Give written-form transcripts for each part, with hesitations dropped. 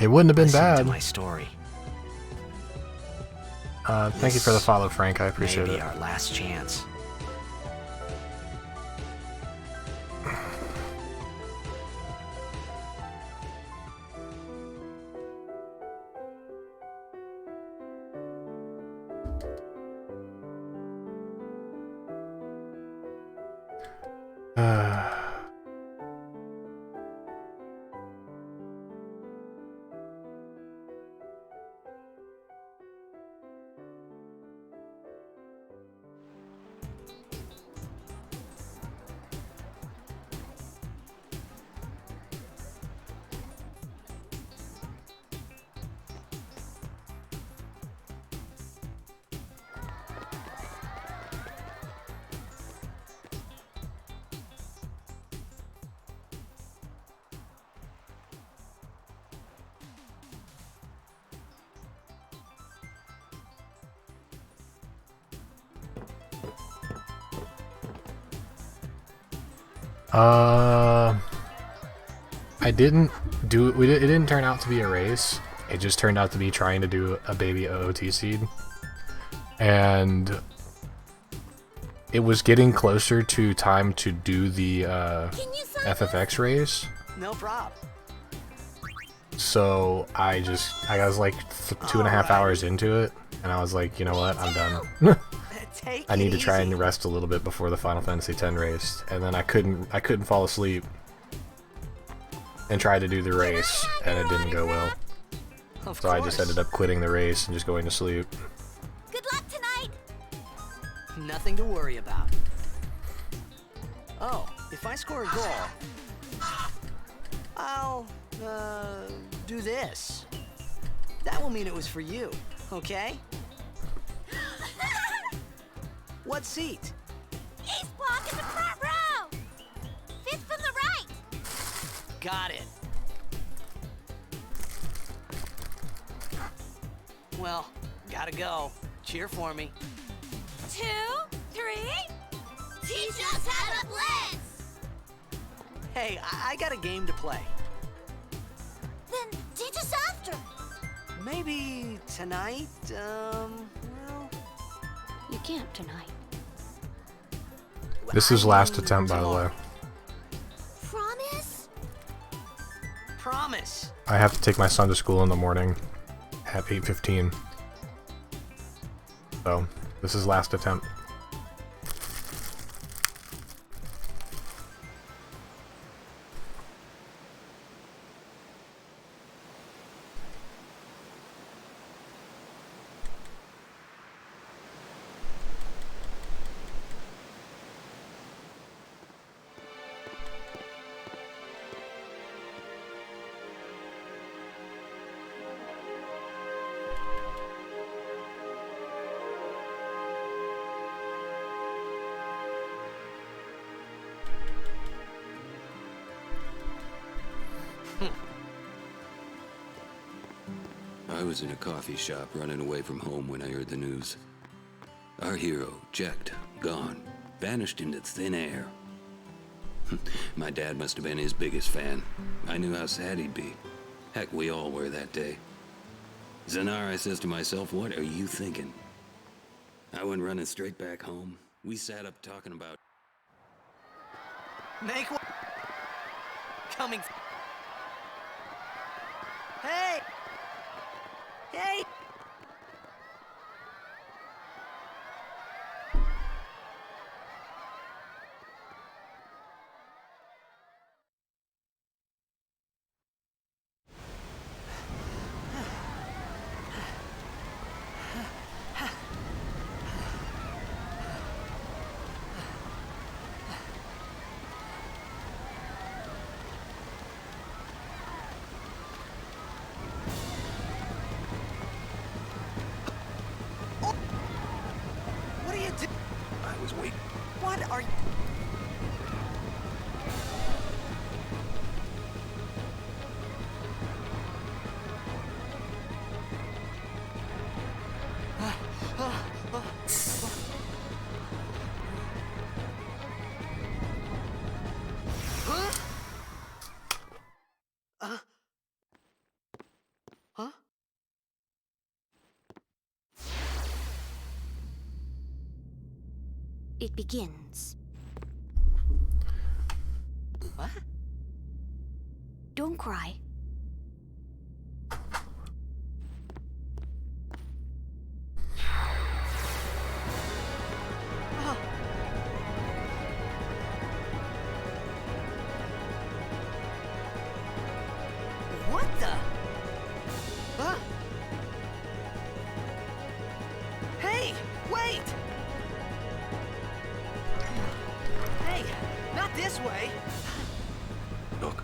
It wouldn't have been Listen bad. to my story. Thank you for the follow, Frank. I appreciate Maybe it. our last chance. I didn't do it. It didn't turn out to be a race. It just turned out to be trying to do a baby OOT seed, and it was getting closer to time to do the FFX race. No problem. So I was like 2.5 hours into it, and I was like, you know what, I'm done. I need to try and rest a little bit before the Final Fantasy X race, and then I couldn't fall asleep and try to do the race, and it didn't go well. So I just ended up quitting the race and just going to sleep. Good luck tonight. Nothing to worry about. Oh, if I score a goal, I'll do this. That will mean it was for you, okay? What seat? Ace block in the front row. Fifth from the right. Got it. Well, gotta go. Cheer for me. 2, 3. Teach us how to blitz. Hey, I got a game to play. Then teach us after. Maybe tonight, well... You can't tonight. This is last attempt, by the way. Promise? Promise. I have to take my son to school in the morning at 8:15. So, this is last attempt. I was in a coffee shop running away from home when I heard the news. Our hero, checked, gone, vanished into thin air. My dad must have been his biggest fan. I knew how sad he'd be. Heck, we all were that day. Zanar, I says to myself, what are you thinking? I went running straight back home. We sat up talking about... Make one. Coming. Hey! Hey! it begins. What? Don't cry. What the? Huh? Hey, wait! Hey, not this way. Look.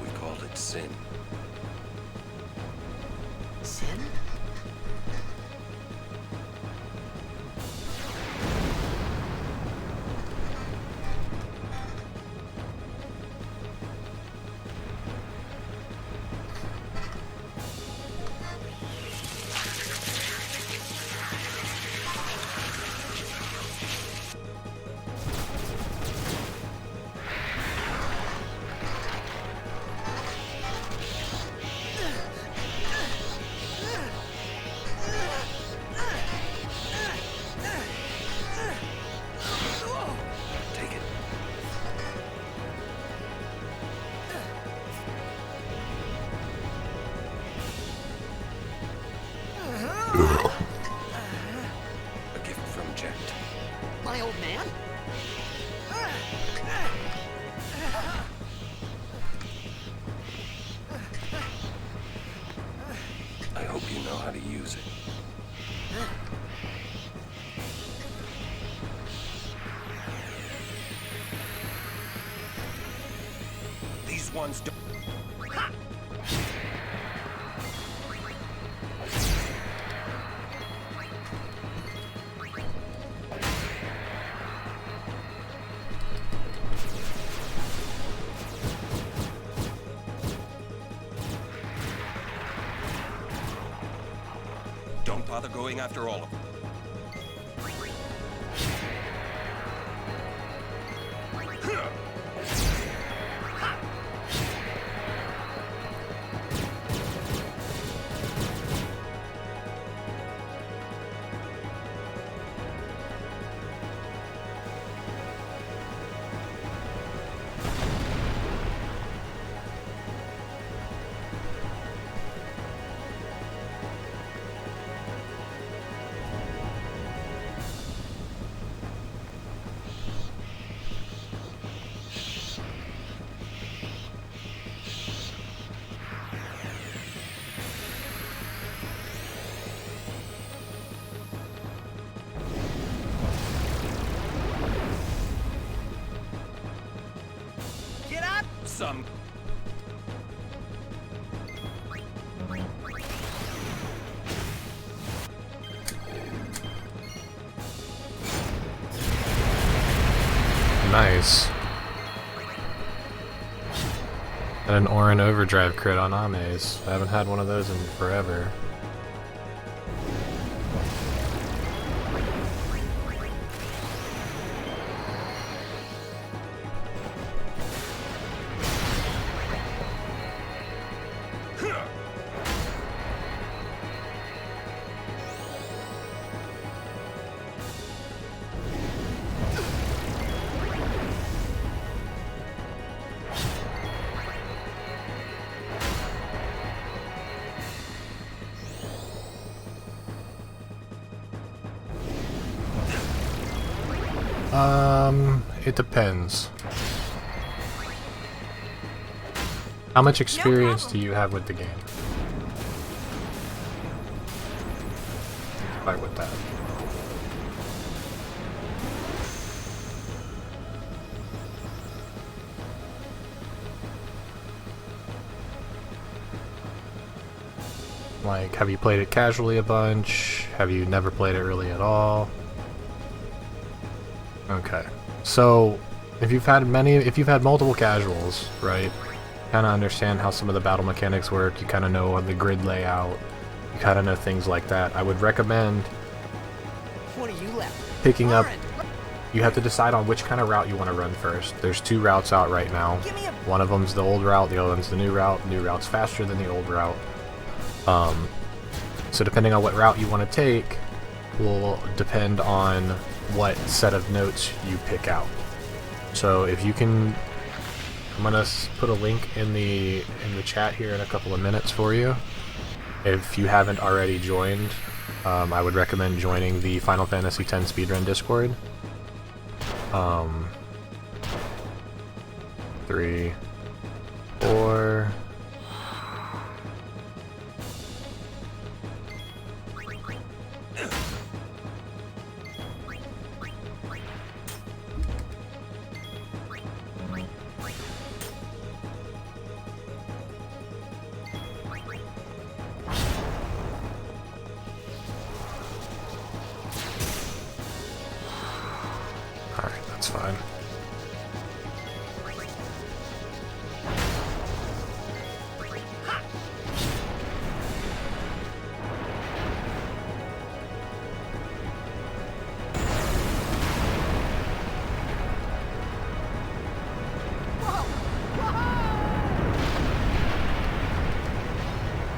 We called it sin. Sin? Take it. A gift from Jet. My old man? I hope you know how to use it. These ones don't. Don't bother going after all of them. Get up! Some. Nice. And an Orin Overdrive crit on Ames. I haven't had one of those in forever. It depends. How much experience do you have with the game? Fight with that. Like, have you played it casually a bunch? Have you never played it really at all? Okay. So, if you've had multiple casuals, right, kind of understand how some of the battle mechanics work, you kind of know the grid layout, you kind of know things like that, I would recommend What are you left? picking up, you have to decide on which kind of route you want to run first. There's 2 routes out right now. One of them's the old route, the other one's the new route. New route's faster than the old route. So depending on what route you want to take will depend on what set of notes you pick out. So if you can, I'm gonna put a link in the chat here in a couple of minutes for you. If you haven't already joined, I would recommend joining the Final Fantasy X speedrun Discord. 3, 4. Alright, that's fine.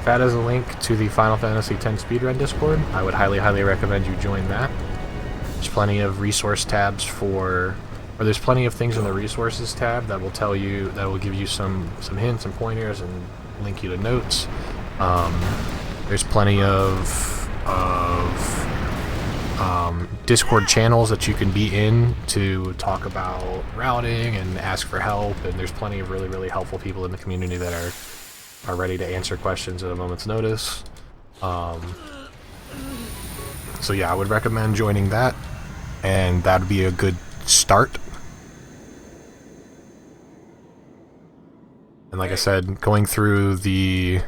That is a link to the Final Fantasy X speedrun Discord. I would highly recommend you join that. There's plenty of resource tabs or there's plenty of things in the resources tab that will tell you, that will give you some hints and pointers and link you to notes. There's plenty of Discord channels that you can be in to talk about routing and ask for help, and there's plenty of really helpful people in the community that are ready to answer questions at a moment's notice. So yeah, I would recommend joining that, and that'd be a good start. And like I said, going through the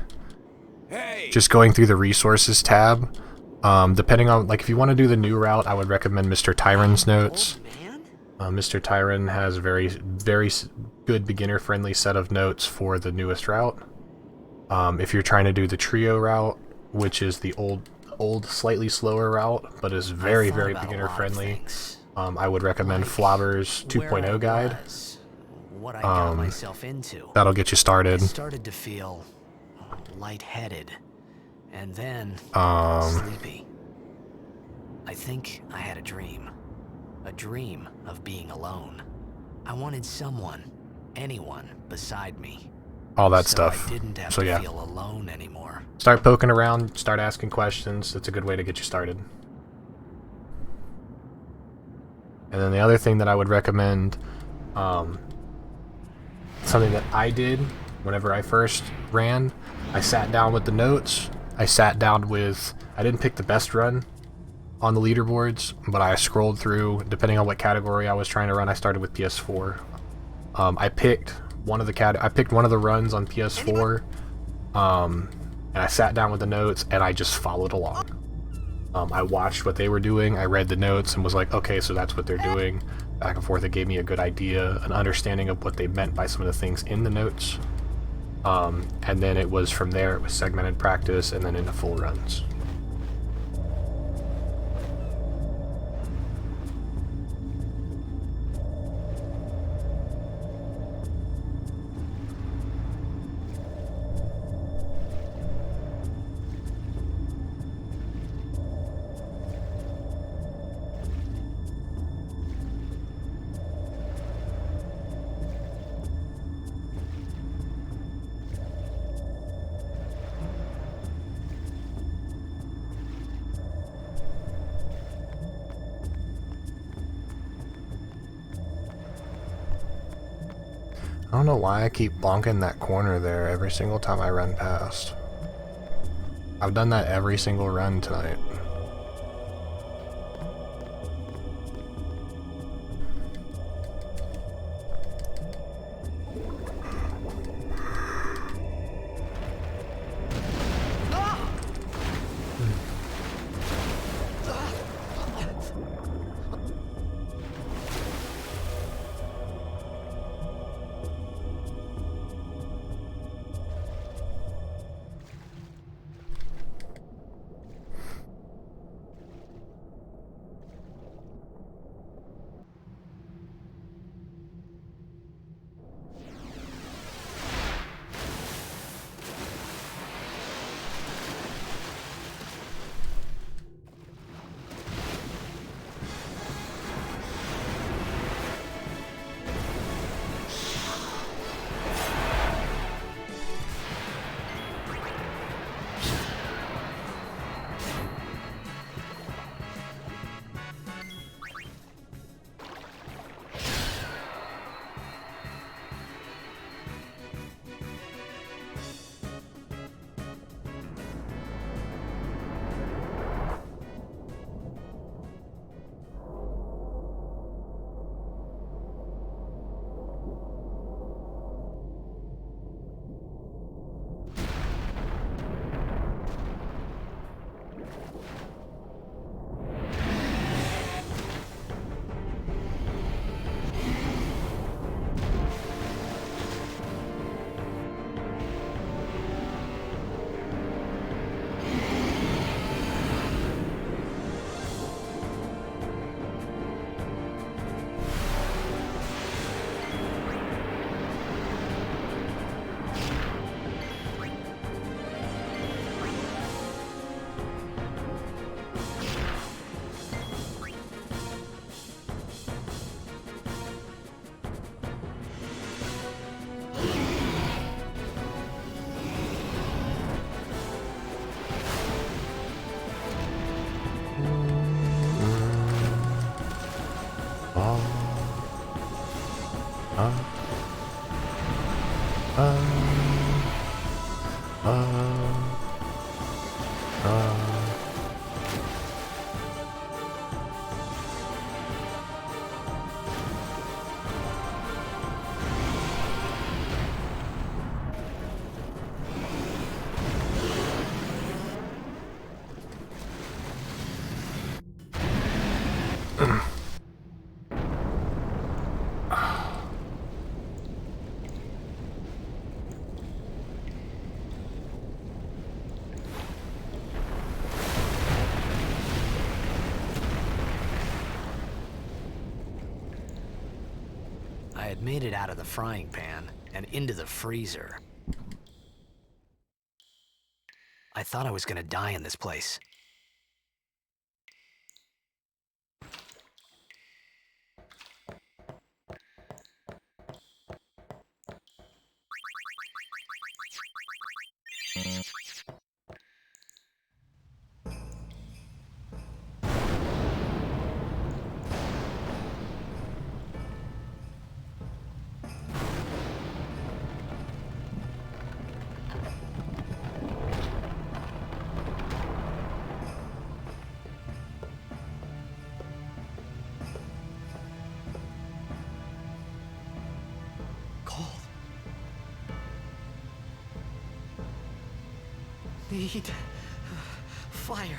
resources tab, depending on, like, if you want to do the new route, I would recommend Mr. Tyron's notes. Mr. Tyron has very good beginner-friendly set of notes for the newest route. If you're trying to do the trio route, which is the old slightly slower route, but is very beginner-friendly, I would recommend Flobber's 2.0 guide. What I got myself into. That'll get you started. I started to feel lightheaded, and then sleepy. I think I had a dream of being alone. I wanted someone, anyone beside me. All that So stuff. I didn't have So to yeah, feel alone anymore. start poking around, start asking questions. It's a good way to get you started. And then the other thing that I would recommend, something that I did whenever I first ran, I sat down with the notes. I didn't pick the best run on the leaderboards, but I scrolled through, depending on what category I was trying to run. I started with PS4. I picked one of the runs on PS4, and I sat down with the notes and I just followed along. I watched what they were doing, I read the notes and was like, okay, so that's what they're doing. Back and forth, it gave me a good idea, an understanding of what they meant by some of the things in the notes. And then it was from there, it was segmented practice and then into full runs. I don't know why I keep bonking that corner there every single time I run past. I've done that every single run tonight. I had made it out of the frying pan and into the freezer. I thought I was gonna die in this place. Need fire.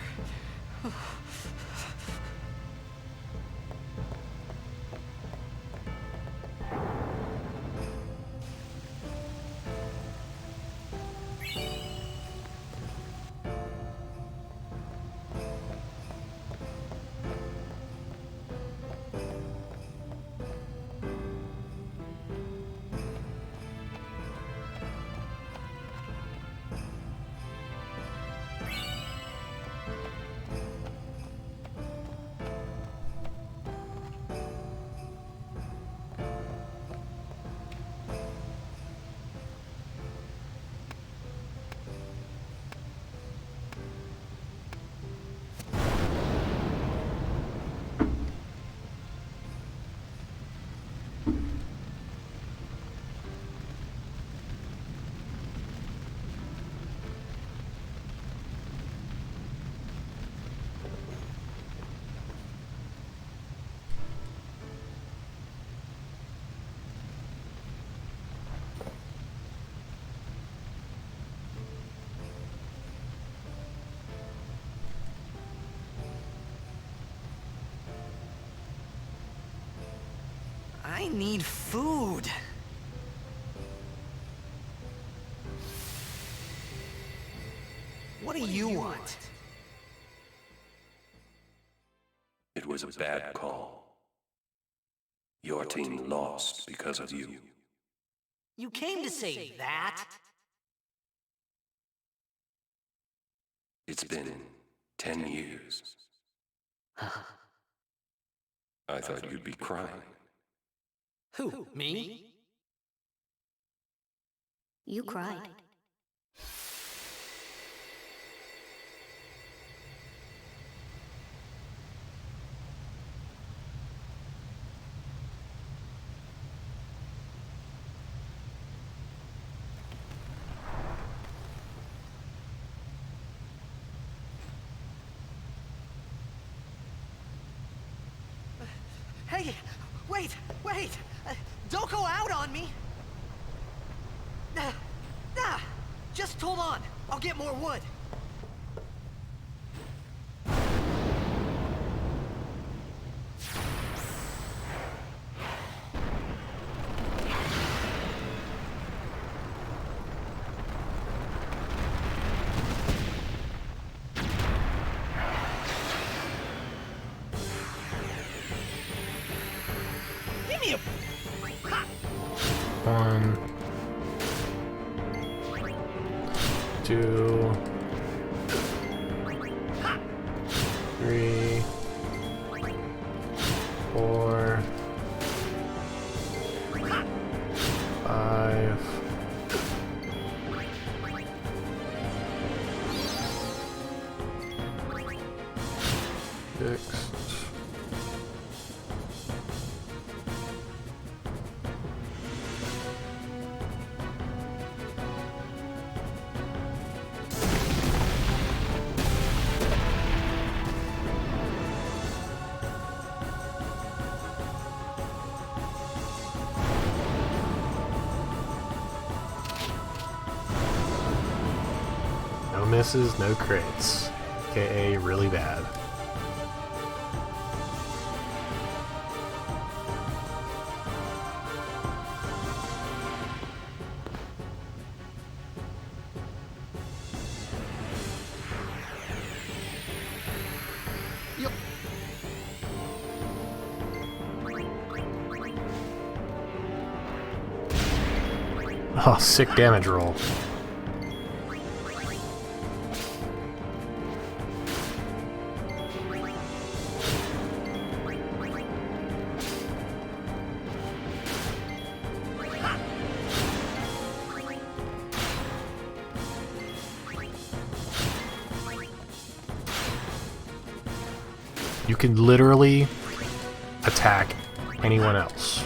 I need food. What do you want? It was a bad call. Your team lost because of you. You came to say that? It's been 10 years. I thought you'd be crying. Who, me? You cried. Hey, wait! Don't go out on me! Just hold on. I'll get more wood. Give me a... One, two, three, four, five, six, misses, no crits. AKA really bad. Oh, sick damage roll. You can literally attack anyone else.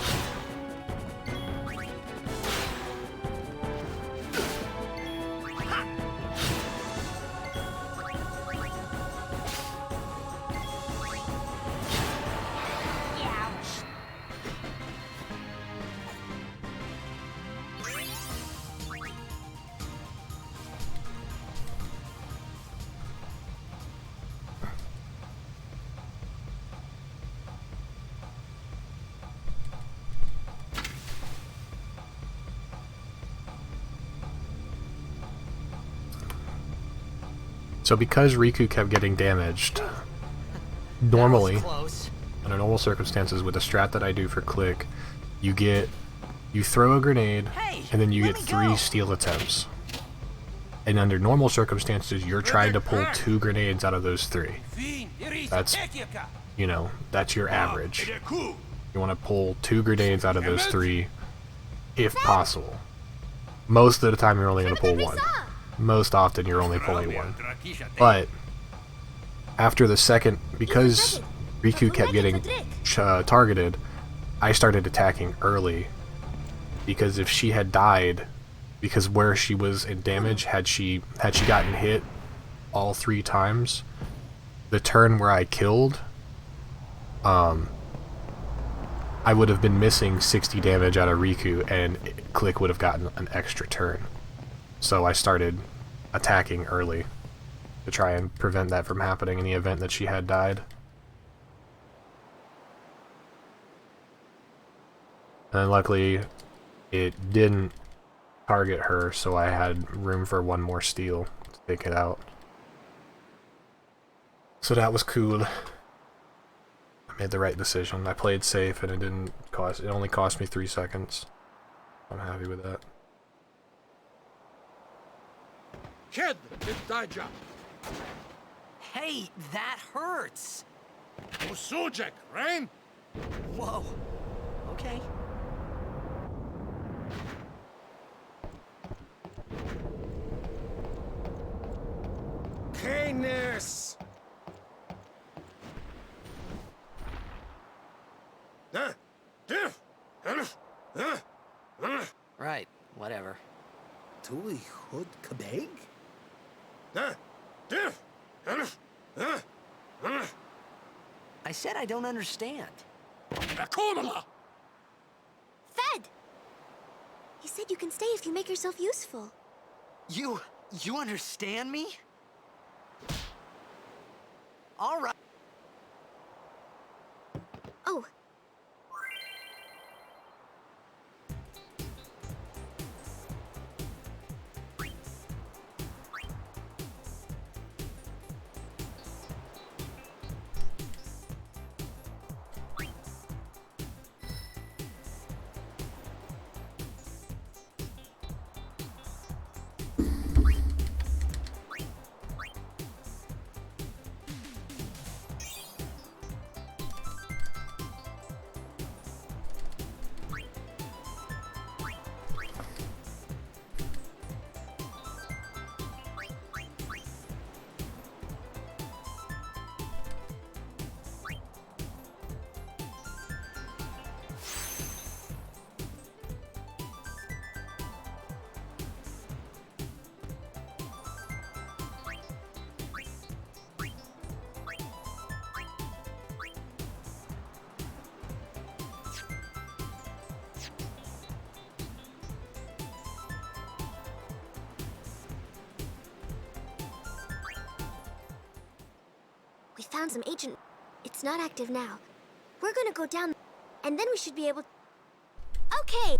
So because Riku kept getting damaged, normally, under normal circumstances with the strat that I do for Click, you throw a grenade, and then you get 3 steal attempts. And under normal circumstances, you're trying to pull 2 grenades out of those 3. That's, you know, that's your average. You want to pull 2 grenades out of those 3, if possible. Most of the time, you're only going to pull 1. Most often you're only pulling 1. But after the second, because Riku kept getting targeted, I started attacking early. Because if she had died, because where she was in damage, had she gotten hit all 3 times, the turn where I killed, I would have been missing 60 damage out of Riku, and Click would have gotten an extra turn. So I started attacking early to try and prevent that from happening in the event that she had died. And luckily, it didn't target her, so I had room for 1 more steal to take it out. So that was cool. I made the right decision. I played safe, and it only cost me 3 seconds. I'm happy with that. Kid, it's Daija. Hey, that hurts! Usujek, right? Whoa. Okay. Canis! Right, whatever. Tuli Hood Kabeg? I said I don't understand. Fed! He said you can stay if you make yourself useful. You understand me? All right. Oh. We found some agent. It's not active now. We're gonna go down, and then we should be able. Okay.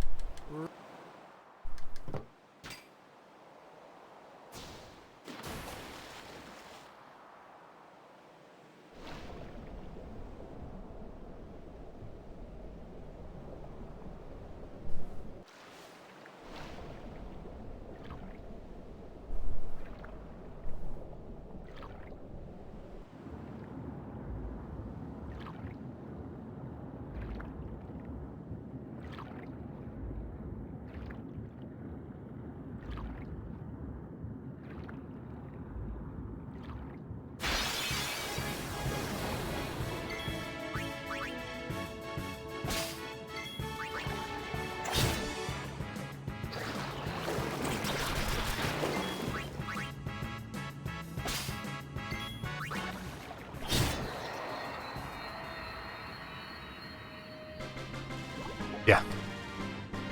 Yeah.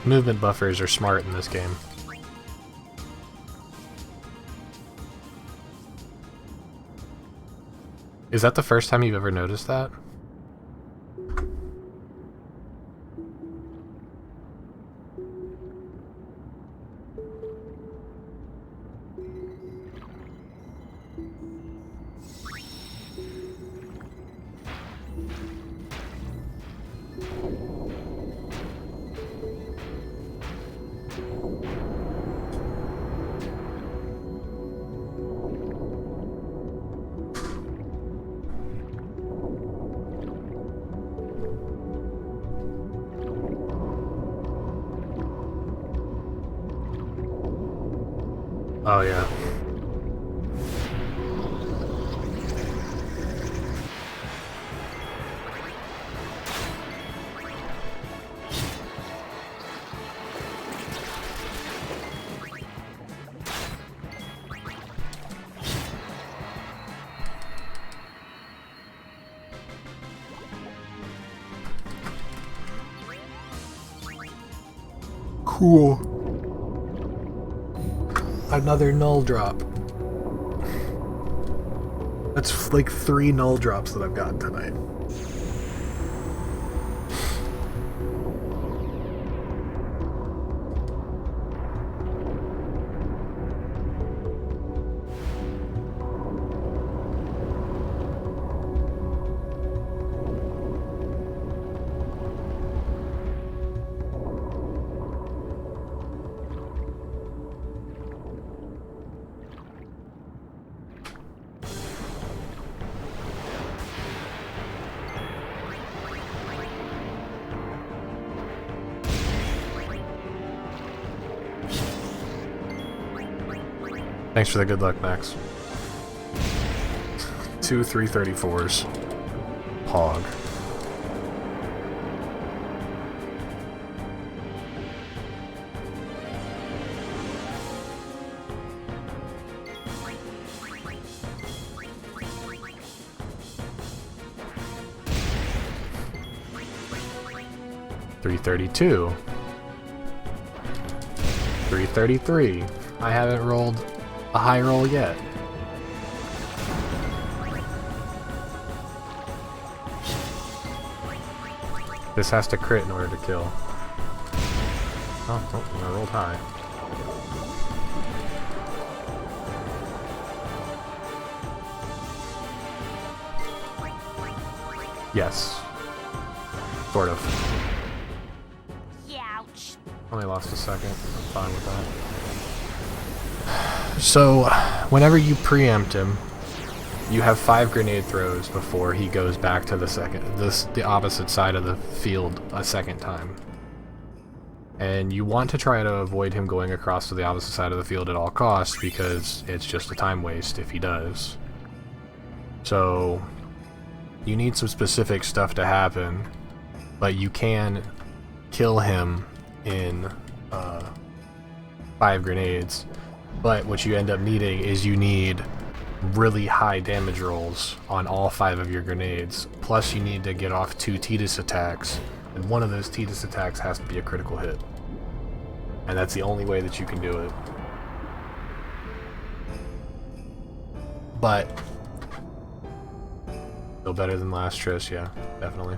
Movement buffers are smart in this game. Is that the first time you've ever noticed that? Oh yeah. Cool. Another null drop. That's like 3 null drops that I've gotten tonight. Thanks for the good luck, Max. 2 334s. Hog. $332. $333. I haven't rolled a high roll yet. This has to crit in order to kill. Oh, I rolled high. Yes. Sort of. Youch. Only lost a second. I'm fine with that. So, whenever you preempt him, you have 5 grenade throws before he goes back to the opposite side of the field a second time. And you want to try to avoid him going across to the opposite side of the field at all costs, because it's just a time waste if he does. So, you need some specific stuff to happen, but you can kill him in 5 grenades. But what you end up needing is you need really high damage rolls on all 5 of your grenades. Plus you need to get off 2 Tidus attacks, and one of those Tidus attacks has to be a critical hit. And that's the only way that you can do it. But Still better than last Tris, yeah, definitely.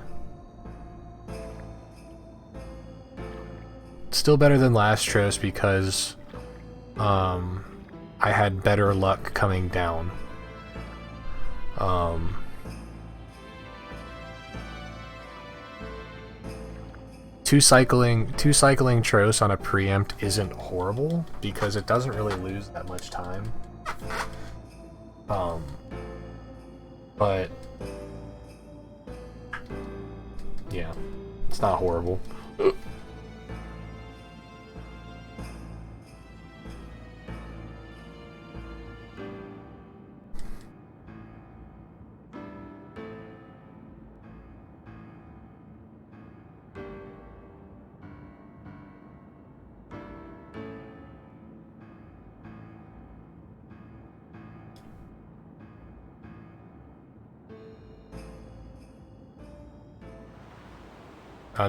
Still better than last Tris because I had better luck coming down. Two cycling Tros on a preempt isn't horrible because it doesn't really lose that much time. But yeah, it's not horrible.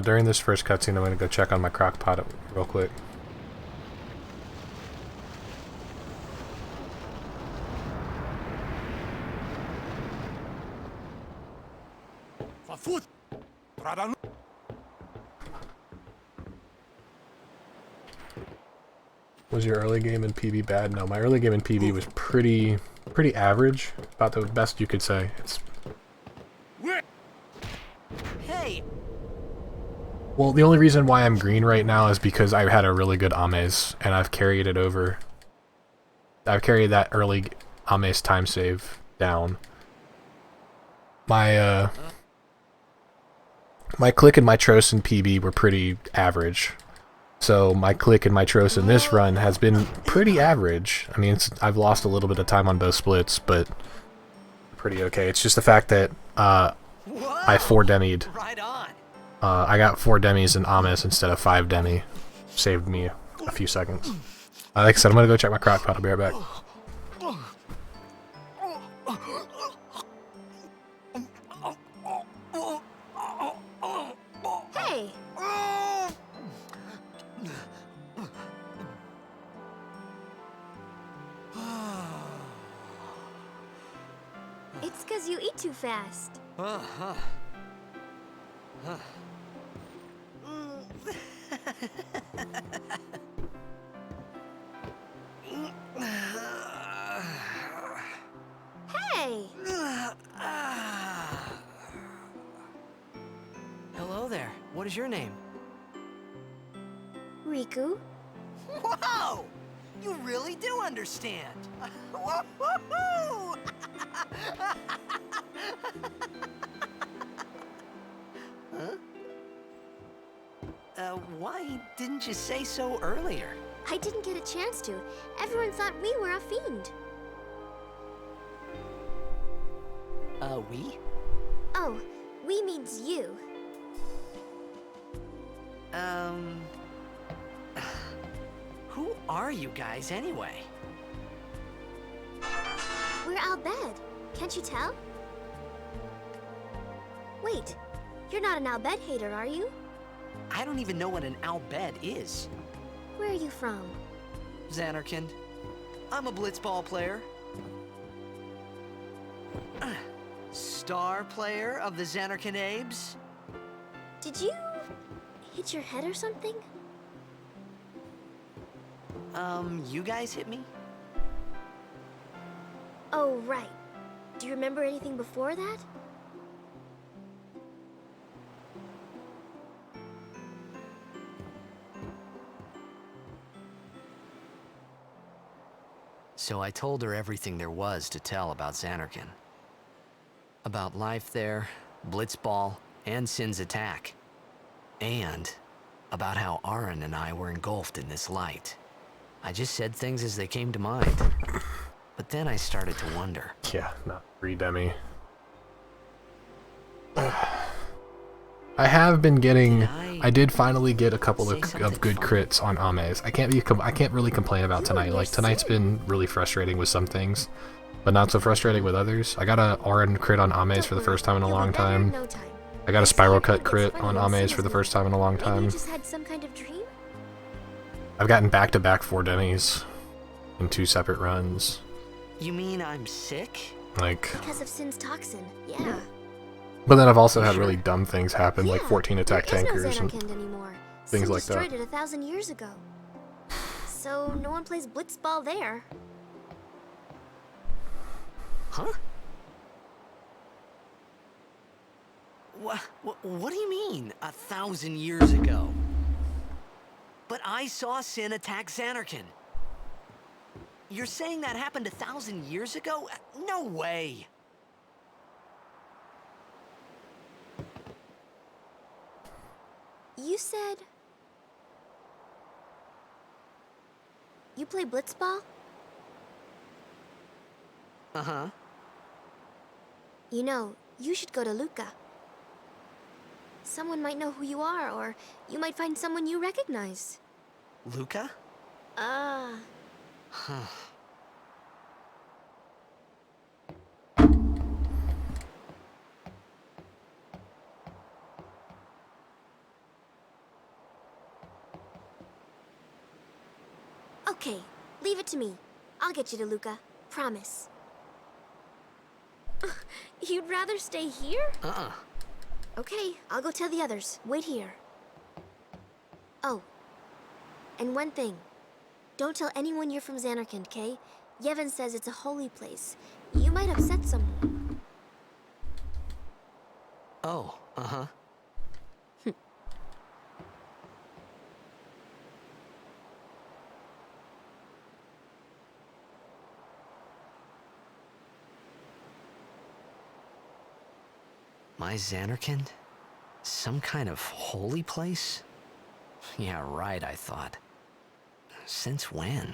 During this first cutscene, I'm gonna go check on my crock pot real quick. Was your early game in PB bad? No, my early game in PB was pretty average. About the best you could say. It's Hey. Well, the only reason why I'm green right now is because I had a really good Ames, and I've carried it over. I've carried that early Ames time save down. My click and my Tros in PB were pretty average. So my click and my Tros in this run has been pretty average. I mean, I've lost a little bit of time on both splits, but pretty okay. It's just the fact that I 4-demied. Right on. I got 4 demis in Ames instead of 5 demi. Saved me a few seconds. Like I said, I'm gonna go check my crock pot. I'll be right back. Hey! It's 'cause you eat too fast. Hey! Hello there. What is your name? Riku? Whoa! You really do understand. Woo-hoo-hoo! Why didn't you say so earlier? I didn't get a chance to. Everyone thought we were a fiend. We? Oh, we means you. Who are you guys anyway? We're Al Bhed. Can't you tell? Wait, you're not an Al Bhed hater, are you? I don't even know what an Al Bhed is. Where are you from? Xanarkand. I'm a blitzball player. Star player of the Xanarkand Abes. Did you hit your head or something? You guys hit me? Oh, right. Do you remember anything before that? So I told her everything there was to tell about Xanarkand. About life there, Blitzball, and Sin's attack. And about how Aaron and I were engulfed in this light. I just said things as they came to mind. But then I started to wonder. Yeah, not 3 demi. I have been getting. I did finally get a couple of good crits on Ames. I can't really complain about tonight. Like tonight's been really frustrating with some things, but not so frustrating with others. I got a RN crit on Ames for the first time in a long time. I got a spiral cut crit on Ames for the first time in a long time. You just had some kind of dream? I've gotten back-to-back 4 demis in 2 separate runs. You mean I'm sick? Like Because of Sin's toxin, yeah. But then I've also had really dumb things happen, like 14 attack there is tankers no and Xanarkand anymore. things Sin like that. destroyed it 1,000 years ago. So no one plays blitzball there. Huh? What do you mean, 1,000 years ago? But I saw Sin attack Xanarkand. You're saying that happened 1,000 years ago? No way! You said... You play blitzball? Uh-huh. You know, you should go to Luca. Someone might know who you are, or you might find someone you recognize. Luca? Huh. Okay, leave it to me. I'll get you to Luca. Promise. You'd rather stay here? Uh-uh. Okay, I'll go tell the others. Wait here. Oh, and one thing. Don't tell anyone you're from Xanarkand, okay? Yevon says it's a holy place. You might upset someone. Oh, uh-huh. My Xanarkand? Some kind of holy place? Yeah, right, I thought. Since when?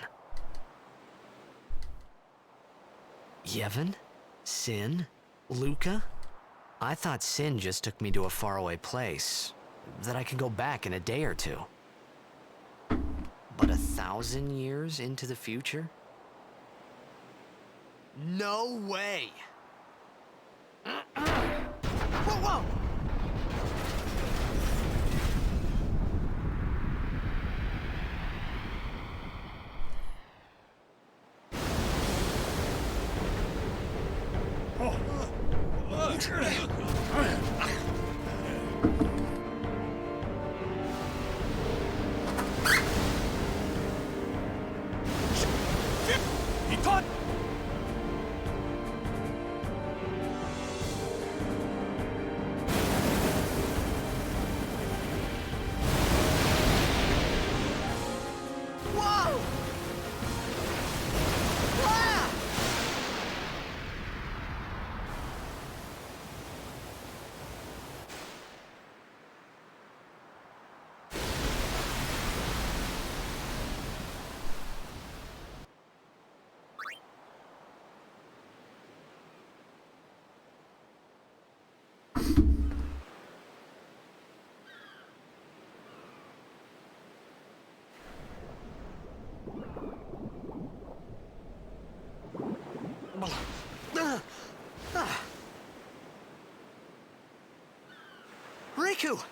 Yevon? Sin? Luca? I thought Sin just took me to a faraway place, that I could go back in a day or two. But 1,000 years into the future? No way! Whoa, whoa! He thought. Whoa! Ah! Riku!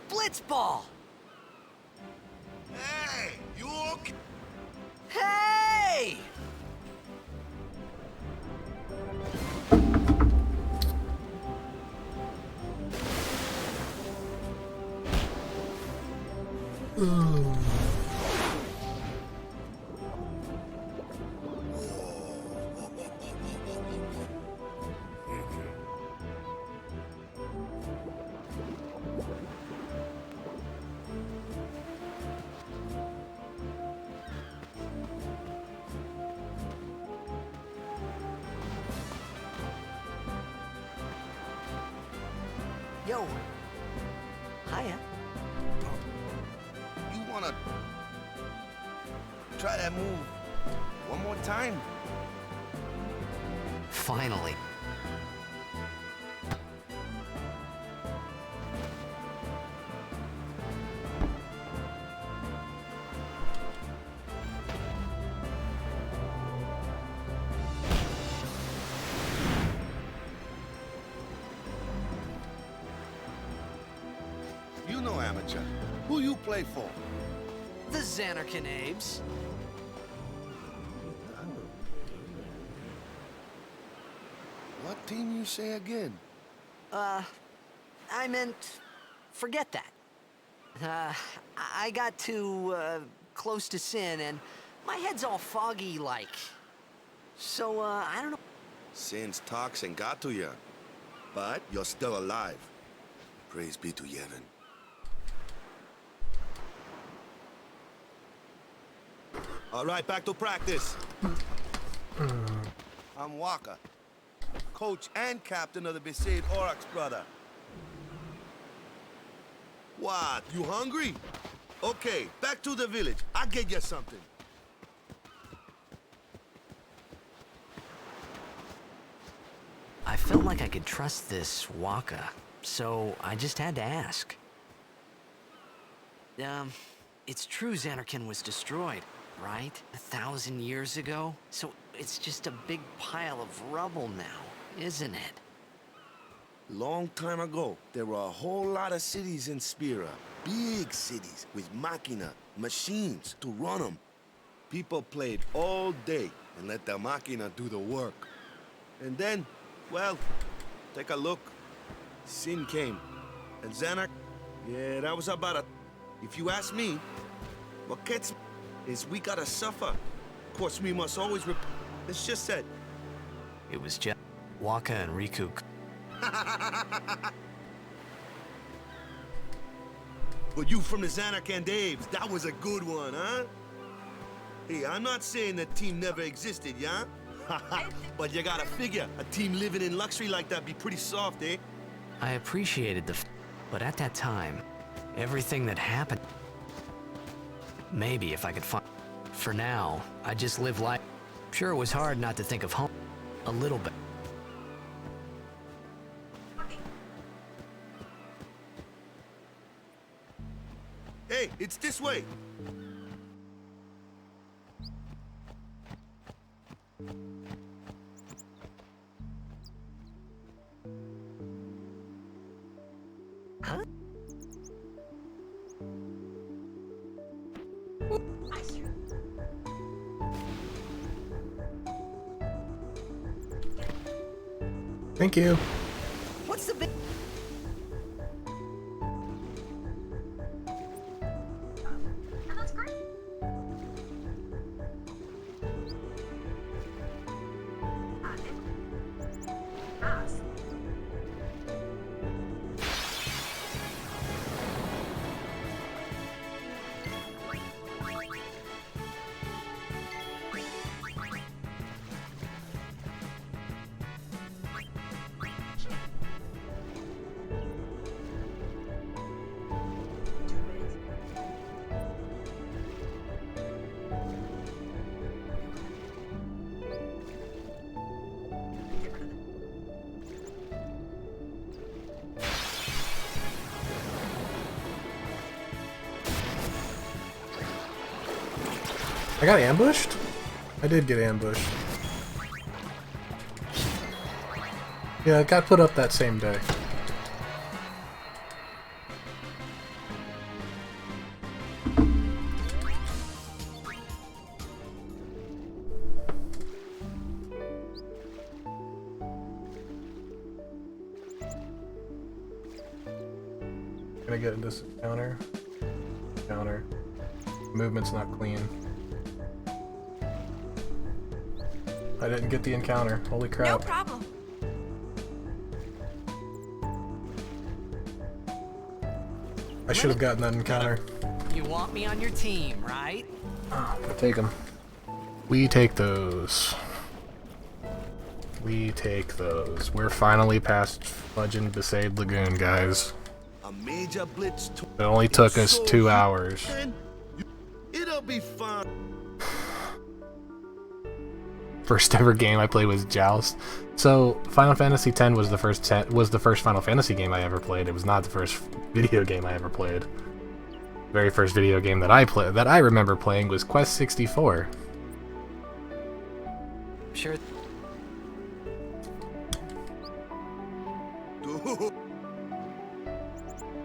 Blitzball! Hey, you okay? Hey! Yo. Hiya. You wanna try that move one more time? Finally. You know amateur. Who you play for? The Xanarkin Abes. What team you say again? I meant, forget that. I got too, close to sin, and my head's all foggy like. So, I don't know. Sin's toxin got to you. But you're still alive. Praise be to Yevon. All right, back to practice. I'm Waka, coach and captain of the Besaid Aurochs, brother. What, you hungry? Okay, back to the village. I'll get you something. I felt like I could trust this Waka, so I just had to ask. It's true Xanarkin was destroyed, right? 1,000 years ago? So it's just a big pile of rubble now, isn't it? Long time ago, there were a whole lot of cities in Spira. Big cities with machina, machines to run them. People played all day and let the machina do the work. And then, well, take a look. Sin came. And Xanak, yeah, that was about a... If you ask me, what gets me is we gotta suffer. Of course, we must always It's just said. It was just Waka and Riku. But you from the Xanarkin Abes, that was a good one, huh? Hey, I'm not saying that team never existed, yeah? But you gotta figure, a team living in luxury like that be pretty soft, eh? I appreciated but at that time, everything that happened... Maybe if I could find... For now, I just live life... Sure, it was hard not to think of home. A little bit. Hey, it's this way. Huh? Thank you. What's the big... I got ambushed? I did get ambushed. Yeah, it got put up that same day. Can I get in this counter? Counter. Movement's not clean. I didn't get the encounter. Holy crap. No problem. I should have gotten that encounter. You want me on your team, right? We'll take them. We take those. We take those. We're finally past fudging Besaid Lagoon, guys. A major blitz. It only took us 2 hours. It'll be fun. First ever game I played was Joust. So Final Fantasy X was the first Final Fantasy game I ever played. It was not the first video game I ever played. The very first video game that I remember playing was Quest 64. Sure.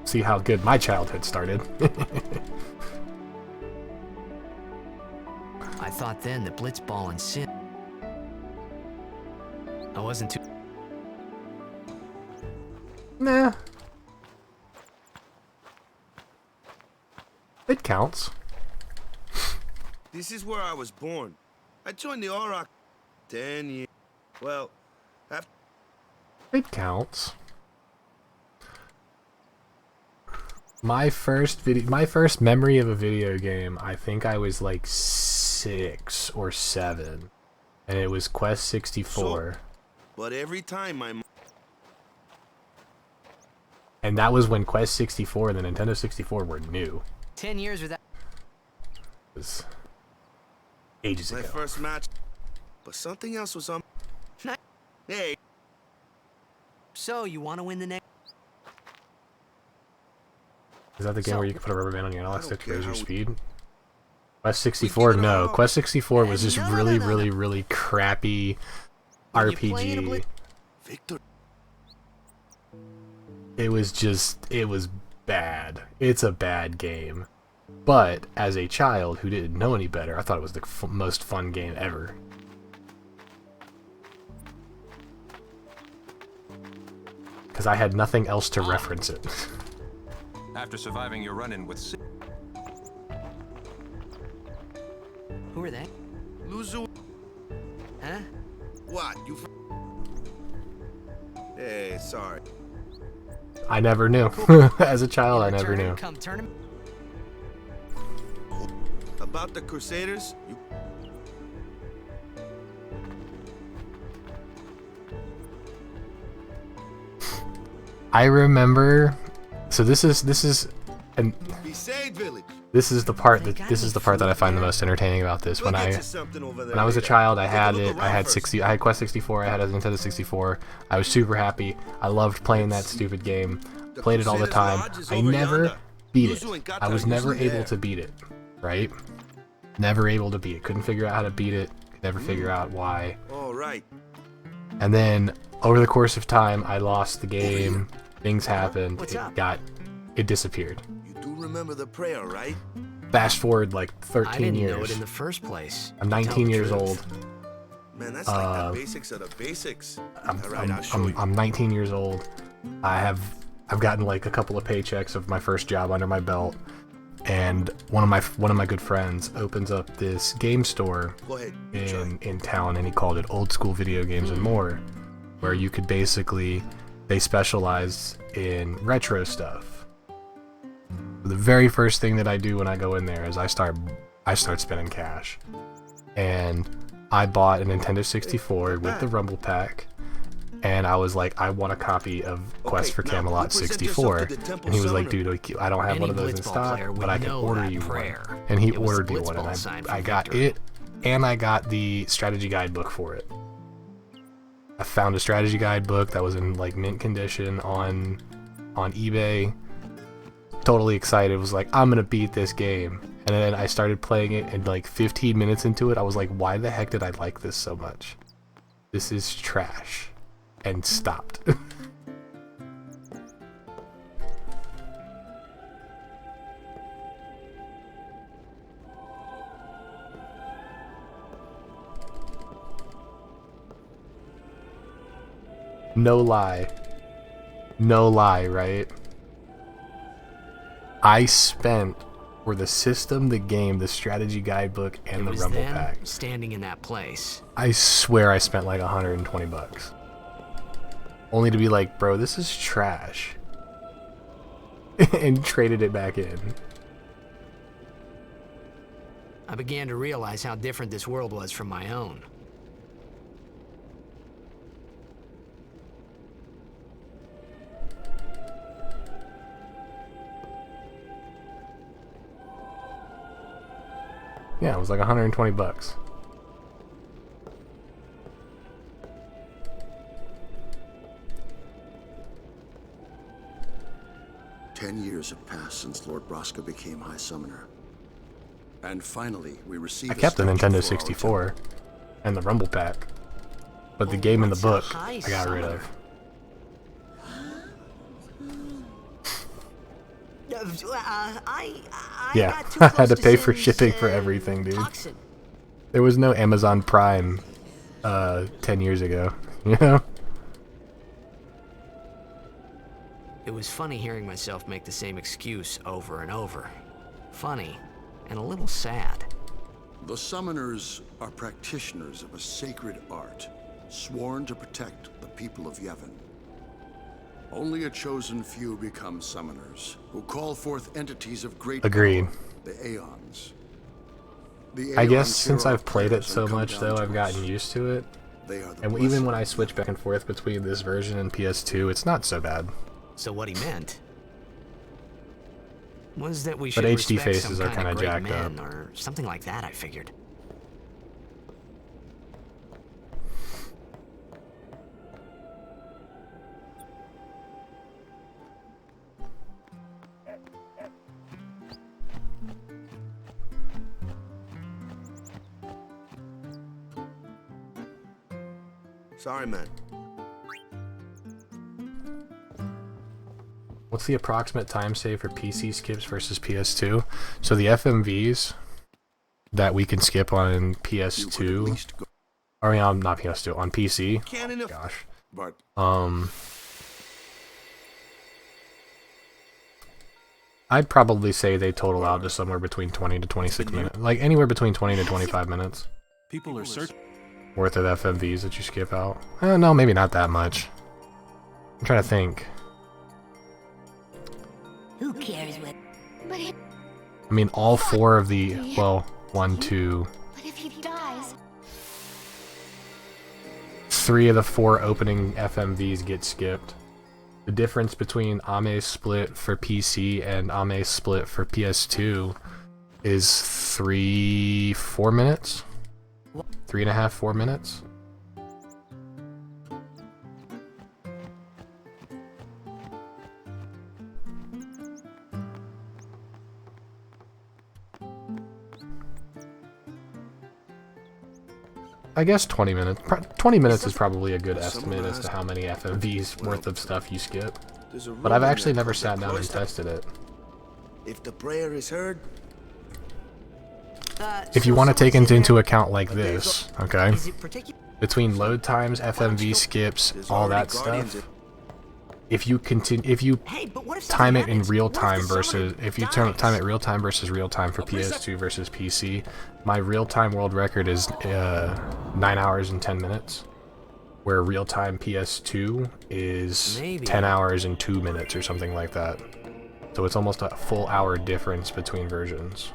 See how good my childhood started. I thought then that Blitzball and Sin. I wasn't too. Nah. It counts. This is where I was born. I joined the Auroch 10 years. Well, after. It counts. My first memory of a video game, I think I was like 6 or 7, and it was Quest 64. But every time and that was when Quest 64 and the Nintendo 64 were new. 10 years without. It was ages my ago. first match, but something else was on. Hey. So you want to win the next? Is that the game where you can put a rubber band on your analog stick to raise your how we- speed? Quest 64, no. Quest 64 was just No, really crappy When you play in a RPG. Victor. It was bad. It's a bad game. But as a child who didn't know any better, I thought it was the most fun game ever. Because I had nothing else to reference it. After surviving your run-in with Sid, Who are they? Luzu. Huh? What? You. Hey, sorry. I never knew. As a child, I never Return knew. and Come tournament. About the Crusaders, you. I remember. So this is, and Besaid Village. this is the part that I find the most entertaining about this. We'll When get I you something over there When I was a later. child, I Take a had look it. I around had first. I had Quest 64. I had a Nintendo 64. I was super happy. I loved playing that stupid game. The Played it all the Crusaders' time. Lodge is I over never yonder. beat Yuzu and it. Gata I was are never usually able there. to beat it. Right? Never able to beat it. Couldn't figure out how to beat it. Could never figure out why. All right. And then over the course of time, I lost the game. Things happened. What's up? It disappeared. You do remember the prayer, right? Fast forward like I 13 didn't years. know it in the first place. I'm to tell 19 the years truth. old. Man, that's like the basics of the basics. All right, I'll show you. I'm 19 years old. I've gotten like a couple of paychecks of my first job under my belt, and one of my good friends opens up this game store Go ahead. You try. in town, and he called it Old School Video Games and More, where you could they specialized in retro stuff. The very first thing that I do when I go in there is I start spending cash, and I bought a Nintendo 64 with the Rumble Pack, and I was like, I want a copy of Quest for now, Camelot you present 64, yourself to the temple and he was like, summoner. dude, I don't have Any one of those in Blitzball stock, player would but I can know order that you prayer. one. And he It was ordered the me one, Blitzball and sign I for got victory. it, and I got the strategy guidebook for it. I found a strategy guidebook that was in like mint condition on eBay. Totally excited. Was like, I'm gonna beat this game. And then I started playing it, and like 15 minutes into it, I was like, why the heck did I like this so much? This is trash. And stopped. No lie. No lie, right? I spent for the system, the game, the strategy guidebook, and It the was Rumble them Pack. standing in that place. I swear I spent like $120. Only to be like, bro, this is trash. And traded it back in. I began to realize how different this world was from my own. Yeah, it was like $120. 10 years have passed since Lord Braska became High Summoner. And finally, we received I kept the a statue Nintendo for our 64 and the Rumble Pack, but the Oh, game in the what's a book high I got rid summoner? of. Yeah, got too I close had to pay for Sin's, shipping for everything, dude. toxin. There was no Amazon Prime 10 years ago, you know? It was funny hearing myself make the same excuse over and over. Funny, and a little sad. The summoners are practitioners of a sacred art, sworn to protect the people of Yevon. Only a chosen few become summoners, who call forth entities of great Agreed. power, the Aeons. I guess since I've played it so much, though, I've gotten used to it. And even when I switch back and forth between this version and PS2, it's not so bad. So what he meant was that we should But HD respect faces some are kind of kinda great jacked men up. or something like that, I figured. Sorry, man. What's the approximate time save for PC skips versus PS2? So the FMVs that we can skip on PS2, or I mean, not PS2, on PC. Gosh. But I'd probably say they total out to somewhere between 20 to 26 minutes, like anywhere between 20 to 25 minutes People are searching. worth of FMVs that you skip out. No, maybe not that much. I'm trying to think. Who cares what? But if, I mean, all four of the, well, 1, 2, but if he dies, 3 of the 4 opening FMVs get skipped. The difference between Ame's split for PC and Ame's split for PS2 is 4 minutes? 3.5, 4 minutes? I guess 20 minutes. 20 minutes is probably a good estimate as to how many FMVs worth of stuff you skip. But I've actually never sat down and tested it. If the prayer is heard, If you want to take into account like this, okay? Is it particular? Between load times, FMV skips, all that stuff. If you Hey, but what if time something it in happens? real What if time the versus summoner if you dies? time it real time versus real time for PS2 versus PC, my real time world record is 9 hours and 10 minutes, where real time PS2 is Maybe. 10 hours and 2 minutes or something like that. So it's almost a full hour difference between versions.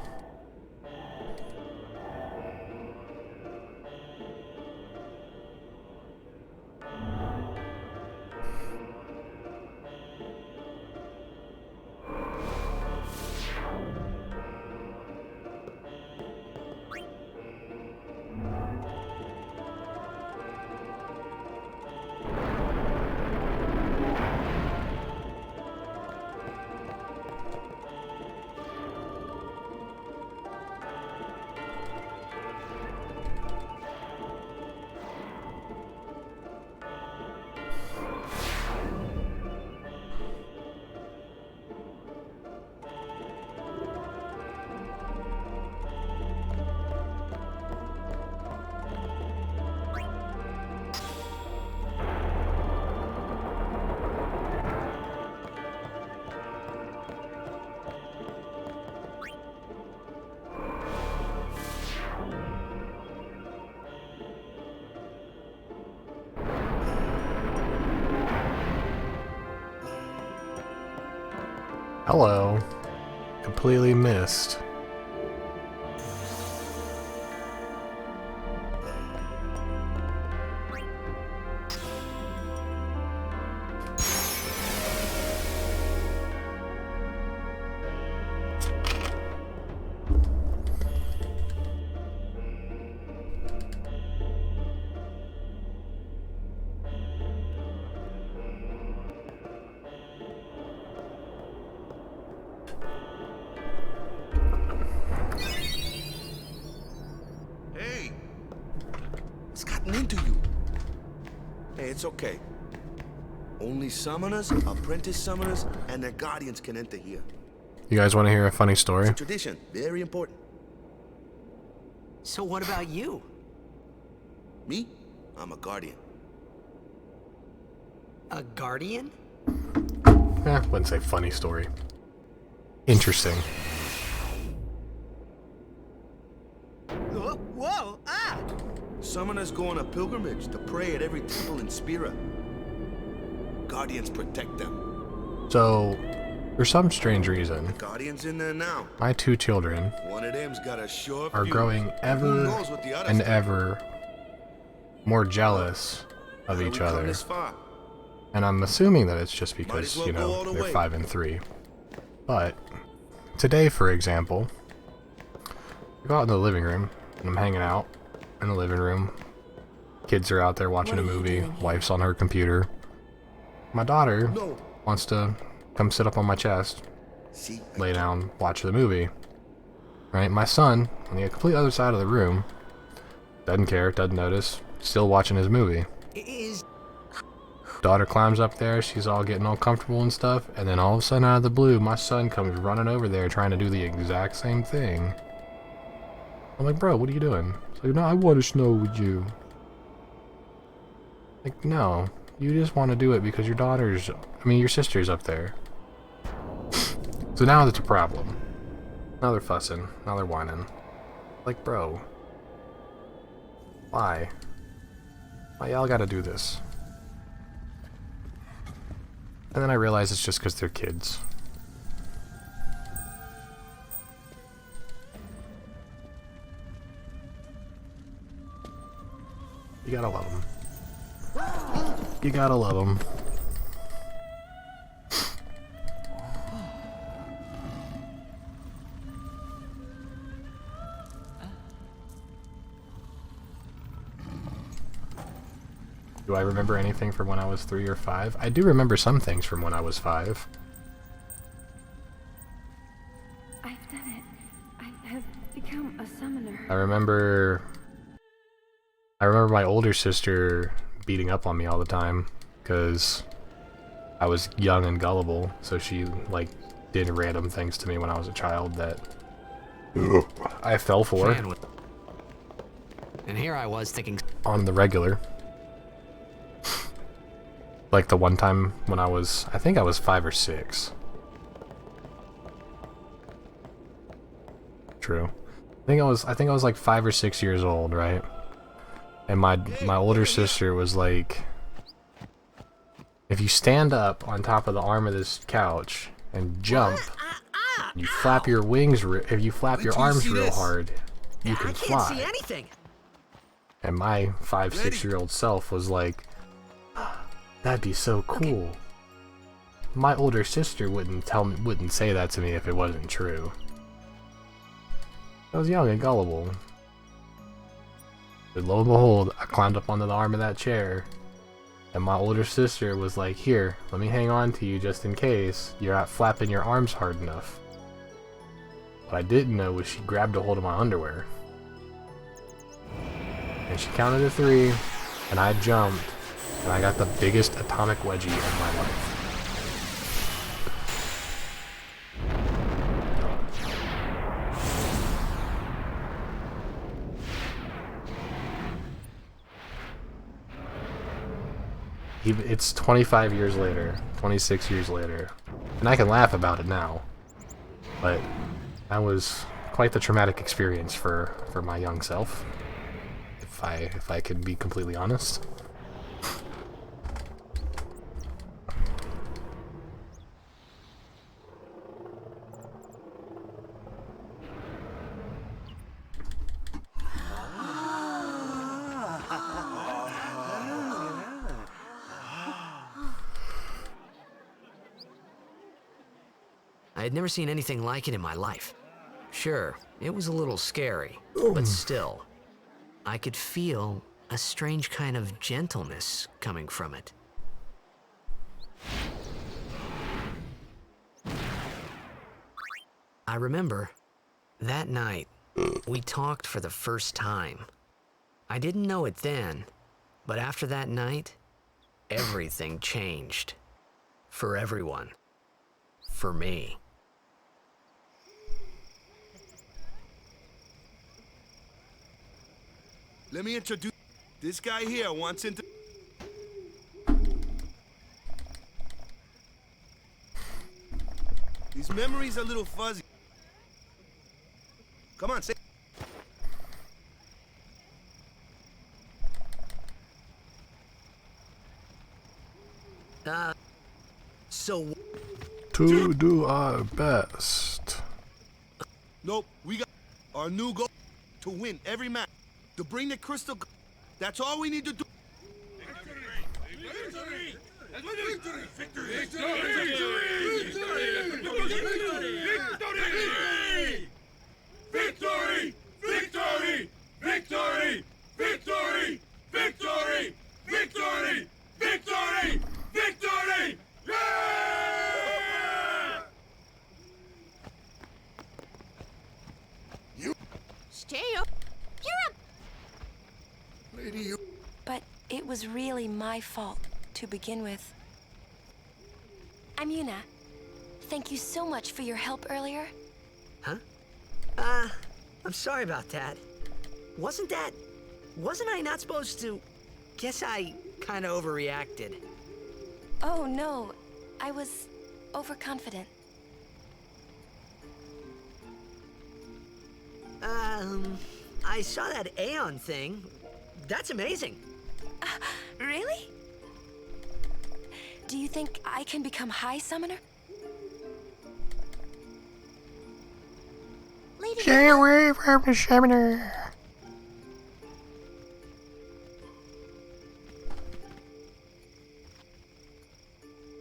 Hello. Completely missed. hey, what's gotten into you? Hey, it's okay. Only summoners, apprentice summoners, and their guardians can enter here. You guys want to hear a funny story? It's a tradition, very important. So what about you? Me? I'm a guardian. A guardian? Wouldn't say funny story. Interesting. Whoa! Ah! Summoners go on a pilgrimage to pray at every temple in Spira. Guardians protect them. So, for some strange reason, The guardian's in there now. my 2 children One of them's got a sure are fuse. growing Who ever knows what the others and think? ever more jealous of How do each we come other. this far? And I'm assuming that it's just Might because, as well you go know, all the they're way. 5 and 3. But today, for example, we go out in the living room, and I'm hanging out in the living room. Kids are out there watching a movie. Wife's on her computer. My daughter No. wants to come sit up on my chest, See, lay down, watch the movie. Right? My son, on the complete other side of the room, doesn't care, doesn't notice, still watching his movie. Is Daughter climbs up there, she's all getting all comfortable and stuff, and then all of a sudden out of the blue, my son comes running over there trying to do the exact same thing. I'm like, bro, what are you doing? He's like, no, I want to snow with you. Like, no, you just want to do it because your sister's up there. So now it's a problem. Now they're fussing, now they're whining. Like, bro, why? Why y'all gotta do this? And then I realize it's just because they're kids. You gotta love them. You gotta love them. Do I remember anything from when I was 3 or 5? I do remember some things from when I was 5. I've done it. I have become a summoner. I remember my older sister beating up on me all the time because I was young and gullible, so she like did random things to me when I was a child that I fell for And here I was thinking on the regular. Like the one time when I think I was 5 or 6. True. I think I was like 5 or 6 years old, right? And my older sister was like, if you stand up on top of the arm of this couch and jump, you flap your wings, if you flap your arms real hard, you can fly. I can't see anything. And my 5, 6-year-old self was like, that'd be so cool. Okay. My older sister wouldn't say that to me if it wasn't true. I was young and gullible. But lo and behold, I climbed up onto the arm of that chair, and my older sister was like, here, let me hang on to you just in case you're not flapping your arms hard enough. What I didn't know was she grabbed a hold of my underwear. And she counted to 3, and I jumped, and I got the biggest atomic wedgie of my life. It's 25 years later, 26 years later, and I can laugh about it now, but that was quite the traumatic experience for my young self, if I can be completely honest. I had never seen anything like it in my life. Sure, it was a little scary, but still, I could feel a strange kind of gentleness coming from it. I remember, that night, we talked for the first time. I didn't know it then, but after that night, everything changed. For everyone. For me. Let me introduce... This guy here wants into... These memories are a little fuzzy. Come on, say... So... To do our best. Nope, we got our new goal to win every match. To bring the crystal... That's all we need to do. Victory! Victory! Victory! Victory! Victory! Victory! Victory! Victory! Yeah! You... Stay up. You're up. Lady, you... But it was really my fault to begin with. I'm Yuna. Thank you so much for your help earlier. Huh? I'm sorry about that. Wasn't I not supposed to... Guess I kind of overreacted. Oh no, I was overconfident. I saw that Aeon thing. That's amazing. Really? Do you think I can become High Summoner? Stay away from the summoner.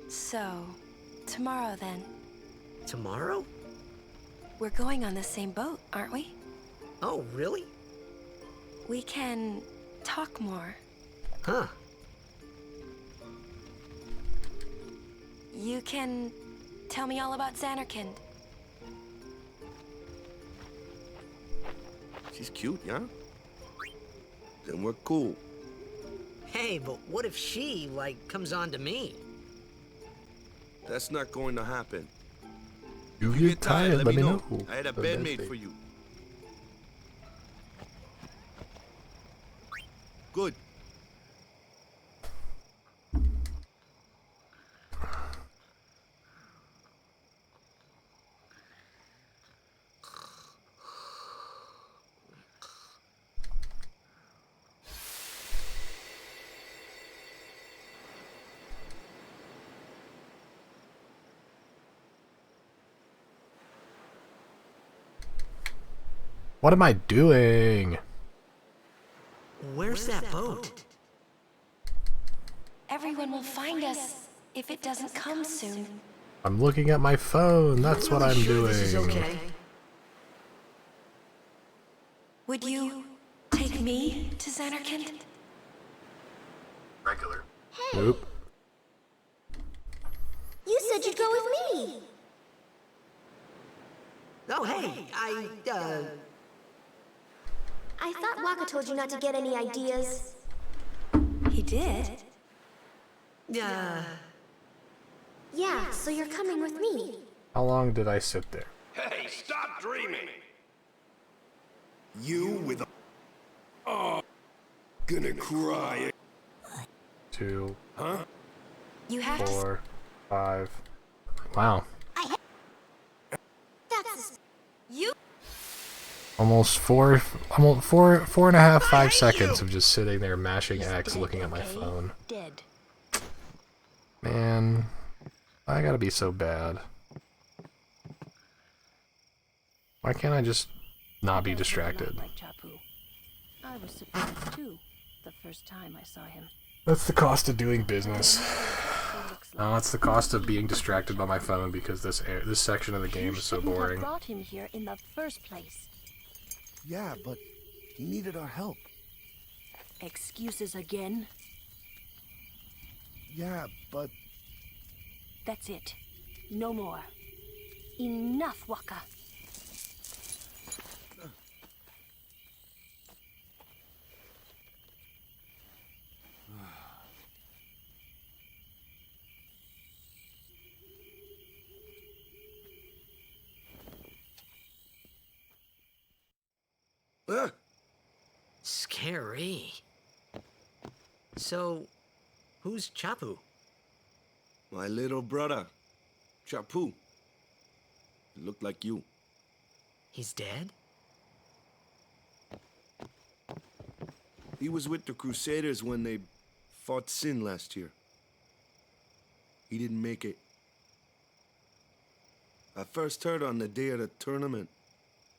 So, tomorrow then. Tomorrow? We're going on the same boat, aren't we? Oh, really? We can talk more. Huh. You can tell me all about Xanarkand. She's cute, yeah? Then we're cool. Hey, but what if she, like, comes on to me? That's not going to happen. You get tired, let me know. I had a bed made for you. Good. What am I doing? Where's that boat? Everyone will find us if it doesn't come soon. I'm looking at my phone. That's what I'm doing. This is okay. Would you take me to Xanarkand? Regular. Nope. You said you'd go with me. Oh, hey, I thought Waka told you not to get any ideas. He did? Yeah, so you're coming with me. How long did I sit there? Hey, stop dreaming! You with a... Oh, gonna cry. 2, Huh? You have 4, 5. Wow. That's... You... Almost four and a half, 5 seconds of just sitting there mashing X, looking at my phone. Dead. Man, I gotta be so bad. Why can't I just not be distracted? I was surprised too, the first time I saw him. That's the cost of doing business. No, that's the cost of being distracted by my phone because this section of the game is so boring. You brought him here in the first place. Yeah, but he needed our help. Excuses again? Yeah, but... That's it. No more. Enough, Waka. Harry. So, who's Chapu? My little brother, Chapu. He looked like you. He's dead? He was with the Crusaders when they fought Sin last year. He didn't make it. I first heard on the day of the tournament.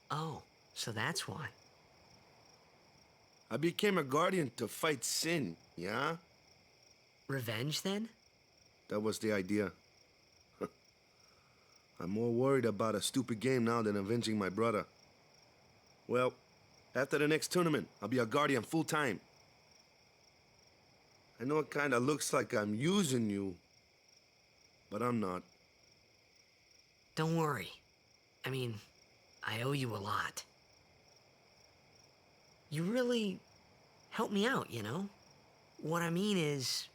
Oh, so that's why. I became a guardian to fight Sin, yeah? Revenge, then? That was the idea. I'm more worried about a stupid game now than avenging my brother. Well, after the next tournament, I'll be a guardian full-time. I know it kinda looks like I'm using you, but I'm not. Don't worry. I mean, I owe you a lot. You really helped me out, you know? What I mean is...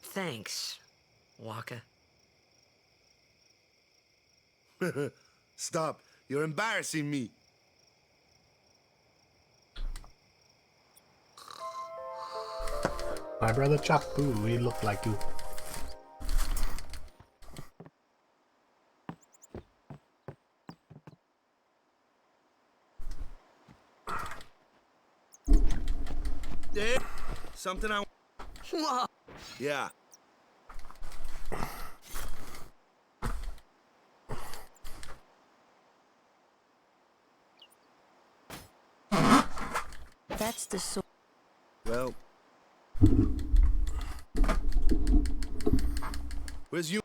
Thanks, Waka. Stop. You're embarrassing me. My brother Chapu, he looked like you. Yeah. Something I... Whoa! Yeah. That's the sword. Well... Where's you?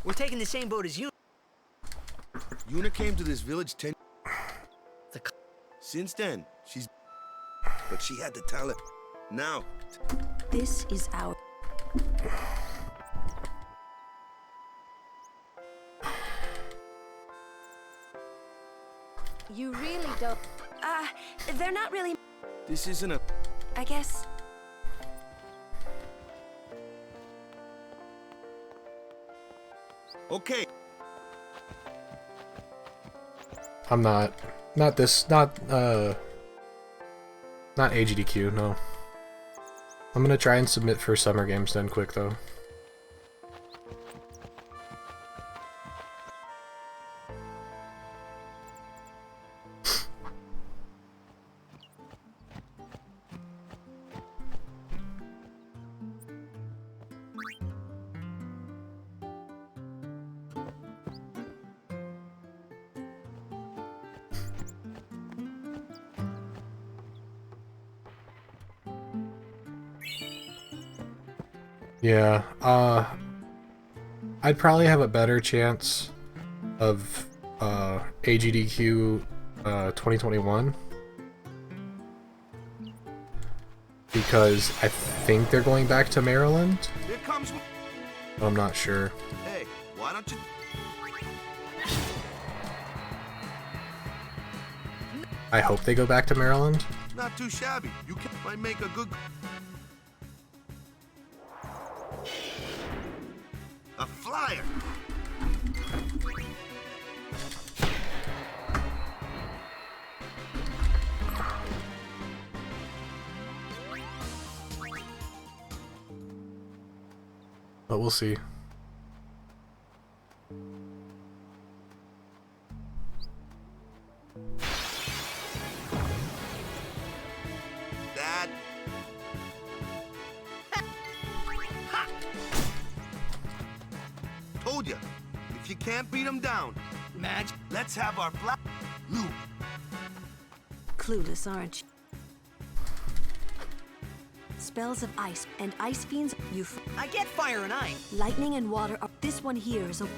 We're taking the same boat as you. Yuna came to this village 10... The Since then, she's... But she had the talent. Now... This is our... You really don't... They're not really... This isn't a... I guess... Okay. I'm not AGDQ, no. I'm gonna try and submit for Summer Games then quick though. Yeah, I'd probably have a better chance of AGDQ 2021 because I think they're going back to Maryland. Here comes... But I'm not sure. Hey, why don't you... I hope they go back to Maryland. Not too shabby. You might make a good... A flyer! But we'll see. Dad. Told ya. If you can't beat them down, Madge, let's have our flag. Luke. Clueless, aren't you? Spells of ice and ice fiends, I get fire and ice. lightning and water are... This one here is a...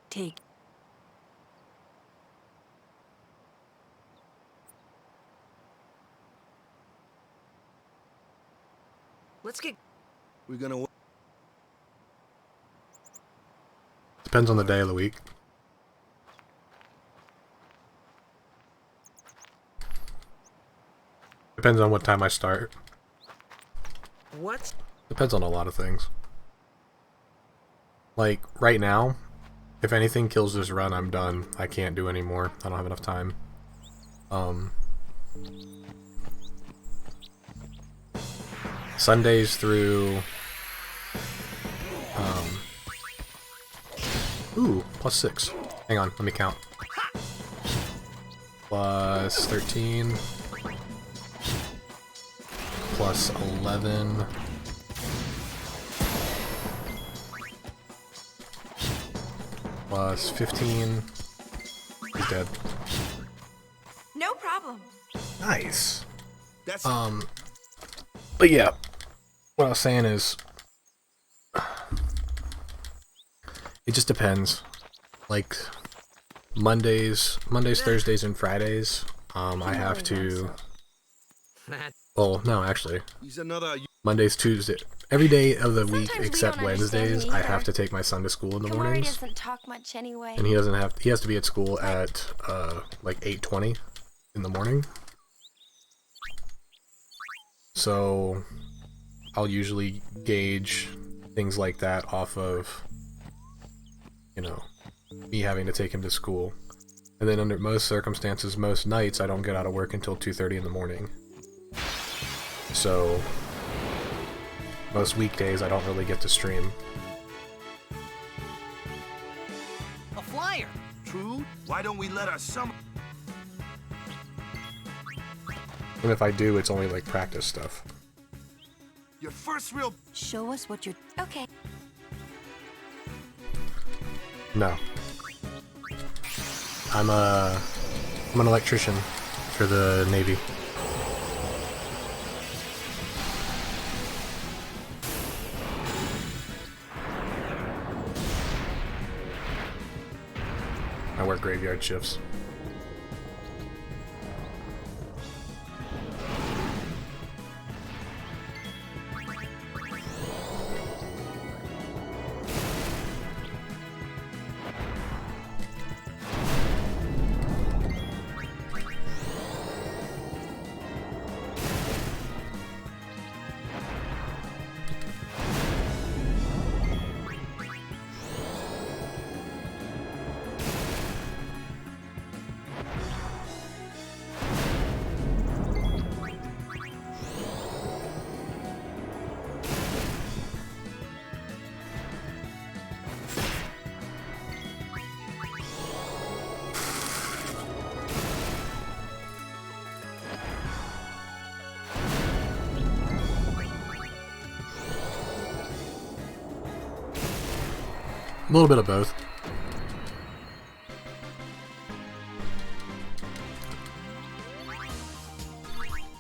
Take. Let's get... We're gonna... Depends on the day of the week. Depends on what time I start. What? Depends on a lot of things. Like, right now, if anything kills this run, I'm done. I can't do anymore. I don't have enough time. Sundays through... Ooh, plus 6. Hang on, let me count. Plus 13. Plus 11. Plus 15. He's dead. No problem. Nice. That's But yeah, what I was saying is, it just depends. Like, Mondays, Thursdays, and Fridays, I have to... Well, no, actually. he's another. Mondays, Tuesday, every day of the week Sometimes we except don't understand Wednesdays, him I either. have to take my son to school in the Kamari mornings. doesn't talk much anyway. And he has to be at school at, like 8:20 in the morning. So, I'll usually gauge things like that off of, you know, me having to take him to school. And then under most circumstances, most nights, I don't get out of work until 2:30 in the morning. So, most weekdays, I don't really get to stream. A flyer. True. Why don't we let our summer? And if I do, it's only like practice stuff. Your first real. Show us what you're... Okay. No. I'm an electrician for the Navy. I work graveyard shifts. A little bit of both.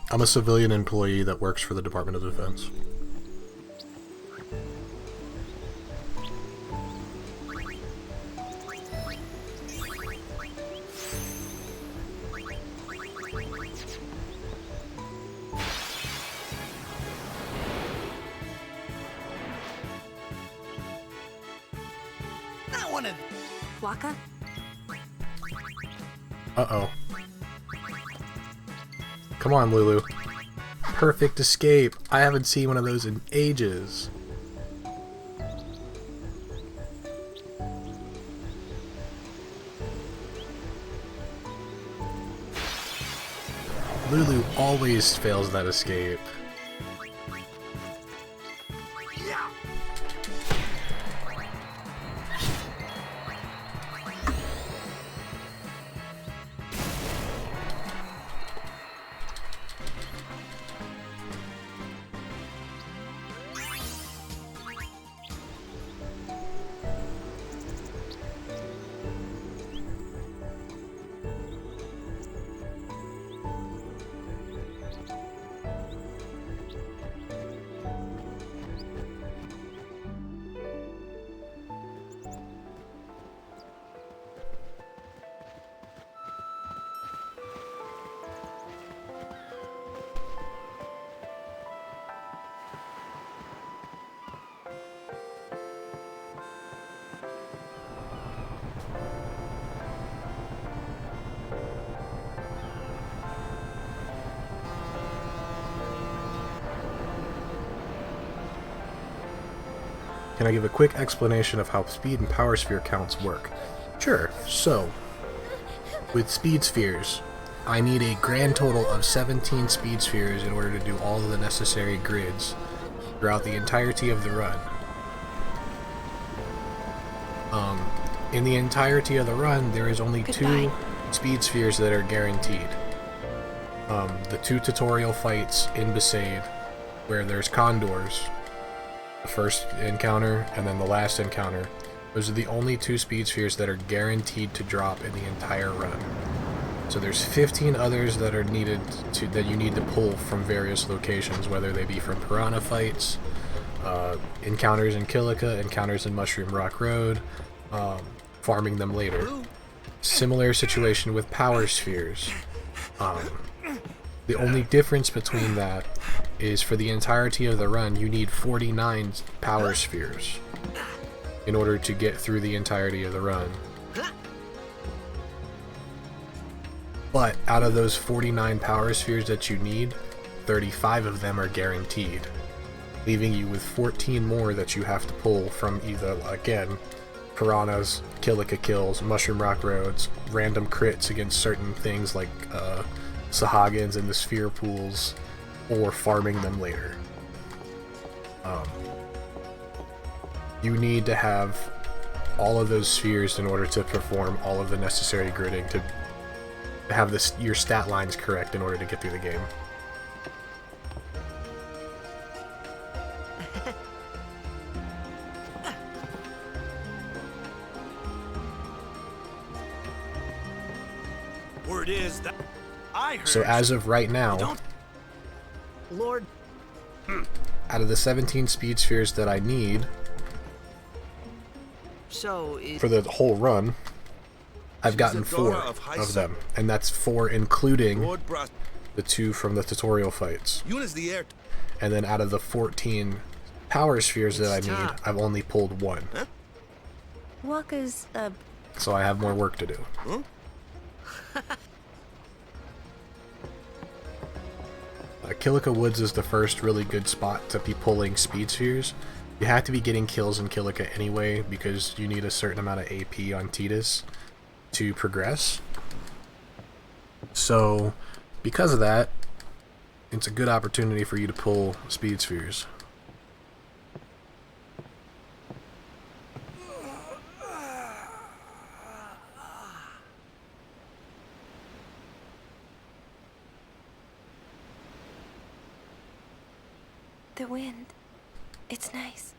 I'm a civilian employee that works for the Department of Defense. Not one of... Waka? Uh-oh. Come on, Lulu. Perfect escape. I haven't seen one of those in ages. Lulu always fails that escape. can I give a quick explanation of how speed and power sphere counts work? Sure. So, with speed spheres, I need a grand total of 17 speed spheres in order to do all of the necessary grids throughout the entirety of the run. In the entirety of the run, there is only 2 speed spheres that are guaranteed. The 2 tutorial fights in Besaid, where there's condors, the first encounter and then the last encounter. Those are the only 2 speed spheres that are guaranteed to drop in the entire run. So there's 15 others that are needed that you need to pull from various locations, whether they be from piranha fights, encounters in Kilika, encounters in Mushroom Rock Road, farming them later. Similar situation with power spheres. The only difference between that is for the entirety of the run, you need 49 power spheres in order to get through the entirety of the run. But out of those 49 power spheres that you need, 35 of them are guaranteed, leaving you with 14 more that you have to pull from either, again, piranhas, Kilika kills, Mushroom Rock Roads, random crits against certain things like Sahagins and the sphere pools, or farming them later. You need to have all of those spheres in order to perform all of the necessary gridding to have your stat lines correct in order to get through the game. Word is that I heard. So as of right now, Lord, out of the 17 speed spheres that I need for the whole run, I've gotten 4 of them, and that's 4 including the 2 from the tutorial fights. And then out of the 14 power spheres that I need, I've only pulled 1. Walker's So I have more work to do. Kilika Woods is the first really good spot to be pulling speed spheres. You have to be getting kills in Kilika anyway, because you need a certain amount of AP on Tidus to progress. So, because of that, it's a good opportunity for you to pull speed spheres. The wind. It's nice.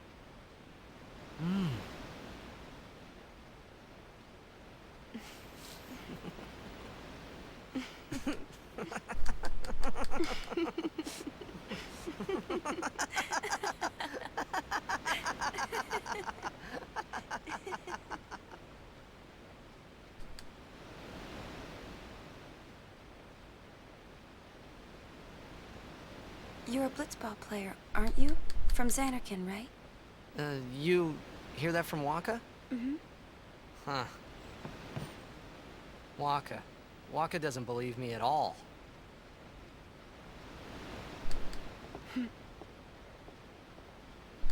You're a blitzball player, aren't you? From Xanarkin, right? You hear that from Waka? Mm-hmm. Huh. Waka. Waka doesn't believe me at all.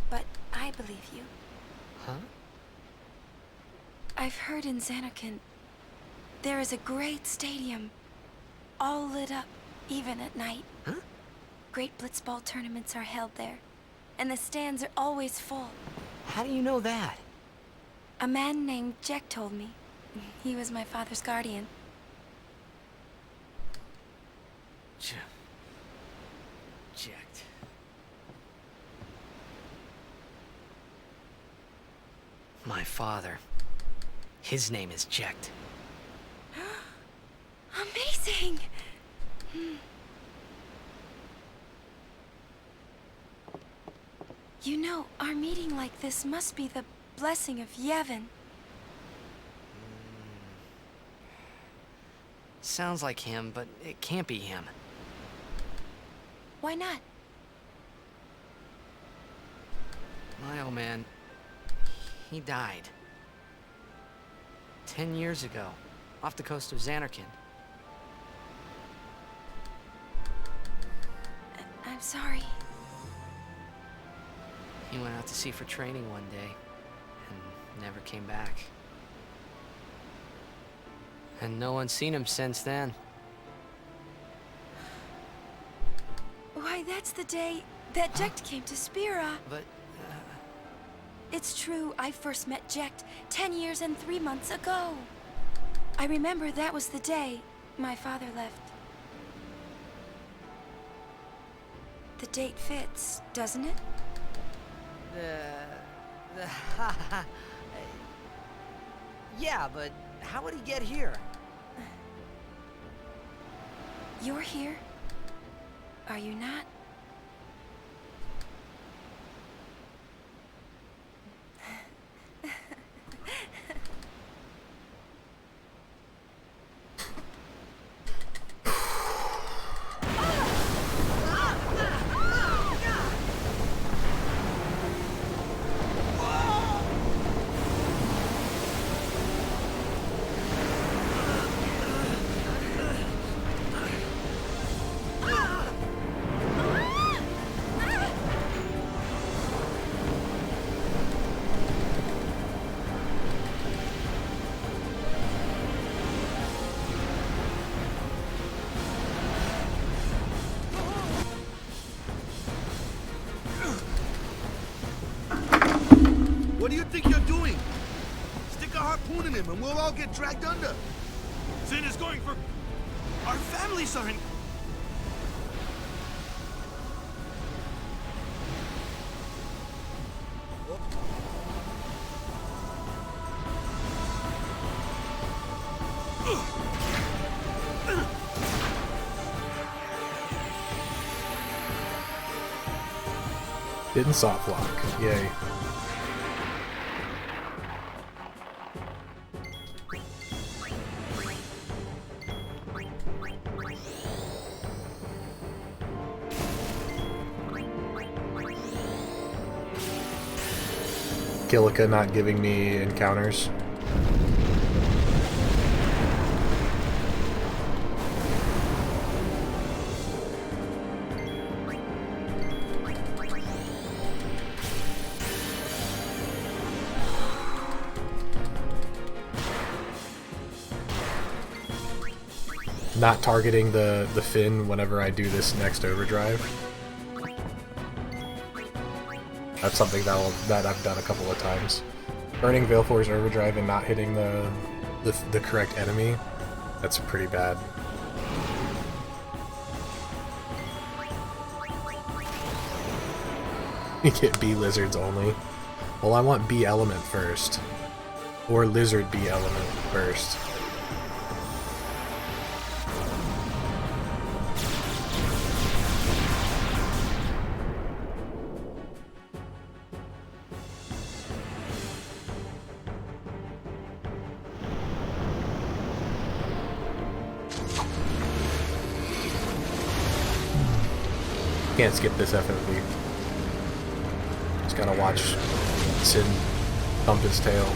But I believe you. Huh? I've heard in Xanarkin there is a great stadium, all lit up, even at night. Huh? Great blitzball tournaments are held there, and the stands are always full. How do you know that? A man named Jack told me. He was my father's guardian. Jacked. My father. His name is Jacked. Amazing! You know, our meeting like this must be the blessing of Yevon. Sounds like him, but it can't be him. Why not? My old man, he died. 10 years ago, off the coast of Xanarkin. I'm sorry. He went out to sea for training one day and never came back. And no one's seen him since then. Why, that's the day that Jecht came to Spira. But, It's true, I first met Jecht 10 years and 3 months ago. I remember that was the day my father left. The date fits, doesn't it? yeah, but how would he get here? You're here, are you not? What do you think you're doing? Stick a harpoon in him and we'll all get dragged under. Zin is going for... Our families are in... Didn't soft lock. Yay. Kilika not giving me encounters. Not targeting the fin whenever I do this next overdrive. That's something that I've done a couple of times. Burning Valefor's overdrive and not hitting the correct enemy, that's pretty bad. You get B lizards only. Well, I want B element first. Or lizard B element first. Can't skip this FFV. Just gotta watch Sin thump his tail.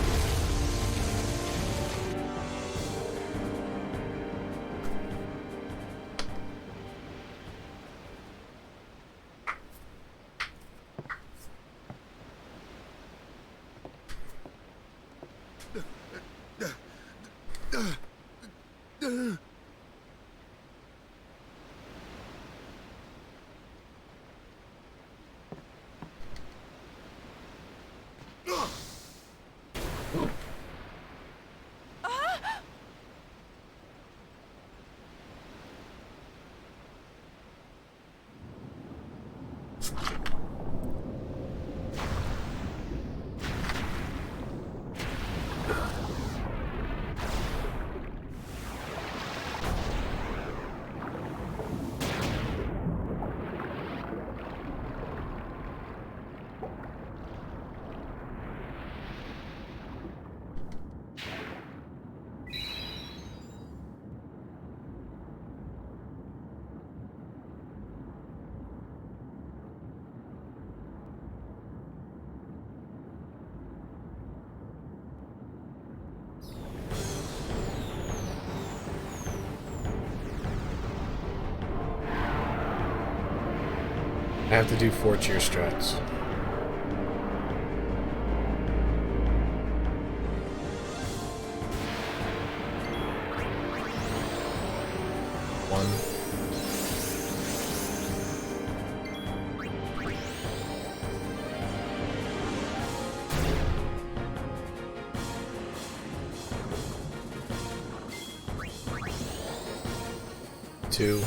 I have to do 4 cheer struts. 2.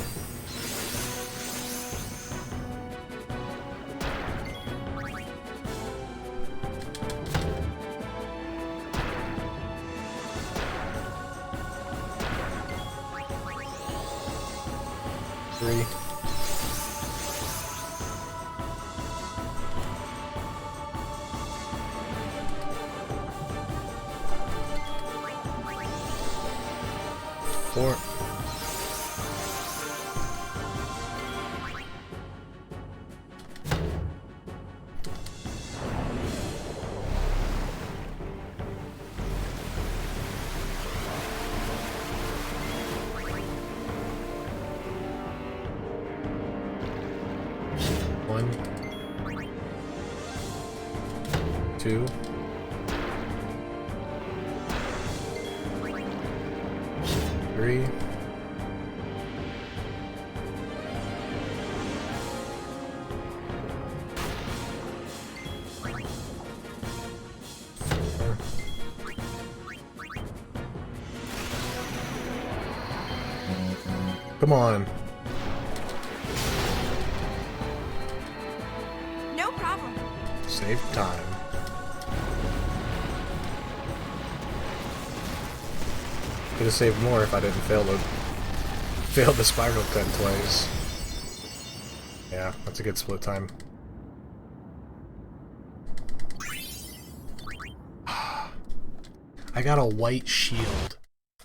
Three. Four. One. Two. Three. Come on. No problem. Save time. Could have saved more if I didn't fail the spiral cut twice. Yeah, that's a good split time. I got a white shield.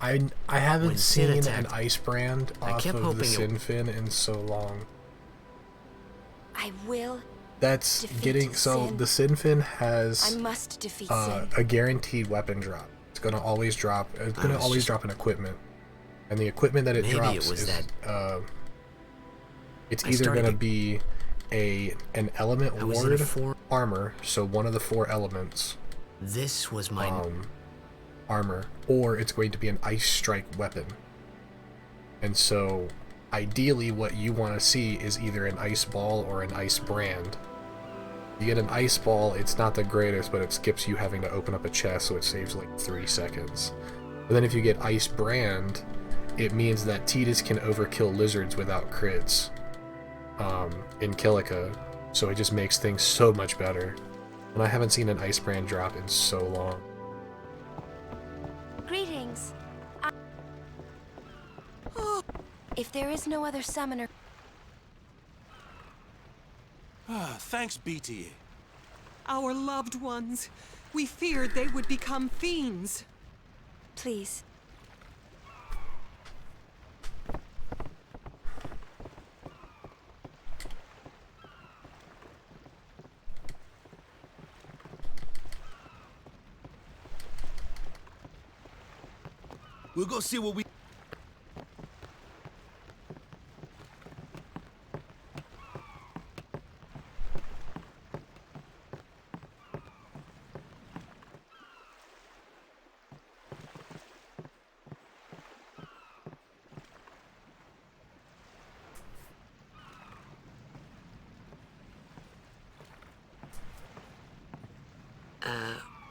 I haven't seen an ice brand off of the Sinfin in so long. I will. That's getting so the Sinfin has I must defeat Sin. a guaranteed weapon drop. It's gonna always drop. It's gonna always drop an equipment, and the equipment that it drops is it's either gonna be an element ward armor, so one of the 4 elements. This was my armor, or it's going to be an ice strike weapon. And so ideally what you want to see is either an ice ball or an ice brand. You get an ice ball, it's not the greatest, but it skips you having to open up a chest, so it saves like 3 seconds. But then if you get ice brand, it means that Tidus can overkill lizards without crits in Kilika, so it just makes things so much better. And I haven't seen an ice brand drop in so long. Greetings. If there is no other summoner... Thanks, BT. Our loved ones. We feared they would become fiends. Please. We'll go see what we...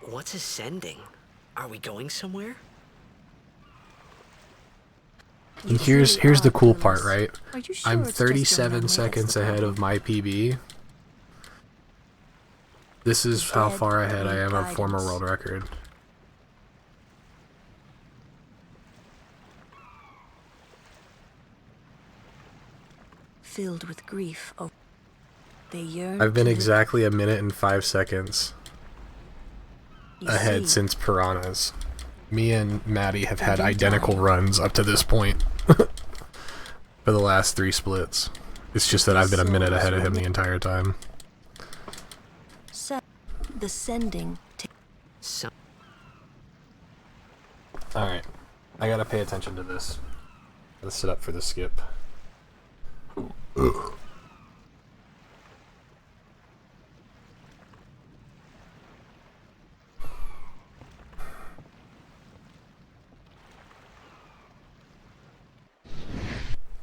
What's ascending? Are we going somewhere? And here's the cool part, right? I'm 37 seconds ahead of my PB. This is how far ahead I am of former world record. Filled with grief, they yearn. I've been exactly 1 minute and 5 seconds ahead since Piranhas. Me and Maddie have had identical runs up to this point for the last 3 splits. It's just that I've been 1 minute ahead of him the entire time. The sending. Alright, I gotta pay attention to this. Let's sit up for the skip.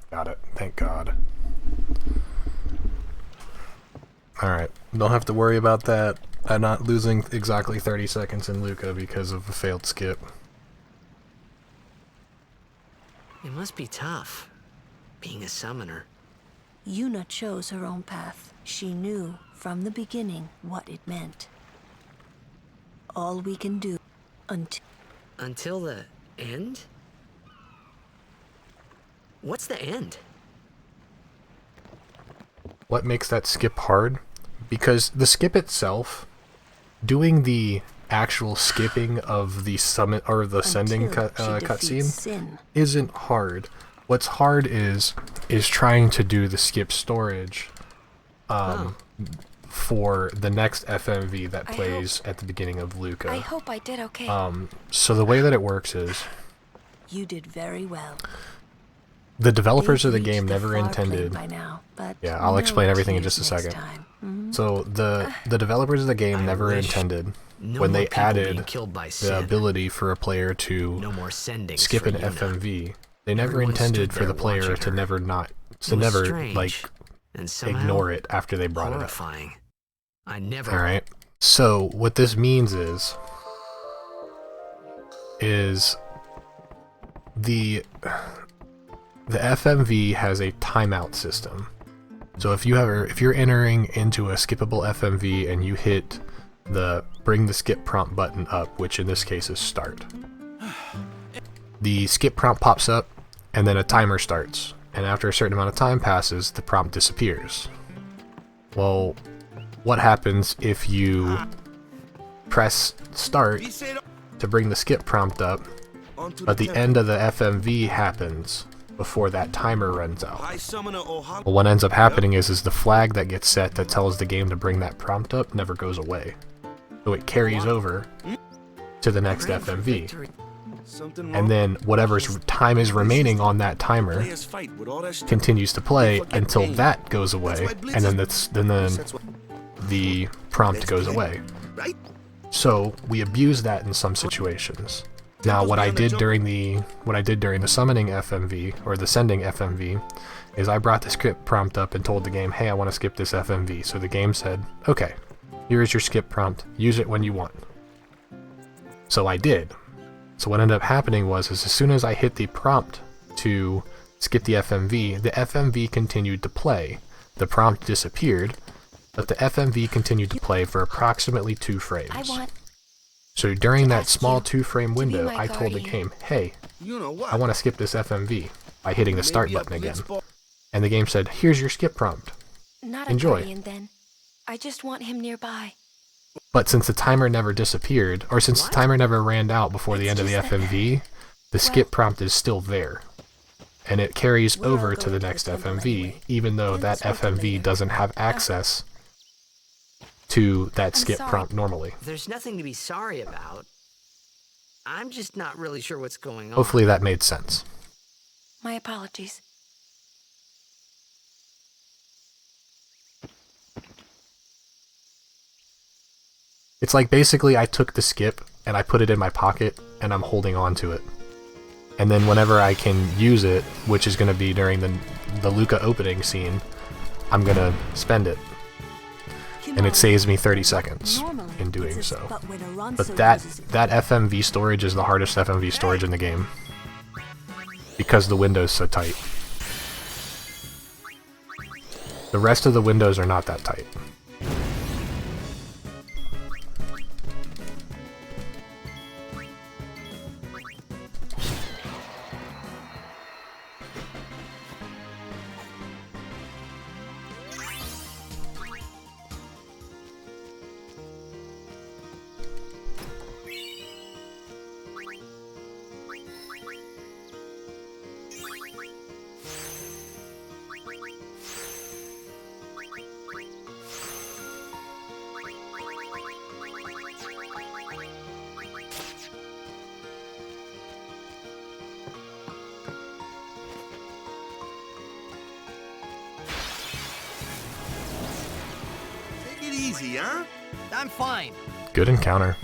Got it. Thank God. Alright. Don't have to worry about that. I'm not losing exactly 30 seconds in Luca because of a failed skip. It must be tough. being a summoner. Yuna chose her own path. She knew from the beginning what it meant. All we can do Until the end? What's the end? What makes that skip hard? Because the skip itself, doing the actual skipping of the summit or the sending cutscene isn't hard. What's hard is trying to do the skip storage for the next FMV that plays at the beginning of Luca. I hope I did okay. So the way that it works is You did very well. the developers of the game never intended. Yeah, I'll explain everything in just a second. So the developers of the game never intended when they added the ability for a player to skip an FMV. They never intended for the player to never like ignore it after they brought it up. I never. All right. So what this means is the FMV has a timeout system. So if you're entering into a skippable FMV and you hit the bring the skip prompt button up, which in this case is start, the skip prompt pops up and then a timer starts, and after a certain amount of time passes, the prompt disappears. Well, what happens if you press start to bring the skip prompt up, but the end of the FMV happens before that timer runs out? Well, what ends up happening is the flag that gets set that tells the game to bring that prompt up never goes away. So it carries over to the next FMV. And then whatever's time is remaining on that timer continues to play until that goes away, and then the prompt goes away. So we abuse that in some situations. Now, what I did during the summoning FMV or the sending FMV is I brought the skip prompt up and told the game, "Hey, I want to skip this FMV." So the game said, "Okay, here is your skip prompt. Use it when you want." So I did. So what ended up happening was as soon as I hit the prompt to skip the FMV continued to play. The prompt disappeared, but the FMV continued to play for approximately 2 frames. So during that small 2-frame window, I told the game, "Hey, I want to skip this FMV," by hitting the start button again. And the game said, "Here's your skip prompt. Enjoy." Guardian, then. I just want him nearby. But since the timer never disappeared, or since the timer never ran out before the end of the FMV, the skip prompt is still there. And it carries over to the next FMV, even though that FMV doesn't have access to that skip prompt normally. There's nothing to be sorry about. I'm just not really sure what's going on. Hopefully that made sense. My apologies. It's like basically I took the skip and I put it in my pocket and I'm holding on to it. And then whenever I can use it, which is going to be during the Luca opening scene, I'm going to spend it. And it saves me 30 seconds in doing so. But that FMV storage is the hardest FMV storage in the game, because the window's so tight. The rest of the windows are not that tight. Easy, huh? I'm fine. Good encounter.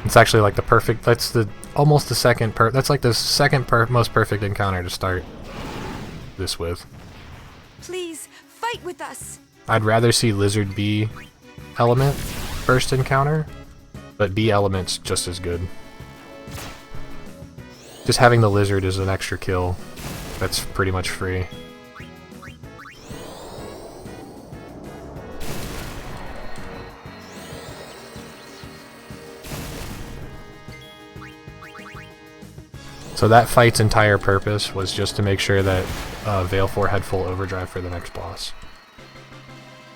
It's actually like the perfect. That's the almost the second That's like the second most perfect encounter to start this with. Please fight with us. I'd rather see Lizard B element first encounter, but B element's just as good. Just having the lizard is an extra kill. That's pretty much free. So that fight's entire purpose was just to make sure that Valefor had full overdrive for the next boss.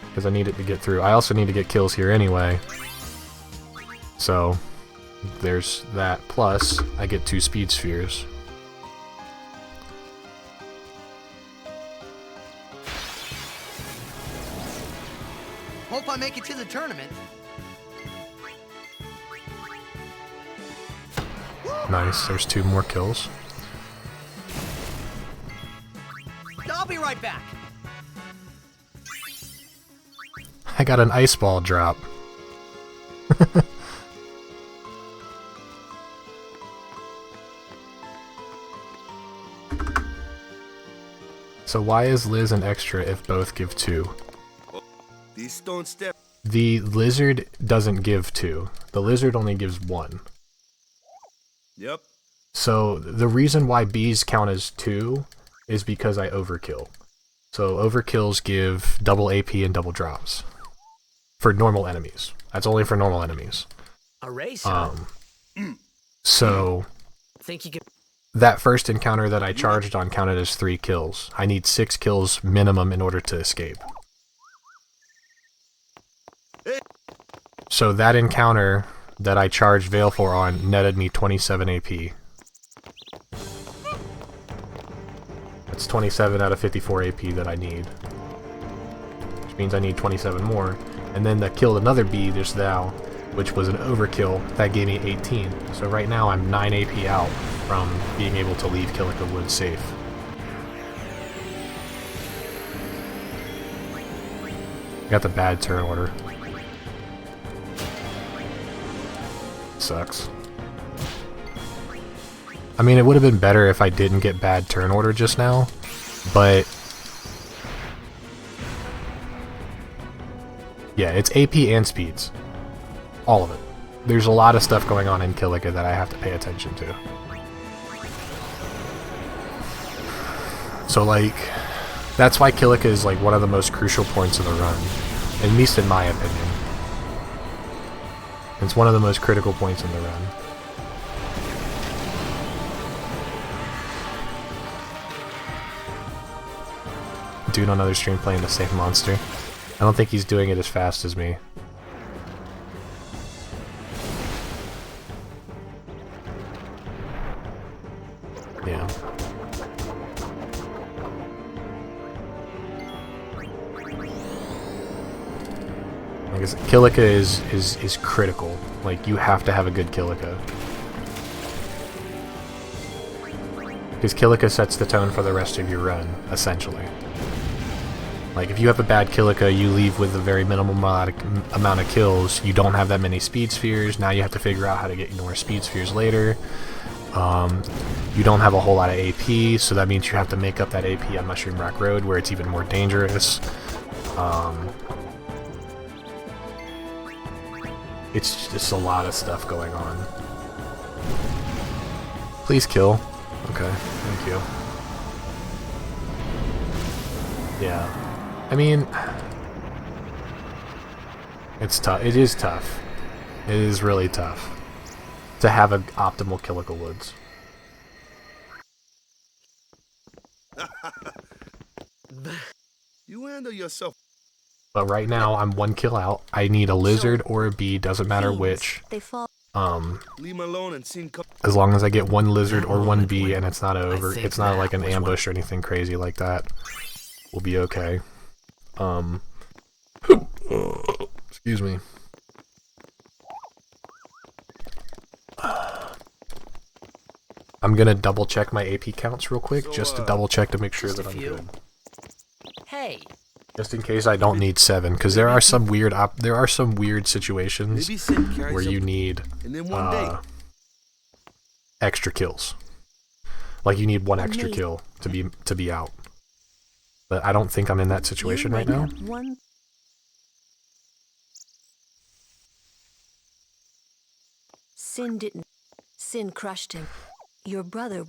Because I need it to get through. I also need to get kills here anyway. So there's that. Plus, I get 2 speed spheres. Hope I make it to the tournament. Nice, there's 2 more kills. I'll be right back. I got an ice ball drop. So why is Liz an extra if both give 2? These stone steps. The lizard doesn't give 2. The lizard only gives 1. Yep. So the reason why bees count as 2 is because I overkill. So overkills give double AP and double drops. For normal enemies. That's only for normal enemies. A race? So Think you could... that first encounter that I charged on counted as 3 kills. I need 6 kills minimum in order to escape. So that encounter that I charged Valefor on netted me 27 AP. That's 27 out of 54 AP that I need. Which means I need 27 more. And then that killed another bee just now, which was an overkill. That gave me 18. So right now I'm 9 AP out from being able to leave Kilika Woods safe. Got the bad turn order. Sucks. I mean, it would have been better if I didn't get bad turn order just now, but yeah, it's AP and speeds. All of it. There's a lot of stuff going on in Kilika that I have to pay attention to. So like, that's why Kilika is like one of the most crucial points of the run, at least in my opinion. It's one of the most critical points in the run. Dude on other stream playing the same monster. I don't think he's doing it as fast as me. Yeah. I guess Kilika is critical. Like, you have to have a good Kilika. Because Kilika sets the tone for the rest of your run, essentially. Like, if you have a bad Kilika, you leave with a very minimal amount of kills. You don't have that many speed spheres. Now you have to figure out how to get more speed spheres later. You don't have a whole lot of AP, so that means you have to make up that AP on Mushroom Rock Road, where it's even more dangerous. It's just a lot of stuff going on. Please kill. Okay, thank you. Yeah. I mean, it's tough. It is tough. It is really tough to have an optimal Kilika Woods. You handle yourself. But right now, I'm 1 kill out. I need a lizard or a bee, doesn't matter which. Leave him alone and see him come. As long as I get 1 lizard or 1 bee and it's not over, it's not like an ambush or anything crazy like that, we'll be okay. Excuse me. I'm gonna double check my AP counts real quick, just to double check to make sure that I'm good. Hey. Just in case I don't need 7, because there are some weird situations where you need extra kills. Like you need 1 extra kill to be out. But I don't think I'm in that situation right now. Sin didn't. Sin crushed him. Your brother.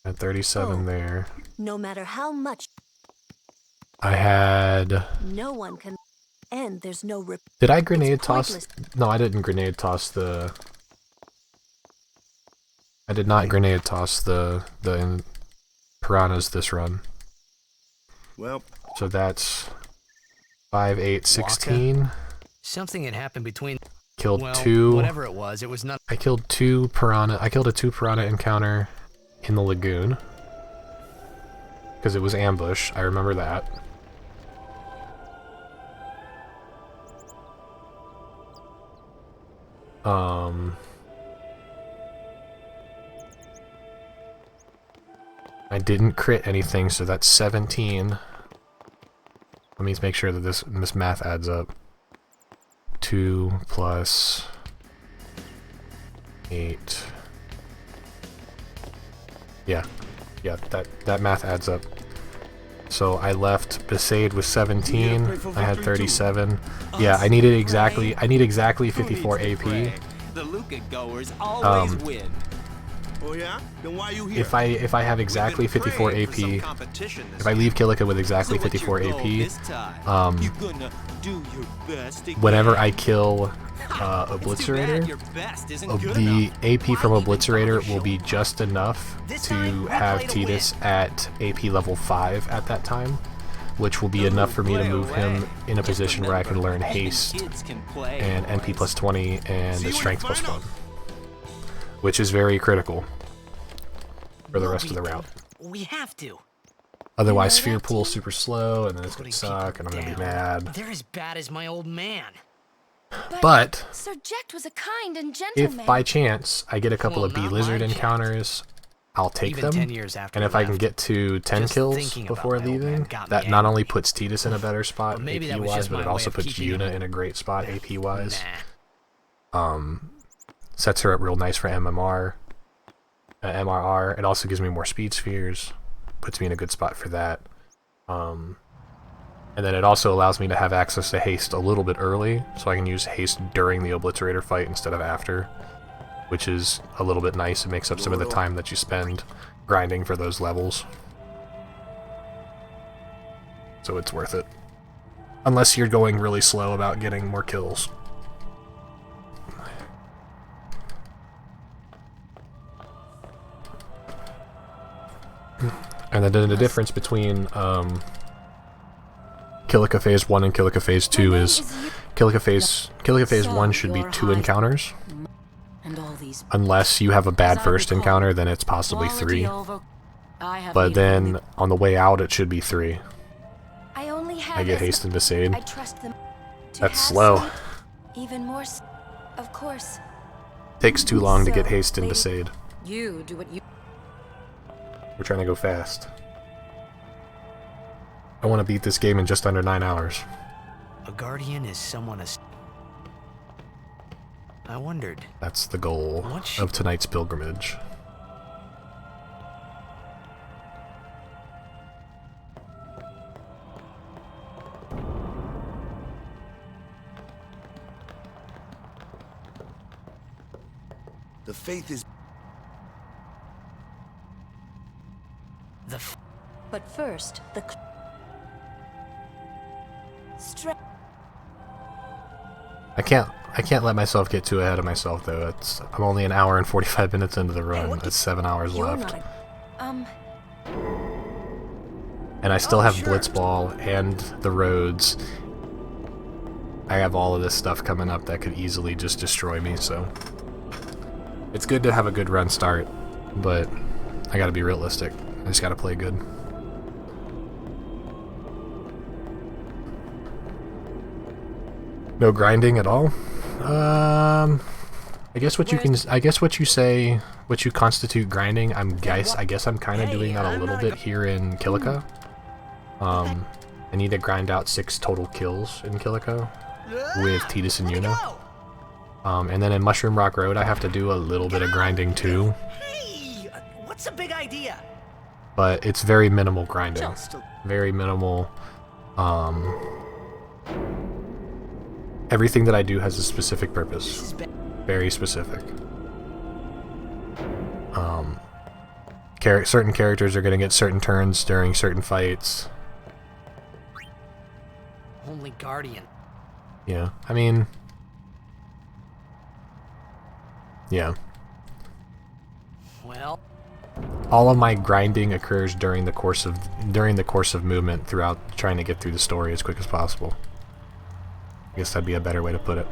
At 37 there. No matter how much. I had. No one can. And there's no rip. Did I grenade toss? No, I didn't grenade toss the. I did not grenade toss the piranhas this run. Well. So that's 5, 8, 16. Something had happened between. Killed well, 2. Whatever it was not. I killed 2 piranha. I killed a 2 piranha encounter in the lagoon because it was ambush. I remember that. I didn't crit anything, so that's 17. Let me make sure that this math adds up. 2 plus 8. Yeah, that math adds up. So I left Besaid with 17. I had 37. Yeah, I need exactly 54 AP. The Luca goers always win. Oh yeah? Then why are you here? If I have exactly 54 AP, if I leave Kilika with exactly 54 AP, whenever I kill Obliterator, the AP from Obliterator will be just enough to have Tidus at AP level 5 at that time, which will be enough for me to move him in a position where I can learn Haste and MP plus 20 and a Strength plus 1. Which is very critical for the rest of the route. We have to. Otherwise, Sphere Pool's super slow, and then it's gonna suck, and I'm gonna be mad. They're as bad as my old man. But Sir Jecht was a kind and gentle man. if by chance I get a couple of B-Lizard encounters, I'll take them. And if I can get to 10 kills before leaving, that not only puts Tidus in a better spot AP-wise, but it also puts Yuna in a great spot AP-wise. Sets her up real nice for MRR. It also gives me more speed spheres, puts me in a good spot for that. And then it also allows me to have access to haste a little bit early, so I can use haste during the Obliterator fight instead of after, which is a little bit nice. It makes up some of the time that you spend grinding for those levels. So it's worth it. Unless you're going really slow about getting more kills. And then the difference between Kilika Phase 1 and Kilika Phase 2 is Kilika Phase 1 should be 2 encounters. Unless you have a bad first encounter, then it's possibly 3. But then on the way out, it should be 3. I get Haste and Besaid. That's slow. Even more, of course. Takes too long to get Haste and Besaid. You do what you. We're trying to go fast. I want to beat this game in just under 9 hours. A guardian is someone I wondered. That's the goal of tonight's pilgrimage. The faith is... But first, the... I can't let myself get too ahead of myself though. I'm only an hour and 45 minutes into the run. That's 7 hours left. And I still have Blitzball and the roads. I have all of this stuff coming up that could easily just destroy me, so it's good to have a good run start, but I gotta be realistic. I just gotta play good. No grinding at all. I guess what you constitute grinding. I guess I'm kind of doing that a little bit here in Kilika. I need to grind out 6 total kills in Kilika with Tidus and Yuna. And then in Mushroom Rock Road, I have to do a little bit of grinding too. Hey, what's a big idea? But it's very minimal grinding. Very minimal. Everything that I do has a specific purpose. Very specific. Certain characters are going to get certain turns during certain fights. Only Guardian. Yeah, I mean... Yeah. Well... All of my grinding occurs during the course of movement throughout trying to get through the story as quick as possible. I guess that'd be a better way to put it.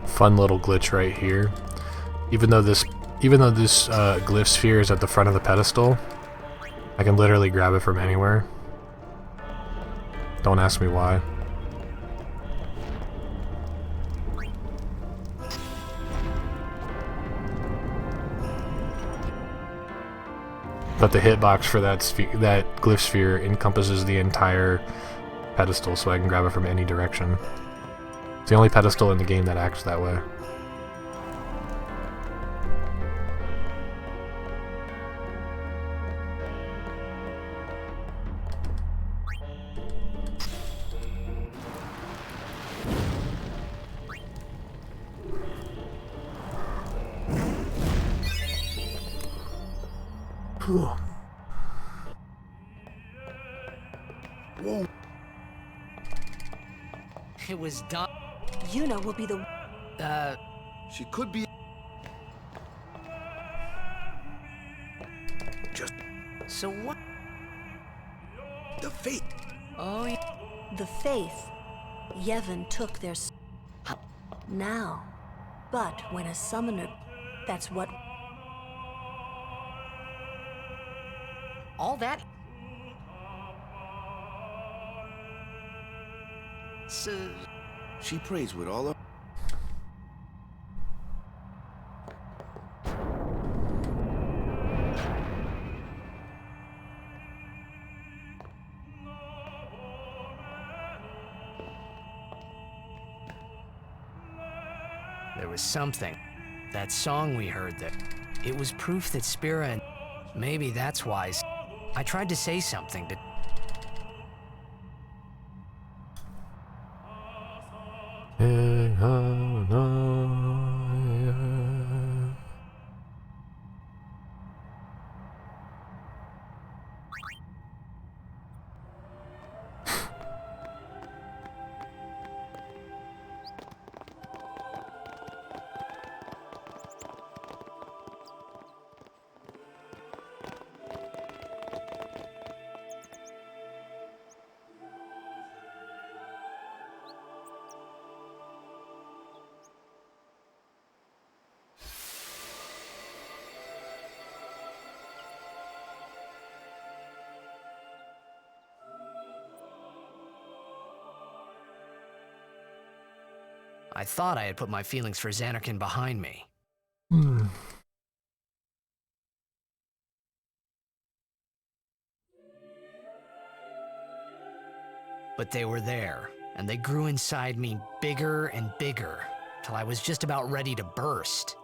Fun little glitch right here. Even though this glyph sphere is at the front of the pedestal, I can literally grab it from anywhere. Don't ask me why. But the hitbox for that glyph sphere encompasses the entire pedestal, so I can grab it from any direction. It's the only pedestal in the game that acts that way. Whoa. It was done. Yuna will be the... She could be... Just... So what? The Faith. Oh, yeah. The Faith. Yevon took their... Now. But when a summoner... That's what... All that? So... She prays with all her... There was something. That song we heard that... It was proof that Spira and... Maybe that's why... I tried to say something to... I thought I had put my feelings for Xanarkin behind me. But they were there, and they grew inside me bigger and bigger, till I was just about ready to burst.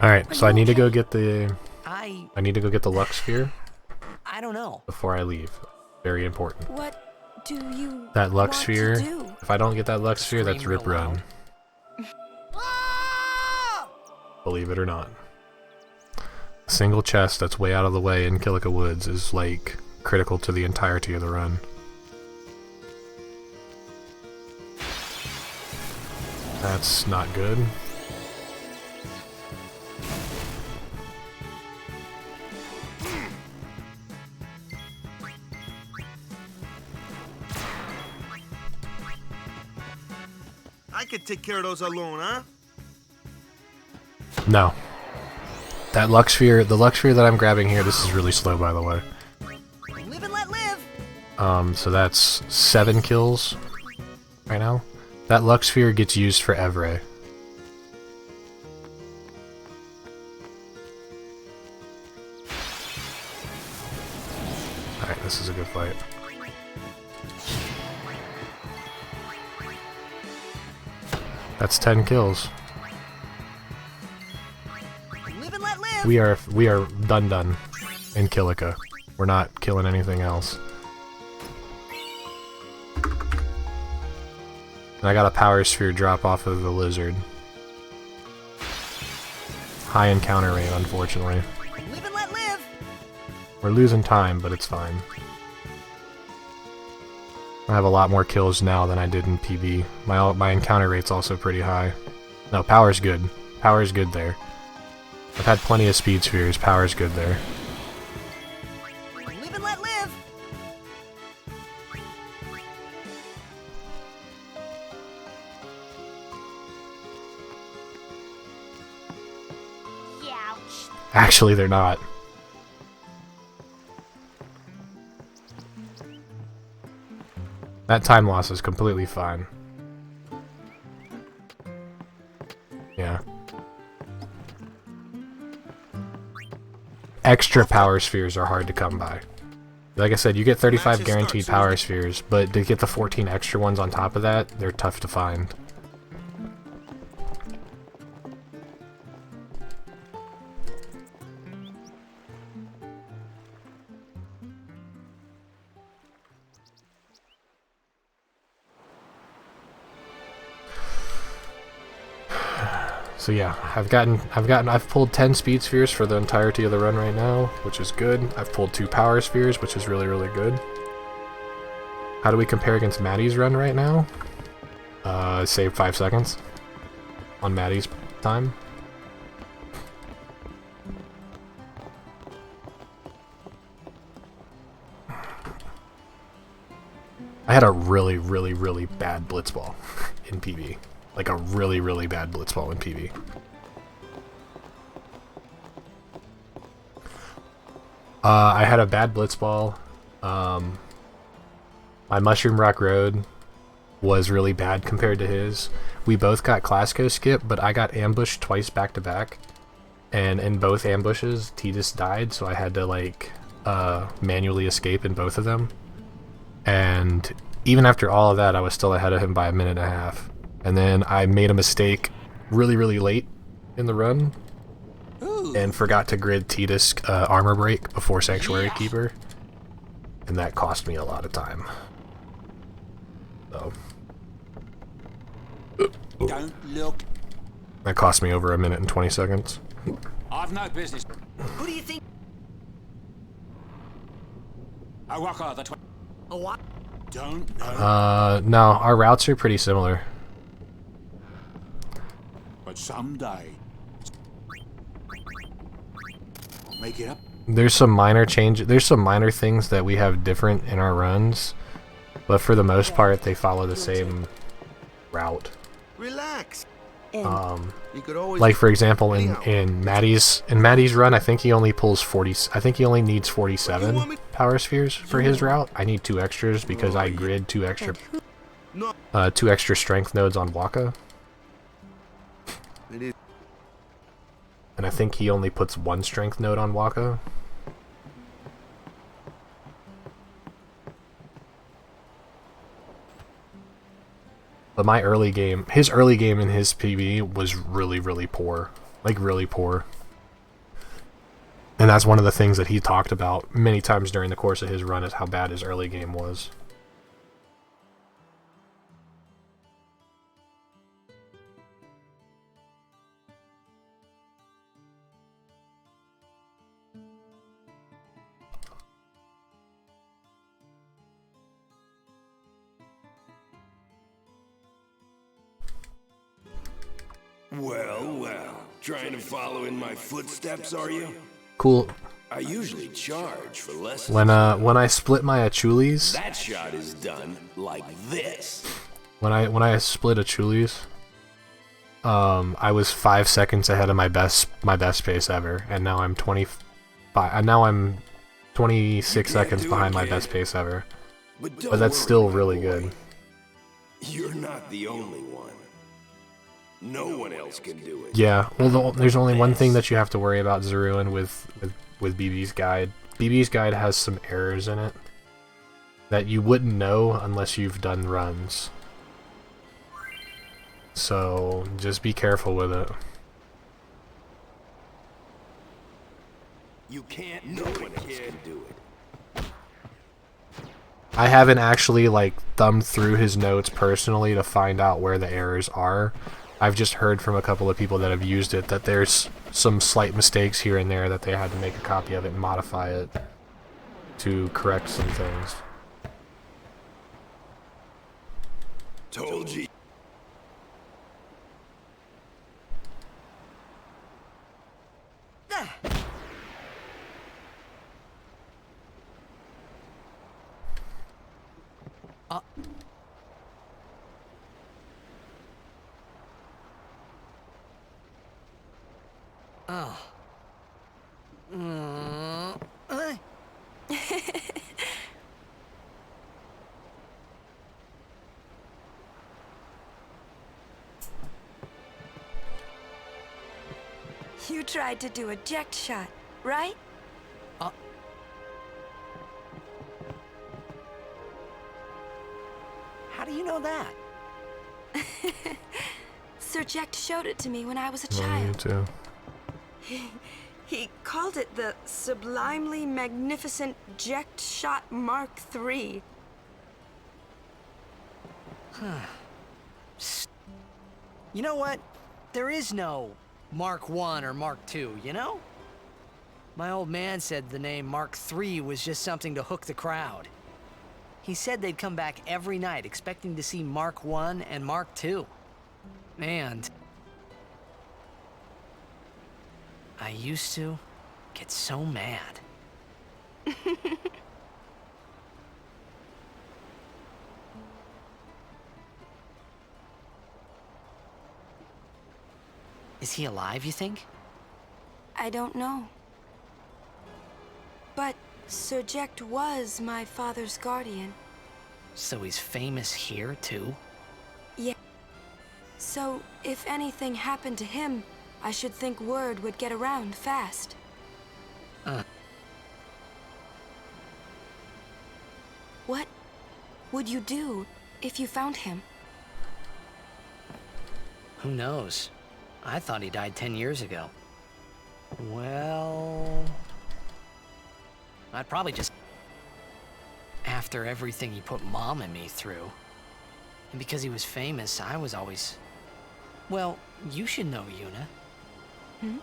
Alright, so I need to go get the... I need to go get the Lux Sphere. I don't know. Before I leave. Very important. What do you That Lux want Sphere, to do? if I don't get that Lux Sphere, that's Scream Rip real Run. Believe it or not. A single chest that's way out of the way in Kilika Woods is, like, critical to the entirety of the run. That's not good. I could take care of those alone, huh? No. That Lux Sphere, the Lux Sphere that I'm grabbing here, this is really slow, by the way. Live and let live. So that's 7 kills right now. That Lux Sphere gets used for Evray. Alright, this is a good fight. That's 10 kills. Live and let live. We are done in Kilika. We're not killing anything else. And I got a power sphere drop off of the lizard. High encounter rate, unfortunately. Live and let live. We're losing time, but it's fine. I have a lot more kills now than I did in PB. My encounter rate's also pretty high. No, power's good. Power's good there. I've had plenty of speed spheres. Power's good there. Live and let live. Youch. Actually, they're not. That time loss is completely fine. Yeah. Extra power spheres are hard to come by. Like I said, you get 35 guaranteed power spheres, but to get the 14 extra ones on top of that, they're tough to find. So yeah, I've pulled 10 speed spheres for the entirety of the run right now, which is good. I've pulled 2 power spheres, which is really, really good. How do we compare against Maddie's run right now? Saved 5 seconds on Maddie's time. I had a really, really, really bad blitzball in PB. Like a really, really bad blitzball in PB. I had a bad blitzball. My Mushroom Rock Road was really bad compared to his. We both got Classico skip, but I got ambushed twice back to back. And in both ambushes, Titus died, so I had to like manually escape in both of them. And even after all of that, I was still ahead of him by a minute and a half. And then I made a mistake really, really late in the run. Ooh. And forgot to grid Titus armor break before Sanctuary Keeper. And that cost me a lot of time. So. Don't look. That cost me over a minute and 20 seconds. I've no business. Who do you think? A rocker, the a what? Don't know. No, our routes are pretty similar. But someday, I'll make it up. There's some minor things that we have different in our runs, but for the most part, they follow the same route. Relax. You could always like for example, in Maddie's run, I think he only pulls 40. I think he only needs 47 power spheres for his route. I need 2 extras because I grid 2 extra strength nodes on Waka. And I think he only puts 1 strength node on Waka. But my early game, his early game in his PB was really, really poor. Like, really poor. And that's one of the things that he talked about many times during the course of his run, is how bad his early game was. Well, well. Trying to follow in my footsteps, are you? Cool. I usually charge for lessons. When I split my Achulis... That shot is done like this. When I split a Chulies, I was 5 seconds ahead of my best pace ever, and now I'm 26 seconds behind my best pace ever. But that's still really good. You're not the only one. No one else can do it. Yeah, well, there's only one thing that you have to worry about, Zeruin, with BB's guide. BB's guide has some errors in it that you wouldn't know unless you've done runs. So just be careful with it. You can't. No one else can do it. I haven't actually like thumbed through his notes personally to find out where the errors are. I've just heard from a couple of people that have used it that there's some slight mistakes here and there that they had to make a copy of it and modify it to correct some things. Told you. Oh. You tried to do a eject shot, right? How do you know that? Sir Jekt showed it to me when I was a Me child. too. He called it the Sublimely Magnificent Jekt Shot Mark III. You know what? There is no Mark I or Mark II, you know? My old man said the name Mark III was just something to hook the crowd. He said they'd come back every night expecting to see Mark I and Mark II. And I used to get so mad. Is he alive, you think? I don't know. But Sir Jekt was my father's guardian. So he's famous here, too? Yeah. So, if anything happened to him, I should think word would get around fast. What would you do if you found him? Who knows? I thought he died 10 years ago. Well, I'd probably just... After everything he put Mom and me through. And because he was famous, I was always... Well, you should know, Yuna. Hmm?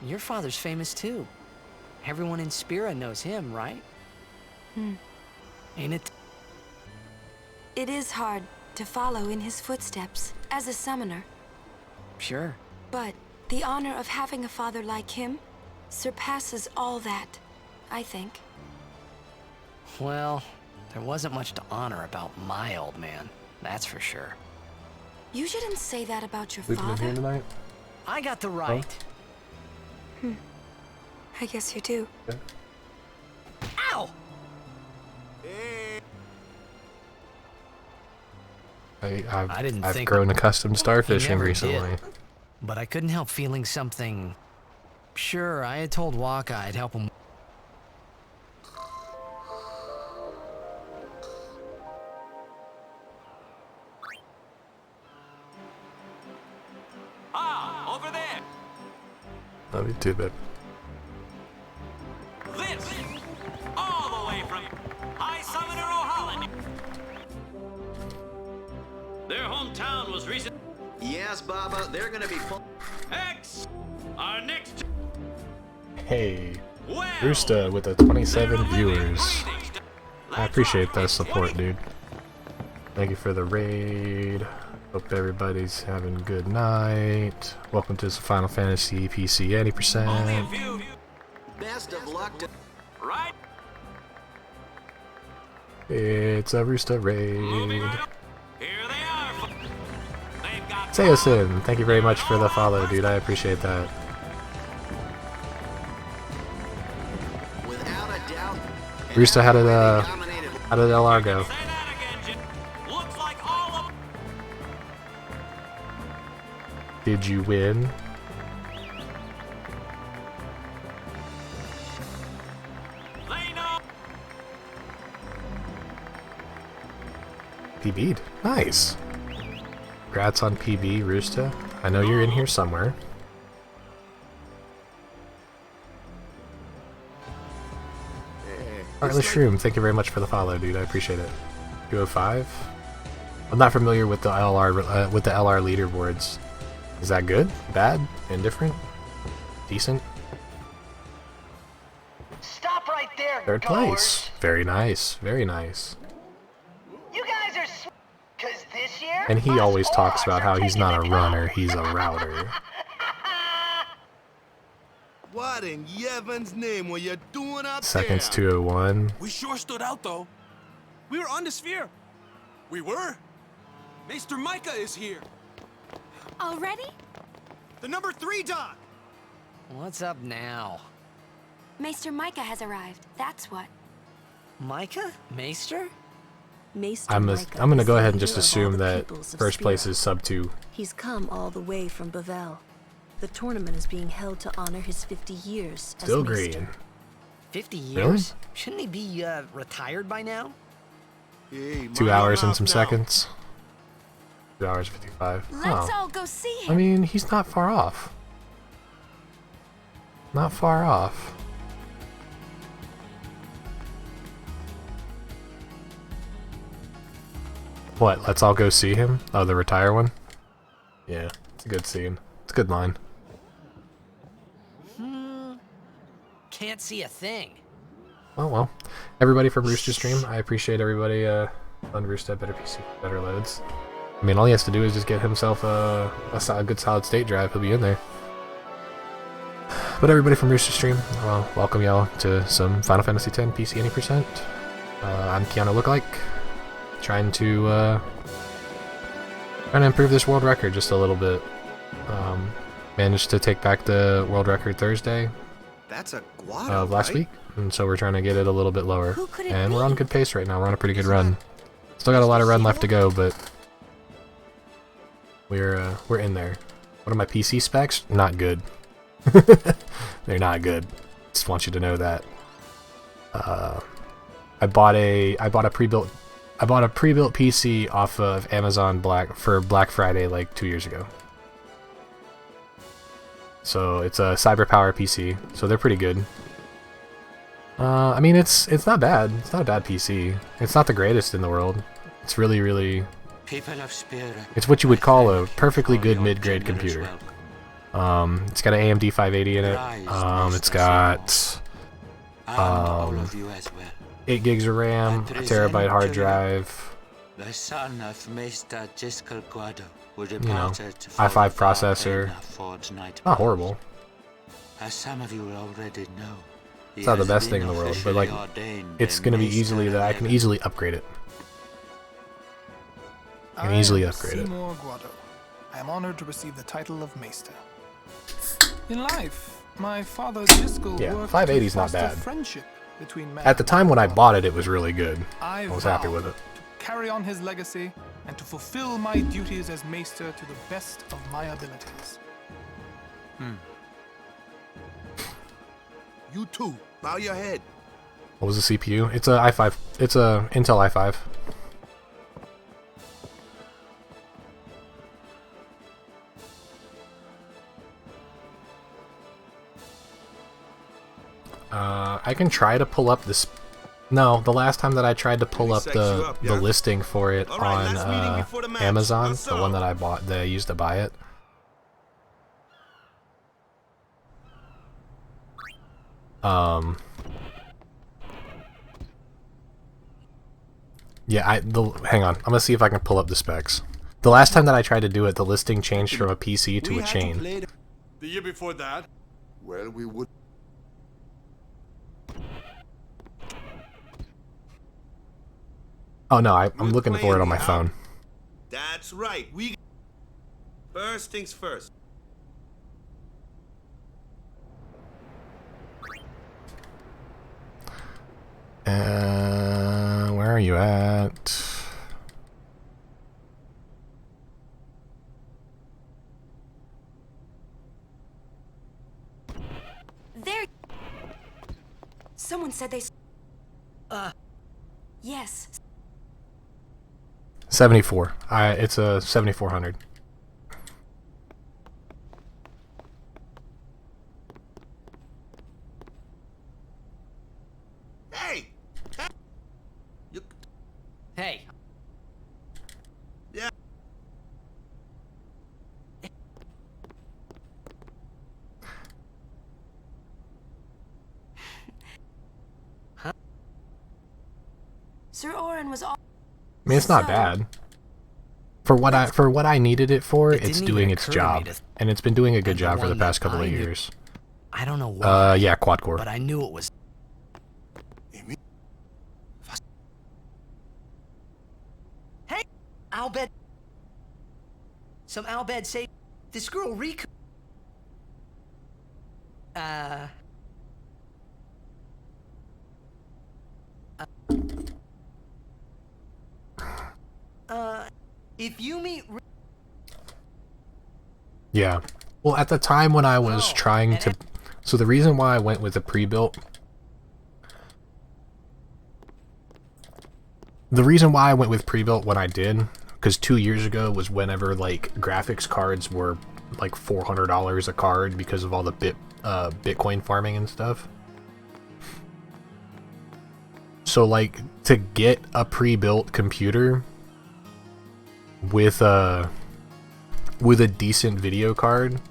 Your father's famous too. Everyone in Spira knows him, right? Hmm. Ain't it? It is hard to follow in his footsteps as a summoner. Sure. But the honor of having a father like him surpasses all that, I think. Well, there wasn't much to honor about my old man, that's for sure. You shouldn't say that about your Sleeping in father. here tonight? I got the right. I guess you do. Yeah. Ow! I've grown accustomed to starfishing recently. Did. But I couldn't help feeling something. Sure, I had told Waka I'd help him. Over there! Love you too, babe. This! All the way from High Summoner O'Holland! Their hometown was recent. Yes, Baba, they're gonna be X! Our next... Hey, Roosta with the 27 viewers. I appreciate that support, dude. Thank you for the raid. Hope everybody's having a good night. Welcome to the Final Fantasy PC 80%. best of luck to... Right? It's a Roosta raid. Here they are! Seosin, thank you very much for the follow, dude. I appreciate that. Without a doubt. Rooster, how did LR go? Did you win? PB'd. Nice. Congrats on PB, Rooster. I know you're in here somewhere. Heartless Shroom, thank you very much for the follow, dude. I appreciate it. 205. I'm not familiar with the LR leaderboards. Is that good? Bad? Indifferent? Decent? Stop right there. Third place. Very nice. Very nice. You guys are cause this year. And he always talks about how he's not a runner, he's a router. What in Yevon's name were you doing out Seconds there? 201. We sure stood out, though. We were on the sphere. We were. Maester Micah is here. Already? The number 3 dot. What's up now? Maester Micah has arrived, that's what. Micah? Maester? I'm gonna go ahead and just assume that first place is sub 2. He's come all the way from Bavel. The tournament is being held to honor his 50 years as Still Maester. green. 50 years? Really? Shouldn't he be retired by now? Hey, 2 hours and some seconds. 2 hours 55. Let's Oh. all go see him. I mean, he's not far off. Not far off. What? Let's all go see him? Oh, the retire one? Yeah, it's a good scene. It's a good line. Can't see a thing. Oh well. Everybody from Rooster Stream, I appreciate everybody on Rooster Better PC, better loads. I mean, all he has to do is just get himself a good solid state drive. He'll be in there. But everybody from Rooster Stream, well, welcome y'all to some Final Fantasy X PC any percent. I'm Keanu Lookalike, trying to improve this world record just a little bit. Managed to take back the world record Thursday That's a guado, of last right? week, and so we're trying to get it a little bit lower. Who could it And be? we're on good pace right now. We're on a pretty good run. Still got a lot of run left to go, but we're in there. What are my PC specs? Not good. They're not good. Just want you to know that. I bought a pre-built PC off of Amazon for Black Friday like 2 years ago. So it's a CyberPower PC, so they're pretty good. I mean, it's not bad. It's not a bad PC. It's not the greatest in the world. It's really it's what you would call a perfectly good mid-grade computer. It's got an AMD 580 in it. It's got 8 gigs of RAM, a terabyte hard drive. The son of Maester Jiskel Guado will You know, depart to i5 follow processor. Valhalla Forge Night. Not horrible. As some of you already know, It's not the best thing in the world, but like, it's gonna be easily that I can easily upgrade it. I can easily upgrade it. Seymour Guado. I am honored to receive the title of Maester. In life, my father Jiskel Yeah, worked 580 is to not foster bad. friendship between men. At the time when I bought it, it was really good. I I was happy vow with it. to carry on his legacy and to fulfill my duties as Maester to the best of my abilities. You too. Bow your head. What was the CPU? It's a i5. It's a Intel i5. I can try to pull up this. No, the last time that I tried to pull up the listing for it on Amazon, the one that I bought, that I used to buy it. Yeah, hang on. I'm gonna see if I can pull up the specs. The last time that I tried to do it, the listing changed from a PC to a chain. The year before that? Well, we would. Oh no, I'm looking for it on my phone. That's right. First things first. Where are you at? There. Someone said they. Yes. 74. It's a 7400. Hey! Hey. Yeah. Sir Orin was all. I mean, it's not bad. For what I needed it for, it's doing its job, and it's been doing a good job for the past couple of years. I don't know why. Yeah, quad core. But I knew it was. Hey, I'll bet. Some Albed say this girl Riku. If you meet. Yeah. Well, at the time when I was trying to... So the reason why I went with the pre-built... The reason why I went with pre-built when I did, because 2 years ago was whenever, like, graphics cards were, like, $400 a card because of all the Bitcoin farming and stuff. So, like, to get a pre-built computer with a decent video card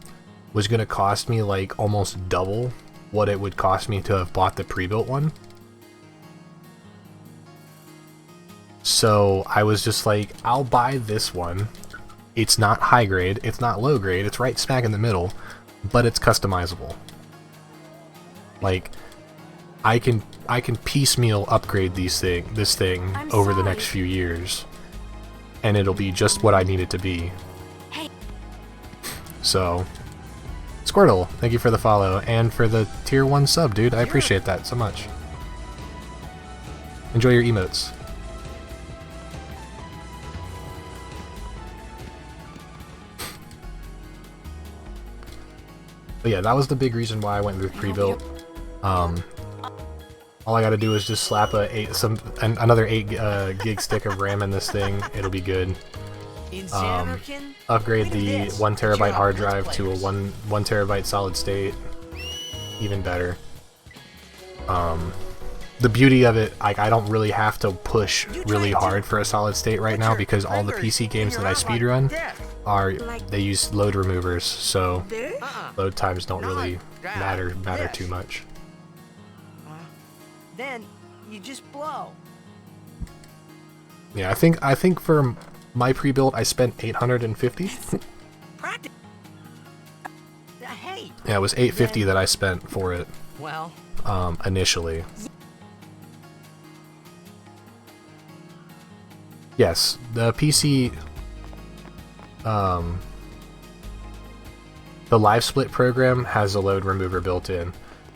was going to cost me like almost double what it would cost me to have bought the pre-built one. So I was just like, I'll buy this one. It's not high grade, it's not low grade, it's right smack in the middle, but it's customizable. Like, I can piecemeal upgrade this thing over the next few years, and it'll be just what I need it to be. Hey. So, Squirtle, thank you for the follow, and for the tier 1 sub, dude. I appreciate that so much. Enjoy your emotes. But yeah, that was the big reason why I went with pre-built. All I gotta do is just slap another 8 gig stick of RAM in this thing. It'll be good. Upgrade the 1 terabyte hard drive to a 1 terabyte solid state. Even better. The beauty of it, like, I don't really have to push really hard for a solid state right now because all the PC games that I speedrun they use load removers, so load times don't really matter too much. Then you just blow. Yeah, I think for my pre-built I spent $850. Hey. Yeah, it was $850 that I spent for it. Well. Initially. Yes, the PC. The live split program has a load remover built in.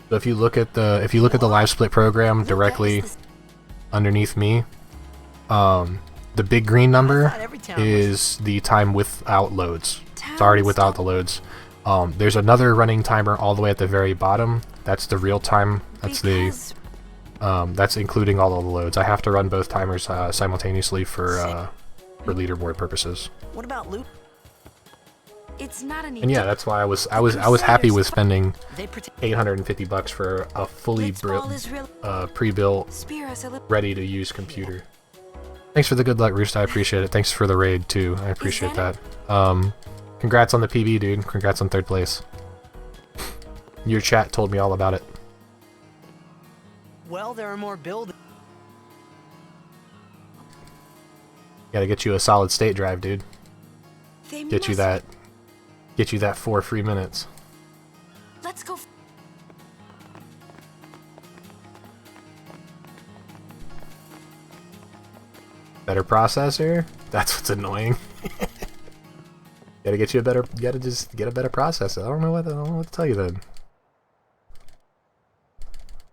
So if you look at the live split program directly underneath me, the big green number is the time without loads. It's already without the loads. There's another running timer all the way at the very bottom. That's the real time. That's that's including all of the loads. I have to run both timers simultaneously for leaderboard purposes. What about loot? It's not an. And yeah, that's why I was happy with spending $850 for a fully pre-built, ready to use computer. Thanks for the good luck, Roost. I appreciate it. Thanks for the raid too. I appreciate that. Congrats on the PB, dude. Congrats on 3rd place. Your chat told me all about it. Well, there are more buildings. Gotta get you a solid state drive, dude. Get you that 4 free minutes. Let's go. Better processor? That's what's annoying. Gotta get you a better. You gotta just get a better processor. I don't know what to tell you then.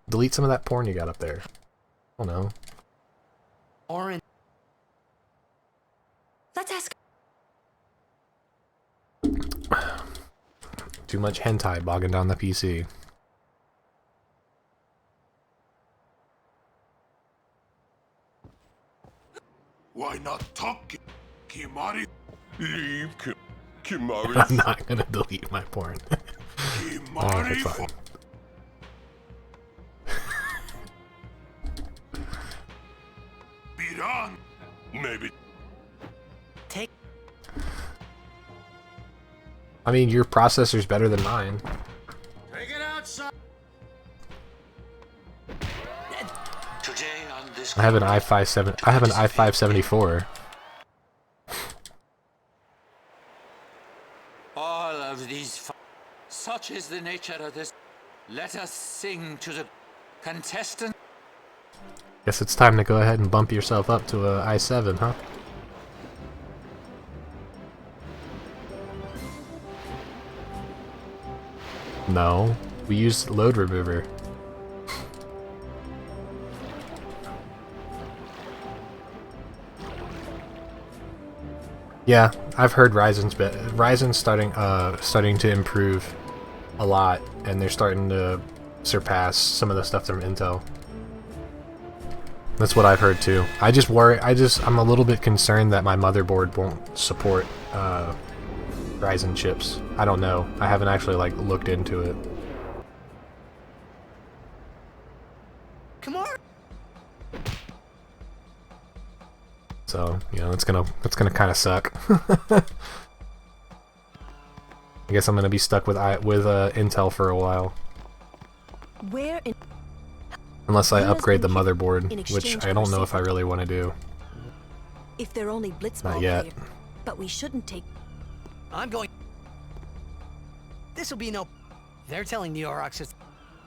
Delete some of that porn you got up there. I don't know. Orange. Let's ask. Too much hentai bogging down the PC. Why not talk, Kimari? Leave, Kimari. I'm not gonna delete my porn. Alright, fine. Beat on. Maybe. Take. I mean, your processor's better than mine. Take it outside. Today on this I have an i5-74. all of these such is the nature of this. Let us sing to the contestant. Guess it's time to go ahead and bump yourself up to a i7, huh? No, we used load remover. Yeah, I've heard Ryzen's starting to improve a lot, and they're starting to surpass some of the stuff from Intel. That's what I've heard too. I'm a little bit concerned that my motherboard won't support Ryzen chips. I don't know. I haven't actually like looked into it. Come on. So, you know, that's gonna kind of suck. I guess I'm gonna be stuck with Intel for a while. Where in Unless I upgrade the motherboard, which I don't know if I really want to do. if they're only blitzball Not yet. players, but we shouldn't take. I'm going. This'll be no. They're telling the Aurochs.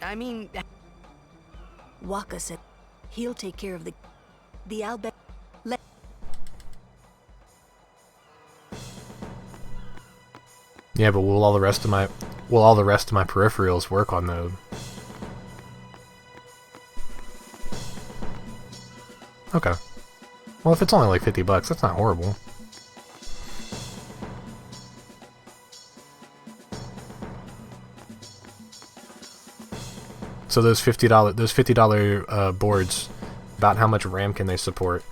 I mean. Waka said he'll take care of the Albert. Yeah, but will all the rest of my peripherals work on Node? Okay. Well, if it's only like $50, that's not horrible. So those $50 boards, about how much RAM can they support?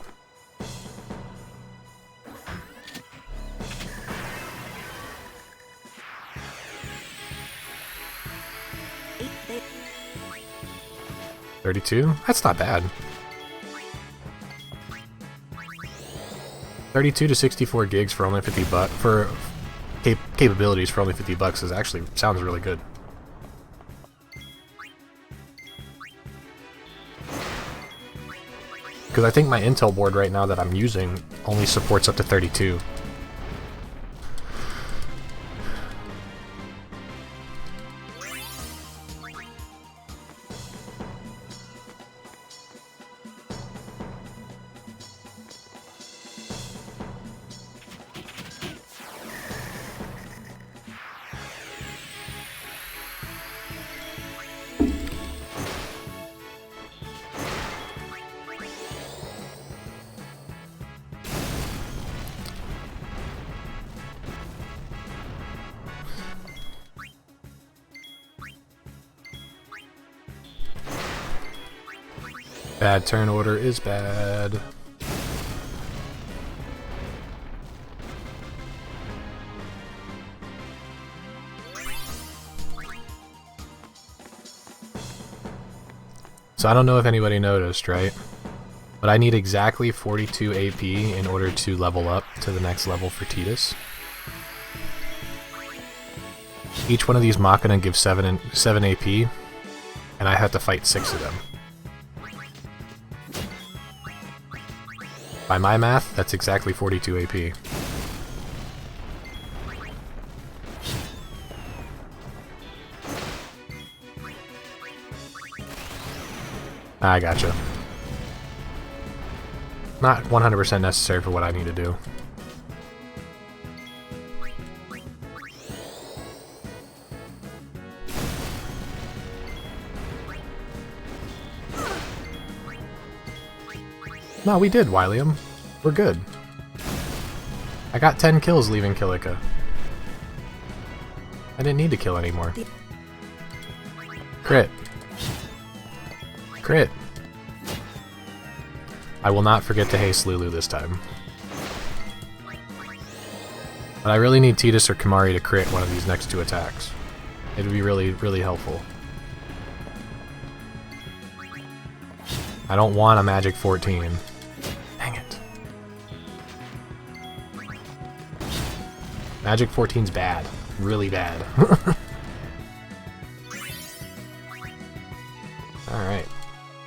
$32? That's not bad. 32 to 64 gigs for only $50 for capabilities for only $50 is actually sounds really good. Because I think my Intel board right now that I'm using only supports up to 32. Bad turn order is bad. So I don't know if anybody noticed, right? But I need exactly 42 AP in order to level up to the next level for Titus. Each one of these Machina gives 7 AP, and I have to fight 6 of them. By my math, that's exactly 42 AP. I gotcha. Not 100% necessary for what I need to do. No, we did, William. We're good. I got 10 kills leaving Kilika. I didn't need to kill anymore. Crit. Crit. I will not forget to haste Lulu this time. But I really need Tidus or Kimahri to crit one of these next 2 attacks. It would be really, really helpful. I don't want a magic 14. Dang it. Magic 14's bad. Really bad. Alright.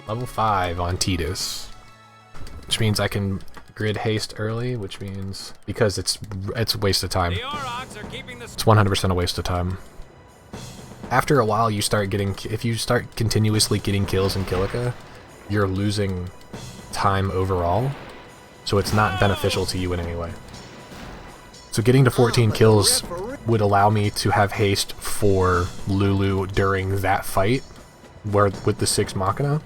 Level 5 on Tidus. Which means I can grid haste early, which means... because it's a waste of time. It's 100% a waste of time. After a while you start getting... if you start continuously getting kills in Kilika, you're losing time overall. So it's not beneficial to you in any way. So getting to 14 kills would allow me to have haste for Lulu during that fight, where with the 6 Machina.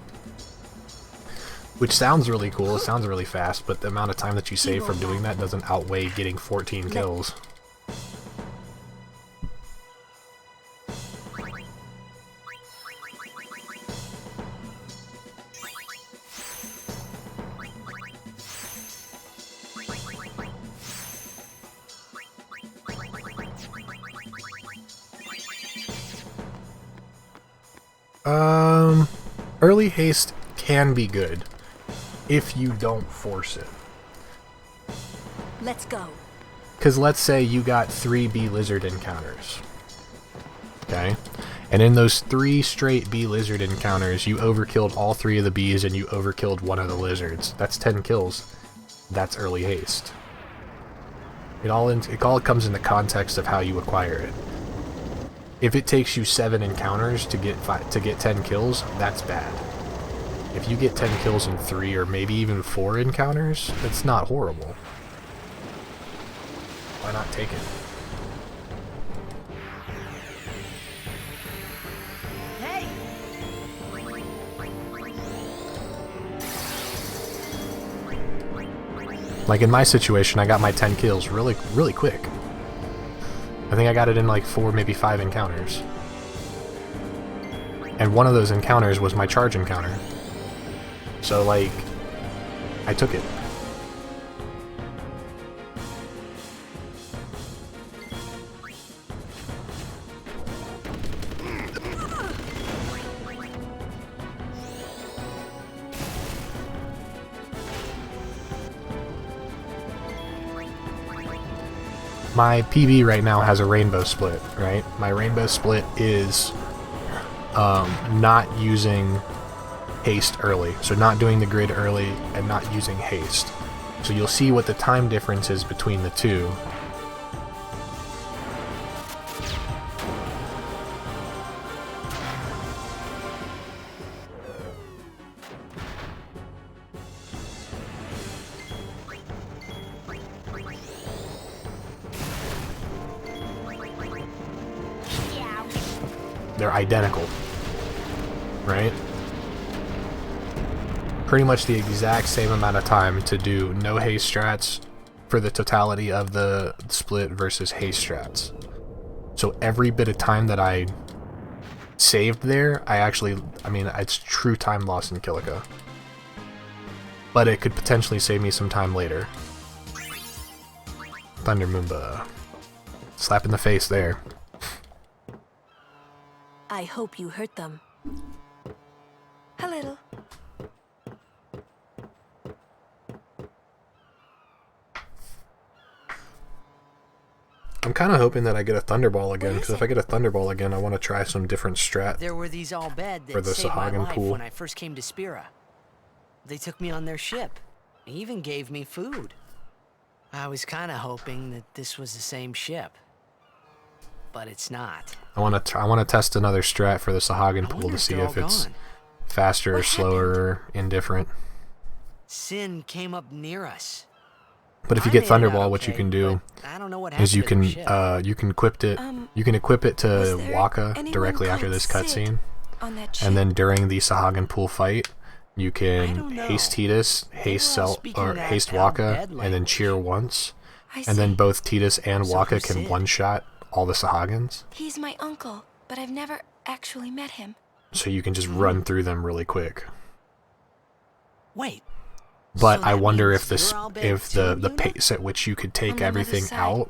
Which sounds really cool, it sounds really fast, but the amount of time that you save from doing that doesn't outweigh getting 14 kills. Early haste can be good if you don't force it. Let's go. Because let's say you got 3 bee lizard encounters. Okay? And in those 3 straight bee lizard encounters, you overkilled all 3 of the bees and you overkilled 1 of the lizards. That's 10 kills. That's early haste. It all comes in the context of how you acquire it. If it takes you 7 encounters to get 10 kills, that's bad. If you get 10 kills in 3 or maybe even 4 encounters, that's not horrible. Why not take it? Hey! Like in my situation, I got my 10 kills really quick. I think I got it in like 4, maybe 5 encounters. And one of those encounters was my charge encounter. So like, I took it. My PB right now has a rainbow split, right? My rainbow split is not using haste early, so not doing the grid early and not using haste. So you'll see what the time difference is between the two. They're identical, right? Pretty much the exact same amount of time to do no haste strats for the totality of the split versus haste strats. So every bit of time that I saved there, I mean, it's true time loss in Kilika. But it could potentially save me some time later. Thunder Moomba. Slap in the face there. I hope you hurt them. A little. I'm kind of hoping that I get a Thunderball again, because if I get a Thunderball again, I want to try some different strat There were these all bed for that the saved my Sahagan life pool. when I first came to Spira. They took me on their ship. They even gave me food. I was kind of hoping that this was the same ship. But it's not. I want to test another strat for the Sahagan pool to see if it's faster or slower or indifferent. Sin came up near us. But if you get Thunderball, what you can do is you can equip it. You can equip it to Waka directly after this cutscene, and then during the Sahagan pool fight, You can haste Tidus, haste haste Waka, and then cheer once. And then both Tidus and Waka can one-shot all the Sahagins. He's my uncle, but I've never actually met him. So you can just run through them really quick. Wait. But I wonder if the pace at which you could take everything out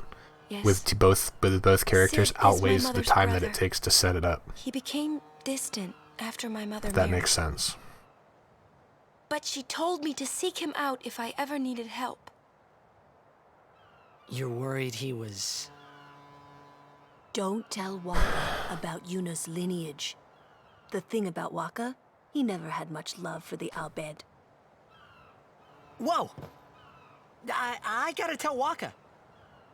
with both characters outweighs the time that it takes to set it up. He became distant after my mother That married. makes sense. But she told me to seek him out if I ever needed help. You're worried he was... Don't tell Waka about Yuna's lineage. The thing about Waka, he never had much love for the Al Bhed. Whoa! I gotta tell Waka.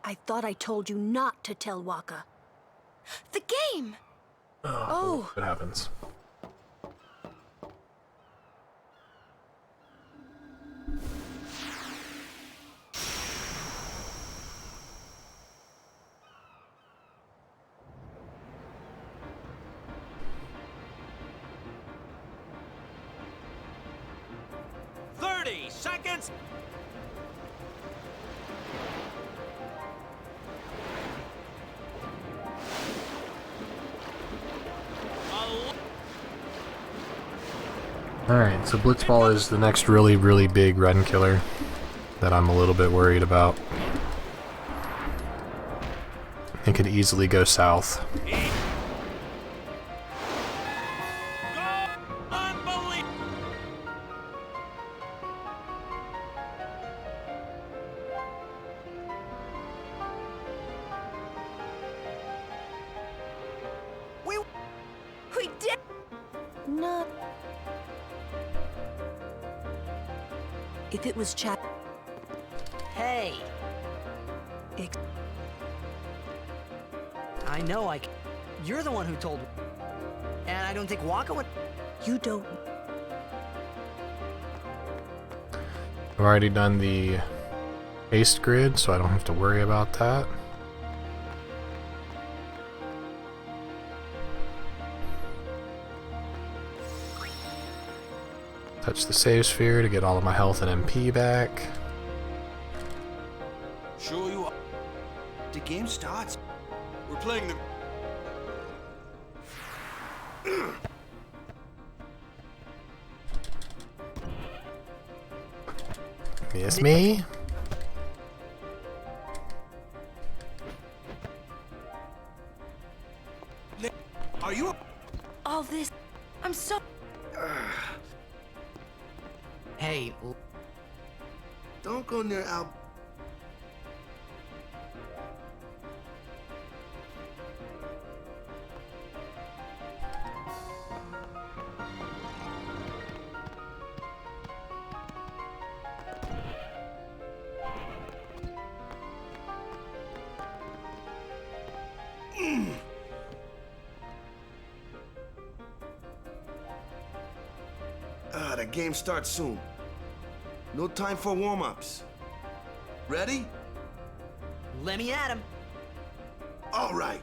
I thought I told you not to tell Waka. The game! Oh. What happens? Seconds! Alright, so Blitzball is the next really, really big run killer that I'm a little bit worried about. It could easily go south. We did. Not. If it was chat. Hey. I know you're the one who told me. And I don't think Waka would... You don't... I've already done the haste grid, so I don't have to worry about that. Touch the save sphere to get all of my health and MP back. Sure you are. The game starts. We're playing the... Miss me? Are you... All this... I'm so... Hey... Don't go near Al... The game starts soon. No time for warm-ups. Ready? Let me at him. All right.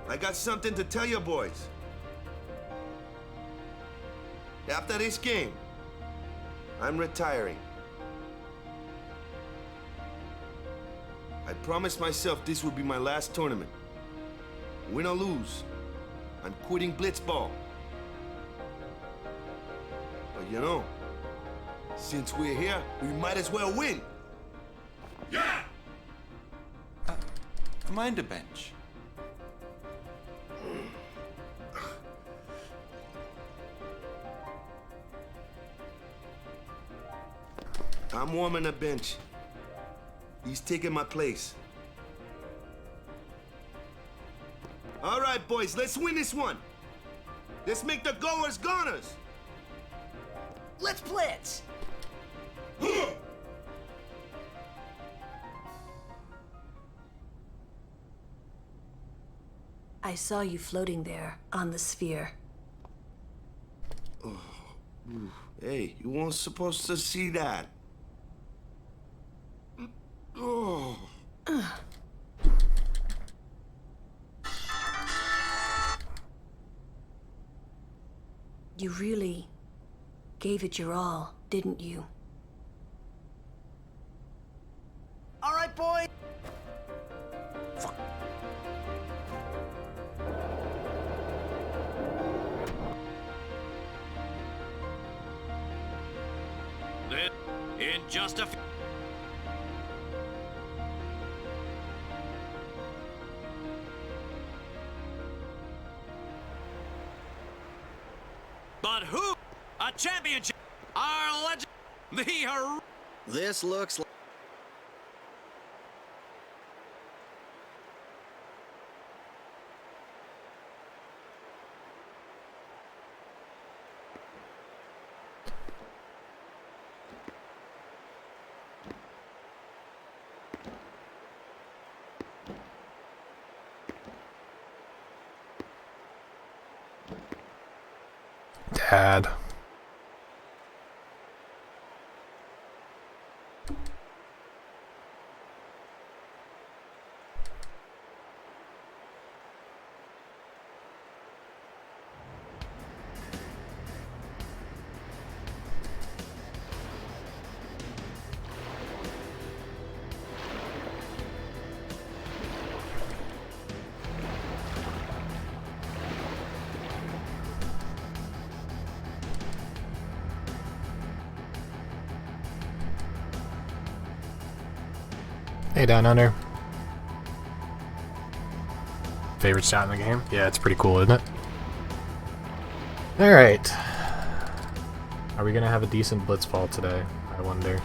I got something to tell you boys. After this game, I'm retiring. I promised myself this would be my last tournament. Win or lose, I'm quitting Blitzball. But you know, since we're here, we might as well win. Yeah! Mind a bench. I'm warming the bench. He's taking my place. All right, boys, let's win this one. Let's make the goers goners. Let's blitz. I saw you floating there on the sphere. Oh, hey, you weren't supposed to see that. Oh. You really gave it your all, didn't you? All right, boy. In just a few... But who? A championship! Our legend! This looks like... Dad. Hey, Down Under. Favorite shot in the game? Yeah, it's pretty cool, isn't it? Alright. Are we gonna have a decent blitzball today? I wonder.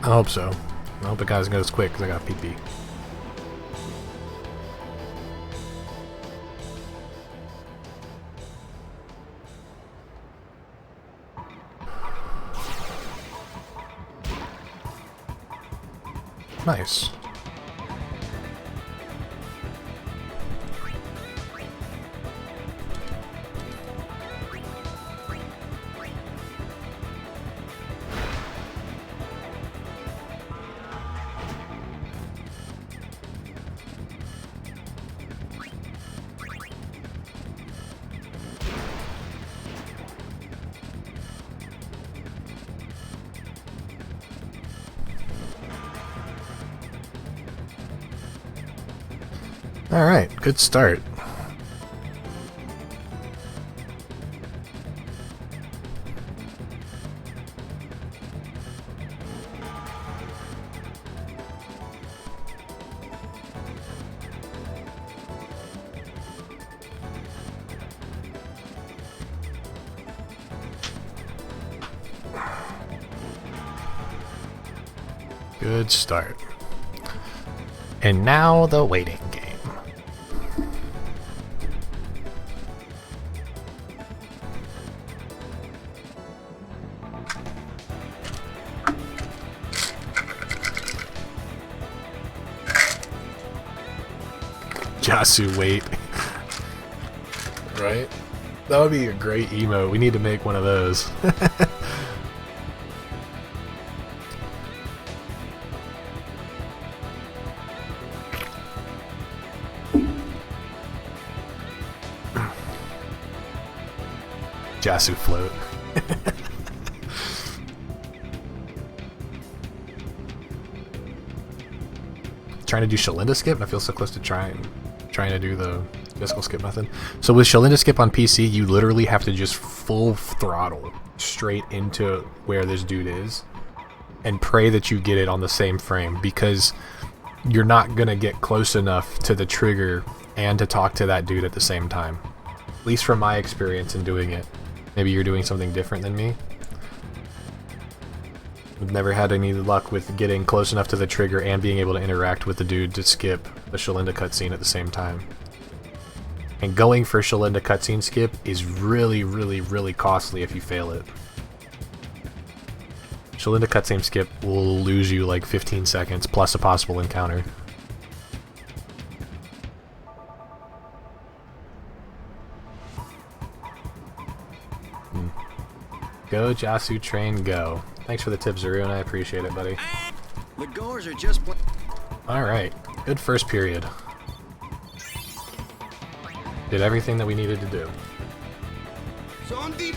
I hope so. I hope it guys goes quick because I got pee-pee. Nice. Alright, good start. Good start. And now the waiting game. Jasu, wait. Right? That would be a great emote. We need to make one of those. Jasu float. Trying to do Shalinda skip? I feel so close to trying to do the physical skip method. So with Shalinda skip on PC, you literally have to just full throttle straight into where this dude is and pray that you get it on the same frame, because you're not gonna get close enough to the trigger and to talk to that dude at the same time. At least from my experience in doing it. Maybe you're doing something different than me. I've never had any luck with getting close enough to the trigger and being able to interact with the dude to skip the Shalinda cutscene at the same time. And going for Shalinda cutscene skip is really, really, really costly if you fail it. Shalinda cutscene skip will lose you like 15 seconds plus a possible encounter. Go, Jasu, train, go. Thanks for the tip, Zarun. I appreciate it, buddy. The goers are just... Alright, good first period. Did everything that we needed to do. Zone deep.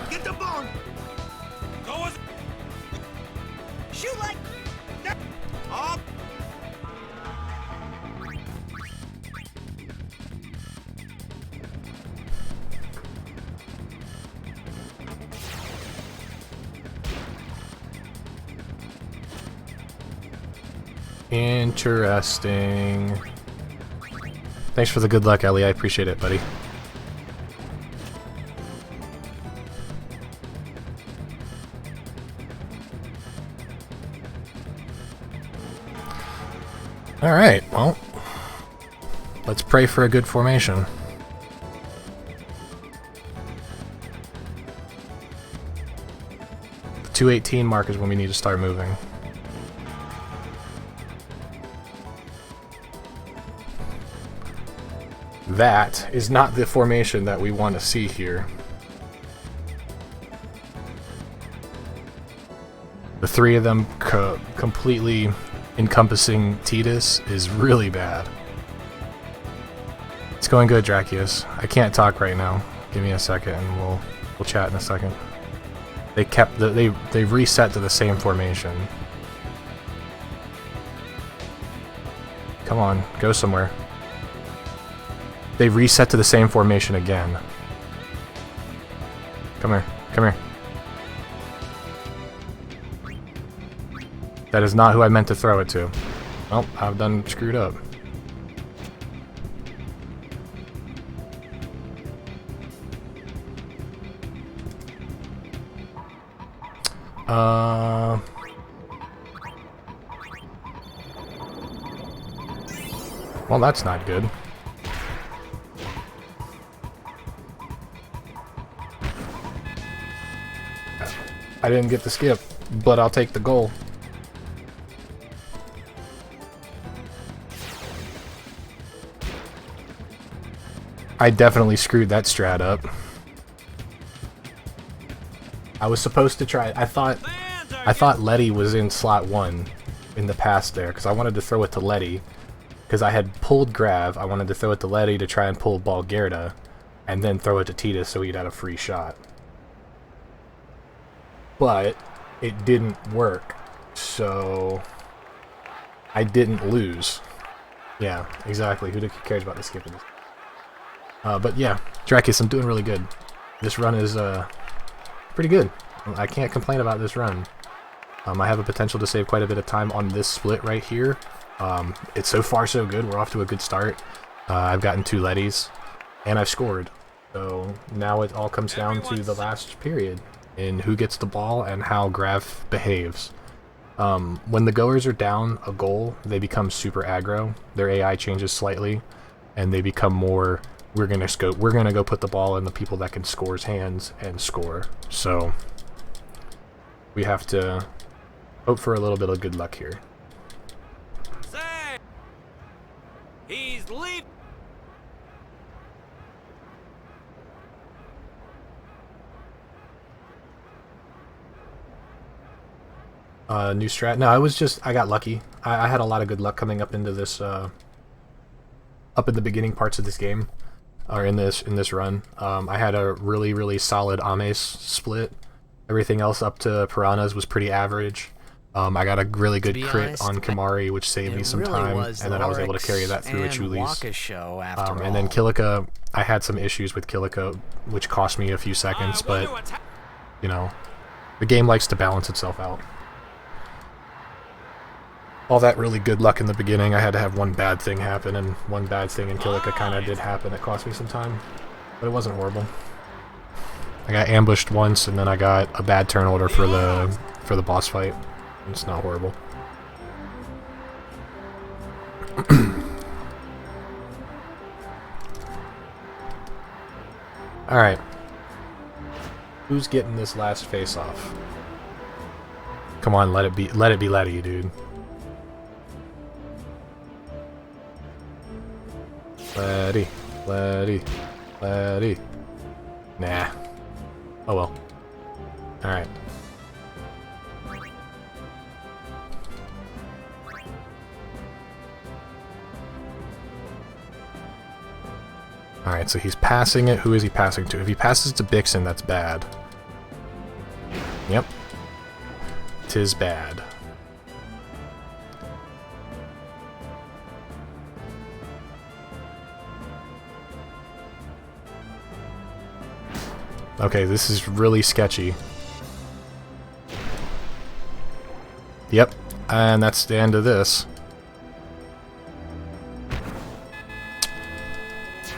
Get the ball. Go with. Shoot like. Up. Interesting. Thanks for the good luck, Ellie. I appreciate it, buddy. Alright, well, let's pray for a good formation. The 218 mark is when we need to start moving. That is not the formation that we want to see here. The three of them completely encompassing Titus is really bad. It's going good, Dracius. I can't talk right now. Give me a second and we'll chat in a second. They kept they reset to the same formation. Come on, go somewhere. They reset to the same formation again. Come here, come here. That is not who I meant to throw it to. Well, I've done screwed up. Well, that's not good. I didn't get the skip, but I'll take the goal. I definitely screwed that strat up. I was supposed to try. I thought Letty was in slot 1 in the past there, because I wanted to throw it to Letty. Because I had pulled Grav, I wanted to throw it to Letty to try and pull Bulgarda, and then throw it to Titus so he'd have a free shot. But it didn't work, so I didn't lose. Yeah, exactly. Who cares about the skipping? But yeah, Dracius, I'm doing really good. This run is pretty good. I can't complain about this run. I have a potential to save quite a bit of time on this split right here. It's so far so good. We're off to a good start. I've gotten 2 Lettys, and I've scored. So now it all comes down to the last period, and who gets the ball and how Grav behaves. When the goers are down a goal, they become super aggro. Their AI changes slightly, and they become more, we're gonna go put the ball in the people that can score's hands and score. So we have to hope for a little bit of good luck here. Say, he's leaving. New strat. No, I got lucky. I had a lot of good luck coming up into this, up in the beginning parts of this game, or in this run. I had a really solid Ames split. Everything else up to Piranhas was pretty average. I got a really good crit on Kamari, which saved me some time, and then I was able to carry that through a Chuli's. And then Kilika, I had some issues with Kilika, which cost me a few seconds, but, you know, the game likes to balance itself out. All that really good luck in the beginning, I had to have one bad thing happen, and one bad thing in Kilika kind of did happen that cost me some time, but it wasn't horrible. I got ambushed once, and then I got a bad turn order for the boss fight. It's not horrible. Alright. Who's getting this last face-off? Come on, let it be Letty, dude. Letty. Nah. Oh well. Alright. Alright, so he's passing it. Who is he passing to? If he passes to Bixen, that's bad. Yep. 'Tis bad. Okay, this is really sketchy. Yep, and that's the end of this.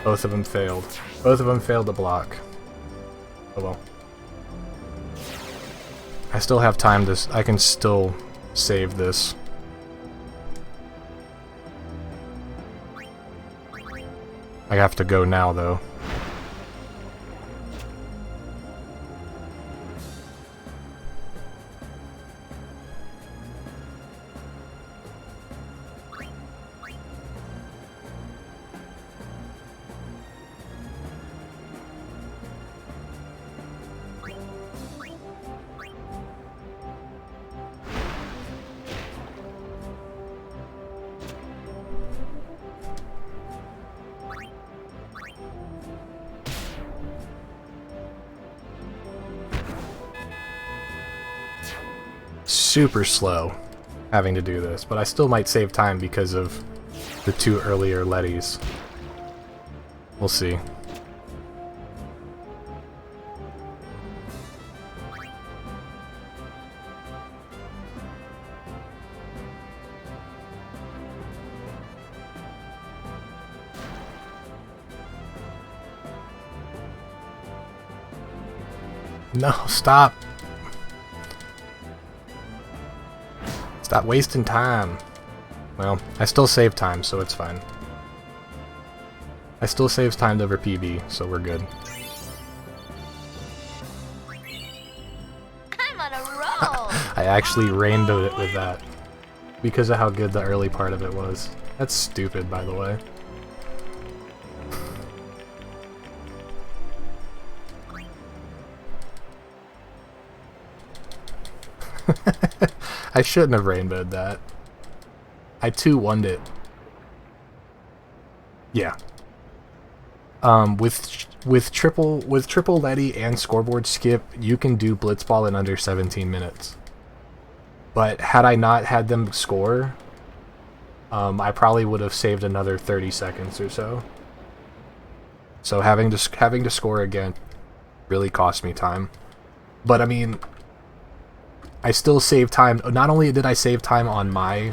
Both of them failed. Both of them failed to block. Oh well. I still have time to... I can still save this. I have to go now, though. Super slow having to do this, but I still might save time because of the 2 earlier Lettys. We'll see. No, stop! Stop wasting time. Well, I still save time, so it's fine. I still saves time over PB, so we're good. I'm on a roll. I actually rainbowed it with that. Because of how good the early part of it was. That's stupid, by the way. I shouldn't have rainbowed that. I 2-1'd it. Yeah. With triple Letty and scoreboard skip, you can do blitzball in under 17 minutes. But had I not had them score, I probably would have saved another 30 seconds or so. So having to score again really cost me time. But I mean, I still saved time. Not only did I save time on my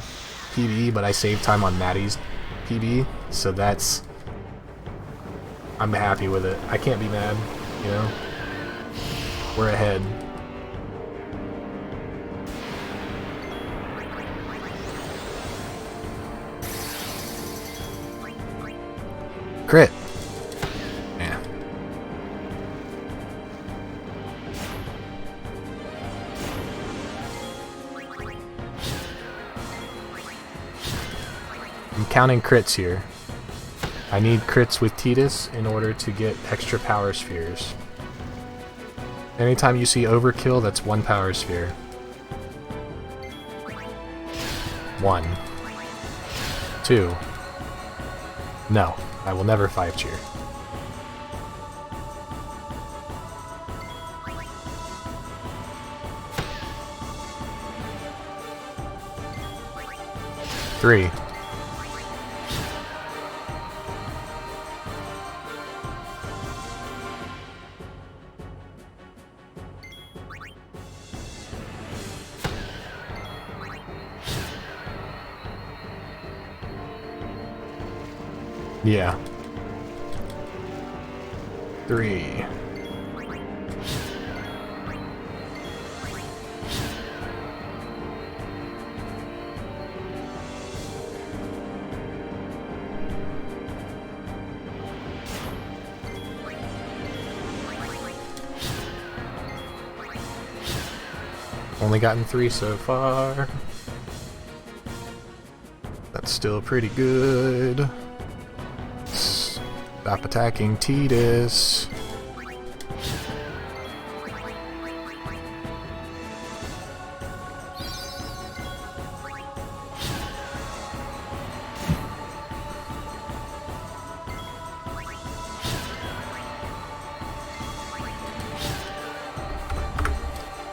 PB, but I saved time on Maddie's PB. So that's... I'm happy with it. I can't be mad, you know? We're ahead. Crit! Yeah. I'm counting crits here. I need crits with Titus in order to get extra power spheres. Anytime you see overkill, that's 1 power sphere. 1. 2. No, I will never 5 cheer. Three. Yeah. 3. Only gotten 3 so far. That's still pretty good. Stop attacking Titus.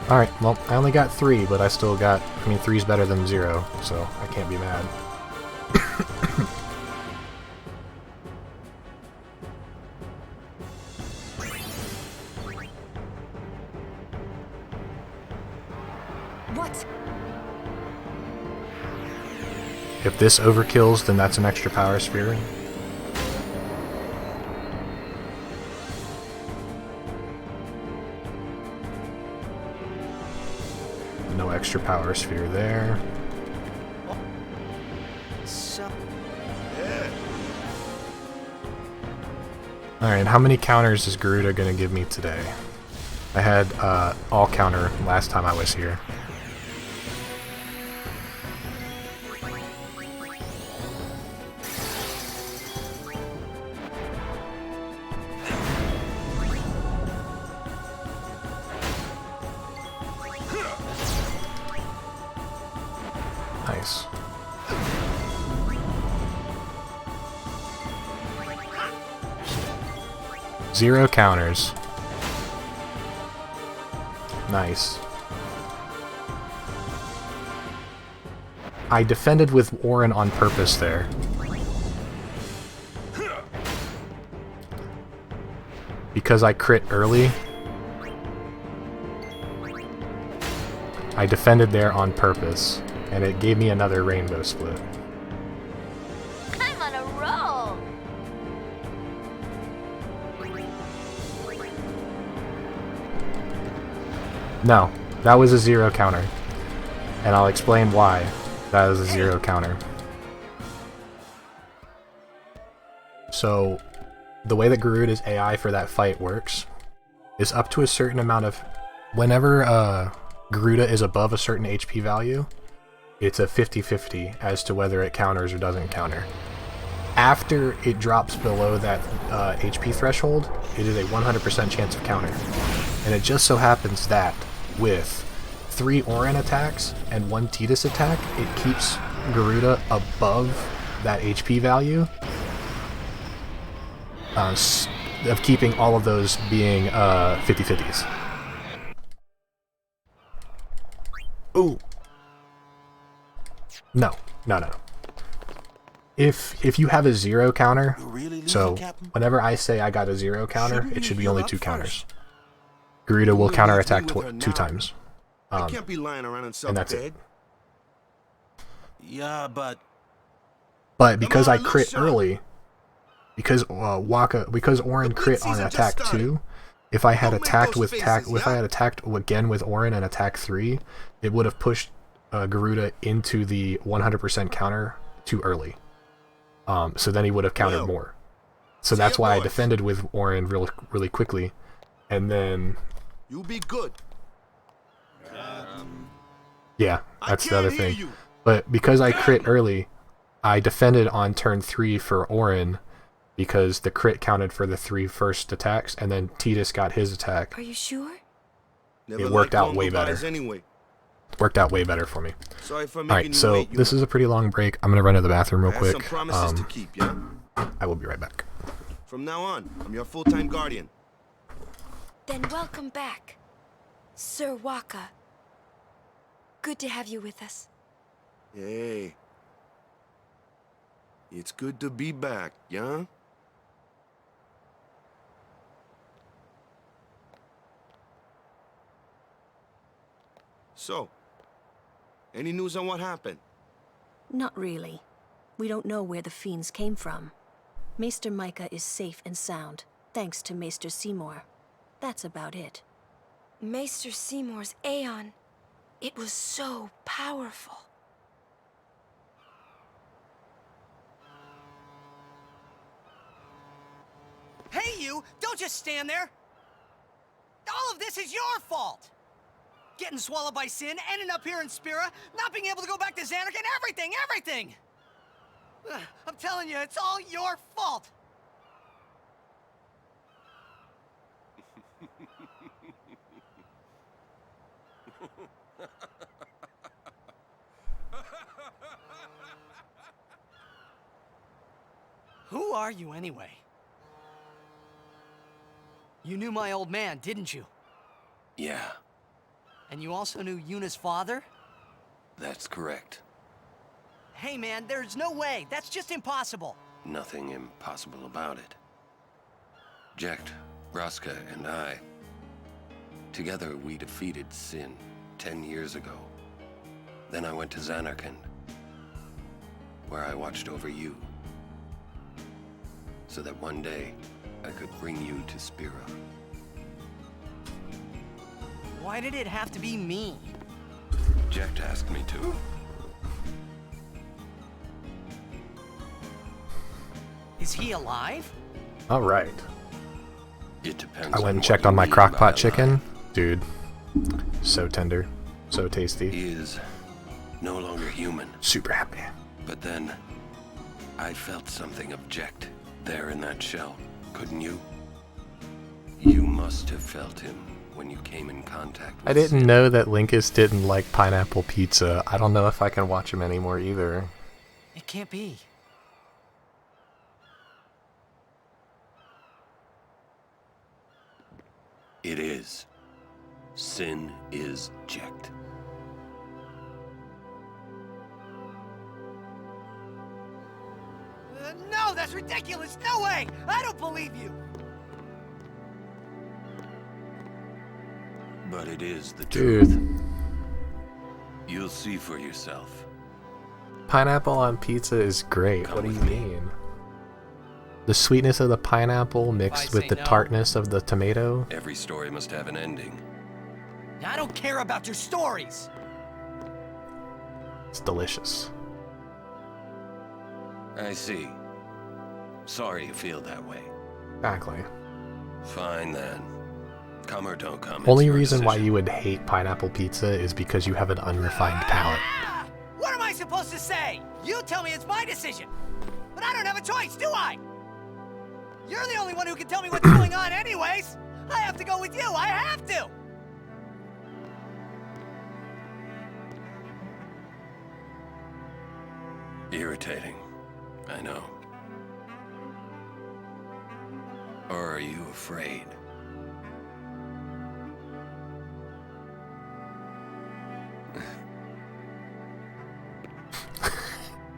Alright, well, I only got 3, but I still got... I mean, 3's better than 0, so I can't be mad. What? If this overkills, then that's an extra power sphere. No extra power sphere there. Alright, how many counters is Garuda gonna give me today? I had all counter last time I was here. Nice. Zero counters. Nice. I defended with Warren on purpose there. Because I crit early. I defended there on purpose. And it gave me another rainbow split. I'm on a roll! No, that was a 0 counter. And I'll explain why that is a 0 counter. So, the way that Garuda's AI for that fight works is up to a certain amount of... Whenever Garuda is above a certain HP value, it's a 50-50 as to whether it counters or doesn't counter. After it drops below that HP threshold, it is a 100% chance of counter. And it just so happens that with 3 Orin attacks and 1 Tidus attack, it keeps Garuda above that HP value, of keeping all of those being 50-50s. Ooh. No. If you have a 0 counter, so whenever I say I got a 0 counter, it should be only 2 counters. Garuda will counterattack 2 times. I can't be lying around and And that's it. Yeah, but because I crit early, because Orin crit on attack 2, if I had attacked again with Orin and attack 3, it would have pushed Garuda into the 100% counter too early. So then he would have countered more. So that's why I defended with Orin really quickly, and then you be good. Yeah, that's the other thing. But because I crit early, I defended on turn 3 for Orin because the crit counted for the 3 first attacks, and then Tidus got his attack. Are you sure? It worked out way better. Anyway. Worked out way better for me. Sorry for Alright, so this is a pretty long break. I'm gonna run to the bathroom real quick. Some promises to keep, yeah? I will be right back. From now on, I'm your full-time guardian. Then welcome back, Sir Waka. Good to have you with us. Hey. It's good to be back, yeah? So, any news on what happened? Not really. We don't know where the fiends came from. Maester Micah is safe and sound, thanks to Maester Seymour. That's about it. Maester Seymour's Aeon. It was so powerful. Hey, you! Don't just stand there! All of this is your fault! Getting swallowed by sin, ending up here in Spira, not being able to go back to Xanarkand, everything! Ugh, I'm telling you, it's all your fault! Who are you, anyway? You knew my old man, didn't you? Yeah. And you also knew Yuna's father? That's correct. Hey man, there's no way. That's just impossible. Nothing impossible about it. Jekt, Braska, and I, together we defeated Sin 10 years ago. Then I went to Zanarkand, where I watched over you, so that one day I could bring you to Spira. Why did it have to be me? Jekt asked me to. Is he alive? All right. It depends. I went and checked on my crockpot chicken. Dude, so tender, so tasty. He is no longer human. Super happy. But then, I felt something of Jekt there in that shell, couldn't you? You must have felt him when you came in contact with I didn't know that Linkus didn't like pineapple pizza. I don't know if I can watch him anymore either. It can't be. It is. Sin is Jekt. No, that's ridiculous! No way! I don't believe you! But it is the Dude. truth. You'll see for yourself. Pineapple on pizza is great. What do you mean? The sweetness of the pineapple mixed with the tartness of the tomato. Every story must have an ending. I don't care about your stories! It's delicious. I see. Sorry you feel that way. Exactly. Fine then. Come or don't come. Only reason why you would hate pineapple pizza is because you have an unrefined palate. What am I supposed to say? You tell me it's my decision. But I don't have a choice, do I? You're the only one who can tell me what's going on anyways. I have to go with you. I have to. Irritating. I know. Or are you afraid?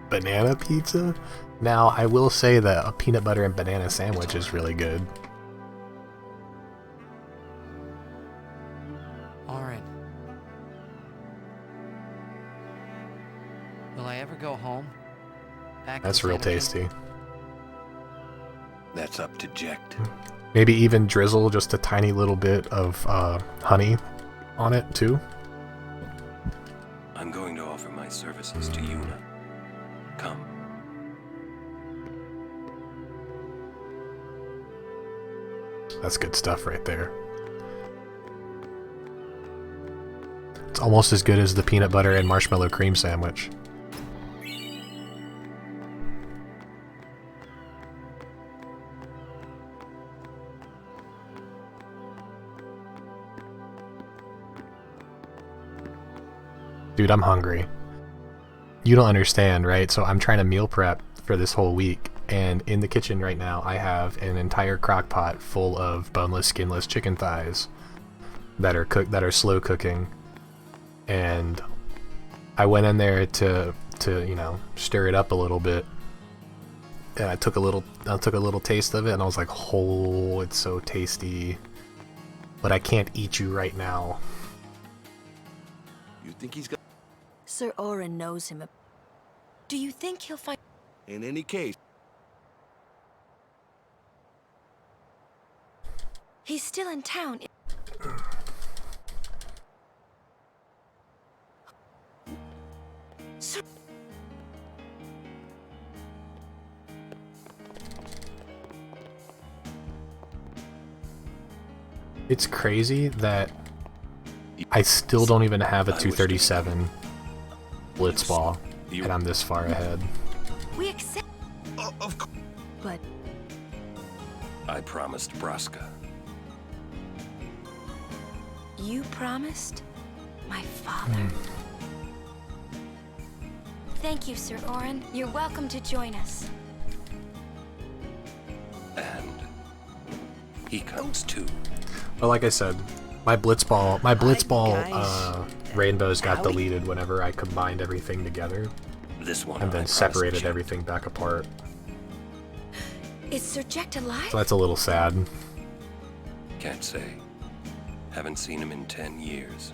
Banana pizza? Now, I will say that a peanut butter and banana sandwich is really good. Oren. Will I ever go home? That's real tasty. That's up to Jekt. Maybe even drizzle just a tiny little bit of honey on it, too. I'm going to offer my services to Yuna. Come. That's good stuff right there. It's almost as good as the peanut butter and marshmallow cream sandwich. Dude, I'm hungry. You don't understand, right? So I'm trying to meal prep for this whole week, and in the kitchen right now I have an entire crock pot full of boneless, skinless chicken thighs that are slow cooking. And I went in there to you know, stir it up a little bit, and I took a little taste of it, and I was like, oh, it's so tasty, but I can't eat you right now. You think he's got... Sir Oren knows him. Do you think he'll find... In any case... He's still in town. Sir... It's crazy that I still don't even have a 237 Blitzball, and I'm this far ahead. We accept... Of course. But... I promised Braska. You promised? My father. Thank you, Sir Oren. You're welcome to join us. And he comes too. But like I said, My blitzball rainbows got deleted whenever I combined everything together. This one. And then separated everything back apart. Is Sir Jekt alive? So that's a little sad. Can't say. Haven't seen him in 10 years.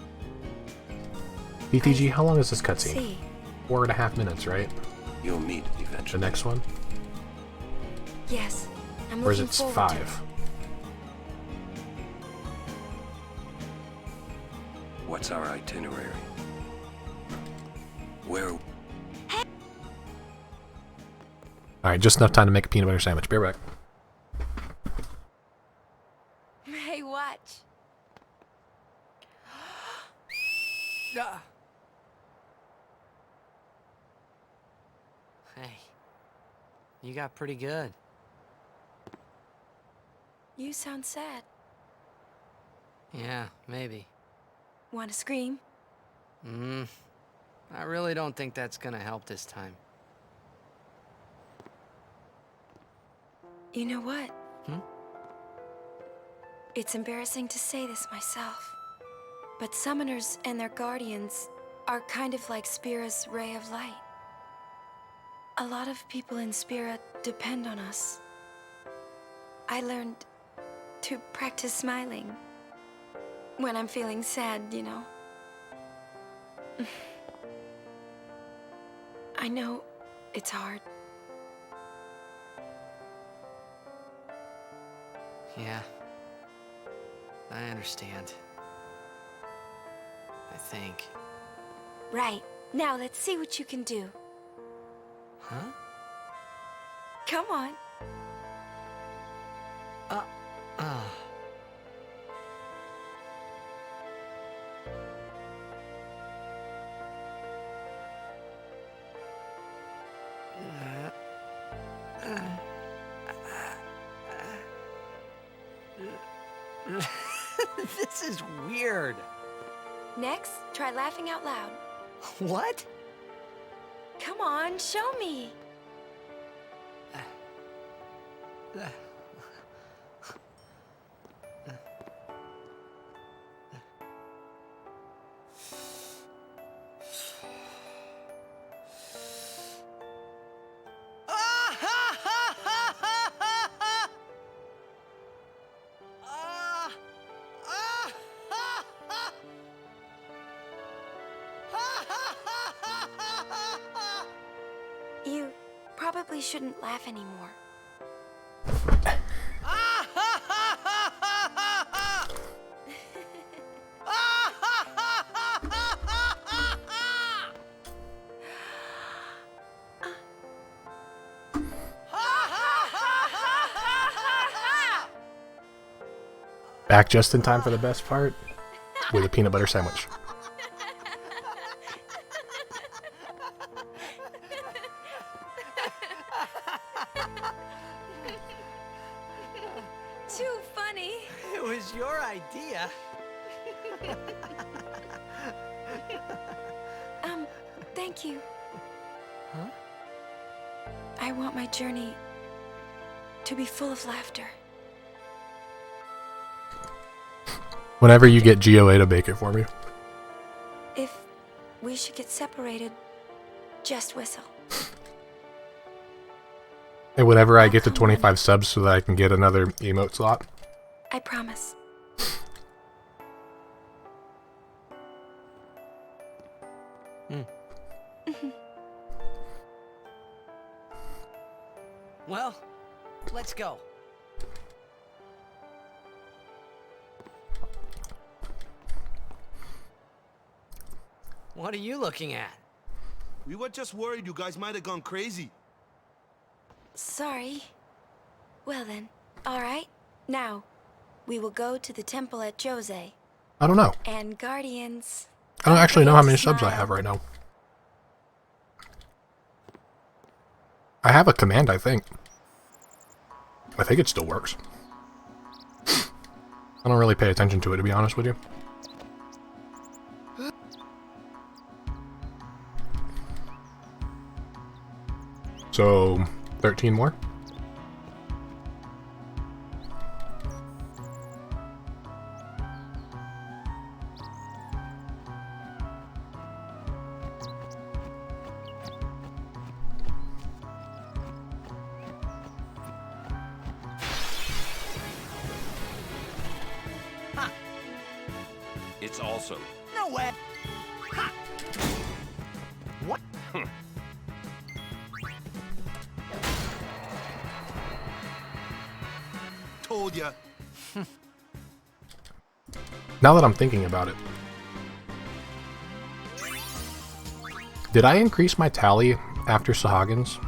BTG, how long is this cutscene? See. 4.5 minutes, right? You'll meet eventually. The next one? Yes. I'm or is looking it forward 5? to it. What's our itinerary? Where? Alright, just enough time to make a peanut butter sandwich. Be right back. Hey, watch. Hey, you got pretty good. You sound sad. Yeah, maybe. Want to scream? I really don't think that's gonna help this time. You know what? Hmm? It's embarrassing to say this myself, but summoners and their guardians are kind of like Spira's ray of light. A lot of people in Spira depend on us. I learned to practice smiling when I'm feeling sad, you know. I know it's hard. Yeah, I understand. I think. Right. Now let's see what you can do. Huh? Come on. This is weird. Next, try laughing out loud. What? Come on, show me. You probably shouldn't laugh anymore. Back just in time for the best part, with a peanut butter sandwich. Too funny. It was your idea. Thank you. Huh? I want my journey to be full of laughter. Whenever you get GOA to bake it for me. If we should get separated, just whistle. And whenever I get to 25 subs so that I can get another emote slot. I promise. Well, let's go. What are you looking at? We were just worried you guys might have gone crazy. Sorry. Well then, alright. Now, we will go to the temple at Jose. I don't know. And Guardians. I don't actually know how many subs I have right now. I have a command, I think. I think it still works. I don't really pay attention to it, to be honest with you. So, 13 more? It's awesome. No way. Ha. What? Told ya. Now that I'm thinking about it, did I increase my tally after Sahagins?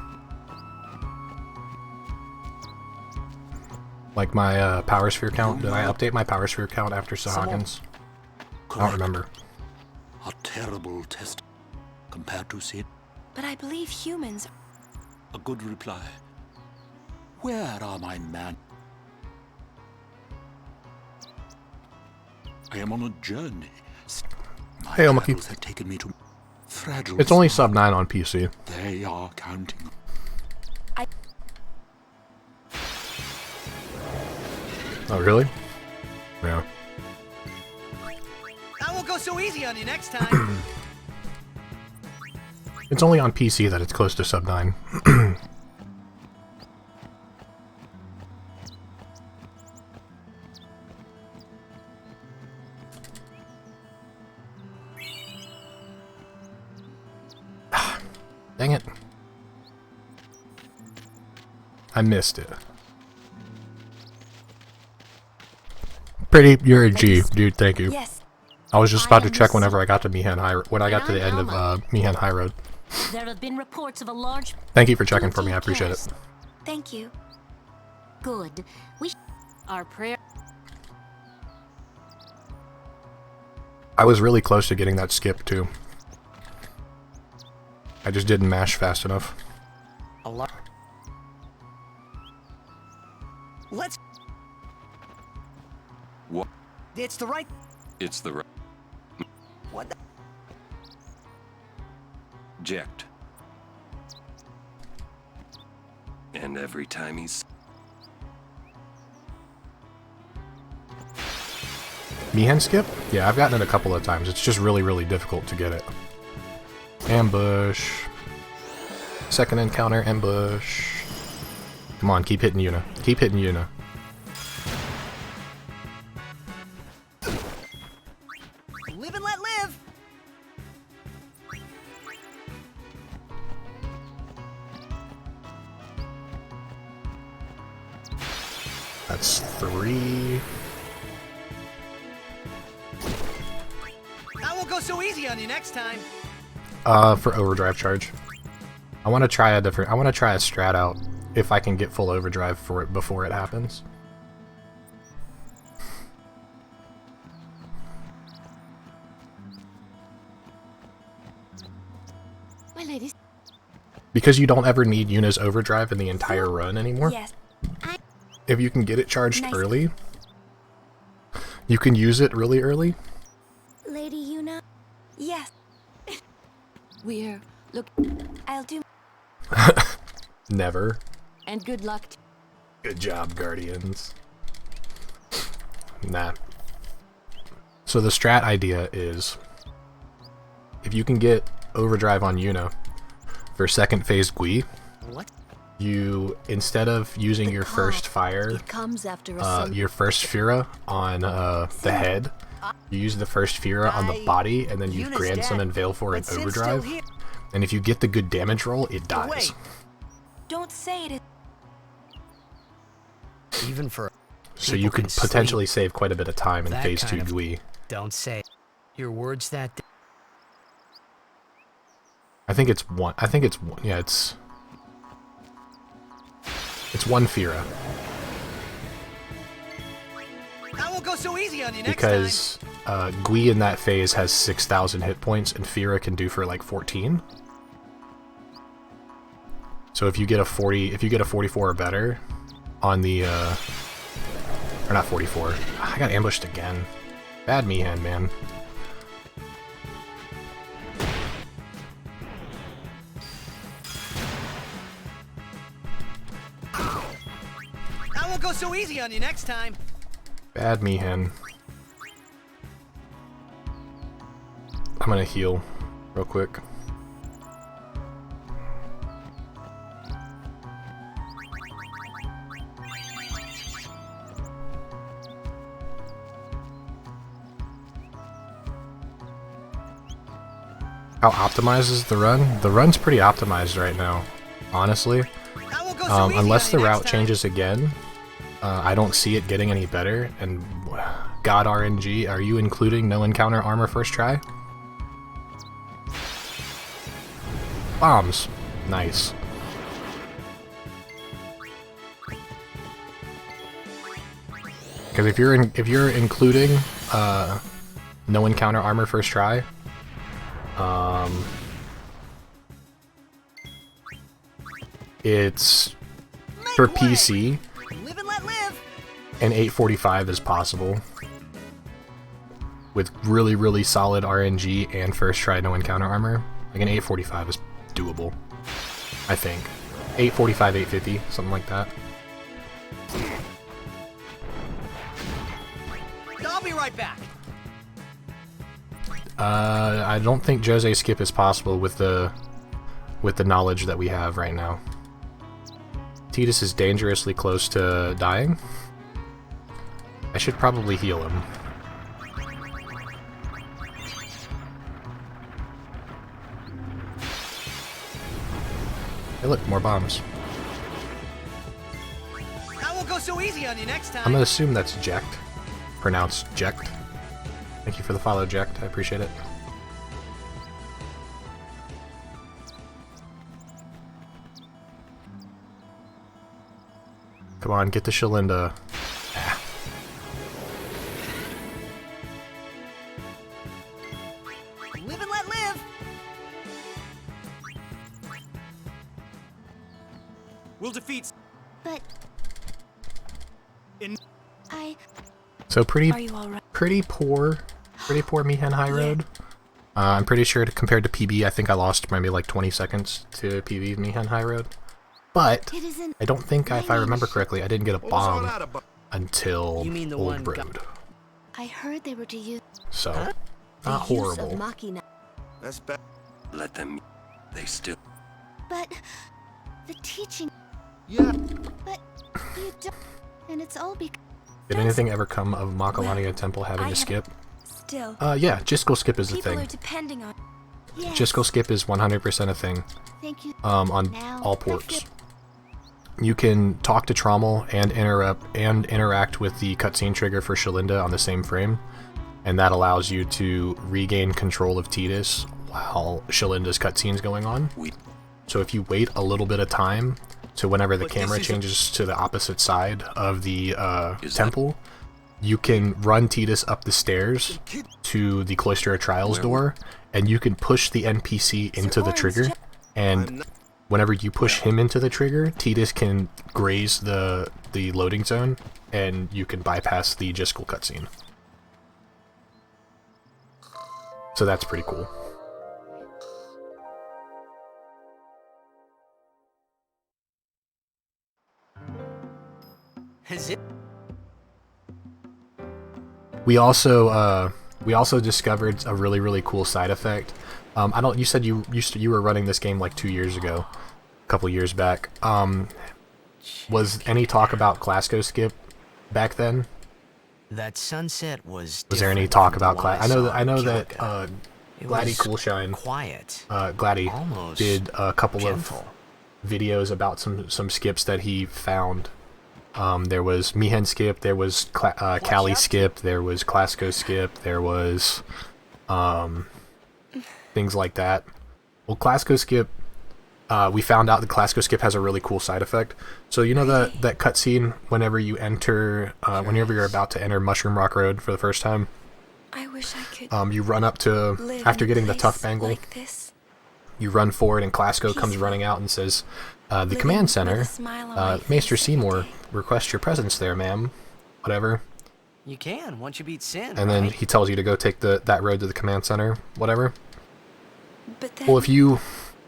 Like my power sphere count? Did I update my power sphere count after Sahagins? I don't remember. A terrible test compared to Sid. But I believe humans... A good reply. Where are my men? I am on a journey. My Hey, Omaki. travels have taken me to fragile... It's only sub 9 on PC. They are counting. Oh, really? Yeah. I won't go so easy on you next time. It's only on PC that it's close to sub 9. Dang it. I missed it. Pretty, you're a G, dude, thank you. Yes. I was just about to check whenever I got to Mihan High, when I got to the end of Mihan High Road. There have been reports of a large... Thank you for checking for me, I appreciate it. Thank you. Good. Our prayer... I was really close to getting that skip, too. I just didn't mash fast enough. A lot. Let's... What? It's the right... It's the right... What the... Ject. And every time he's... Mihan skip? Yeah, I've gotten it a couple of times. It's just really, really difficult to get it. Ambush. Second encounter, ambush. Come on, keep hitting Yuna. Keep hitting Yuna. Live and let live! That's 3. I won't go so easy on you next time. For overdrive charge. I want to try a strat out if I can get full overdrive for it before it happens. My ladies. Because you don't ever need Yuna's overdrive in the entire run anymore. Yes. If you can get it charged early, you can use it really early. Lady Yuna? Yes. Look, I'll do... Never. And good luck. Good job, Guardians. Nah. So the strat idea is, if you can get overdrive on Yuna for second phase Gui, you, instead of using your first fire, It comes after a your first Fira on the head, you use the first Fira on the body, and then you Grand Summon Veilfor and overdrive. And if you get the good damage roll, it dies. Don't say it. Even for... So you could potentially save quite a bit of time in phase 2 Gui. Don't say your words that... I think it's one. Yeah, it's one Fira. I won't go so easy on you next Because Gui in that phase has 6,000 hit points, and Fira can do for like 14. So if you get a 44 or better on the or not 44. I got ambushed again. Bad Mihan, man. I won't go so easy on you next time. Bad Mihan. I'm gonna heal real quick. How optimized is the run? The run's pretty optimized right now, honestly. Unless the route changes again, I don't see it getting any better. And God RNG, are you including no encounter armor first try? Bombs. Nice. Because if you're including no encounter armor first try, it's for PC, Live and let live. and 845 is possible with really, really solid RNG and first try no encounter armor. Like an 845 is doable, I think. 845, 850, something like that. I'll be right back. I don't think Jose skip is possible with the knowledge that we have right now. Tidus is dangerously close to dying. I should probably heal him. Hey look, more bombs. I won't go so easy on you next time. I'm gonna assume that's Jekt. Pronounced Jekt. Thank you for the follow, Jekt. I appreciate it. Come on, get to Shalinda. Live and let live. We'll defeat. But So pretty Are you all right? pretty poor Mihen High Road. I'm pretty sure compared to PB, I think I lost maybe like 20 seconds to PB Mihen High Road. But I don't think, if I remember correctly, I didn't get a bomb until Old Road. I heard they were to use. So, not horrible. That's bad. Let them. They still. But the teaching. Yeah. But you don't. And it's all because. Did anything ever come of Makalania Temple having a skip? Still. Yeah, Jiskel skip is a People thing. are depending on. Jiskel skip is 100% a thing. Thank you. On all ports. You can talk to Trommel and interact with the cutscene trigger for Shalinda on the same frame, and that allows you to regain control of Tidus while Shalinda's cutscene's going on. So if you wait a little bit of time to whenever the camera changes to the opposite side of the temple, you can run Tidus up the stairs to the Cloister of Trials door, and you can push the NPC into the trigger, and whenever you push him into the trigger, Tidus can graze the loading zone, and you can bypass the Jiskel cutscene. So that's pretty cool. Is it? We also discovered a really cool side effect. You said you were running this game like 2 years ago, a couple years back. Was any talk about Clasco skip back then? That sunset was. Was there any talk about Class? I know that Gladdy Coolshine, quiet. Gladdy Almost did a couple gentle. of videos about some skips that he found. There was Mihen skip, there was Cali skip, there was Clasco skip, there was things like that. Well, Clasco skip, we found out that Clasco skip has a really cool side effect. So you know that cutscene whenever you enter, whenever you're about to enter Mushroom Rock Road for the first time. I wish I could. You run up to after getting the tough bangle. Like this. You run forward, and Clasco comes running out and says, "The command center, Maester Seymour, request your presence there, ma'am." Whatever. You can once you beat Sin. And then he tells you to go take that road to the command center. Whatever. But then Well, if you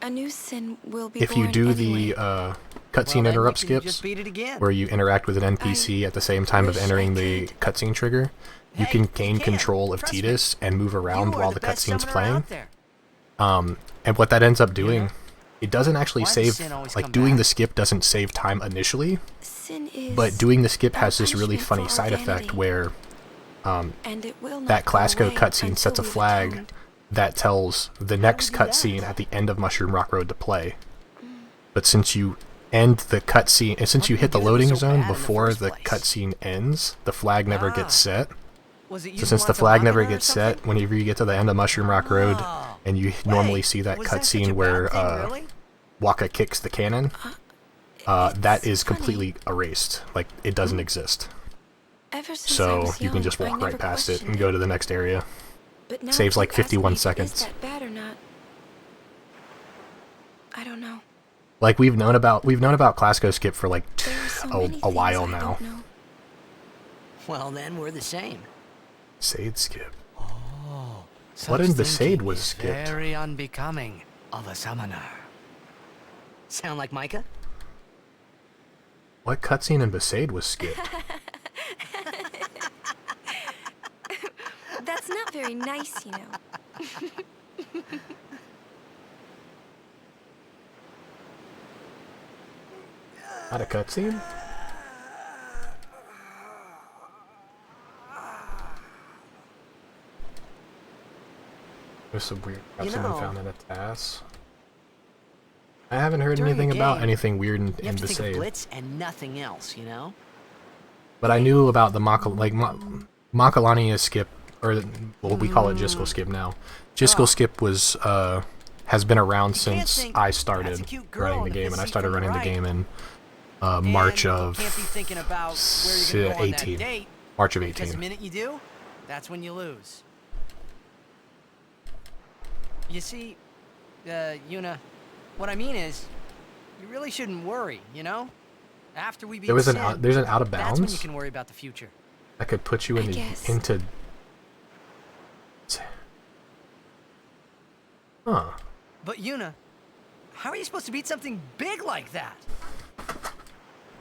a new Sin will be if you born do anyway. the cutscene interrupt skips, where you interact with an NPC at the same time of entering the cutscene trigger, you can gain control of Tidus and move around while the cutscene's playing. And what that ends up doing, it doesn't actually save, like doing the skip doesn't save time initially, but doing the skip has this really funny side effect where And it will not that go Clasco away cutscene sets a until we've flag atoned. that tells the next cutscene at the end of Mushroom Rock Road to play. But since you end the cutscene, and since you hit the loading zone before the cutscene ends, the flag never gets set. So since the flag never gets set, whenever you get to the end of Mushroom Rock Road, and you normally see that cutscene where Waka kicks the cannon, that is completely erased. Like, it doesn't exist. So you can just walk right past it and go to the next area. Saves like 51 seconds. Is that bad or not? I don't know. Like, we've known about Classico Skip for like a while now. Well, then we're the same. Besaid Skip. Oh, what in Besaid was skipped? Very unbecoming of a summoner. Sound like Micah? What cutscene in Besaid was skipped? That's not very nice, you know. Not a cutscene? There's some weird cutscene found in a task. I haven't heard anything about anything weird in Besaid. Blitz and nothing else, you know? But I knew about the Makalania skip, or well, we call it Jiskel skip now. Jiskel skip was has been around since I started running the game, and I started running the game in March of 18. March of 18. Because the minute you do, that's when you lose. You see, Yuna, what I mean is, you really shouldn't worry, you know? After we beat there's an out of that's when you bounds can worry about the future. that could put you into Huh. But Yuna, how are you supposed to beat something big like that?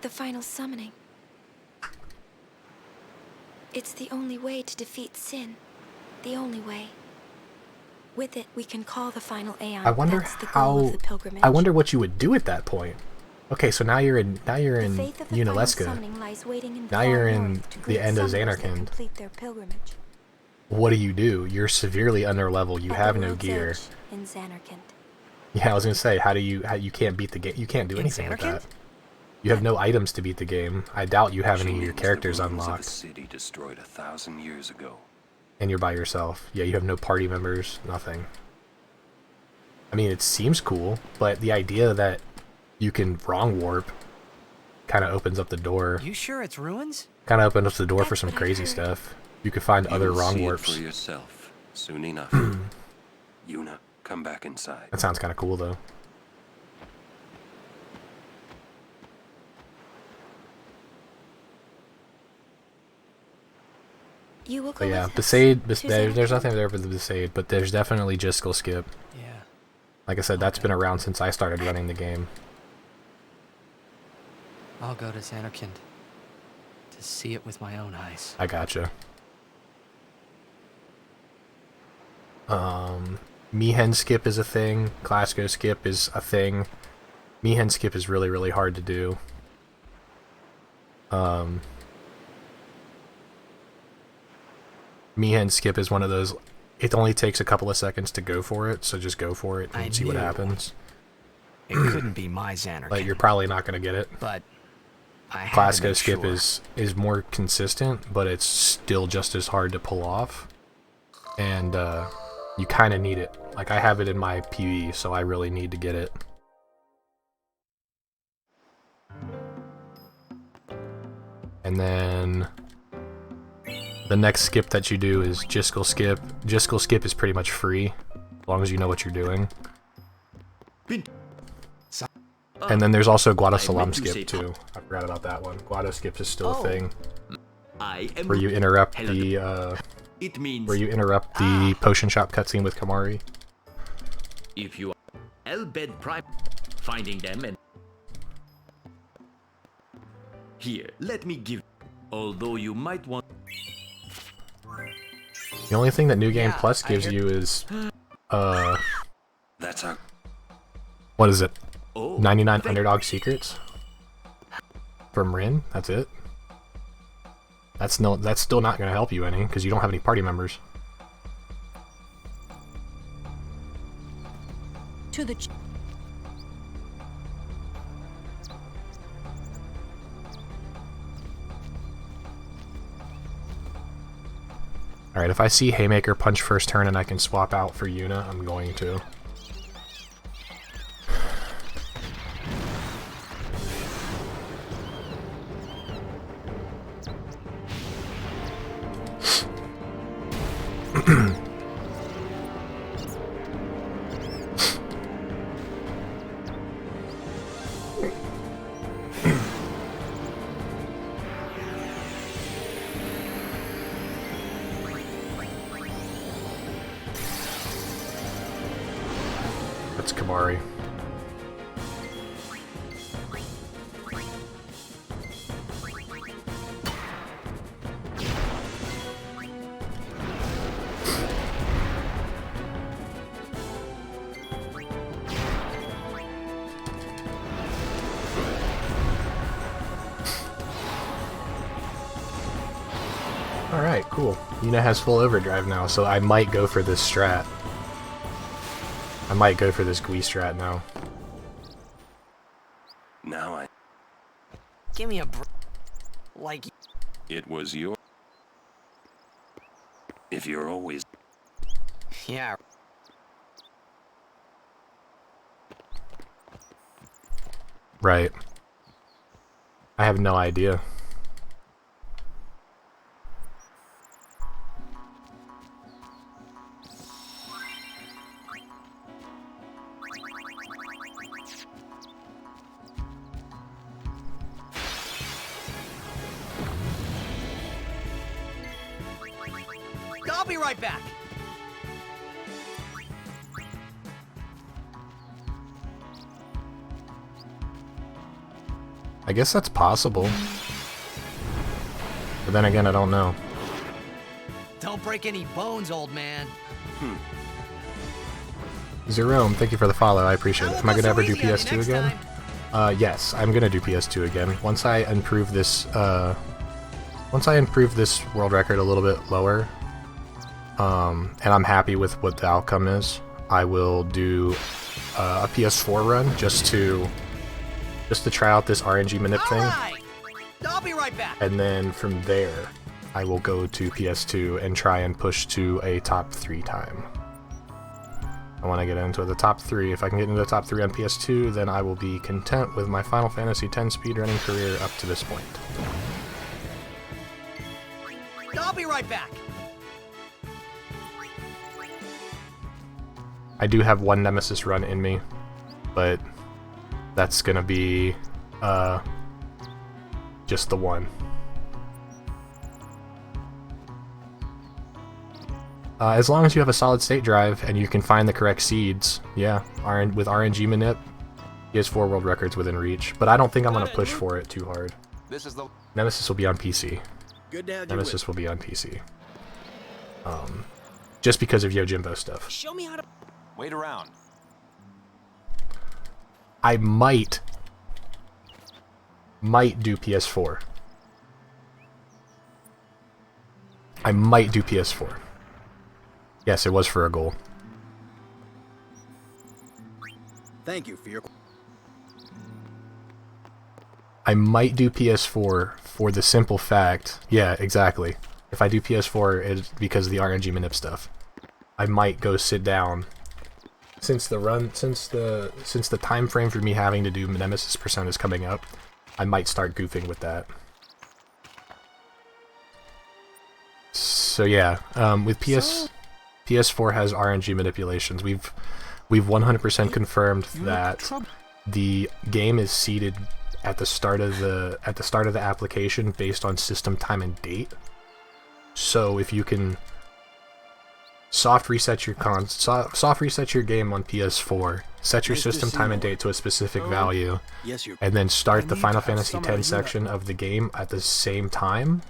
The final summoning. It's the only way to defeat sin. The only way. With it, we can call the final Aeon. I wonder That's the goal of the pilgrimage. I wonder what you would do at that point. Okay, so now you're in Unalesca. Now you're in the end of Xanarkand. What do? You're severely under level. You have no gear. In Xanarkand. Yeah, I was gonna say, how you can't beat the game? You can't do anything with that. You have no items to beat the game. I doubt you have any of your characters unlocked. City destroyed 1,000 years ago. And you're by yourself. Yeah, you have no party members, nothing. I mean, it seems cool, but the idea that you can wrong warp kind of opens up the door. You sure it's ruins? Kind of opens up the door for some crazy stuff. You could find other wrong warps. For yourself soon enough. Yuna, come back inside. That sounds kind of cool, though. You will go But yeah, with Besaid, there's nothing there for the Besaid, but there's definitely Jiskel skip. Yeah. Like I said, that's been around since I started running the game. I'll go to Xanarkand to see it with my own eyes. I gotcha. Mi'ihen skip is a thing. Classico skip is a thing. Mi'ihen skip is really, really hard to do. Mi'ihen skip is one of those, it only takes a couple of seconds to go for it, so just go for it and see what happens. It couldn't be my Xanarkand. Like, you're probably not going to get it. But I had Classico to make skip sure. is more consistent, but it's still just as hard to pull off. And you kind of need it. Like, I have it in my PV, so I really need to get it. And then the next skip that you do is Jiskel skip. Jiskel skip is pretty much free, as long as you know what you're doing. And then there's also Guado Salam skip too. I forgot about that one. Guado skip is still a thing. Where you interrupt the potion shop cutscene with Kamari. If you are Elbed Prime, finding them and here, let me give. Although you might want. The only thing that New Game Plus gives you is That's our. what is it? 99 Underdog Secrets from Rin. That's it. That's still not going to help you any because you don't have any party members. To the... Alright, if I see Haymaker punch first turn and I can swap out for Yuna, I'm going to. That's Kamari. Alright, cool. Yuna has full overdrive now, so I might go for this strat. I might go for this Gui strat now. Now I... Give me a like... It was your... If you're always... Yeah. Right. I have no idea. I'll be right back. I guess that's possible. But then again, I don't know. Don't break any bones, old man. Zerome, thank you for the follow, I appreciate it. Am I gonna ever do PS2 again? Yes, I'm gonna do PS2 again. Once I improve this, world record a little bit lower, and I'm happy with what the outcome is, I will do a PS4 run just to try out this RNG manip thing. I'll be right back. And then from there, I will go to PS2 and try and push to a top 3 time. I want to get into the top 3. If I can get into the top 3 on PS2, then I will be content with my Final Fantasy X speedrunning career up to this point. I'll be right back. I do have one Nemesis run in me, but that's gonna be just the one. As long as you have a solid state drive and you can find the correct seeds, yeah, with RNG manip, he has 4 world records within reach. But I don't think I'm gonna push for it too hard. Nemesis will be on PC. Nemesis will be on PC. Just because of Yojimbo stuff. Show me how to wait around. I might do PS4. I might do PS4. Yes, it was for a goal. Thank you for your... I might do PS4 for the simple fact... Yeah, exactly. If I do PS4, it's because of the RNG manip stuff. I might go sit down. Since the time frame for me having to do Nemesis Percent is coming up, I might start goofing with that. So yeah, with PS4 has RNG manipulations. We've 100% confirmed that the game is seeded at the start of the application based on system time and date. So if you can soft reset your game on PS4, set your system time and date to a specific value, and then start the Final Fantasy X section of the game at the same time,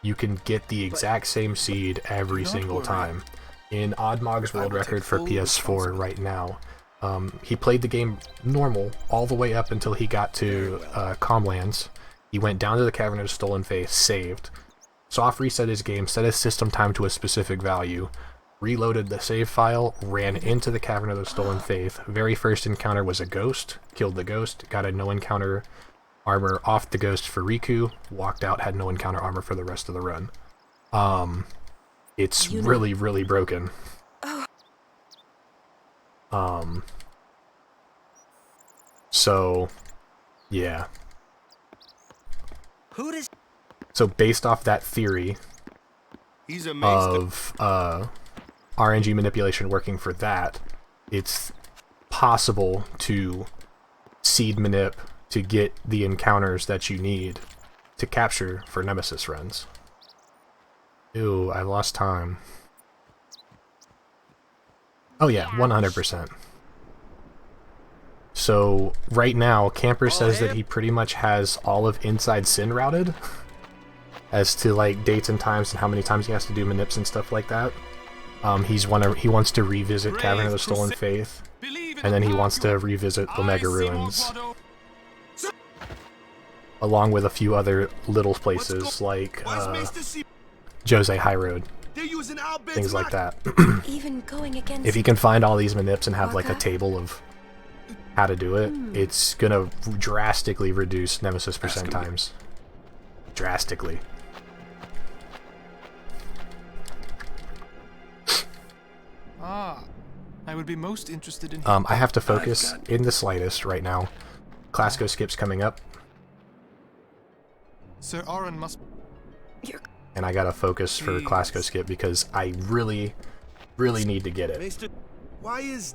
you can get the exact same seed every single time. In Oddmog's world record for PS4 right now, he played the game normal all the way up until he got to Comlands. He went down to the Cavern of the Stolen Faith, saved, soft reset his game, set his system time to a specific value, reloaded the save file, ran into the Cavern of the Stolen Faith. Very first encounter was a ghost, killed the ghost, got a no encounter armor off the ghost for Riku, walked out, had no encounter armor for the rest of the run. It's really, really broken. So, yeah. Who does? So based off that theory of RNG manipulation working for that, it's possible to seed manip to get the encounters that you need to capture for Nemesis runs. Ew, I lost time. Oh yeah, 100%. So right now, Camper says that he pretty much has all of Inside Sin routed as to like dates and times and how many times he has to do manips and stuff like that. He wants to revisit Cavern of the Stolen Faith, and then he wants to revisit Omega Ruins, along with a few other little places like Jose High Road, things like that. Even going against If he can find all these manips and have like a table of how to do it, it's gonna drastically reduce Nemesis percent times. Drastically. I would be most interested in... I have to focus in the slightest right now. Classico skip's coming up. Sir Auron must... And I gotta focus for Classico skip because I really, really need to get it. Why is...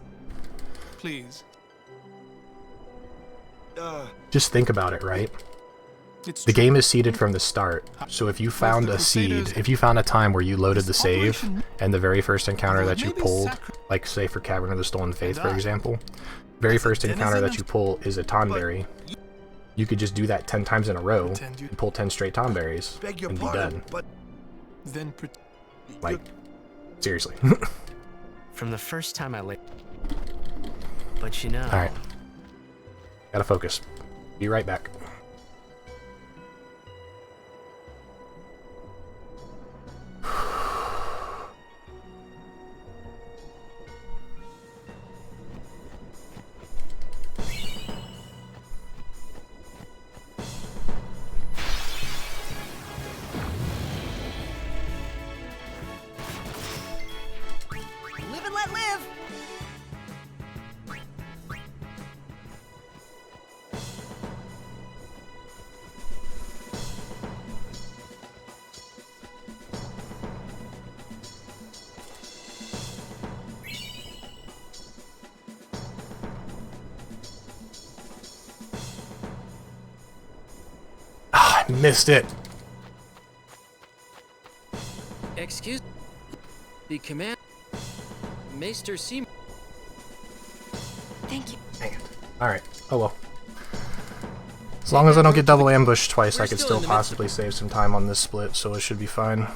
Please. Just think about it, right? The game is seeded from the start, so if you found a seed, if you found a time where you loaded the save, and the very first encounter that you pulled, like say for Cavern of the Stolen Faith for example, very first encounter that you pull is a Tonberry, you could just do that 10 times in a row, and pull 10 straight Tonberries, and be done. Like, seriously. From the first time I laid... But you know... Alright. Gotta focus. Be right back. Live and let live. Ah, I missed it. Excuse the command, Maester Seymour. Thank you. Dang it. Alright. Oh well. As long as I don't get double ambushed twice, I could still possibly save some time on this split, so it should be fine.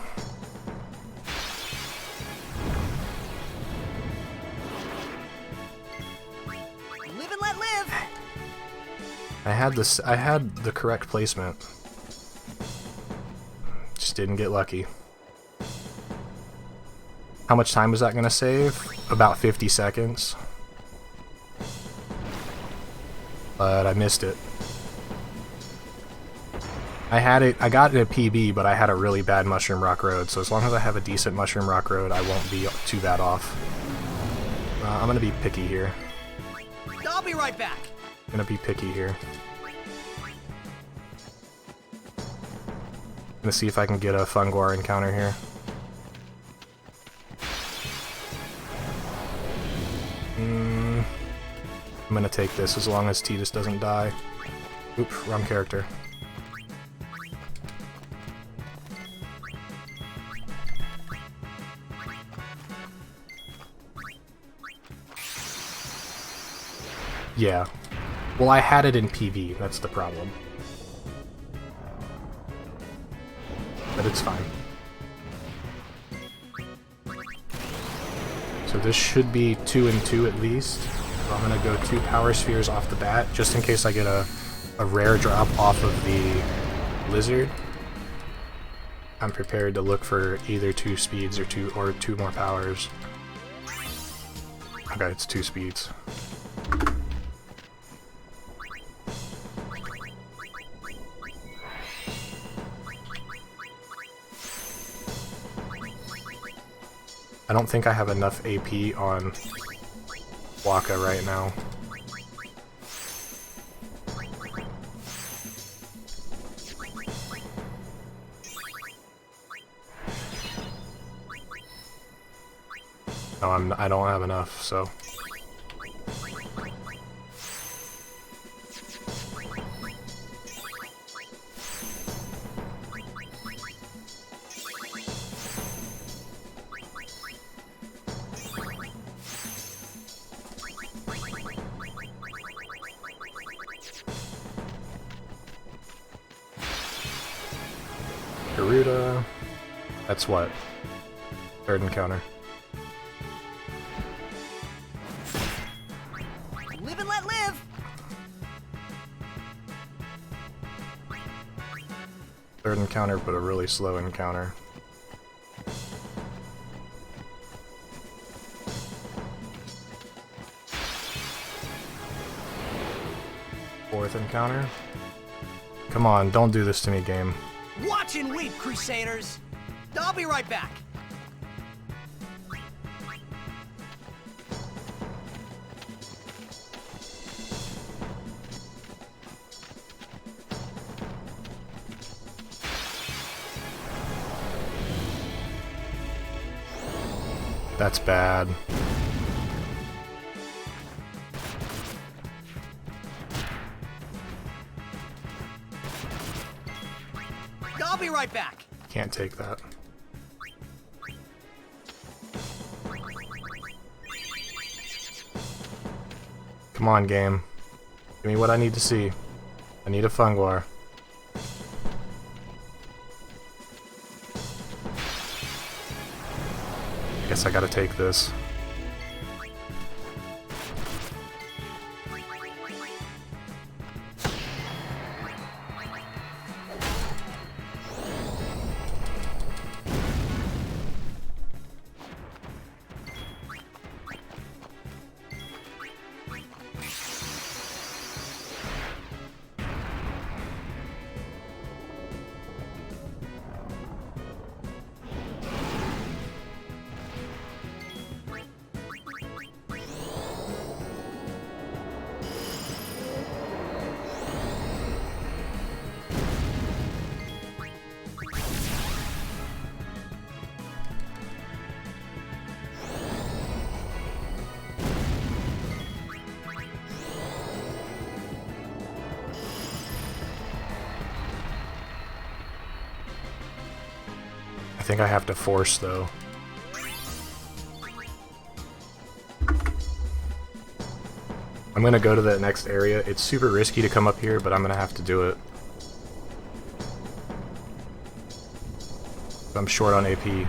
Live and let live. I had the correct placement. Just didn't get lucky. How much time was that going to save? About 50 seconds. But I missed it. I got it at PB, but I had a really bad Mushroom Rock Road, so as long as I have a decent Mushroom Rock Road, I won't be too bad off. I'm going to be picky here. I'll be right back. I'm going to be picky here. I'm going to see if I can get a Funguar encounter here. I'm gonna take this as long as Tidus doesn't die. Oop, wrong character. Yeah. Well, I had it in PV, that's the problem. But it's fine. So this should be 2 and 2 at least. So I'm gonna go 2 Power Spheres off the bat, just in case I get a rare drop off of the Lizard. I'm prepared to look for either 2 speeds or two more powers. Okay, it's 2 speeds. I don't think I have enough AP on Waka right now. No, I don't have enough, so. Garuda. That's what? 3rd encounter. Live and let live! 3rd encounter, but a really slow encounter. Fourth encounter. Come on, don't do this to me, game. Watch and weep, Crusaders! I'll be right back. That's bad. I'll be right back. Can't take that. Come on, game. Give me what I need to see. I need a Funguar. Guess I gotta take this. I think I have to force, though. I'm gonna go to that next area. It's super risky to come up here, but I'm gonna have to do it. I'm short on AP.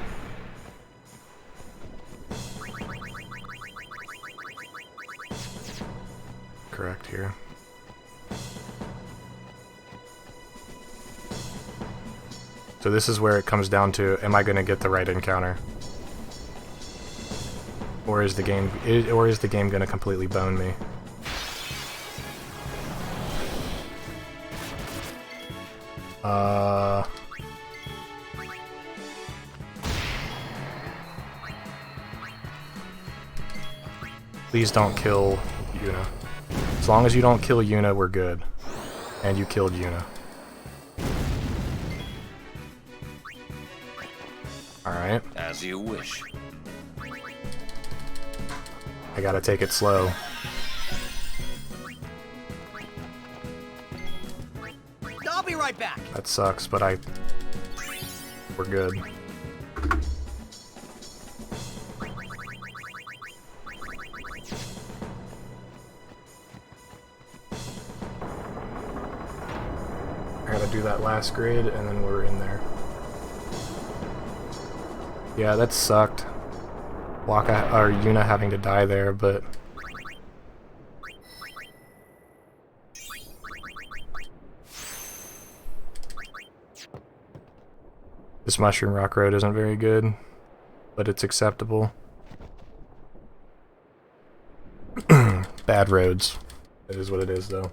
Correct here. So this is where it comes down to, am I going to get the right encounter? Or is the game going to completely bone me? Please don't kill Yuna. As long as you don't kill Yuna, we're good. And you killed Yuna. Alright. As you wish. I gotta take it slow. I'll be right back. That sucks, but we're good. I gotta do that last grid, and then we're in there. Yeah, that sucked. Waka or Yuna having to die there, but This Mushroom Rock Road isn't very good, but it's acceptable. Bad roads. It is what it is, though.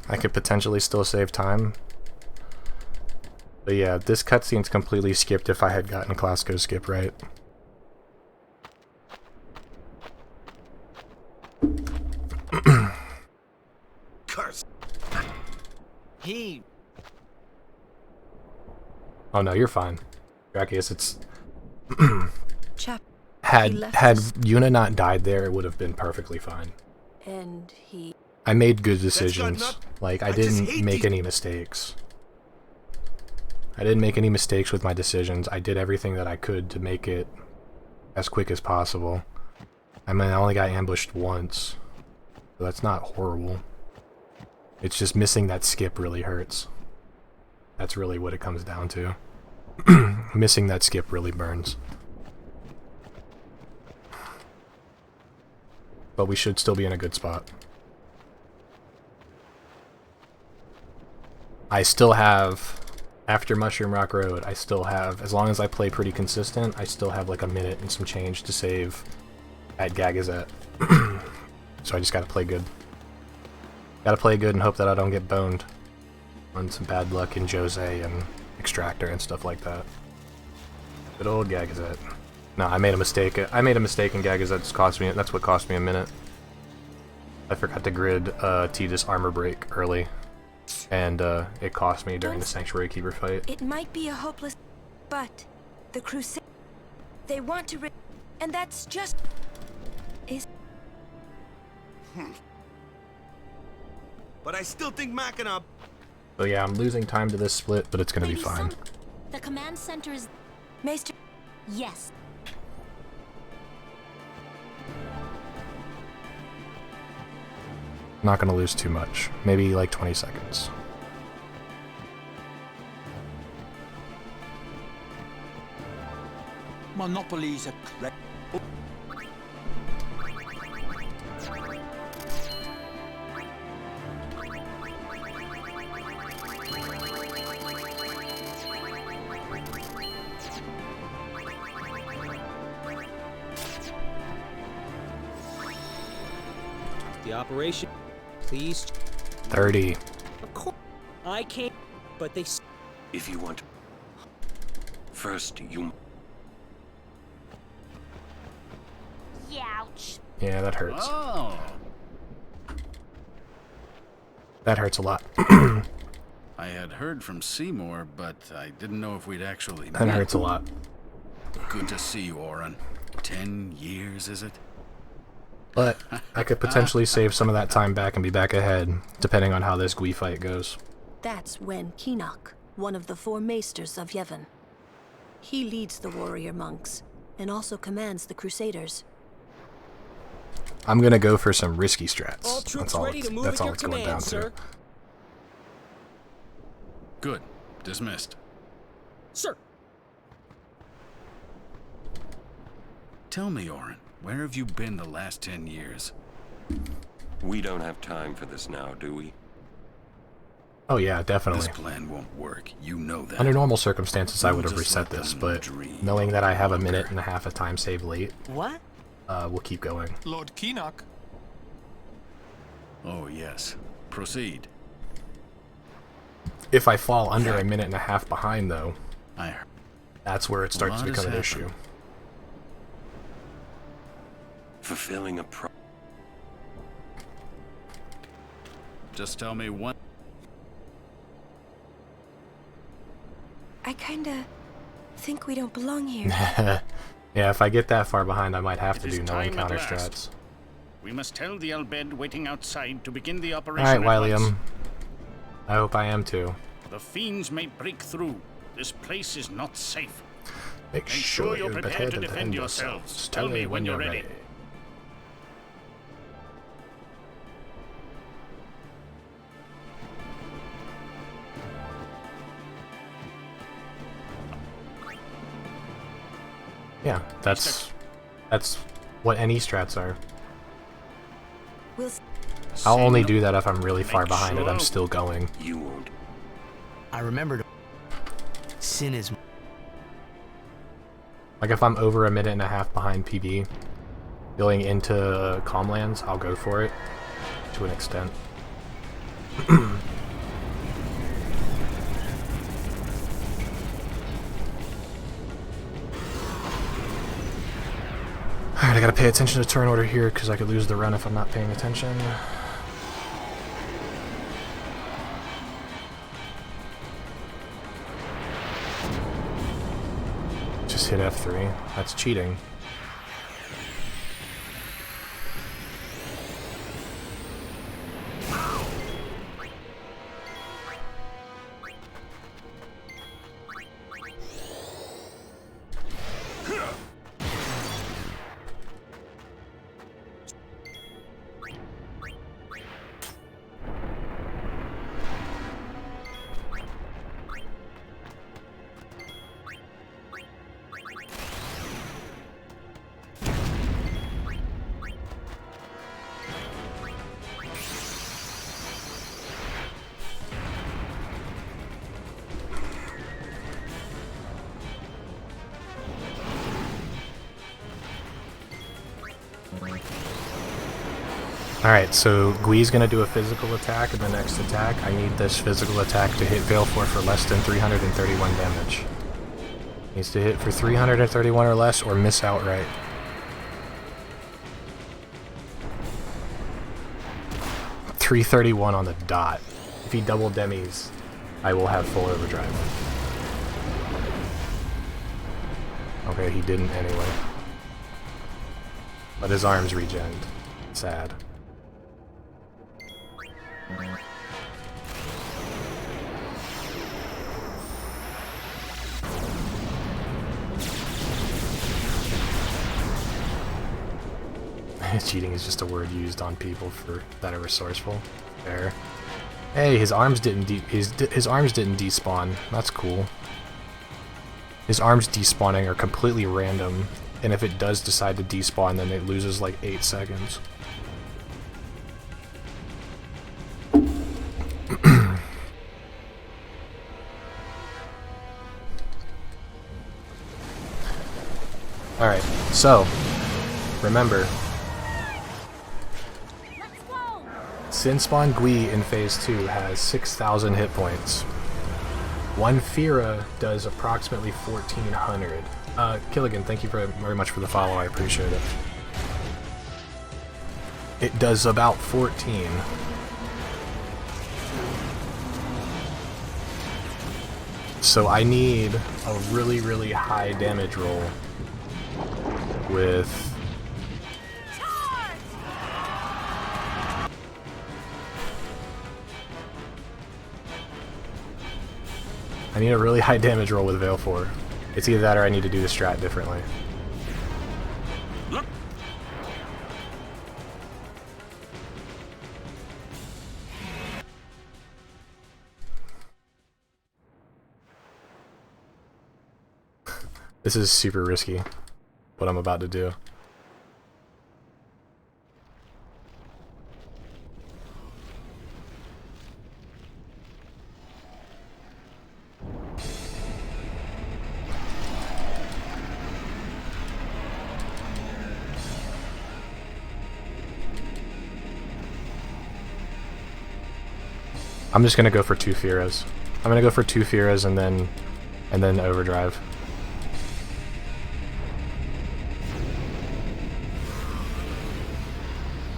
I could potentially still save time. But yeah, this cutscene's completely skipped if I had gotten Classico skip right. Curse. Oh no, you're fine. Dracius, it's Chap. had Yuna not died there, it would have been perfectly fine. And he... I made good decisions. Like, I didn't make any mistakes. I didn't make any mistakes with my decisions. I did everything that I could to make it as quick as possible. I mean, I only got ambushed once, so that's not horrible. It's just missing that skip really hurts. That's really what it comes down to. Missing that skip really burns. But we should still be in a good spot. I still have, after Mushroom Rock Road, I still have, as long as I play pretty consistent, I still have like a minute and some change to save at Gagazet. So I just gotta play good. Gotta play good and hope that I don't get boned on some bad luck in Jose and Extractor and stuff like that. Good old Gagazet. No, I made a mistake. I made a mistake in Gagazet. That's what cost me a minute. I forgot to grid Tidus armor break early. And it cost me during the Sanctuary Keeper fight. It might be a hopeless, but the Crusade, they want to, and that's just is. But I still think Machina. So yeah, I'm losing time to this split, but it's gonna be fine. The command center is Maester. Yes. Not gonna lose too much. Maybe like 20 seconds. Monopolies are correct. The operation, please. 30. Of course, I can't, but they. If you want, first you. Ouch. Yeah, that hurts. Oh. That hurts a lot. I had heard from Seymour, but I didn't know if we'd actually. That hurts a lot. Good to see you, Oren. 10 years, is it? But I could potentially save some of that time back and be back ahead, depending on how this Gui fight goes. That's when Keenock, one of the 4 maesters of Yevon. He leads the warrior monks, and also commands the Crusaders. I'm gonna go for some risky strats. All troops ready to move that's at all your it's going command, down sir. to. Good. Dismissed. Sir. Tell me, Oren, where have you been the last 10 years? We don't have time for this now, do we? Oh yeah, definitely. This plan won't work. You know that. Under normal circumstances, I would have Just reset let this, them but dream knowing that I have a longer. minute and a half of time save late, What? we'll keep going. Lord Keenock. Oh, yes. Proceed. If I fall under a minute and a half behind, though, I that's where it starts to lot has become an happened. issue. Fulfilling a Just tell me one. I kinda think we don't belong here. Yeah, if I get that far behind, I might have to It is do no time encounter at last. strats. We must tell the Albed waiting outside to begin the operation. Alright, at once. William. I hope I am too. The fiends may break through. This place is not safe. Make sure you're you're prepared to defend yourselves. Tell me when you're ready. Yeah, that's what any strats are. We'll I'll only do that if I'm really far behind it. I'm still going. You won't. I remembered. Sin is. Like if I'm over a minute and a half behind PB, going into Calmlands, I'll go for it to an extent. Alright, I gotta pay attention to turn order here because I could lose the run if I'm not paying attention. Just hit F3. That's cheating. Alright, so Gui's gonna do a physical attack in the next attack. I need this physical attack to hit Baleful for less than 331 damage. Needs to hit for 331 or less or miss outright. .331 on the dot. If he double demis, I will have full overdrive. Okay, he didn't anyway. But his arms regened. Sad. Cheating is just a word used on people that are resourceful. Fair. Hey, his arms didn't despawn. That's cool. His arms despawning are completely random, and if it does decide to despawn, then it loses like 8 seconds. Alright, so, remember, Sin Spawn Gui in Phase 2 has 6,000 hit points. One Fira does approximately 1,400. Killigan, thank you very much for the follow, I appreciate it. It does about 14. So I need a really, really high damage roll with... I need a really high damage roll with Veil 4. It's either that or I need to do the strat differently. This is super risky, what I'm about to do. I'm just gonna go for 2 Firas. I'm gonna go for 2 Firas and then overdrive.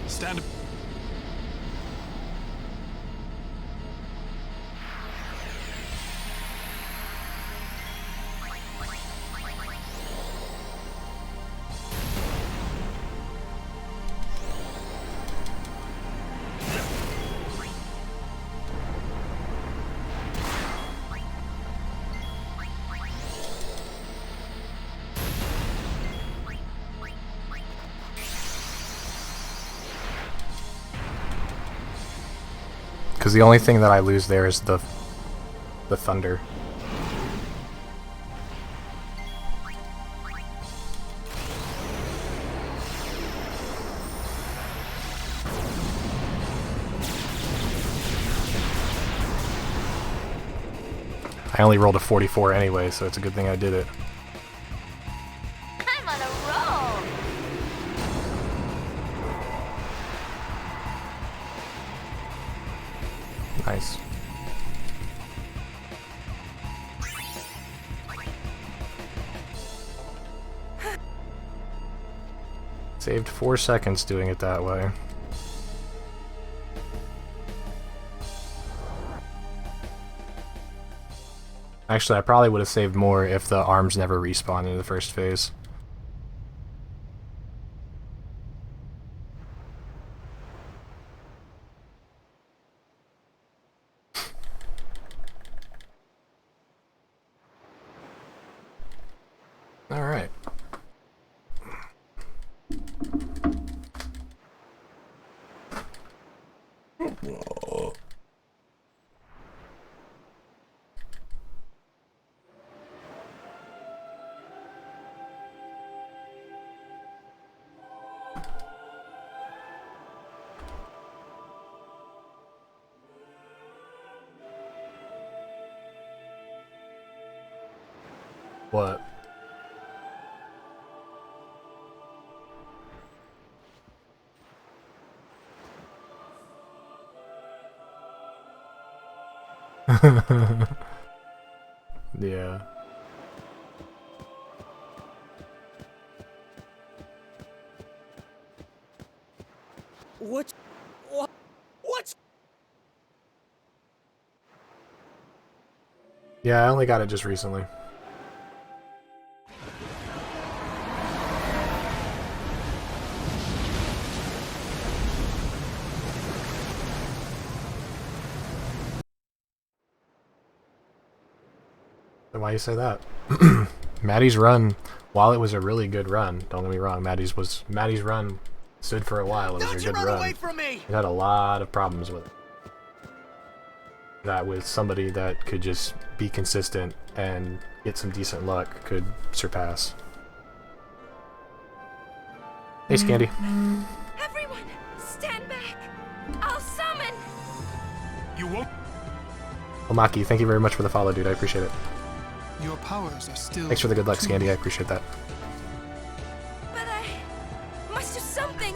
Stand up. Because the only thing that I lose there is the thunder. I only rolled a 44 anyway, so it's a good thing I did it. I'm on a roll. Nice. Saved 4 seconds doing it that way. Actually, I probably would have saved more if the arms never respawned in the first phase. All right. What? Yeah. What's... Yeah, I only got it just recently. Why you say that? Maddie's run, while it was a really good run, don't get me wrong, Maddie's run stood for a while. It was a good run. Away from me! It had a lot of problems with it. That with somebody that could just be consistent and get some decent luck could surpass. Hey, Scandy. Everyone, stand back! I'll summon! You won't. Omaki, thank you very much for the follow, dude. I appreciate it. Your powers are still... Thanks for the good luck, Scandy. I appreciate that. But I must do something!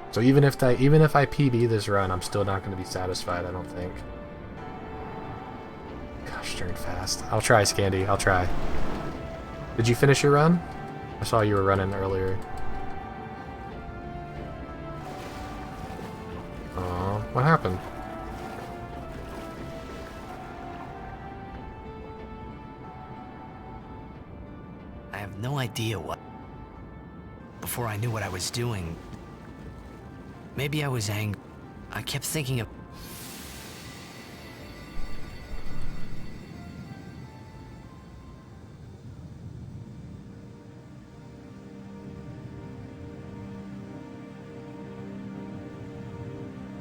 So even if I PB this run, I'm still not going to be satisfied, I don't think. Gosh, darn fast. I'll try, Scandy. I'll try. Did you finish your run? I saw you were running earlier. Aw, what happened? I have no idea what... Before I knew what I was doing, maybe I was angry. I kept thinking of...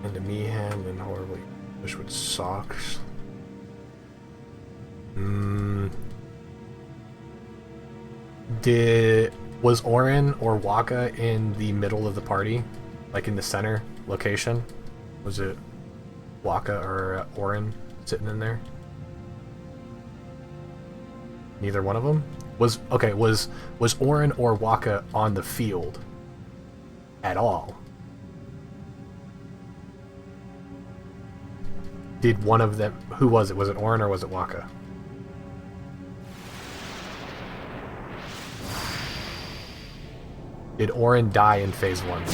Into Meehan and horribly push with socks. Was Orin or Waka in the middle of the party? Like in the center location? Was it Waka or Orin sitting in there? Neither one of them? Was Orin or Waka on the field at all? Did one of them... Who was it? Was it Orin or was it Waka? Did Orin die in phase 1?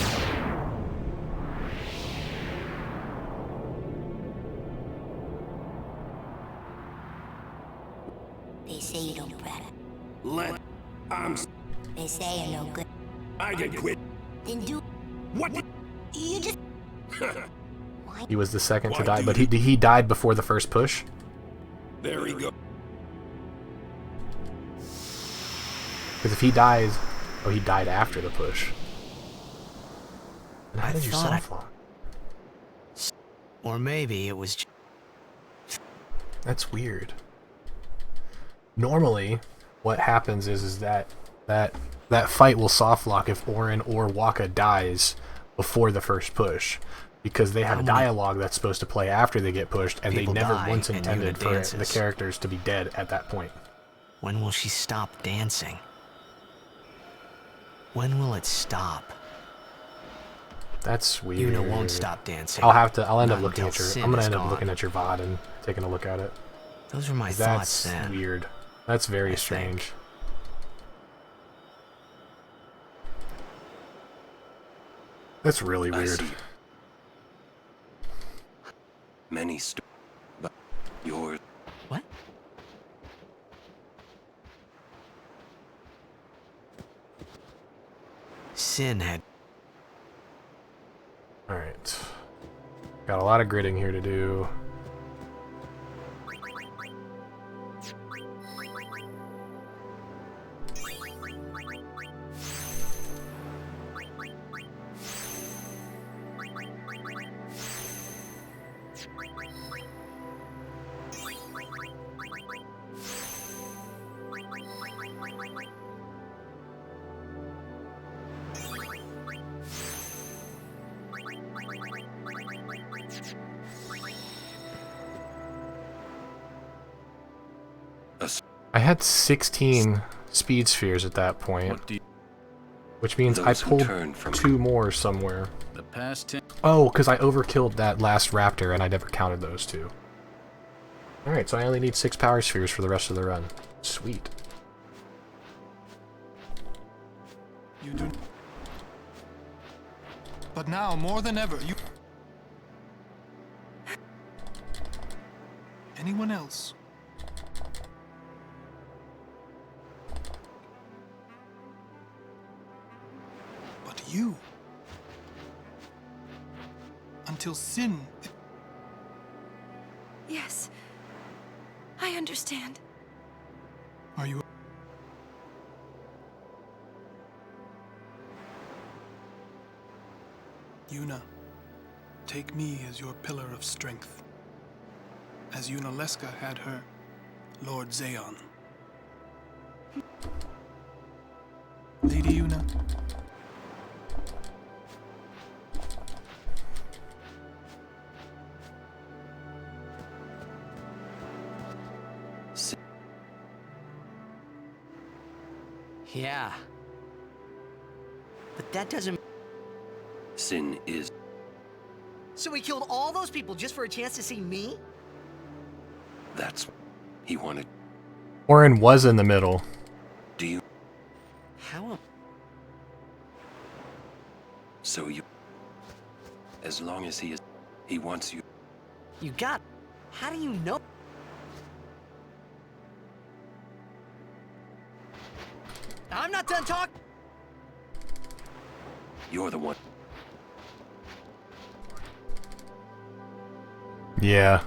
They say you don't practice. They say you're no good. I can quit. Then do... What? You just... He was the second to die, but he died before the first push? There he goes. Because if he dies... Oh, he died after the push. And how did your cell fall? Or maybe it was... That's weird. Normally, what happens is that That fight will soft lock if Orin or Waka dies before the first push, because they have dialogue that's supposed to play after they get pushed, and they never once intended for the characters to be dead at that point. When will she stop dancing? When will it stop? That's weird. Yuna won't stop dancing. I'll end up looking at your. I'm gonna end up looking at your VOD and taking a look at it. Those are my thoughts then. That's weird. That's very strange. That's really weird. Many but yours. What? Sin had. Alright. Got a lot of gridding here to do. I had 16 speed spheres at that point, which means I pulled 2 more somewhere. The past 10. Oh, because I overkilled that last raptor and I never counted those 2. Alright, so I only need 6 power spheres for the rest of the run. Sweet. You do. But now, more than ever, you... Anyone else? But you. Until sin... Yes. I understand. Are you... Yuna, take me as your pillar of strength, as Yuna Leska had her Lord Zayon. Lady Yuna. Yeah. But that doesn't... Sin is... So he killed all those people just for a chance to see me? That's... He wanted... Orin was in the middle. Do you... How... So you... As long as he is... He wants you... You got... How do you know? I'm not done talking. You're the one. Yeah.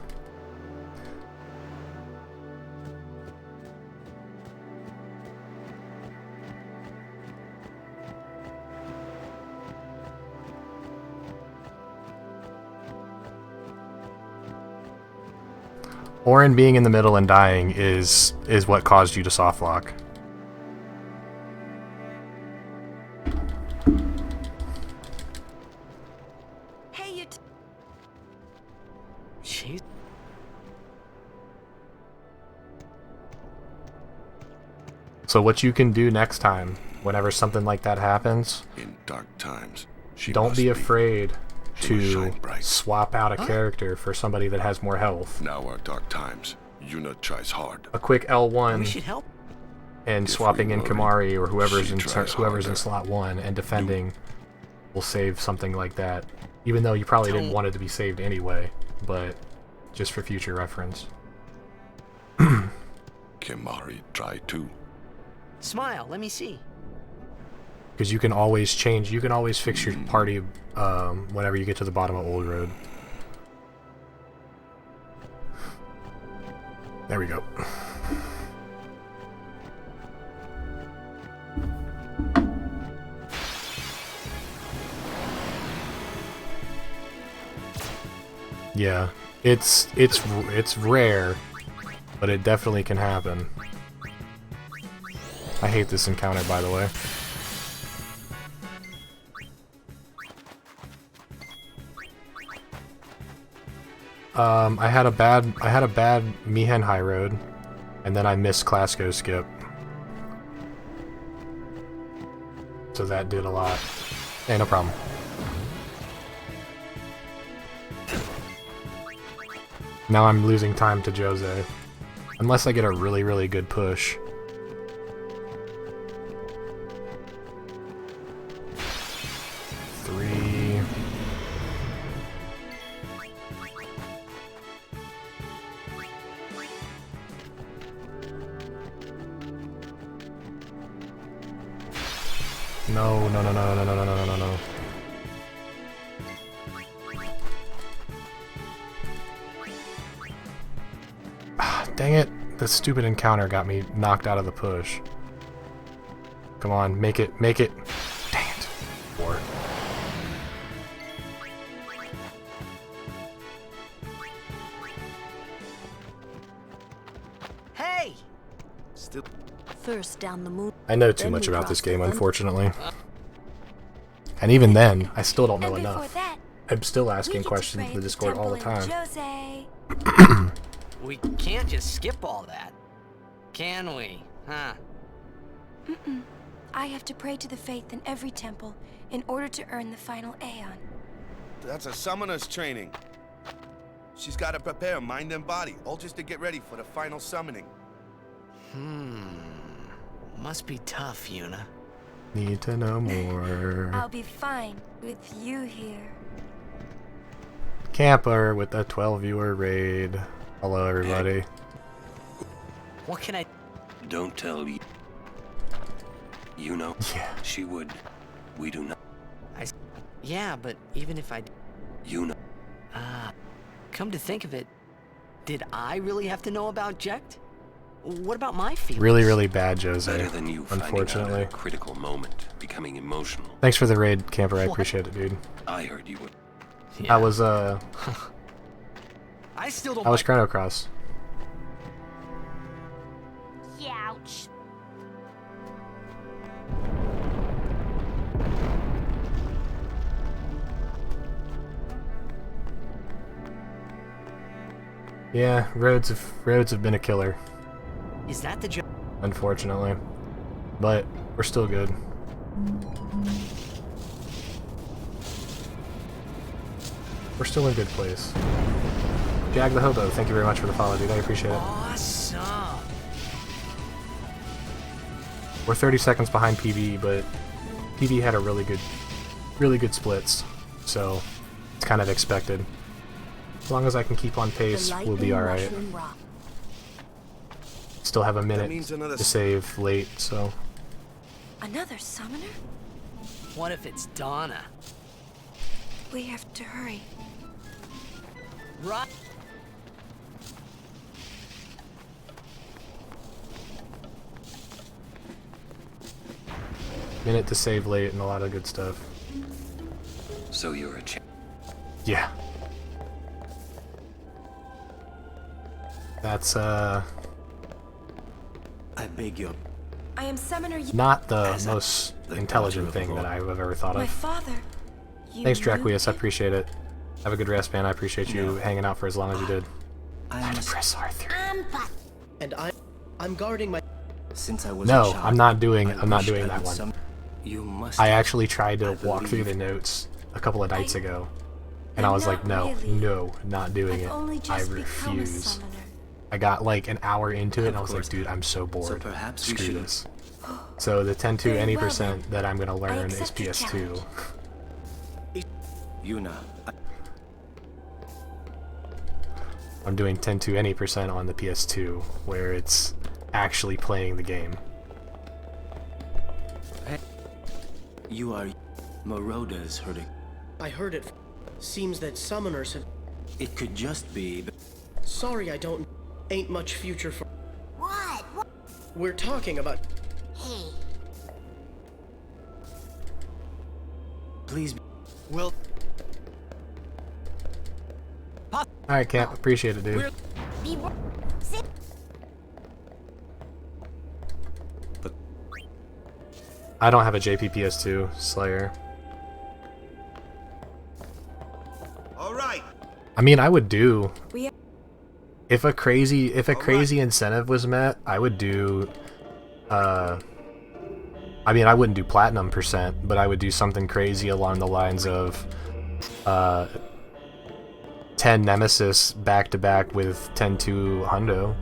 Orin being in the middle and dying is what caused you to soft lock. So what you can do next time, whenever something like that happens, in dark times, don't be afraid to swap out a character for somebody that has more health. Now are dark times. Yuna tries hard. A quick L1 We should help. and swapping in Kamari or whoever's in slot 1 and defending will save something like that. Even though you probably didn't want it to be saved anyway, but just for future reference. Kamari try too. Smile, let me see. Because you can always change, you can always fix your party whenever you get to the bottom of Old Road. There we go. Yeah, it's rare, but it definitely can happen. I hate this encounter, by the way. I had a bad Mihen High Road, and then I missed Clasco Skip. So that did a lot. Hey, no problem. Now I'm losing time to Jose. Unless I get a really, really good push. Three. No, no, no, no, no, no, no, no, no, no. Ah, dang it. This stupid encounter got me knocked out of the push. Come on, make it, make it. Dang it. Four. Hey! Still. First down the moon. I know too much about this game, unfortunately. And even then, I still don't know enough. I'm still asking questions in the Discord all the time. We can't just skip all that, can we? Huh? Mm-mm. I have to pray to the faith in every temple in order to earn the final Aeon. That's a summoner's training. She's got to prepare mind and body, all just to get ready for the final summoning. Must be tough, Yuna. Need to know more. I'll be fine with you here. Camper with a 12-viewer raid. Hello, everybody. What can I... Don't tell you. You know, yeah. She would. We do not. Yeah, but even if I... You know. Come to think of it, did I really have to know about Jekt? What about my feelings? Really, really bad, Jose. Better than you unfortunately. At a critical moment, becoming emotional. Thanks for the raid, Camper. I appreciate it, dude. I heard you would. Yeah. I was I still don't. I was Chrono Cross. Youch. Yeah, roads have been a killer. Is that the job? Unfortunately, but we're still good. We're still in a good place. Jag the Hobo, thank you very much for the follow, dude. I appreciate it. Awesome. We're 30 seconds behind PB, but PB had a really good splits, so it's kind of expected. As long as I can keep on pace, we'll be alright. Still have a minute to save late, so... Another summoner? What if it's Donna? We have to hurry. Right. Minute to save late and a lot of good stuff. So you're a champ. Yeah. That's I beg your... I am summoner. Not the most intelligent thing that I've ever thought of. My father. Thanks, Draquius. I appreciate it. Have a good rest, man. I appreciate you hanging out for as long as you did. I had to press R3. And I'm guarding my... Since I was No, I'm not doing that one. You must... I actually tried to walk through the notes a couple of nights ago, and I was like, no, not doing it. I refuse. I got like an hour into it, and I was like, dude, I'm so bored. Screw this. So the 10-2 any percent that I'm gonna learn is PS2. Yuna. I'm doing 10-2 any percent on the PS2, where it's actually playing the game. You are... Marauders heard it. I heard it. Seems that summoners have... It could just be... Sorry, I don't... Ain't much future for... What? We're talking about... Hey. Please... Will... Alright, Camp. Appreciate it, dude. I don't have a JPPS2 Slayer. All right. I mean, I would do We if a crazy incentive was met, I would do I mean, I wouldn't do platinum %, but I would do something crazy along the lines of 10 Nemesis back to back with 10-2 Hundo.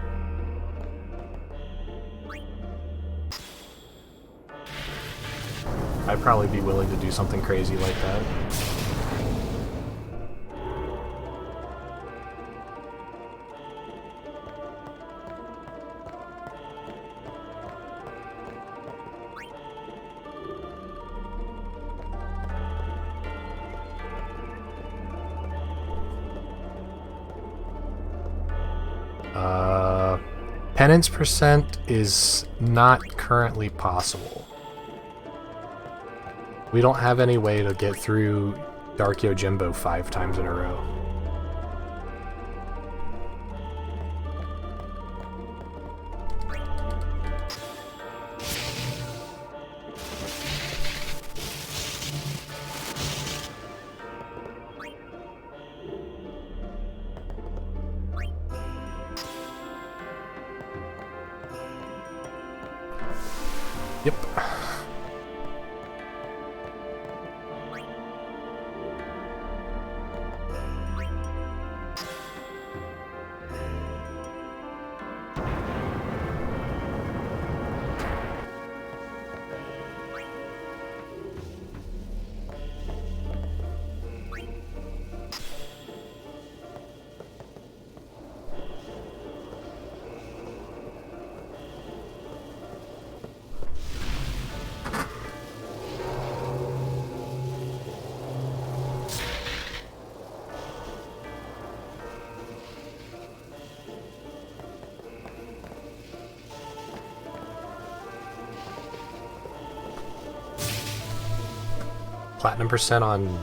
I'd probably be willing to do something crazy like that. Penance % is not currently possible. We don't have any way to get through Dark Yojimbo 5 times in a row. Yep. Platinum % on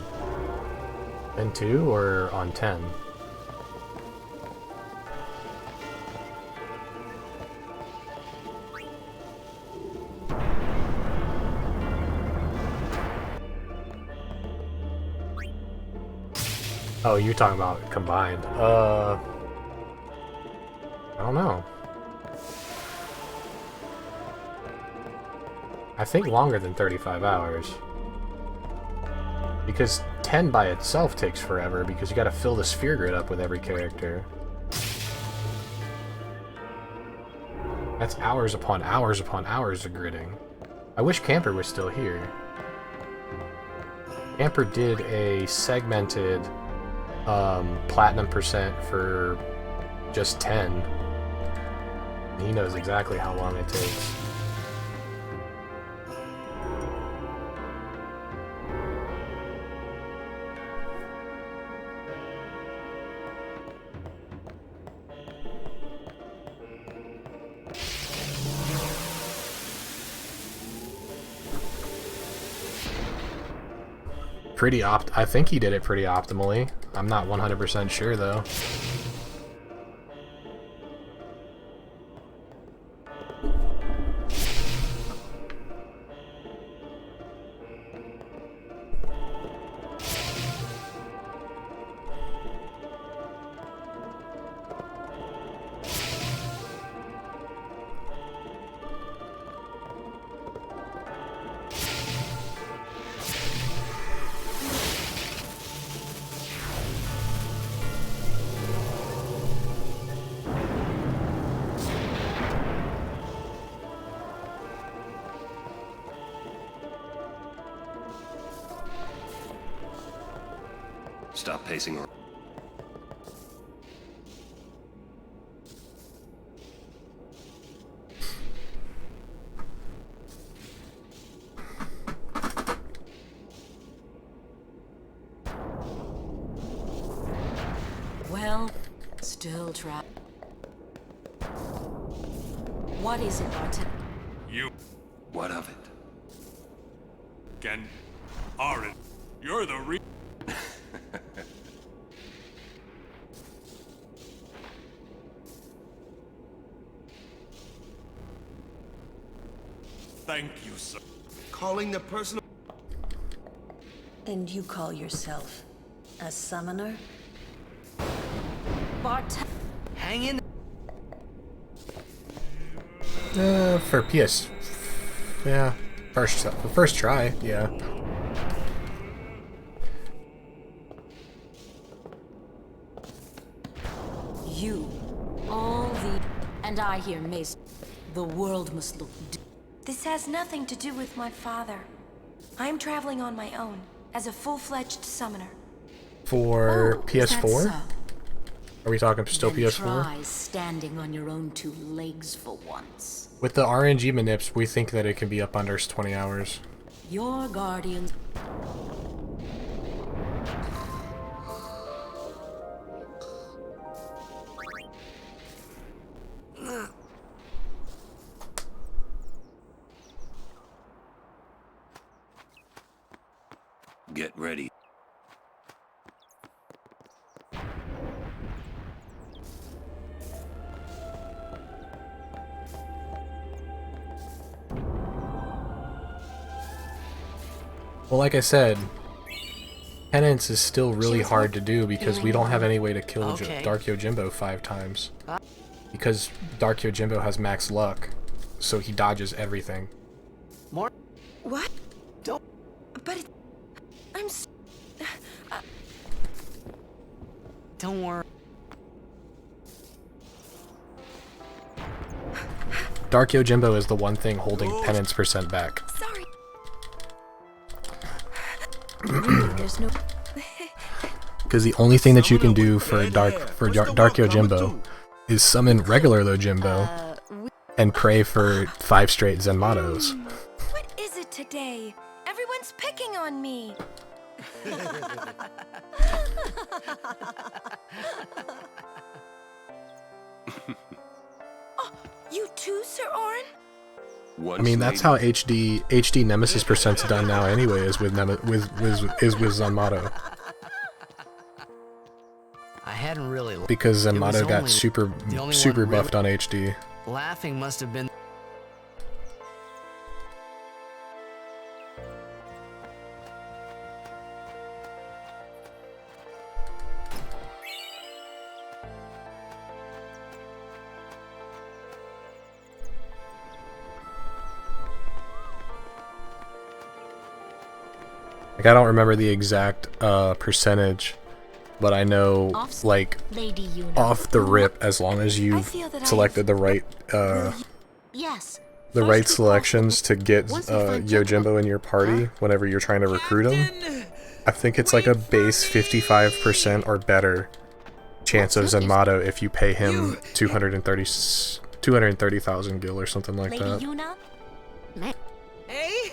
N2 or on 10? Oh, you're talking about combined. I don't know. I think longer than 35 hours. Because 10 by itself takes forever, because you gotta fill the sphere grid up with every character. That's hours upon hours upon hours of gridding. I wish Camper was still here. Camper did a segmented platinum % for just 10. He knows exactly how long it takes. I think he did it pretty optimally. I'm not 100% sure though. Stop pacing around. Well, still try. What is it, Barton? You. What of it? Ken. Aren't. You're the Thank you, sir. calling the personal. And you call yourself a summoner? Bart, hang in. For PS, yeah, first try, yeah. You, all the... And I hear, Mace, the world must look... This has nothing to do with my father. I'm traveling on my own, as a full-fledged summoner. For PS4? Are we talking still then PS4? Try standing on your own two legs for once. With the RNG manips, we think that it can be up under 20 hours. Your guardians... Get ready. Well, like I said, penance is still really hard to do because we don't have any way to kill Dark Yojimbo 5 times. Because Dark Yojimbo has max luck, so he dodges everything. More? What? Don't... But I'm... Don't worry. Dark Yojimbo is the one thing holding penance % back. Sorry. There's no... Because the only thing that you can do for Dark Yojimbo is summon regular Yojimbo and pray for 5 straight Zenmatos. What is it today? Everyone's picking on me. Oh, you too, Sir Orin? I mean, that's how HD Nemesis %'s done now anyway, is with Zenmato. I hadn't really... Because Zenmato got super buffed on HD. Laughing must have been... Like, I don't remember the exact percentage, but I know, like, off the rip, as long as you've selected the right selections to get Yojimbo in your party whenever you're trying to recruit him, I think it's like a base 55% or better chance of Zenmato if you pay him 230,000 gil or something like that. Hey?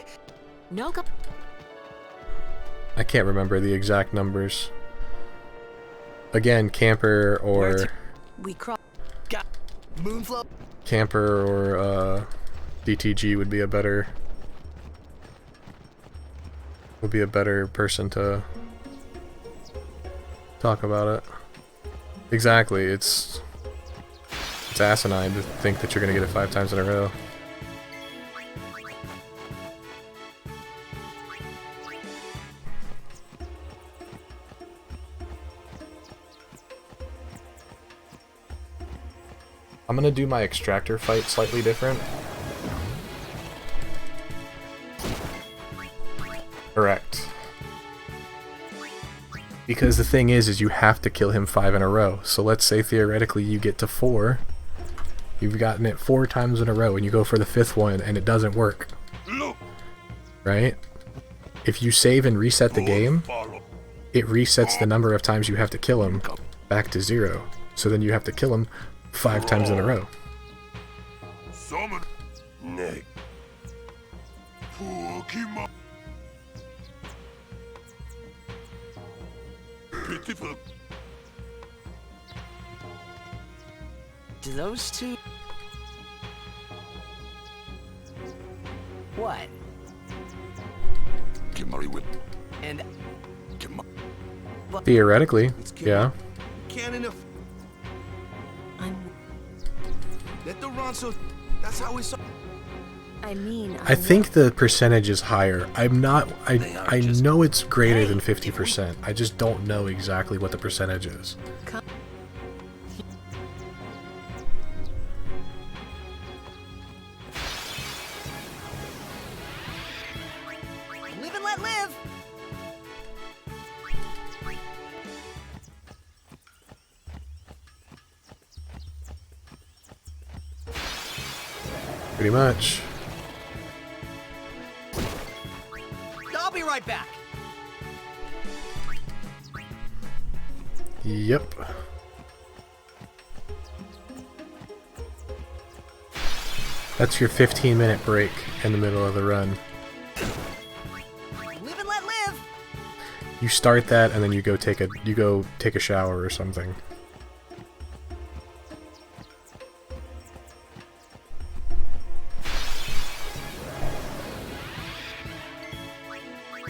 No. I can't remember the exact numbers. Again, camper or DTG would be a better person to talk about it. Exactly, it's asinine to think that you're gonna get it 5 times in a row. I'm gonna do my extractor fight slightly different. Correct. Because the thing is you have to kill him 5 in a row. So let's say theoretically you get to 4. You've gotten it 4 times in a row and you go for the 5th one and it doesn't work. Right? If you save and reset the game, it resets the number of times you have to kill him back to 0. So then you have to kill him 5 times in a row. Do those two... What? And... Theoretically, yeah. Can't enough. Let the run, so that's how we saw. I mean, I think the percentage is higher. I'm not. I know it's greater than 50%. I just don't know exactly what the percentage is. Live and let live. Pretty much. I'll be right back. Yep. That's your 15-minute break in the middle of the run. Live and let live. You start that and then you go take a shower or something.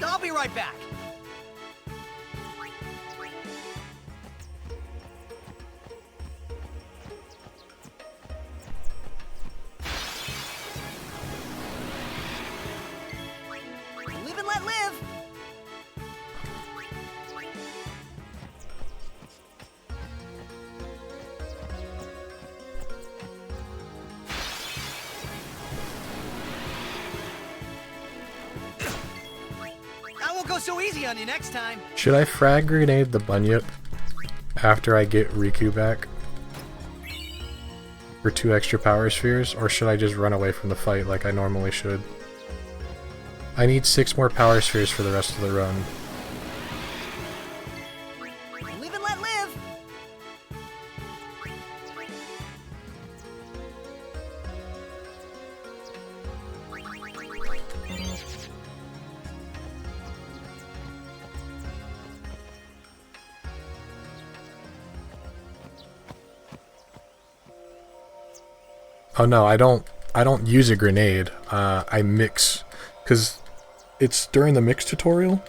I'll be right back. Live and let live. I won't go so easy on you next time. Should I frag grenade the bunyip after I get Riku back for 2 extra power spheres, or should I just run away from the fight like I normally should? I need 6 more power spheres for the rest of the run. Live and let live. Oh no, I don't use a grenade. I mix, because it's during the mix tutorial.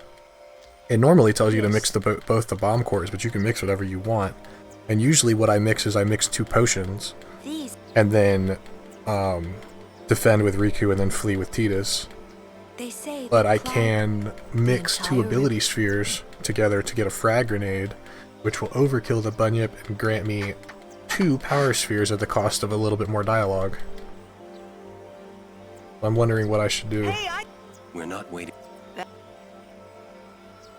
It normally tells you to mix both the bomb cores, but you can mix whatever you want. And usually what I mix is I mix 2 potions, and then defend with Riku and then flee with Tidus. But I can mix 2 ability spheres together to get a frag grenade, which will overkill the bunyip and grant me 2 power spheres at the cost of a little bit more dialogue. I'm wondering what I should do. We're not waiting.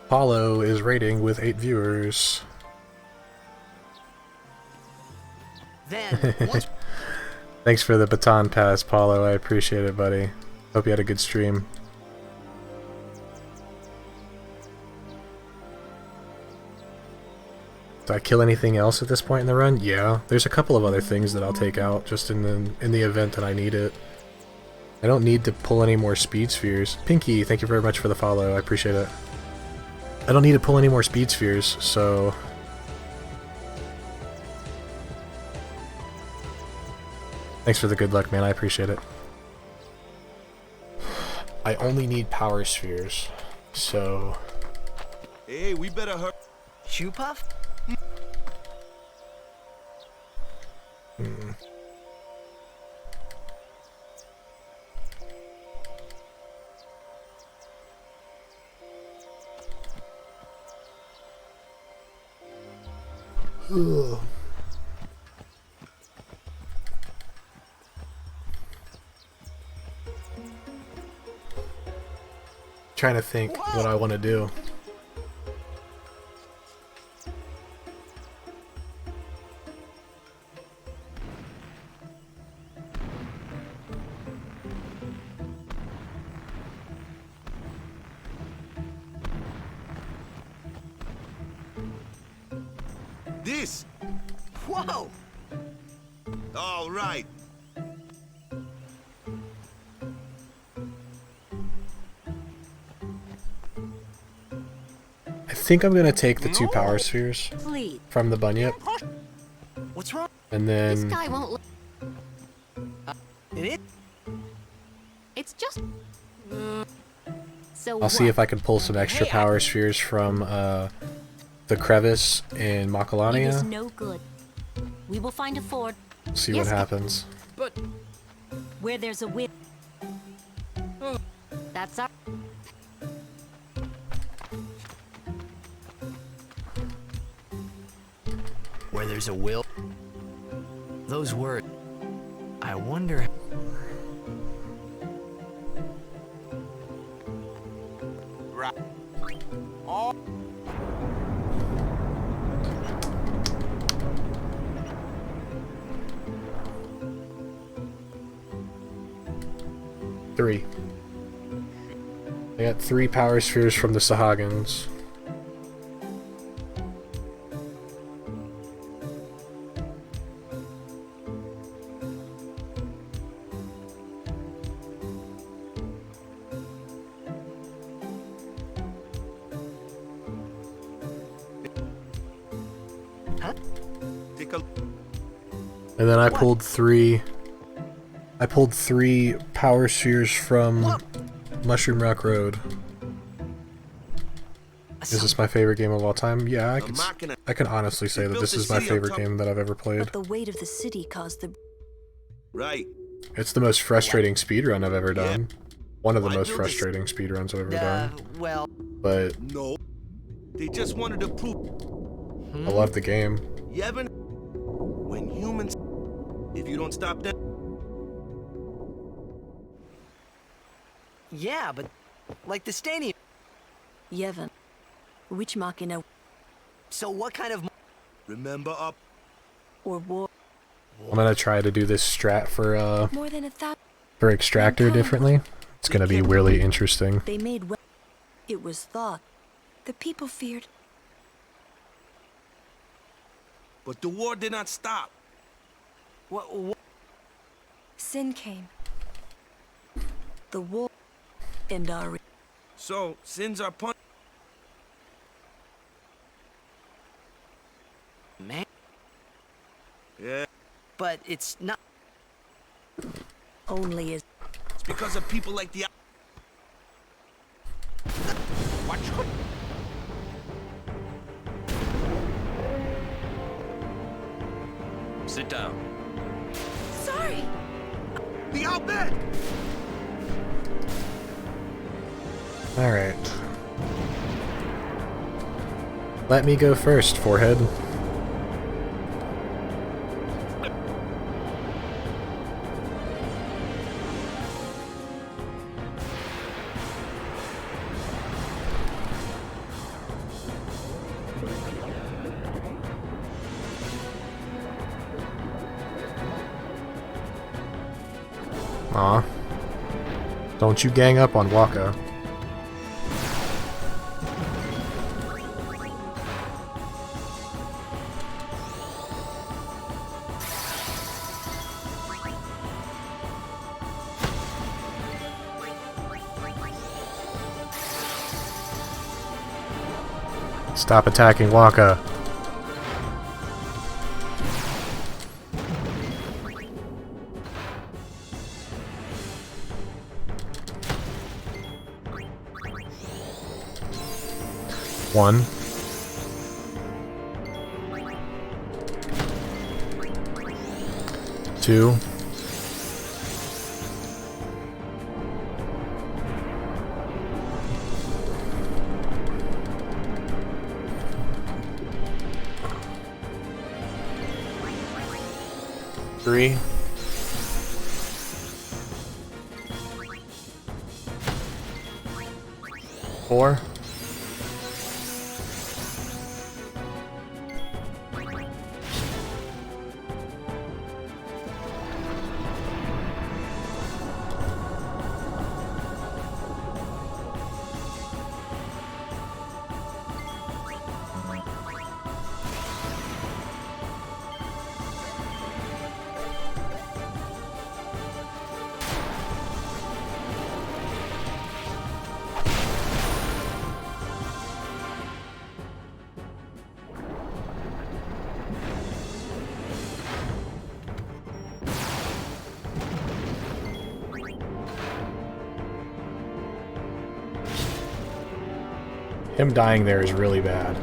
Paulo is rating with 8 viewers. Then, Thanks for the baton pass, Paulo. I appreciate it, buddy. Hope you had a good stream. Did I kill anything else at this point in the run? Yeah. There's a couple of other things that I'll take out just in the event that I need it. I don't need to pull any more speed spheres. Pinky, thank you very much for the follow. I appreciate it. I don't need to pull any more speed spheres, so... Thanks for the good luck, man. I appreciate it. I only need power spheres, so... Hey, we better hurry. Shoe puff? Ugh. Trying to think what I want to do. This. Whoa! All right. I think I'm gonna take the 2 power spheres from the bunyip. What's wrong? And then This guy won't. It? It's just. So I'll see if I can pull some extra power spheres from the crevice in It is Macalania. no good. We will find a ford. See what happens. But where there's a will, That's our... Where there's a will, those words. I wonder. Right. Oh. Three. I got 3 power spheres from the Sahagins. And then I pulled 3. I pulled 3 power spheres from Mushroom Rock Road. Is this my favorite game of all time? Yeah, I can honestly say that this is my favorite game that I've ever played. But the weight of the city caused the... Right. It's the most frustrating speedrun I've ever done. One of the most frustrating speedruns I've ever done. Well... But... No. They just wanted to prove... I love the game. You ever... When humans... If you don't stop them... Yeah, but... Like the stadium... Yevon. Which Machina... So what kind of... Remember up... Or war... I'm gonna try to do this strat for, More than 1,000... for Extractor differently. It's gonna be really interesting. They made... It was thought... The people feared... But the war did not stop. What? Sin came. The war... And our... So, sins are punished. Man. Yeah. But it's not... Only is... It's because of people like the... Watch out. Sit down. Sorry! The outbid! Alright. Let me go first, Forehead. Aw. Don't you gang up on Waka. Stop attacking Waka. One. Two. Three. Four. Him dying there is really bad.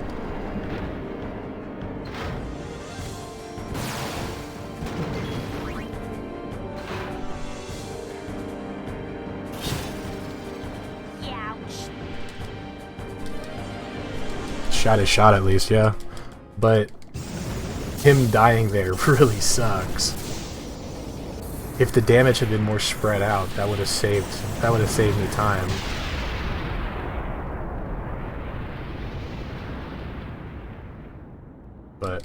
shot his shot at least, yeah. But him dying there really sucks. If the damage had been more spread out, that would have saved me time. But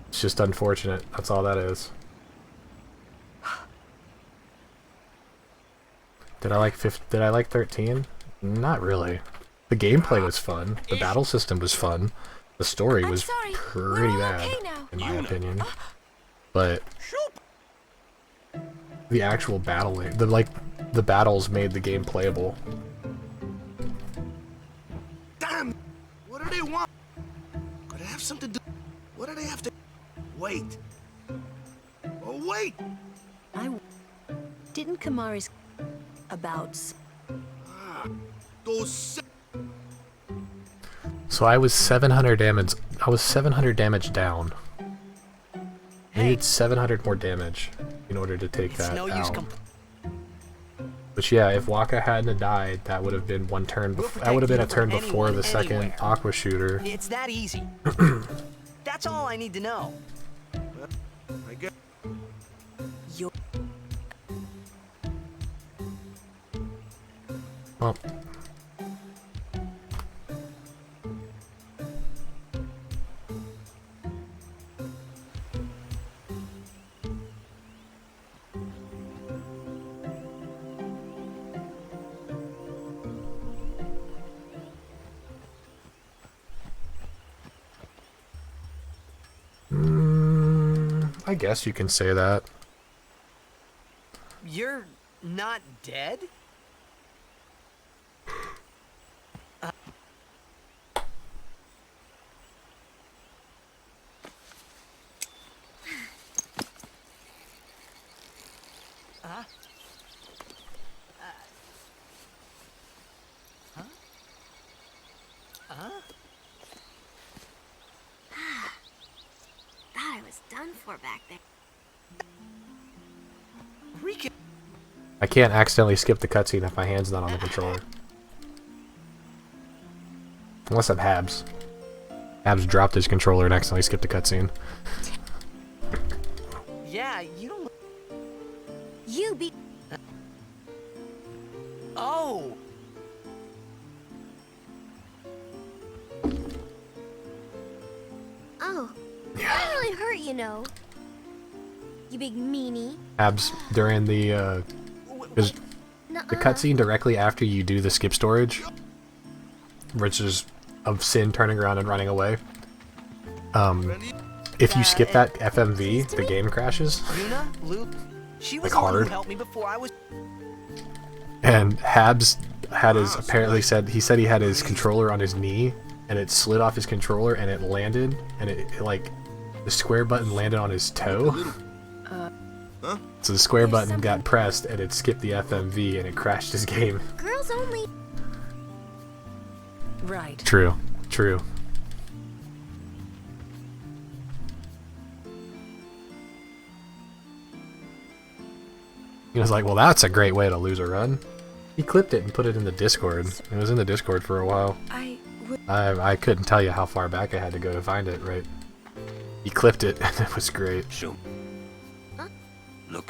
it's just unfortunate. That's all that is. Did I like 13? Not really. The gameplay was fun. The battle system was fun. The story was pretty bad, in my opinion. But the actual battling, the battles made the game playable. Damn! What do they want? Could I have something to do? What do they have to... Wait. Oh, wait! Didn't Kamari's... about... Those... So I was 700 damage. I was 700 damage down. I needed 700 more damage in order to take that out. But yeah, if Waka hadn't died, that would have been one turn. That would have been a turn before the second aqua shooter. It's that easy. That's all I need to know. I guess. Well. I guess you can say that. You're not dead? Thought I was done for back there. I can't accidentally skip the cutscene if my hand's not on the controller. Unless I'm Habs. Habs dropped his controller and accidentally skipped the cutscene. Yeah, you don't... You be... Oh! Oh, that really hurt, you know. You big meanie. Habs, during the, the cutscene directly after you do the skip storage, which is of Sin turning around and running away, if you skip that FMV, the game crashes. Like hard. And Habs had his, apparently said he had his controller on his knee, and it slid off his controller, and it landed, and it like, the square button landed on his toe. So the square button got pressed, and it skipped the FMV, and it crashed his game. Girls only. Right. True. True. He was like, well, that's a great way to lose a run. He clipped it and put it in the Discord. It was in the Discord for a while. I couldn't tell you how far back I had to go to find it, right? He clipped it, and it was great.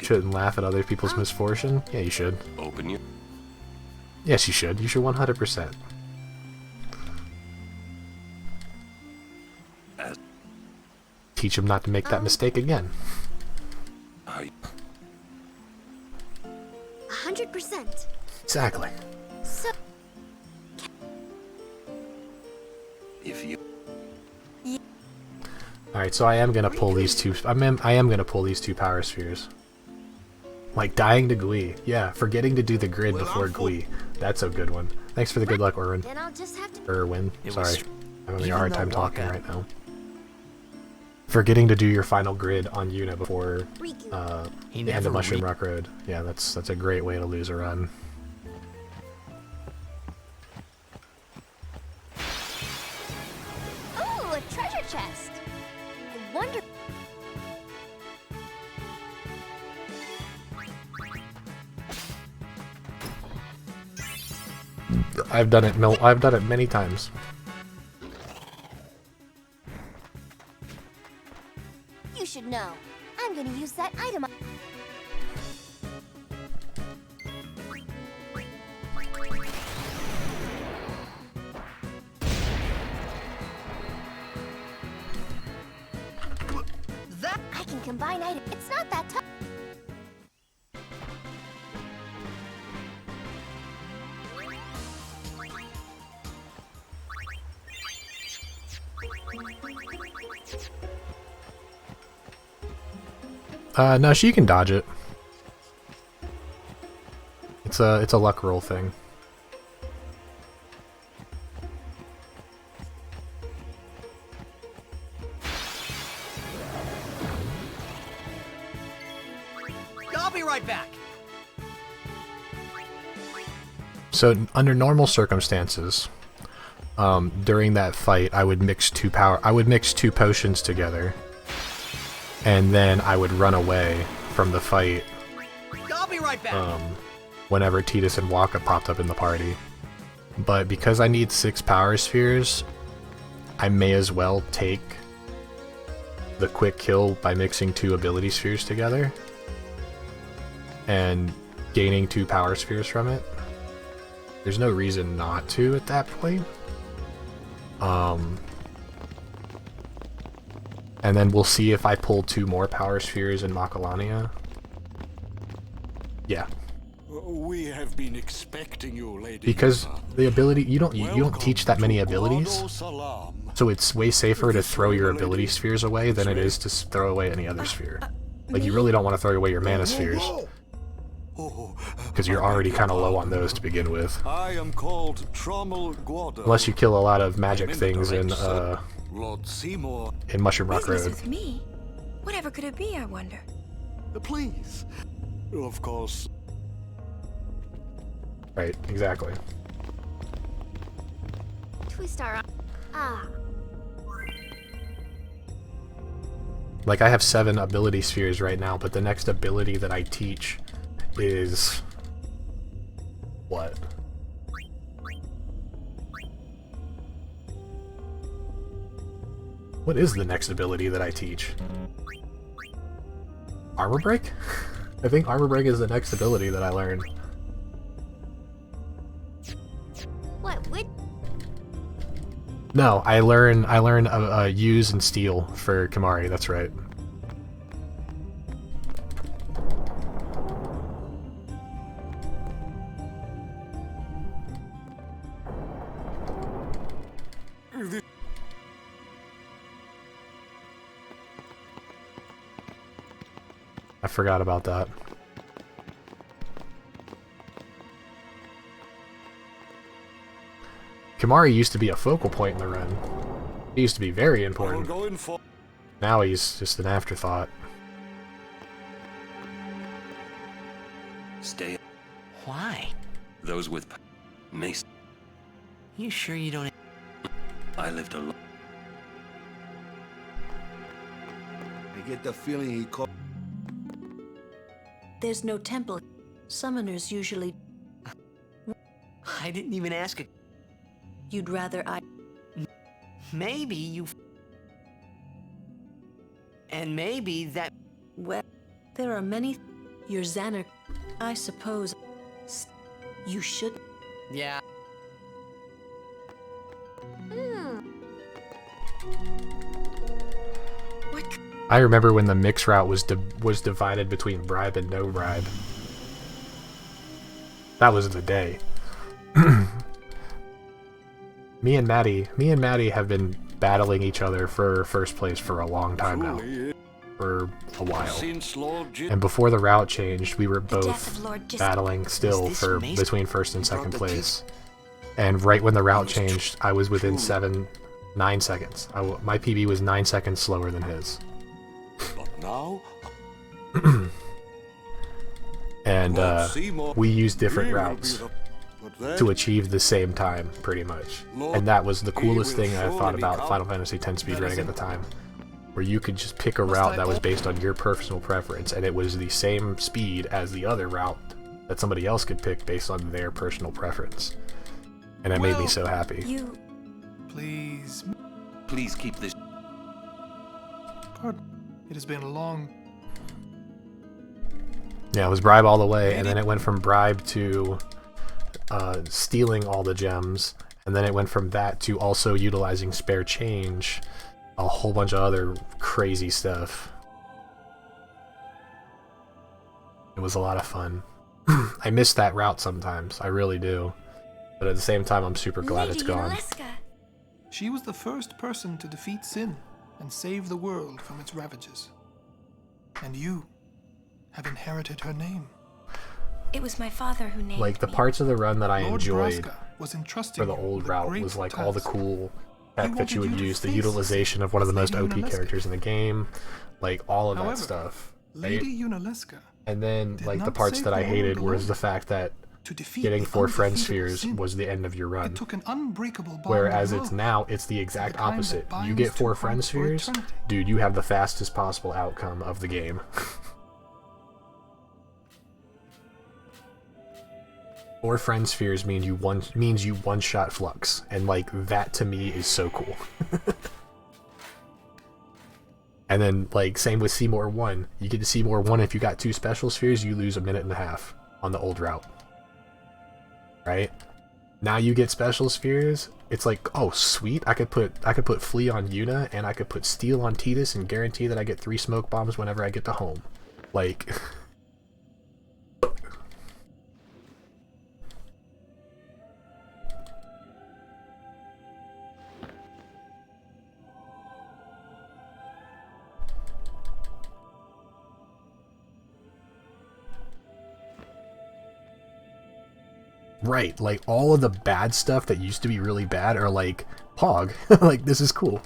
Shouldn't laugh at other people's misfortune? Yeah, you should. Open you. Yes, you should. You should 100%. Teach him not to make that mistake again. 100%. Exactly. So... If you... Alright, so I am gonna pull these two. I am gonna pull these two power spheres. Like dying to Glee. Yeah, forgetting to do the grid before Glee. That's a good one. Thanks for the good luck, Orwin. Then I'll just have to... Erwin. Sorry. I'm having a hard time talking right now. Forgetting to do your final grid on Yuna before the end of Mushroom Rock Road. Yeah, that's a great way to lose a run. Ooh, a treasure chest. I wonder... I've done it. I've done it many times. You should know. I'm gonna use that item. I can combine items. It's not that tough. No, she can dodge it. It's a luck roll thing. I'll be right back. So under normal circumstances, during that fight, I would mix two potions together, and then I would run away from the fight. I'll be right back. Whenever Tidus and Waka popped up in the party. But because I need 6 power spheres, I may as well take the quick kill by mixing 2 ability spheres together and gaining 2 power spheres from it. There's no reason not to at that point. And then we'll see if I pull 2 more power spheres in Macalania. Yeah. We have been expecting you, lady. Because the ability you don't teach that many abilities, so it's way safer to throw your ability spheres away than it is to throw away any other sphere. Like, you really don't want to throw away your mana spheres, because you're already kind of low on those to begin with. I am called Trommel Guado. Unless you kill a lot of magic things in Lord Seymour. in Mushroom Rock Business Road. with me? Whatever could it be, I wonder? Please. Of course. Right, exactly. Twist our Like, I have 7 ability spheres right now, but the next ability that I teach is... what? What is the next ability that I teach? Armor Break? I think Armor Break is the next ability that I learn. What would? No, I learn use and steal for Kimahri, that's right. I forgot about that. Kimahri used to be a focal point in the run. He used to be very important. Now he's just an afterthought. Stay. Why? Those with mace. You sure you don't? I lived alone. I get the feeling he called. There's no temple. Summoners usually... I didn't even ask it. You'd rather I... Maybe you... And maybe that... Well, there are many... Your Xander... I suppose... You should... Yeah. I remember when the mix route was divided between bribe and no bribe. That was the day. Me and Maddie have been battling each other for first place for a long time now. For a while. And before the route changed, we were both battling still for between first and second place. And right when the route changed, I was within 9 seconds. My PB was 9 seconds slower than his. Now? And we used different routes to achieve the same time, pretty much. And that was the coolest thing I thought about Final Fantasy X speedrunning at the time. Where you could just pick a route that was based on your personal preference, and it was the same speed as the other route that somebody else could pick based on their personal preference. And it made me so happy. You... Please keep this. Pardon. It has been a long... Yeah, it was bribe all the way, and then it went from bribe to stealing all the gems, and then it went from that to also utilizing spare change, a whole bunch of other crazy stuff. It was a lot of fun. I miss that route sometimes, I really do. But at the same time, I'm super glad it's gone. She was the first person to defeat sin and save the world from its ravages. And you have inherited her name. It was my father who named Like, the me. parts of the run that I Lord enjoyed Braska was entrusting for the you old with a route great was like task. all the cool tech that you would wanted you to use, the face utilization of one of the most Lady OP Yunalesca. characters in the game, like all of that However, stuff. Lady Yunalesca And then, did like, the not parts save that the I world hated was alone. the fact that To defeat getting the 4 friend undefeatable spheres sin, was the end of your run. it took an unbreakable bond Whereas of it's love, now, it's the exact kind that opposite. You binds get 4 two friend hearts for spheres, eternity. dude, you have the fastest possible outcome of the game. 4 friend spheres means you one-shot Flux, and like that to me is so cool. And then like same with Seymour 1. You get to Seymour 1 if you got 2 special spheres, you lose 1.5 minutes on the old route. Right? Now you get special spheres, it's like, oh sweet, I could put Flea on Yuna and I could put Steel on Tidus and guarantee that I get 3 smoke bombs whenever I get to home. Like right, like all of the bad stuff that used to be really bad are like, Pog, like this is cool.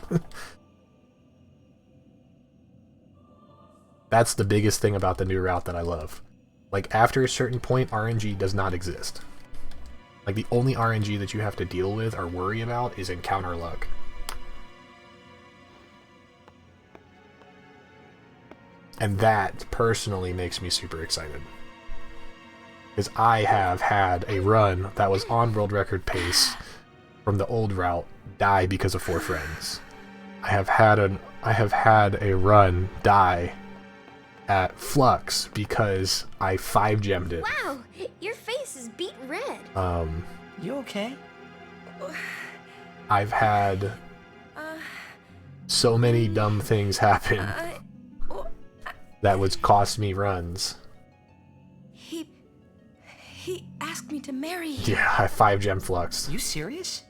That's the biggest thing about the new route that I love. Like after a certain point, RNG does not exist. Like the only RNG that you have to deal with or worry about is encounter luck. And that personally makes me super excited. Because I have had a run that was on world record pace from the old route die because of 4 friends. I have had a run die at Flux because I 5 gemmed it. Wow, your face is beet red. You okay? I've had so many dumb things happen that would cost me runs. He asked me to marry him. Yeah, I 5 gem Flux. You serious?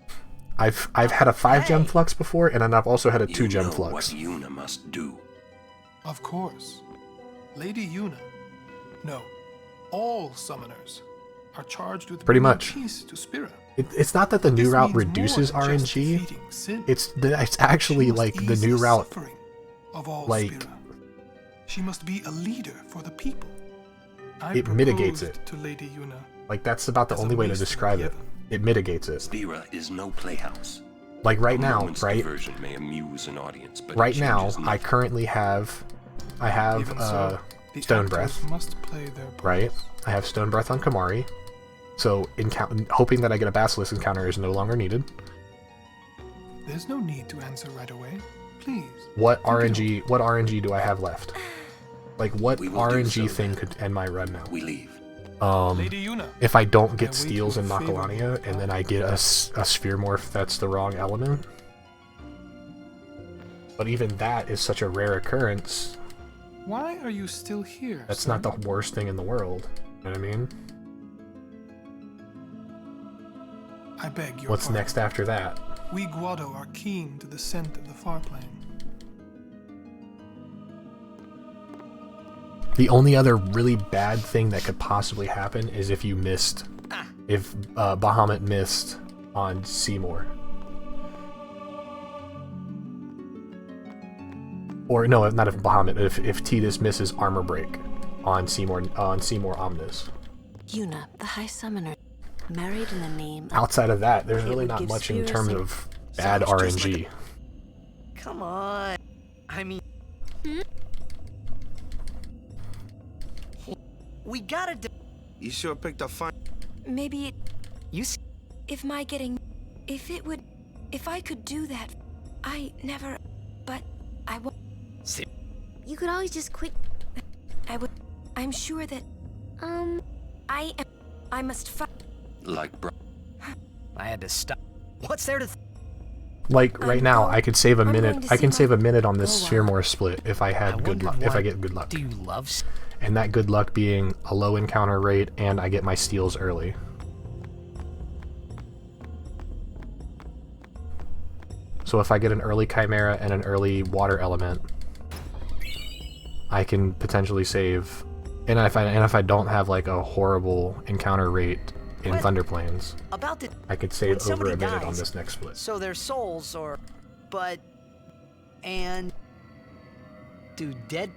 I've had a 5 gem Flux before, and then I've also had a 2 gem Flux. What Yuna must do. Of course. Lady Yuna. No. All summoners are charged with Pretty bringing much. peace to Spira. It's not that the new This route means reduces more than just RNG. defeating sin. It's actually She must like the ease new the route, suffering of all like Spira. She must be a leader for the people. I it mitigates proposed it. to Lady Yuna. Like that's about the As a only way to waste of describe it. heaven. It mitigates it. Spira is no playhouse. Like right A now, moment's right? diversion may amuse an audience, but Right it now, changes I nothing. currently have, Even so, the Stone actors Breath. must play their part. Right? I have Stone Breath on Kamari. So hoping that I get a Basilisk encounter is no longer needed. There's no need to answer right away. Please. What RNG do I have left? Like what We will do RNG so thing then. could end my run now? We leave. Lady Yuna. If I don't I get wait steals in with favorable Macalania and then I get a sphere morph that's the wrong element. But even that is such a rare occurrence. Why are you still here? That's son? not the worst thing in the world. You know what I mean? I beg your What's pardon. next after that? We Guado are keen to the scent of the far plane. The only other really bad thing that could possibly happen is if you missed, if Bahamut missed on Seymour. Or no, not if Bahamut, if Tidus misses Armor Break on Seymour Omnis. Yuna, the High Summoner, married in the name. Outside of that, there's It really would not give much in spirits terms a- of bad Sounds just RNG. like Come on. I mean... We gotta... You sure picked a fine... Maybe it... You if I could do that, I never, but I won't. You could always just quit. I'm sure that, I must fight. Like, bro. I had to stop. What's there to Like right now, I could save a minute. I can save a minute on this Sphere split if I had good luck. If I get good luck. Do you love? And that good luck being a low encounter rate and I get my steals early. So if I get an early Chimera and an early water element, I can potentially save. And if I don't have like a horrible encounter rate in Thunderplains, I could save over a minute on this next split. So their souls, and do dead.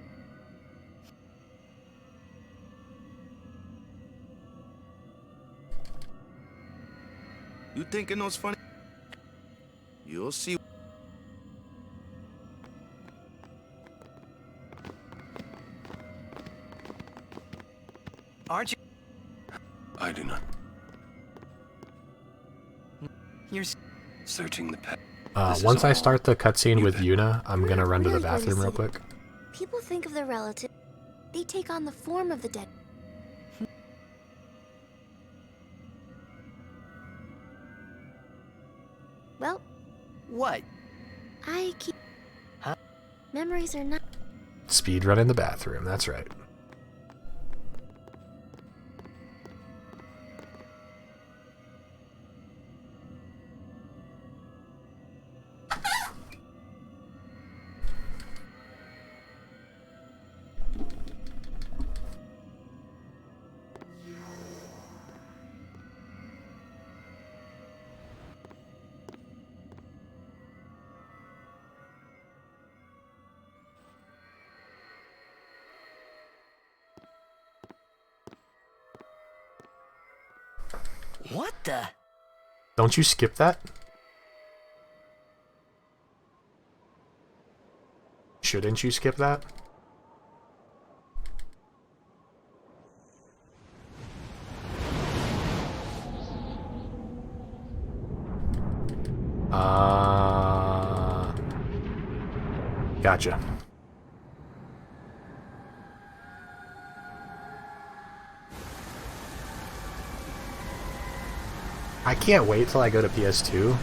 You thinking those funny? You'll see. Aren't you? I do not. You're searching the pet. Once I start the cutscene with Yuna, I'm gonna run to the bathroom real quick. People think of their relative. They take on the form of the dead. Well, what? I keep. Huh? Memories are not. Speed run in the bathroom. That's right. What the? Don't you skip that? Shouldn't you skip that? Gotcha. I can't wait till I go to PS2.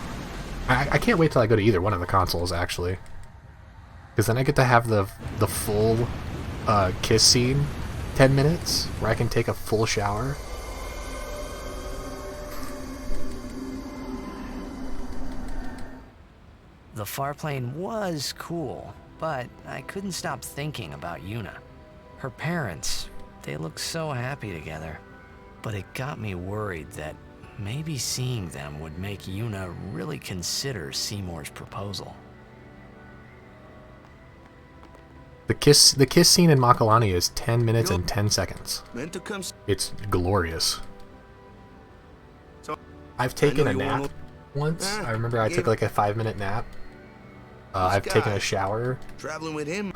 I can't wait till I go to either one of the consoles, actually. Because then I get to have the full kiss scene, 10 minutes, where I can take a full shower. The farplane was cool, but I couldn't stop thinking about Yuna. Her parents, they looked so happy together. But it got me worried that maybe seeing them would make Yuna really consider Seymour's proposal. The kiss scene in Makalani is 10 minutes and 10 seconds. It's glorious. I've taken a nap once. I remember I took like a 5-minute nap. I've taken a shower. Traveling with him.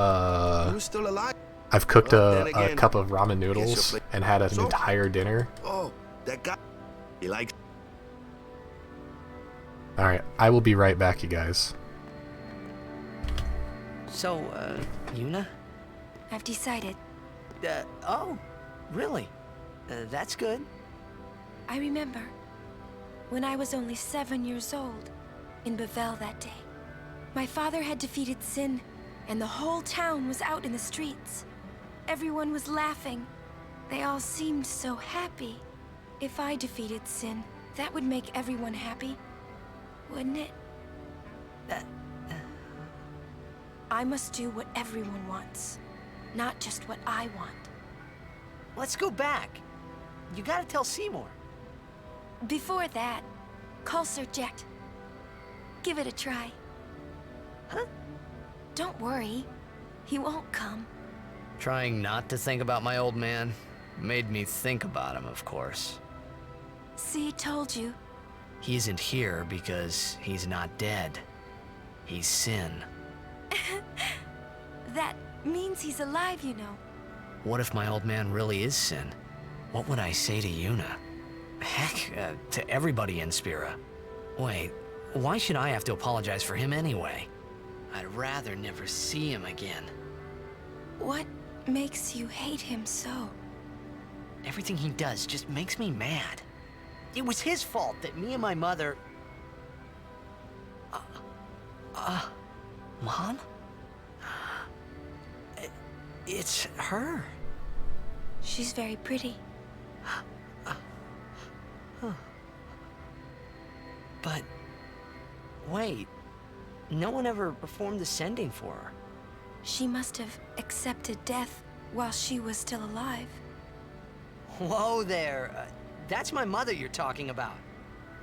Still alive. I've cooked a cup of ramen noodles and had an entire dinner. Oh, that guy. He likes. Alright, I will be right back, you guys. So, Yuna? I've decided. Oh, really? That's good. I remember when I was only 7 years old in Bavel that day. My father had defeated Sin, and the whole town was out in the streets. Everyone was laughing. They all seemed so happy. If I defeated Sin, that would make everyone happy, wouldn't it? I must do what everyone wants, not just what I want. Let's go back. You gotta tell Seymour. Before that, call Sir Jet. Give it a try. Huh? Don't worry. He won't come. Trying not to think about my old man made me think about him, of course. See, told you. He isn't here because he's not dead. He's Sin. That means he's alive, you know. What if my old man really is Sin? What would I say to Yuna? Heck, to everybody in Spira. Wait, why should I have to apologize for him anyway? I'd rather never see him again. What makes you hate him so? Everything he does just makes me mad. It was his fault that me and my mother... Mom? It's her. She's very pretty. But... wait. No one ever performed the sending for her. She must have accepted death while she was still alive. Whoa there. That's my mother you're talking about.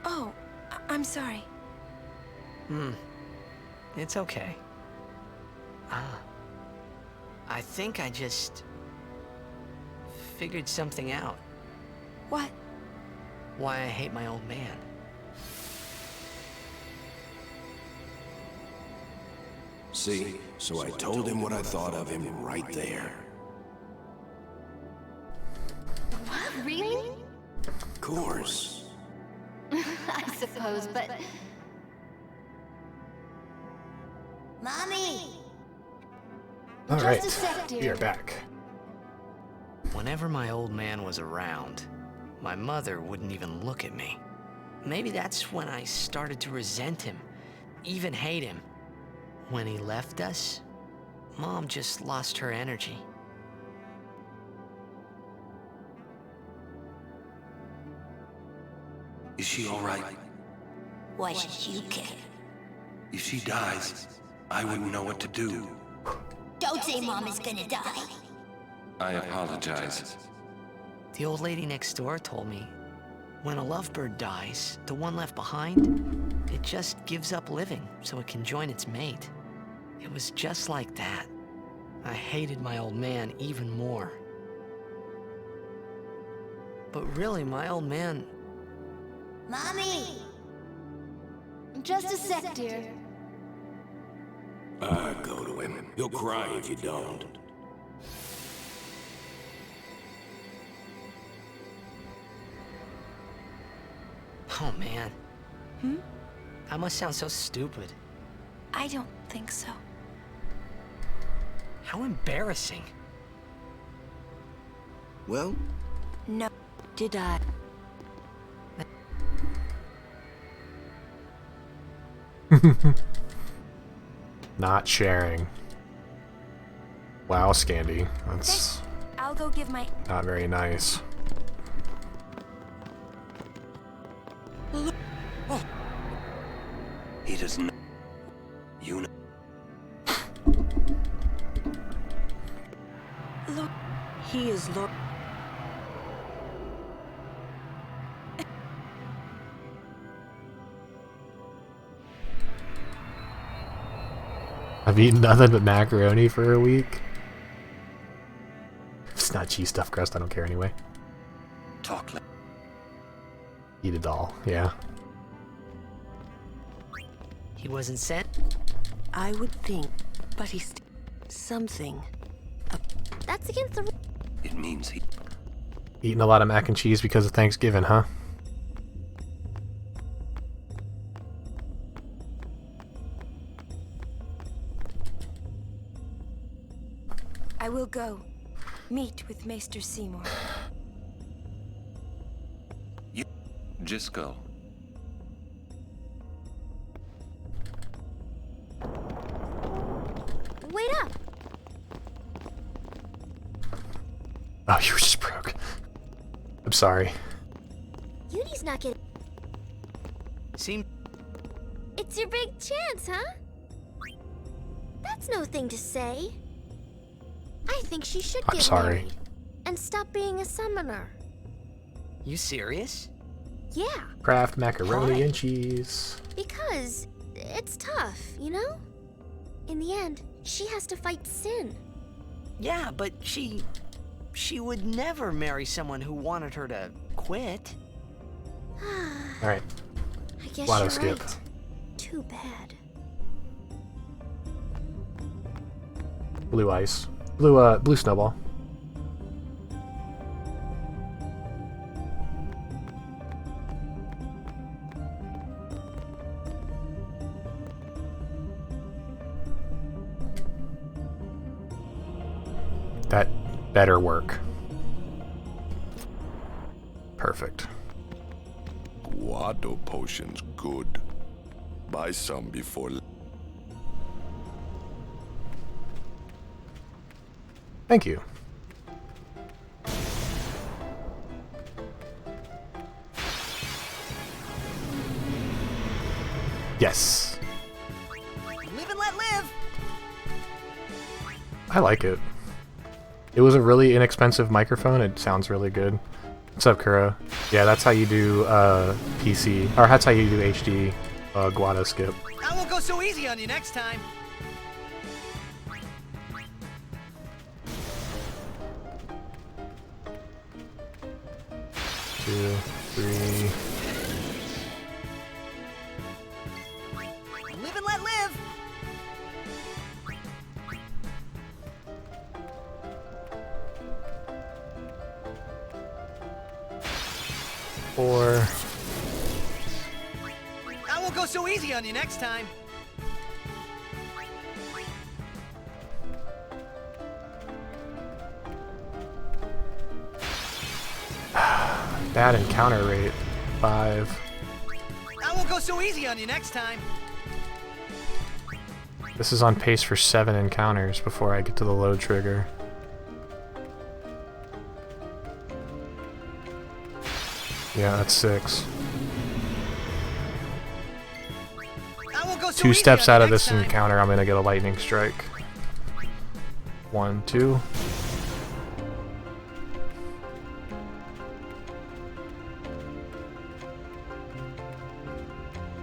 Oh, I'm sorry. It's okay. I think I just... figured something out. What? Why I hate my old man. See? So I told him what I thought of him right there. What? Really? Of course. I suppose, but... Mommy! Alright, Just a sec, dear. we are back. Whenever my old man was around, my mother wouldn't even look at me. Maybe that's when I started to resent him, even hate him. When he left us, Mom just lost her energy. Is she all right? Why should you care? If she dies, I wouldn't know what to do. Don't say Mom is gonna die. I apologize. The old lady next door told me, when a lovebird dies, the one left behind, it just gives up living so it can join its mate. It was just like that. I hated my old man even more. But really, my old man... Mommy! Just a sec, dear. Go to him. He'll cry if you don't. Oh, man. I must sound so stupid. I don't think so. How embarrassing. Well? No. Did I? Not sharing. Wow, Scandy. That's I'll go give my... not very nice. He doesn't... You know... Lord. He is Lord. I've eaten nothing but macaroni for a week. If it's not cheese stuffed crust, I don't care anyway. Talk. Eat a doll, yeah. He wasn't sent? I would think, but he's something. That's against the... It means he... Eating a lot of mac and cheese because of Thanksgiving, huh? I will go meet with Maester Seymour. You... Just go. Wait up! Oh, you were just broke. I'm sorry. Uni's not getting... Seem... It's your big chance, huh? That's no thing to say. I think she should I'm get sorry. married and stop being a summoner. You serious? Yeah, Kraft macaroni Why? and cheese. because it's tough, you know? In the end, she has to fight sin. Yeah, but she would never marry someone who wanted her to quit. Alright. I guess Lotto you're skip. right. Too bad. Blue ice. Blue snowball. That better work. Perfect. Guado potions good. Buy some before. Thank you. Yes. Live and let live. I like it. It was a really inexpensive microphone. It sounds really good. What's up, Kuro? Yeah, that's how you do PC, or that's how you do HD Guado skip. I won't go so easy on you next time. Two, three. Live and let live. Four. I won't go so easy on you next time. Bad encounter rate. 5. I won't go so easy on you next time. This is on pace for 7 encounters before I get to the load trigger. Yeah, that's 6. I won't go so 2 easy steps on you out of next this time. encounter, I'm gonna get a lightning strike. 1, 2.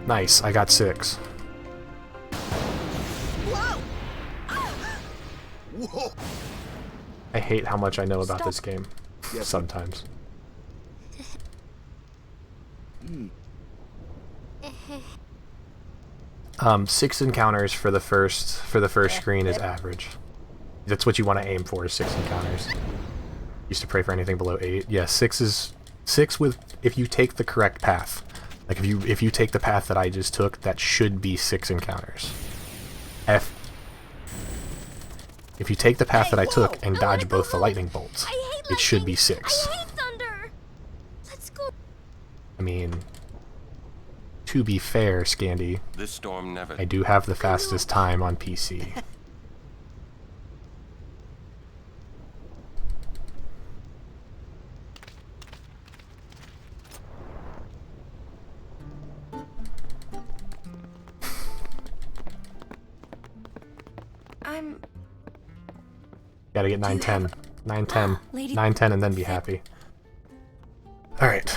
Nice, I got 6. Whoa! Whoa! I hate how much I know about Stop. this game. Sometimes. 6 encounters for the first screen is average. That's what you want to aim for, is 6 encounters. Used to pray for anything below 8. Yeah, 6 is 6 with if you take the correct path. Like if you take the path that I just took, that should be 6 encounters. If you take the path that I took and dodge both the lightning bolts, it should be 6. I hate thunder. Let's go. I mean, to be fair, Scandy, This storm never. I do have the fastest time on PC. I'm... Gotta get 910. 910. 910 and then be happy. Alright.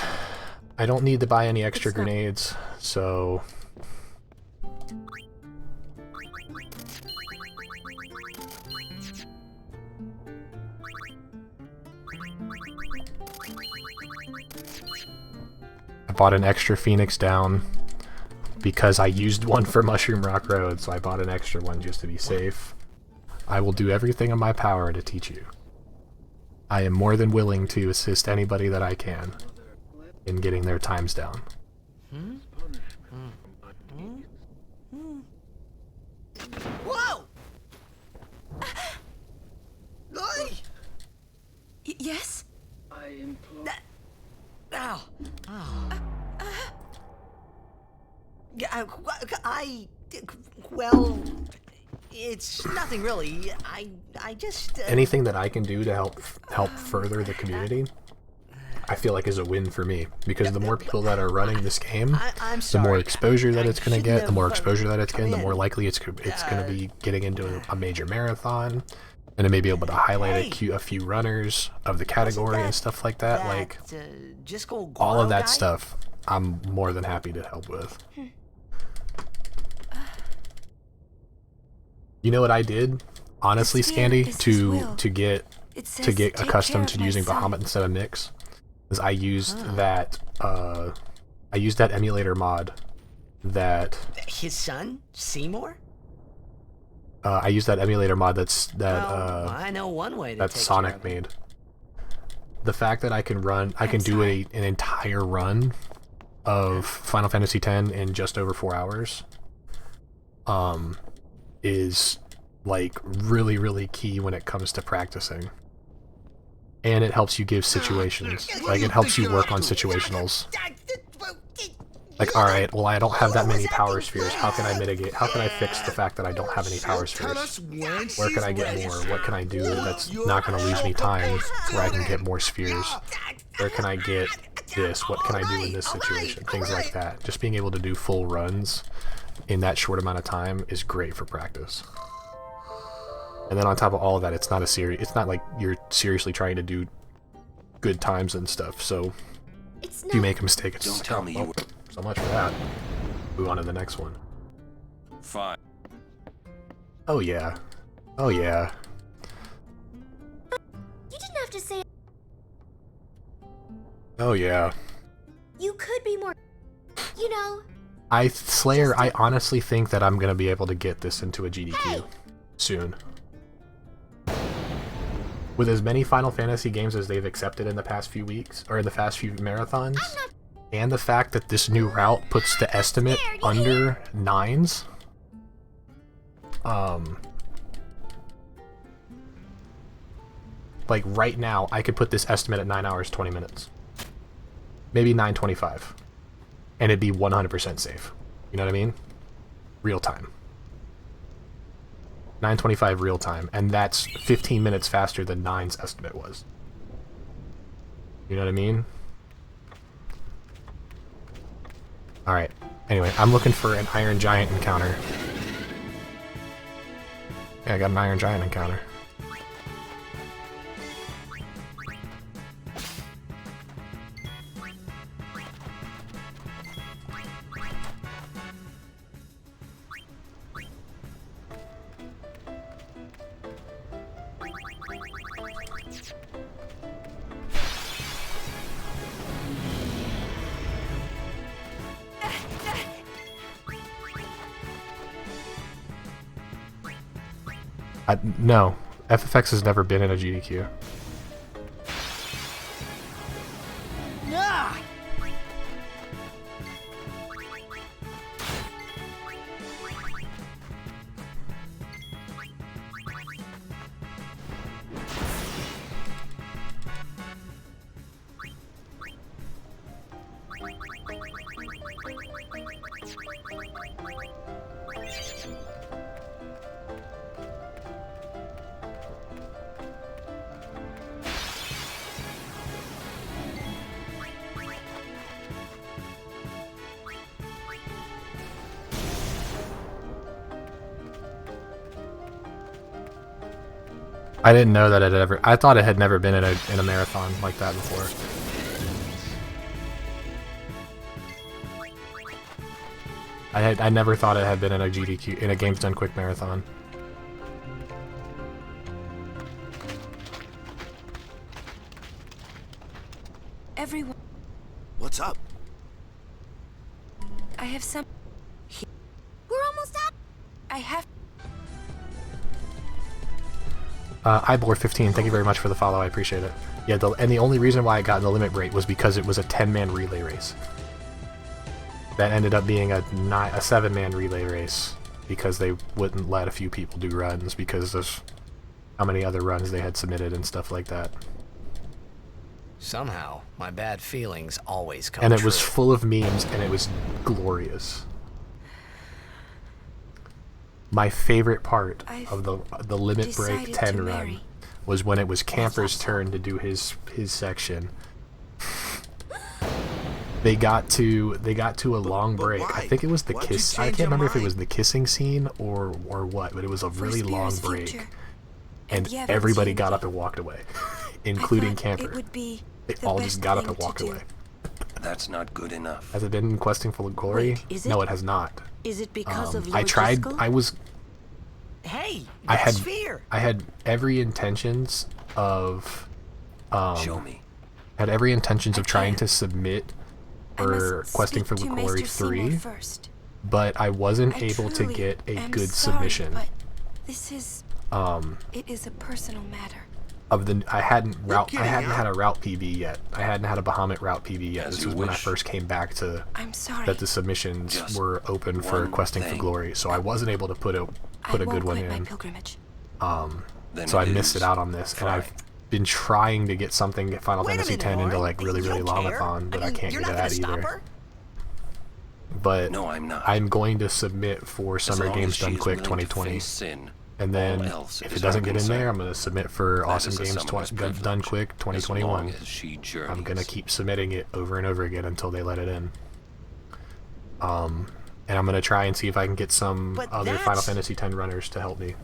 I don't need to buy any extra grenades, so... I bought an extra Phoenix down because I used one for Mushroom Rock Road, so I bought an extra one just to be safe. I will do everything in my power to teach you. I am more than willing to assist anybody that I can in getting their times down. Whoa! Oi! Yes? Ow! Oh. Well, it's nothing really. I just. Anything that I can do to help further the community, I feel like is a win for me, because the more people that are running this game, I'm the more sorry. exposure that it's going to get, the more have, exposure that it's getting, the come more in. likely it's going to be getting into a major marathon, and to maybe able to highlight a few runners of the category and stuff like that. Like just go all of Guaro that guy? stuff, I'm more than happy to help with. You know what I did, honestly, Scandy, to get accustomed to using Bahamut instead of Mix, is I used that emulator mod that His son, Seymour? I used that emulator mod I know one way to that take care Sonic of made. The fact that I can do an entire run of Final Fantasy X in just over 4 hours, is like really, really key when it comes to practicing. And it helps you give situations. Like, it helps you work on situationals. Like, alright, well, I don't have that many power spheres. How can I mitigate? How can I fix the fact that I don't have any power spheres? Where can I get more? What can I do that's not going to lose me time where I can get more spheres? Where can I get this? What can I do in this situation? Things like that. Just being able to do full runs in that short amount of time is great for practice. And then on top of all of that, it's not like you're seriously trying to do good times and stuff, so if you make a mistake, it's just like, oh, so much for that. Move on to the next one. Fine. Oh yeah. Oh yeah. You didn't have to say. Oh yeah. You could be more. You know. Slayer, I honestly think that I'm gonna be able to get this into a GDQ soon. With as many Final Fantasy games as they've accepted in the past few weeks, or in the past few marathons, and the fact that this new route puts the estimate under 9s, like right now, I could put this estimate at 9 hours, 20 minutes. Maybe 9:25. And it'd be 100% safe. You know what I mean? Real time. 9:25 real time, and that's 15 minutes faster than 9's estimate was. You know what I mean? Alright, anyway, I'm looking for an Iron Giant encounter. Yeah, I got an Iron Giant encounter. No, FFX has never been in a GDQ. I didn't know that it had ever. I thought it had never been in a marathon like that before. I never thought it had been in a GDQ, in a Games Done Quick marathon. Everyone. What's up? I have some. We're almost out. I have. Ibor15, thank you very much for the follow, I appreciate it. Yeah, and the only reason why I got in the limit break was because it was a 10-man relay race. That ended up being a 7-man relay race, because they wouldn't let a few people do runs because of how many other runs they had submitted and stuff like that. Somehow, my bad feelings always come And it true. was full of memes, and it was glorious. My favorite part of the Limit Break 10 run was when it was Camper's turn to do his section. They got to a long break. I think it was the kiss. I can't remember if it was the kissing scene or what, but it was a really long break, and everybody got up and walked away, including Camper. They all just got up and walked away. That's not good enough. Has it been in Questing for Glory? No, it has not. Is it because of I tried. Driscoll? I was. Hey, I had. Sphere. I had every intentions of. Show me. Had every intentions of trying to submit for Questing for Glory 3, but I wasn't able to get a good submission. But this is. It is a personal matter. I hadn't had a route PB yet. I hadn't had a Bahamut route PB yet. This was when I first came back to I'm sorry. that the submissions were open for Questing for Glory, so I wasn't able to put put a good one quit my in. pilgrimage. So I missed it out on this, and I've been trying to get something at Final Fantasy X into like really longathon, but I can't get that either. But no, I'm not. I'm going to submit for Summer Games Done Quick 2020, and then if it doesn't get in there, I'm going to submit for Awesome Games Done Quick 2021. I'm going to keep submitting it over and over again until they let it in. And I'm going to try and see if I can get some other Final Fantasy X runners to help me.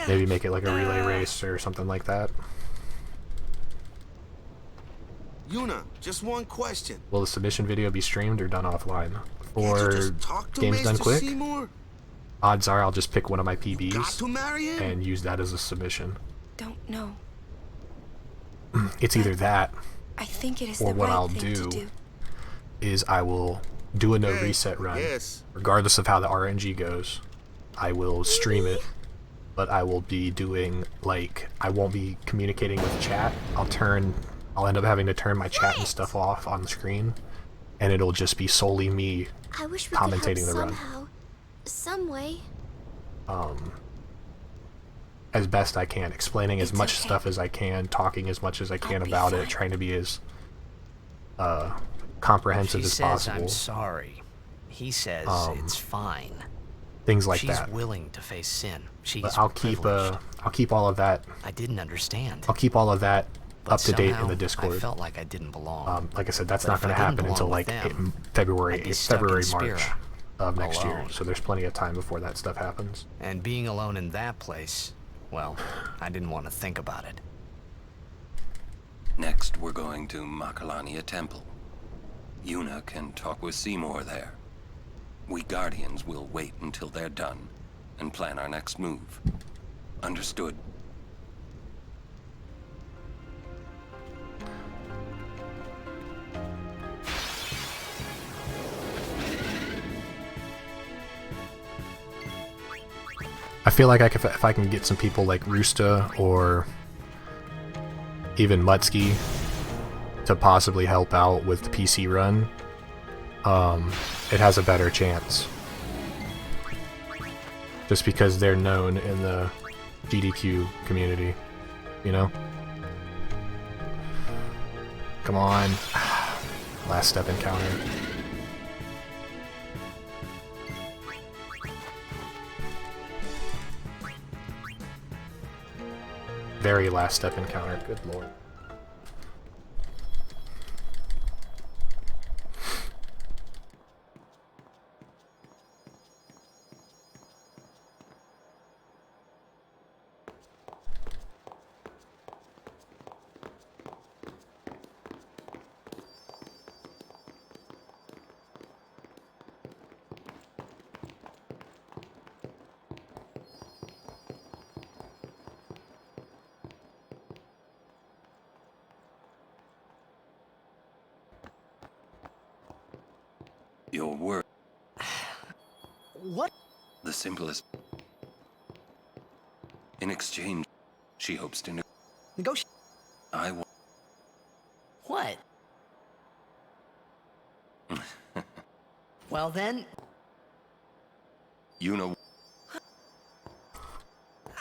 Maybe make it like a relay race or something like that. Yuna, just one question. Will the submission video be streamed or done offline? For Games Done Quick, odds are I'll just pick one of my PBs and use that as a submission. Don't know. It's either that, I think it is or the what right I'll thing to do is I will do a no reset run. Regardless of how the RNG goes, I will stream it, but I will be doing, like, I won't be communicating with chat. I'll end up having to turn my chat and stuff off on the screen, and it'll just be solely me commentating the run. Somehow, some way. As best I can, explaining as much stuff as I can, talking as much as I can about it, trying to be as comprehensive as possible. I'm sorry. He says it's fine. Things like She's that. willing to face sin. She's But I'll keep all of that. I didn't understand. I'll keep all of that up to date in the I Discord. felt like I didn't belong. Like I said, that's not going to happen until like February, March of next year. So there's plenty of time before that stuff happens. And being alone in that place, well, I didn't want to think about it. Next, we're going to Makalania Temple. Yuna can talk with Seymour there. We Guardians will wait until they're done and plan our next move. Understood? I feel like if I can get some people like Rusta or even Mutsky to possibly help out with the PC run, it has a better chance. Just because they're known in the GDQ community, you know? Come on. Last step encounter. Very last step encounter, good lord. Your word. What? The simplest. In exchange, she hopes to negotiate. I want. What? Well then. You know.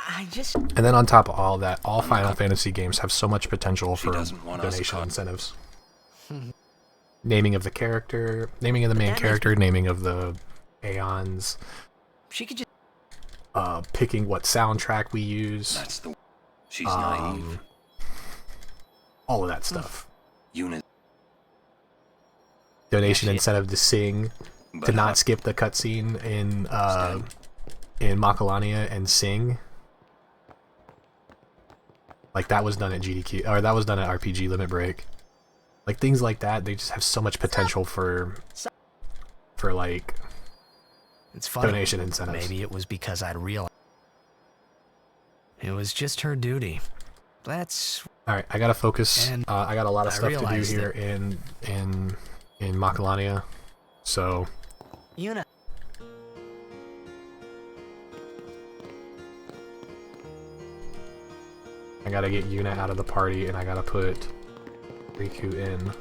I just. And then on top of all that, all Final Fantasy games have so much potential for donation incentives. Naming of the character, naming of the main character, naming of the Aeons. She could just picking what soundtrack we use. That's the. She's naive. All of that stuff. Unit. Donation incentive to sing, to not skip the cutscene in Makalania and sing. Like that was done at GDQ, or that was done at RPG Limit Break. Like things like that, they just have so much potential for like it's funny. Donation incentives. Maybe it was because I'd realized it was just her duty. That's all right. I gotta focus. I got a lot of stuff to do here in Makalania, so. Yuna. I gotta get Yuna out of the party, and I gotta put Riku in.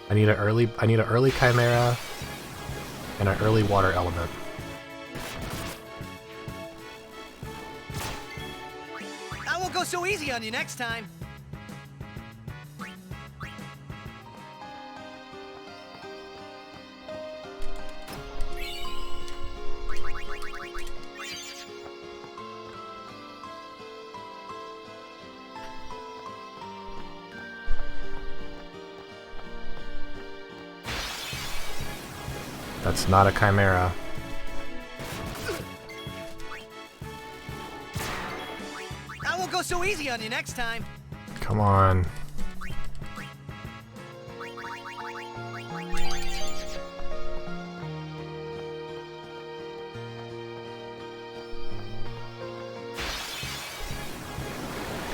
I need an early chimera and an early water element. I won't go so easy on you next time. That's not a chimera. I won't go so easy on you next time. Come on.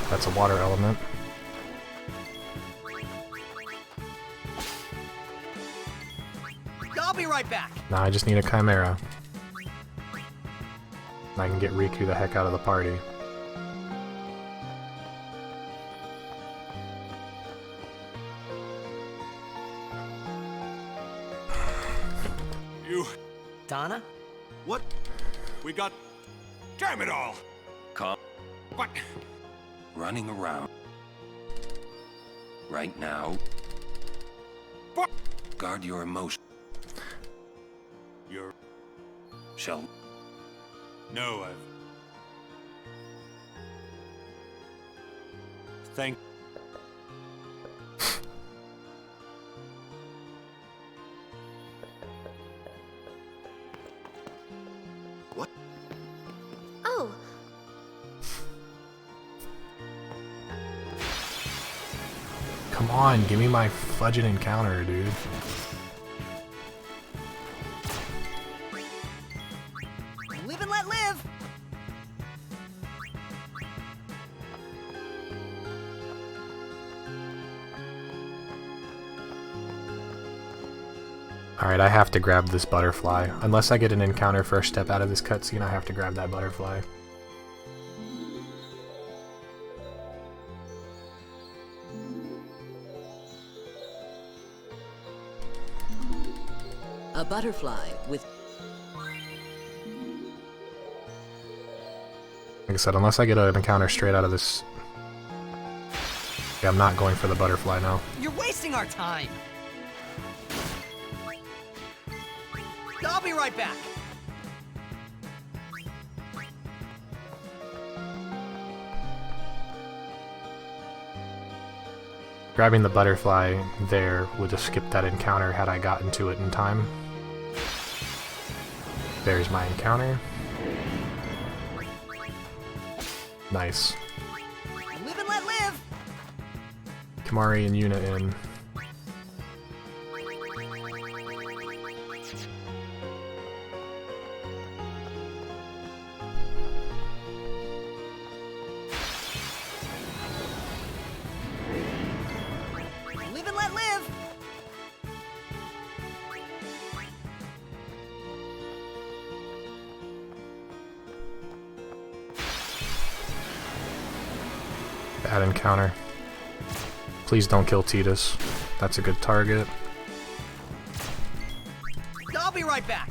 That's a water element. I'll be right back. Now I just need a chimera. And I can get Riku the heck out of the party. You... Donna? What? We got... Damn it all! Calm. What? Running around. Right now. What? Guard your emotions. You're... Shall... No, I've... Thank... What? Oh. Come on, give me my fudging encounter, dude. Live and let live. Alright, I have to grab this butterfly. Unless I get an encounter first step out of this cutscene, I have to grab that butterfly. A butterfly with... Like I said, unless I get an encounter straight out of this... Yeah, I'm not going for the butterfly now. You're wasting our time. I'll be right back. Grabbing the butterfly there would have skipped that encounter had I gotten to it in time. There's my encounter. Nice. Live and let live. Kamari and Yuna in. Live and let live. Bad encounter. Please don't kill Tidus. That's a good target. I'll be right back.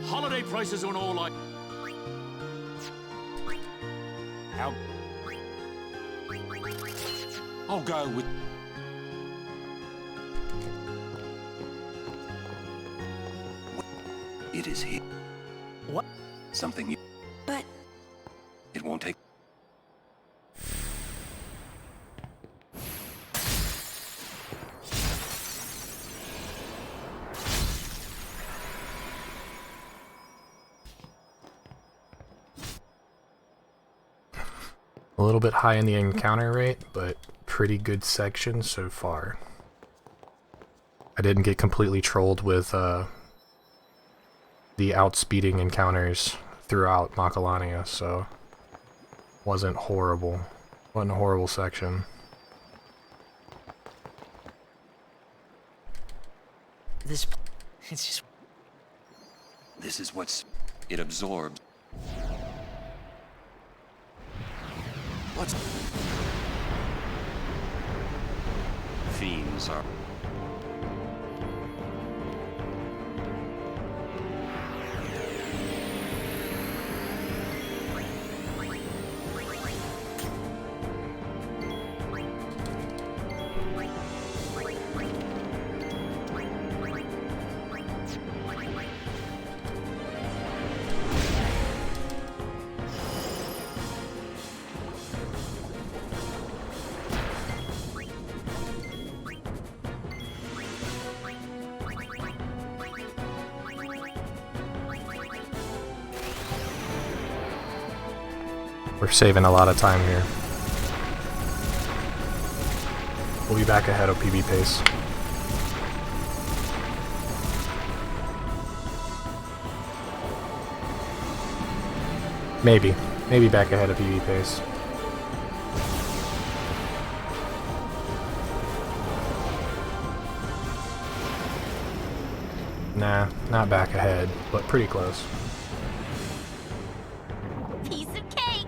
Holiday prices on all I... How... I'll go with... It is here. What? Something you... But... It won't take... A little bit high in the encounter rate, but pretty good section so far. I didn't get completely trolled with the outspeeding encounters throughout Macalania, so wasn't horrible. Wasn't a horrible section. It's just... This is what's... it absorbs. What's... Fiends are... We're saving a lot of time here. We'll be back ahead of PB pace. Maybe back ahead of PB pace. Nah, not back ahead, but pretty close. Piece of cake!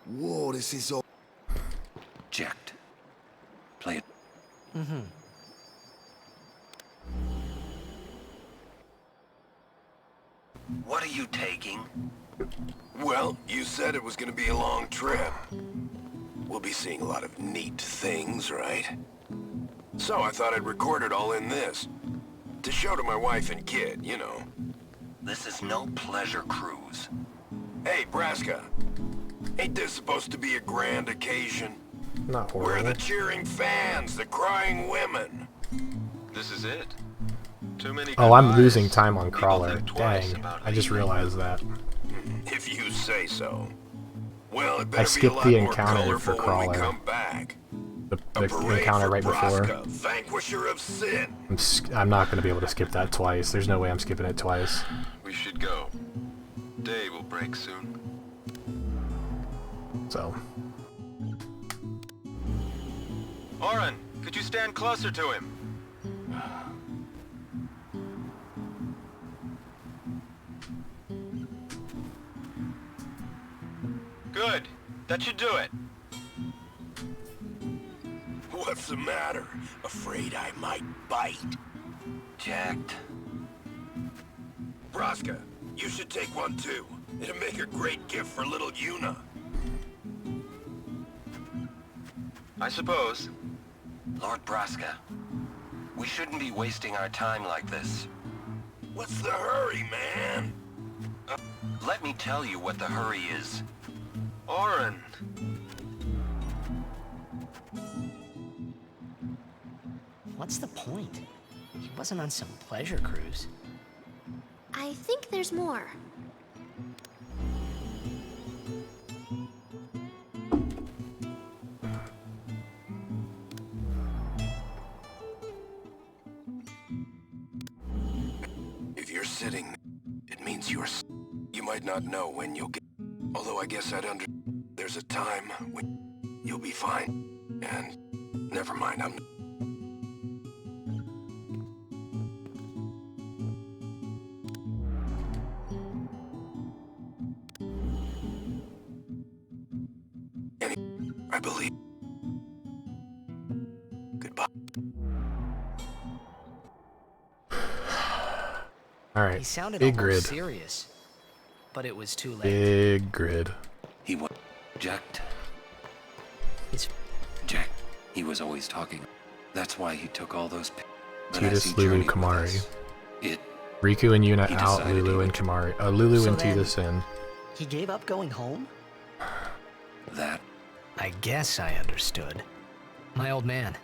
Whoa, this is all... Jacked. Play it. Mm-hmm. What are you taking? Well, you said it was gonna be a long trip. We'll be seeing a lot of neat things, right? So I thought I'd record it all in this. To show to my wife and kid, you know. This is no pleasure cruise. Hey, Braska. Ain't this supposed to be a grand occasion? Not horrible. We're the cheering fans, the crying women. This is it. Too many Oh, I'm goodbyes. losing time on Crawler. Dang, I just realized that. If you say so. Well, it I better be a skipped lot the more encounter for colorful when we Crawler. come back. The Parade encounter for right before. Braska, vanquisher of sin. I'm not going to be able to skip that twice. There's no way I'm skipping it twice. We should go. Day will break soon. So. Oren, could you stand closer to him? Good. That should do it. What's the matter? Afraid I might bite? Jacked. Braska, you should take one too. It'll make a great gift for little Yuna. I suppose. Lord Braska, we shouldn't be wasting our time like this. What's the hurry, man? Let me tell you what the hurry is. Oren. What's the point? He wasn't on some pleasure cruise. I think there's more. If you're sitting, it means you might not know when you'll get... Although I guess I'd there's a time when you'll be fine. And never mind, I'm... I believe... Goodbye. Alright, He sounded big almost grid. serious, but it was too late. Big grid. He was jacked. It's Jack. He was always talking. That's why he took all those. Titus, Lulu, Kamari. It. Riku and Yuna He out, decided Lulu he and Kamari. Lulu So and then- Titus in. He gave up going home? That. I guess I understood. My old man.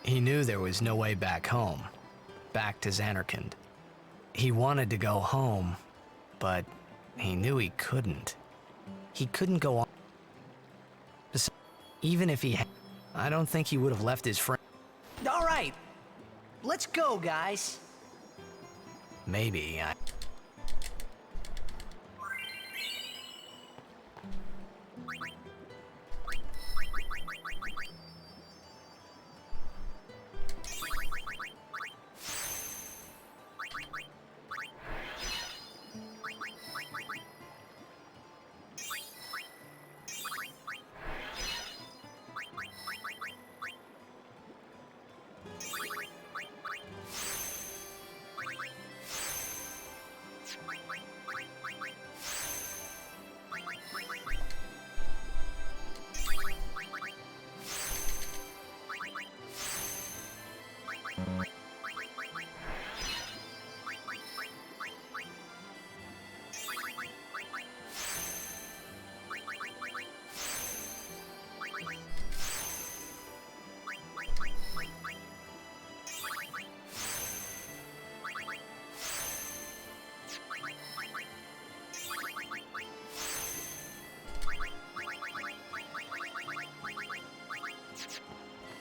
He knew there was no way back home. back to Xanarkand. He wanted to go home, but he knew he couldn't. He couldn't go on. Even if he had, I don't think he would have left his friend. All right, let's go, guys. Maybe I...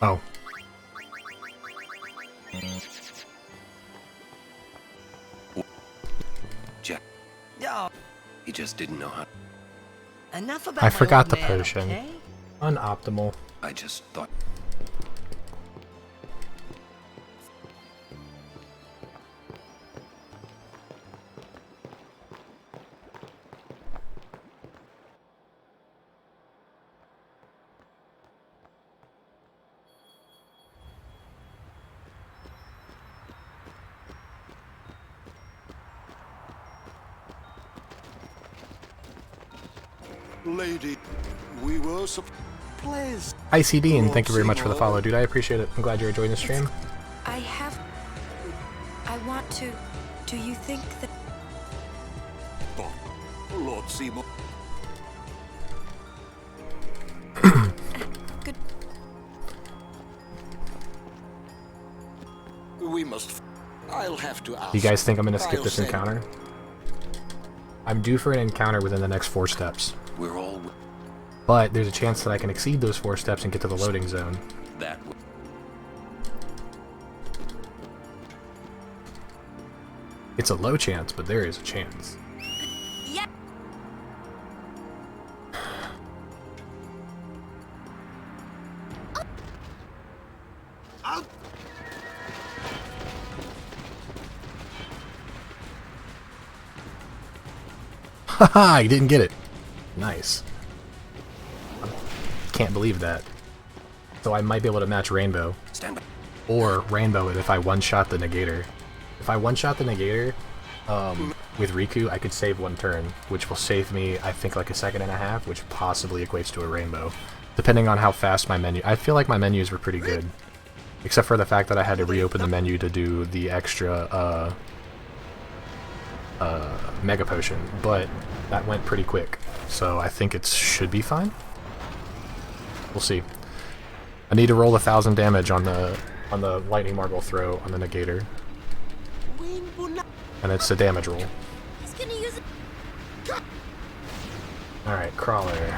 Oh. Jack. No. He just didn't know how. Enough about I my forgot old the man, potion. okay? Unoptimal. I just thought. Lady, we were pleased. Icy Dean, thank you very much for the follow, dude. I appreciate it. I'm glad you're enjoying the stream. I want to... Do you think that... Lord Seymour. Good. We must... I'll have to ask. You guys think I'm gonna skip this encounter? I'm due for an encounter within the next 4 steps. We're all. But there's a chance that I can exceed those 4 steps and get to the loading zone. That. It's a low chance, but there is a chance. Yeah. Haha, I didn't get it. Nice. Can't believe that. So I might be able to match Rainbow. Or Rainbow it if I one-shot the Negator. If I one-shot the Negator with Riku, I could save 1 turn, which will save me, I think, like 1.5 seconds, which possibly equates to a Rainbow. Depending on how fast my menu... I feel like my menus were pretty good. Except for the fact that I had to reopen the menu to do the extra, Mega Potion. But that went pretty quick. So I think it should be fine. We'll see. I need to roll 1,000 damage on the Lightning Marble throw on the Negator. And it's a damage roll. He's gonna use it. Alright, Crawler.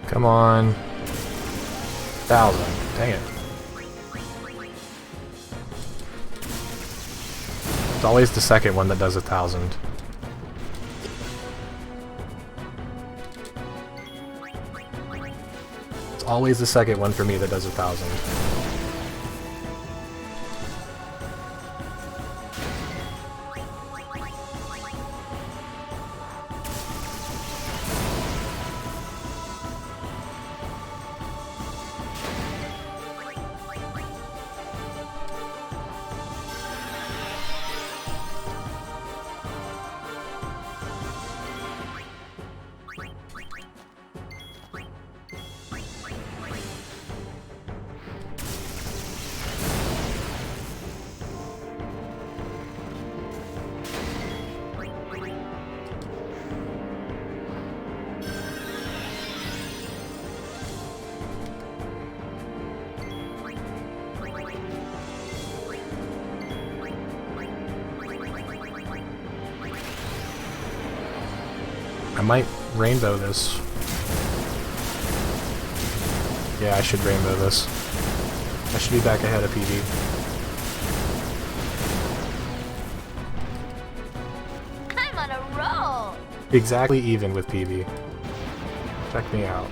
Come on. 1,000. Dang it. It's always the second one that does 1,000. It's always the second one for me that does 1,000. I might rainbow this. Yeah, I should rainbow this. I should be back ahead of PB. I'm on a roll. Exactly even with PB. Check me out.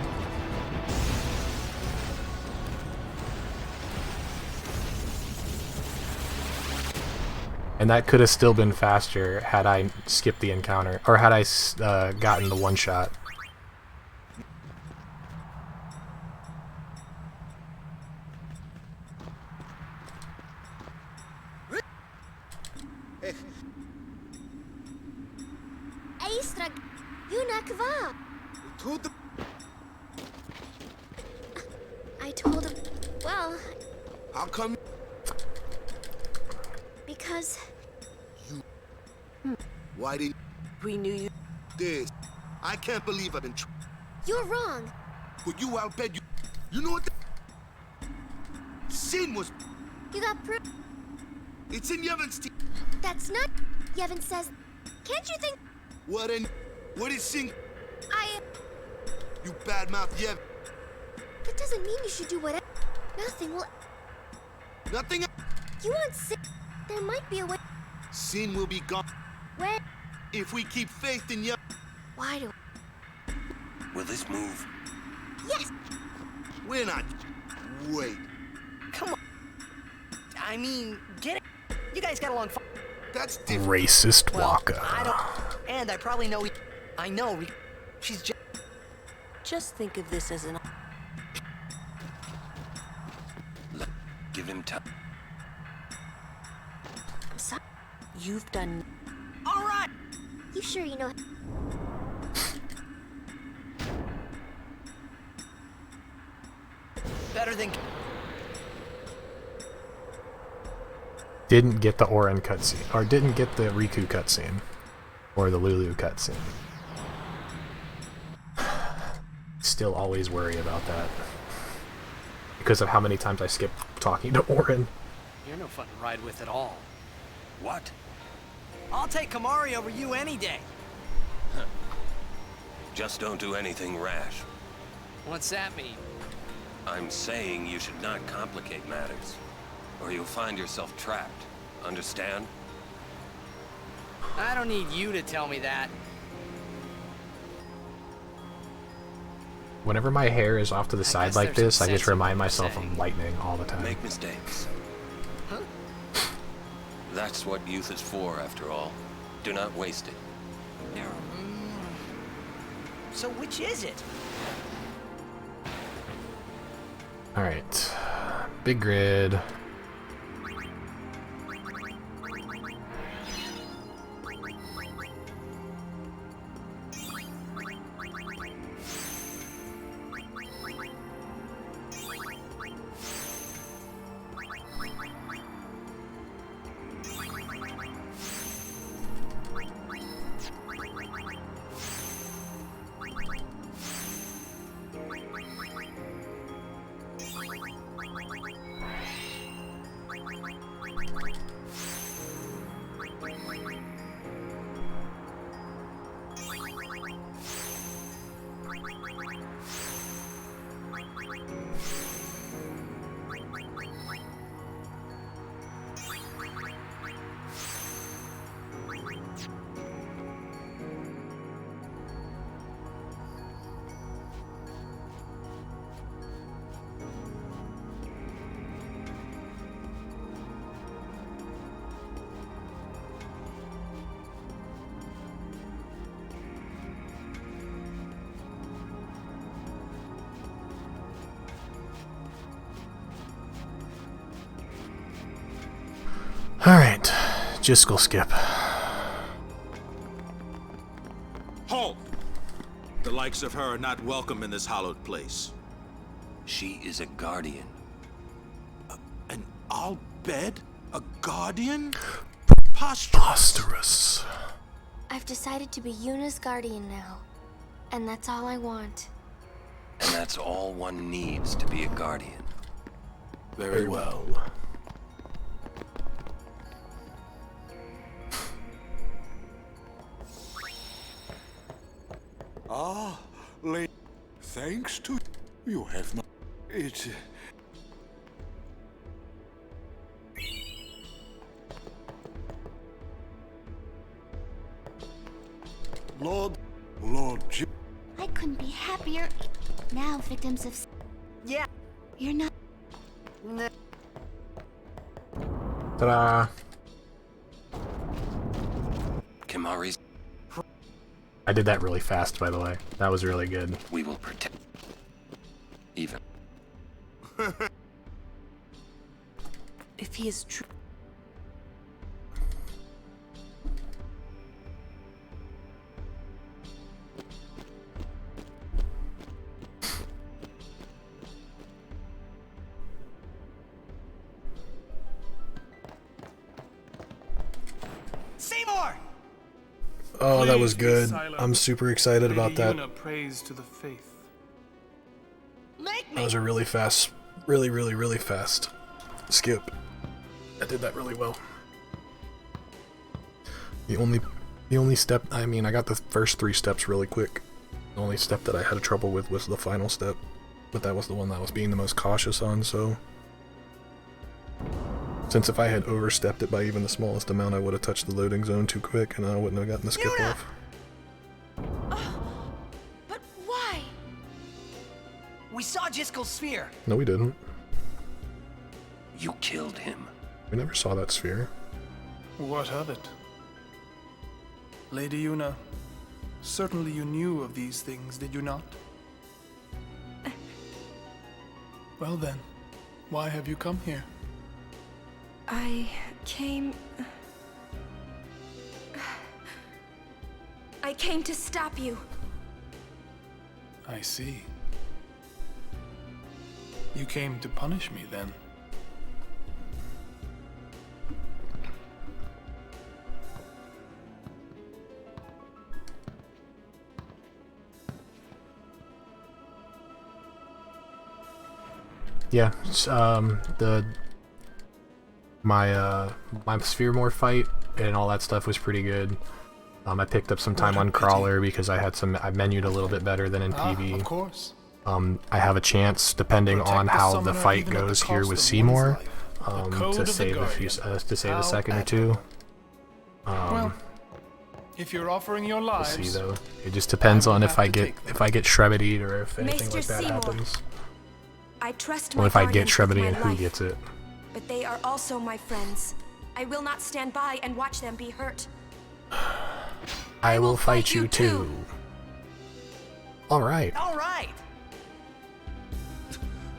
And that could have still been faster had I skipped the encounter, or had I gotten the one shot. Extra. Yunakva. I told him. Well. How come? Because. Why didn't We knew you. this? I can't believe I've been. You're wrong. But you, I'll bet you. You know what? Sin was. You got proof. It's in Yevon's teeth. That's not. Yevon says. Can't you think? What in? What is Sin? I. You badmouth Yevon. That doesn't mean you should do whatever. Nothing will. Nothing. You want Sin? There might be a way. Sin will be gone. When? If we keep faith in Yevon. Why do? Will this move? Yes. We're not. Wait. Come on. I mean, get it. You guys got along fine. That's different. Racist Well, Waka. I don't. And I probably know. I know. She's just. Just think of this as an. Give him time. So, you've done. All right. You sure you know? Better than. Didn't get the Orin cutscene, or didn't get the Riku cutscene, or the Lulu cutscene. Still always worry about that because of how many times I skip talking to Orin. You're no fun to ride with at all. What? I'll take Kamari over you any day. Just don't do anything rash. What's that mean? I'm saying you should not complicate matters, or you'll find yourself trapped. Understand? I don't need you to tell me that. Whenever my hair is off to the side guess like there's this, some I just sense in remind what you're myself saying. of lightning all the time. Make mistakes. Huh? That's what youth is for, after all. Do not waste it. So which is it? Alright. Big grid. Alright, Jiskel skip. Halt! The likes of her are not welcome in this hallowed place. She is a guardian. An Al-Bed? A guardian? Preposterous. I've decided to be Yuna's guardian now, and that's all I want. And that's all one needs to be a guardian. Very well. Ah, lady, thanks to you have not. It. Lord J. I couldn't be happier. Now, victims of. Yeah. You're not. Ta-da! Kimari's. I did that really fast, by the way. That was really good. We will protect. Even. If he is true. Seymour! Oh, that was Please be good. silent. I'm super excited Lady about that. Yuna prays to the faith. That was a really fast, really fast skip. I did that really well. The only step, I mean, I got the first 3 steps really quick. The only step that I had trouble with was the final step, but that was the one that I was being the most cautious on, so. Since if I had overstepped it by even the smallest amount, I would have touched the loading zone too quick and I wouldn't have gotten the skip off. But why? We saw Jiskel's sphere. No, we didn't. You killed him. We never saw that sphere. What of it? Lady Yuna, certainly you knew of these things, did you not? Well then, why have you come here? I came to stop you. I see. You came to punish me then. Yeah, my Sphere More fight and all that stuff was pretty good. I picked up some time on Crawler because I menued a little bit better than in PB. Of course. I have a chance, depending on how the fight goes here with Seymour, to save a second or two. Well, if you're offering your We'll lives, see though. It just depends on if I get Shrebbedied or if anything Maester like that Seymour, happens. I trust Or my if I get guardians with Shrebbedied my and who life, gets it. but they are also my friends. I will not stand by and watch them be hurt. I will fight you too. Alright. All right.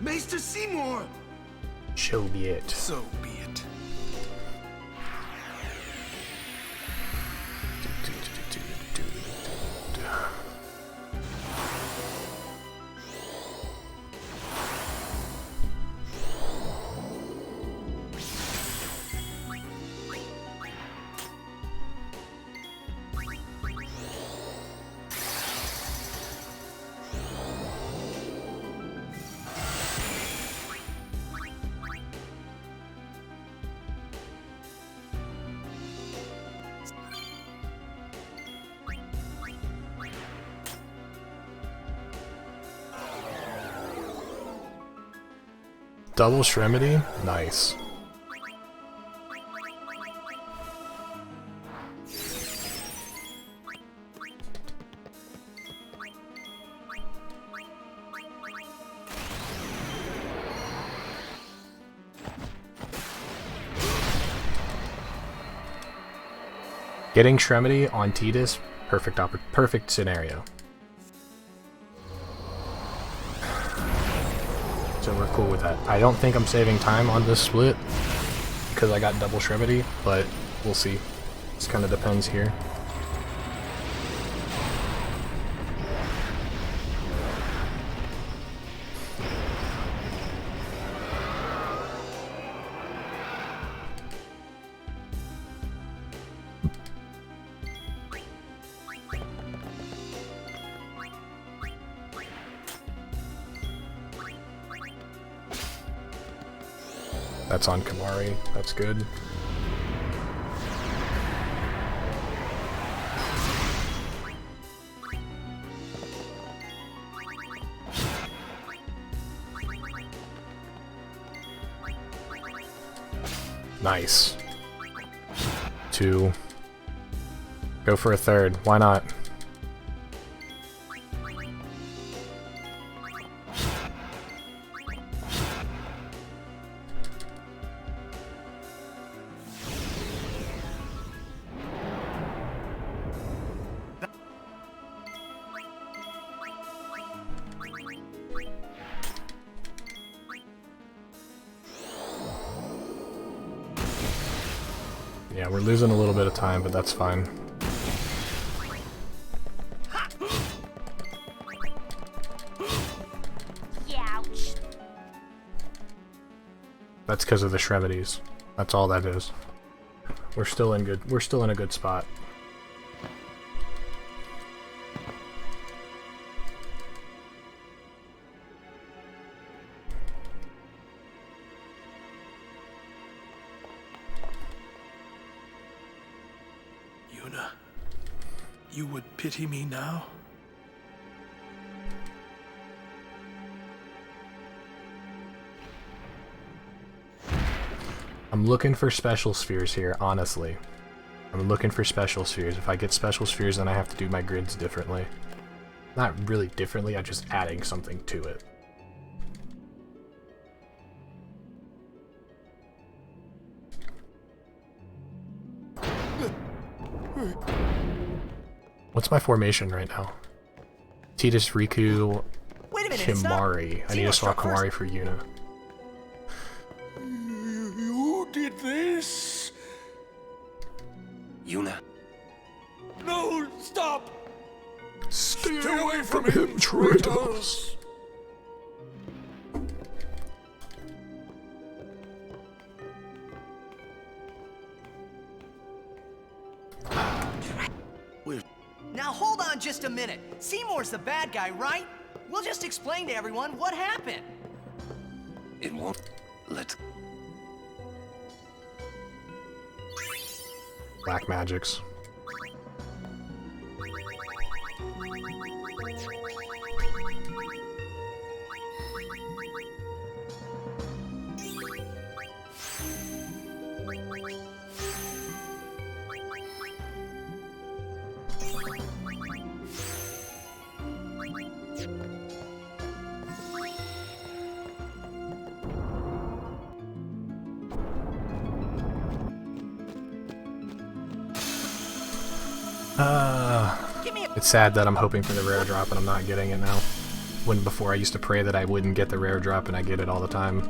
Maester Seymour! So be it. So be it. Double Shremedy? Nice. Getting Shremedy on Tidus, perfect scenario. So we're cool with that. I don't think I'm saving time on this split because I got double Shremedy, but we'll see. This kind of depends here. That's on Kamari. That's good. Nice. 2. Go for a 3rd. Why not? Yeah, we're losing a little bit of time, but that's fine. Ouch. That's because of the Shrevedies. That's all that is. We're still in a good spot. Yuna, you would pity me now? I'm looking for special spheres here, honestly. I'm looking for special spheres. If I get special spheres, then I have to do my grids differently. Not really differently, I'm just adding something to it. What's my formation right now? Tidus, Riku, Wait a minute, Kimari. I need to swap Kimari first. for Yuna. You did this? Yuna. No, stop! Stay away from him, traitors! Now hold on just a minute. Seymour's the bad guy, right? We'll just explain to everyone what happened. It won't. Let's. Black magics. It's sad that I'm hoping for the rare drop and I'm not getting it now. When before I used to pray that I wouldn't get the rare drop and I get it all the time.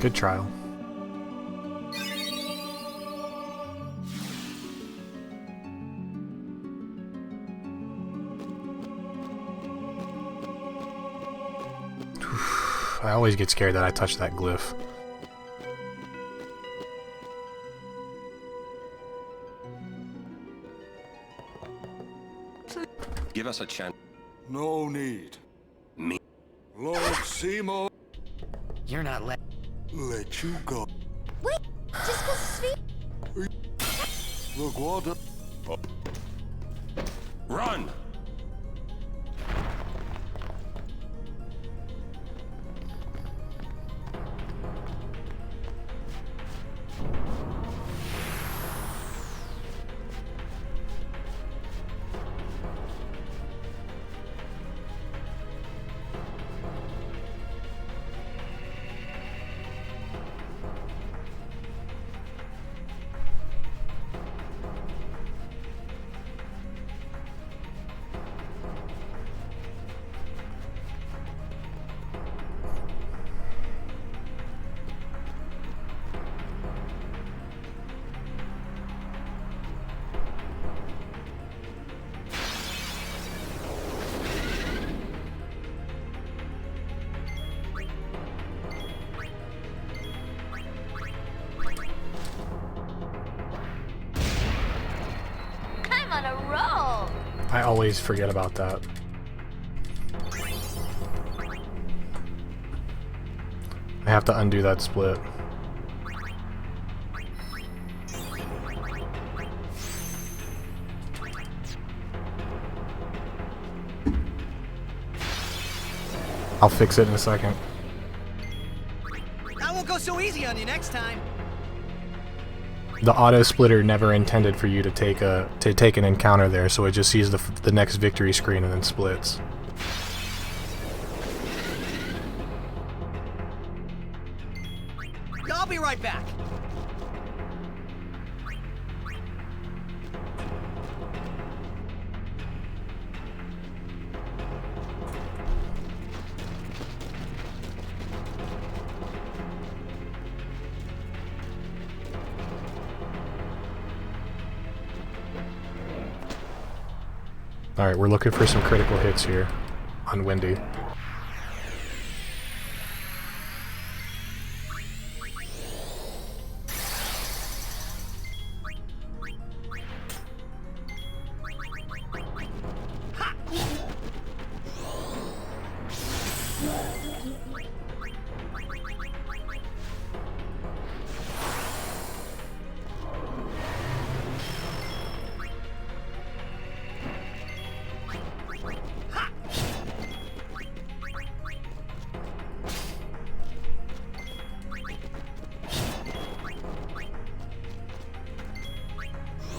Good trial. I always get scared that I touch that glyph. us a chance. No need. Me? Lord Seymour, You're not let you go. Wait, just cause Look, Walter. Run! I'm on a roll. I always forget about that. I have to undo that split. I'll fix it in a second. I won't go so easy on you next time. The auto splitter never intended for you to take an encounter there, so it just sees the next victory screen and then splits. I'll be right back. Alright, we're looking for some critical hits here on Wendy.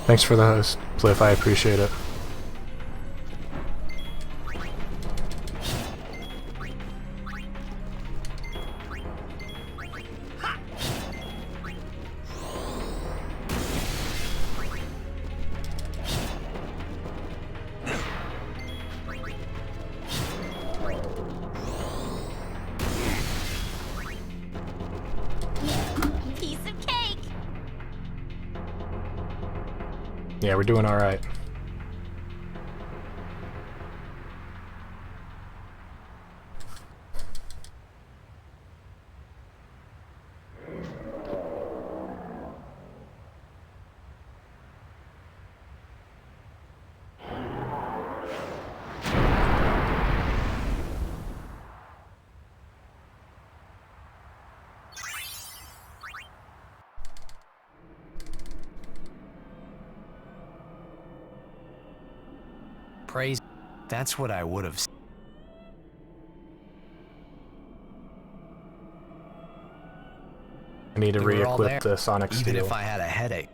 Thanks for the host, Cliff, I appreciate it. Piece of cake. Yeah, we're doing alright. Praise. That's what I would have. I need to re-equip the Sonic Steel. Even if I had a headache.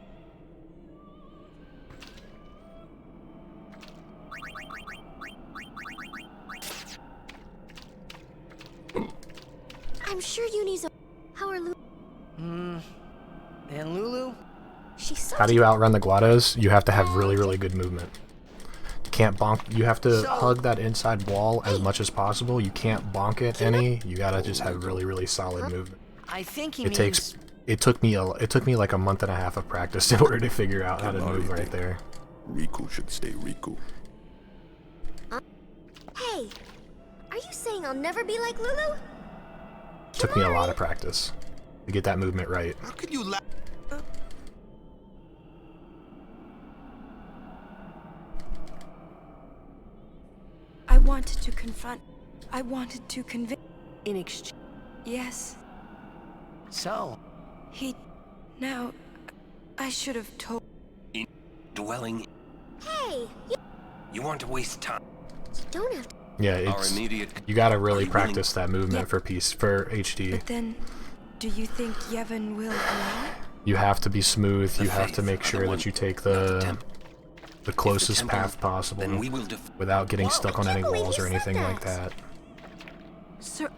I'm sure Uni's a... How are Lulu? And Lulu? She's so... How do you outrun the Guados? You have to have really, really good movement. You can't bonk. You have to hug that inside wall as much as possible. You can't bonk it any. You gotta just have really, really solid movement. I think he It took me like a month and a half of practice in order to figure out how to move right there. Riku should stay Riku. Hey, are you saying I'll never be like Lulu? Took me a lot of practice to get that movement right. How could you laugh? wanted to confront. I wanted to convince. In exchange. Yes. So? Now, I should have told. In dwelling. Hey, You want to waste time? you don't have to. Yeah, it's you gotta really practice that movement for HD. But then, do you think Yevon will allow? You have to be smooth. You have to make sure that you take the closest path possible without getting stuck on any walls or anything like that. Sir,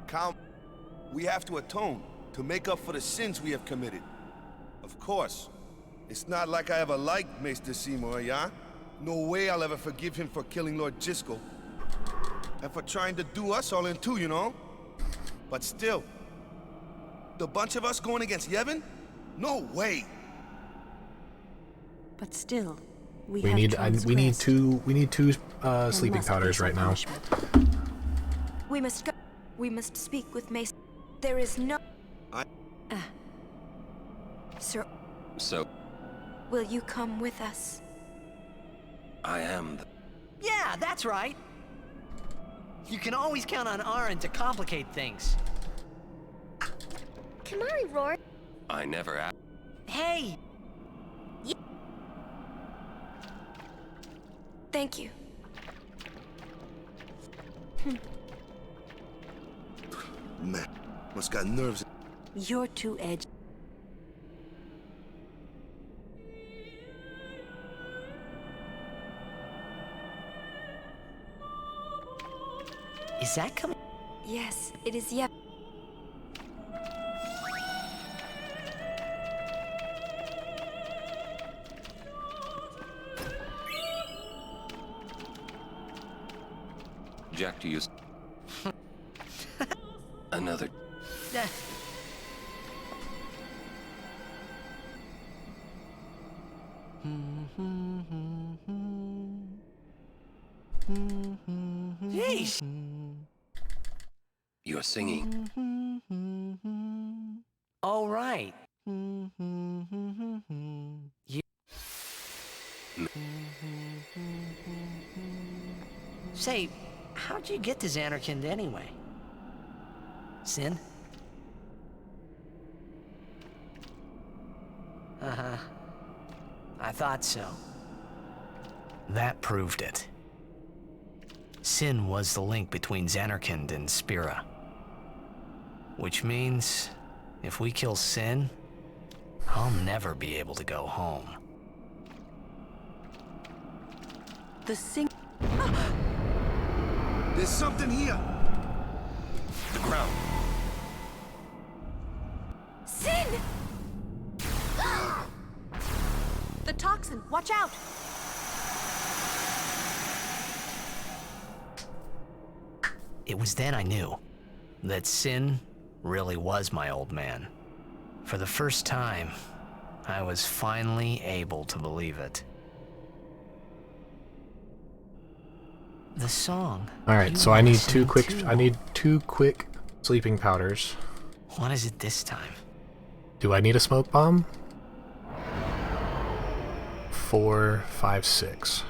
Count, we have to atone to make up for the sins we have committed. Of course, it's not like I ever liked Maester Seymour, yeah? No way I'll ever forgive him for killing Lord Jiskel. And for trying to do us all in two, you know? But still, the bunch of us going against Yevon? No way! but still, we need two sleeping powders right now. We must go. We must speak with Mace. There is no. Sir. So, Will you come with us? I am Yeah, that's right. You can always count on Aaron to complicate things. Kamari roared. I never asked. Hey! Thank you. Man, must got nerves. You're too edgy. Is that coming? Yes, it is Yep. Jack to use. Another. Jeez. You're singing. All right. Say, how'd you get to Xanarkand anyway? Sin? Uh-huh. I thought so. That proved it. Sin was the link between Xanarkand and Spira. Which means, if we kill Sin, I'll never be able to go home. The sing. There's something here. The ground. Sin! The toxin. Watch out. It was then I knew that Sin really was my old man. For the first time, I was finally able to believe it. The song. Alright, so I need two quick sleeping powders. What is it this time? Do I need a smoke bomb? 4, 5, 6.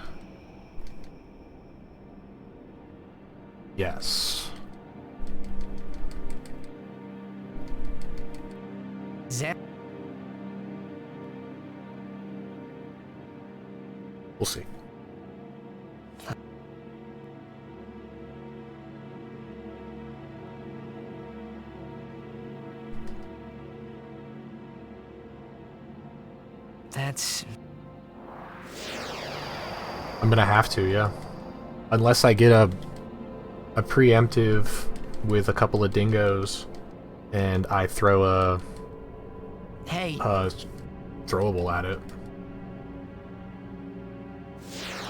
Yes. We'll see. That's... I'm gonna have to, yeah. Unless I get a preemptive with a couple of dingoes and I throw a throwable at it.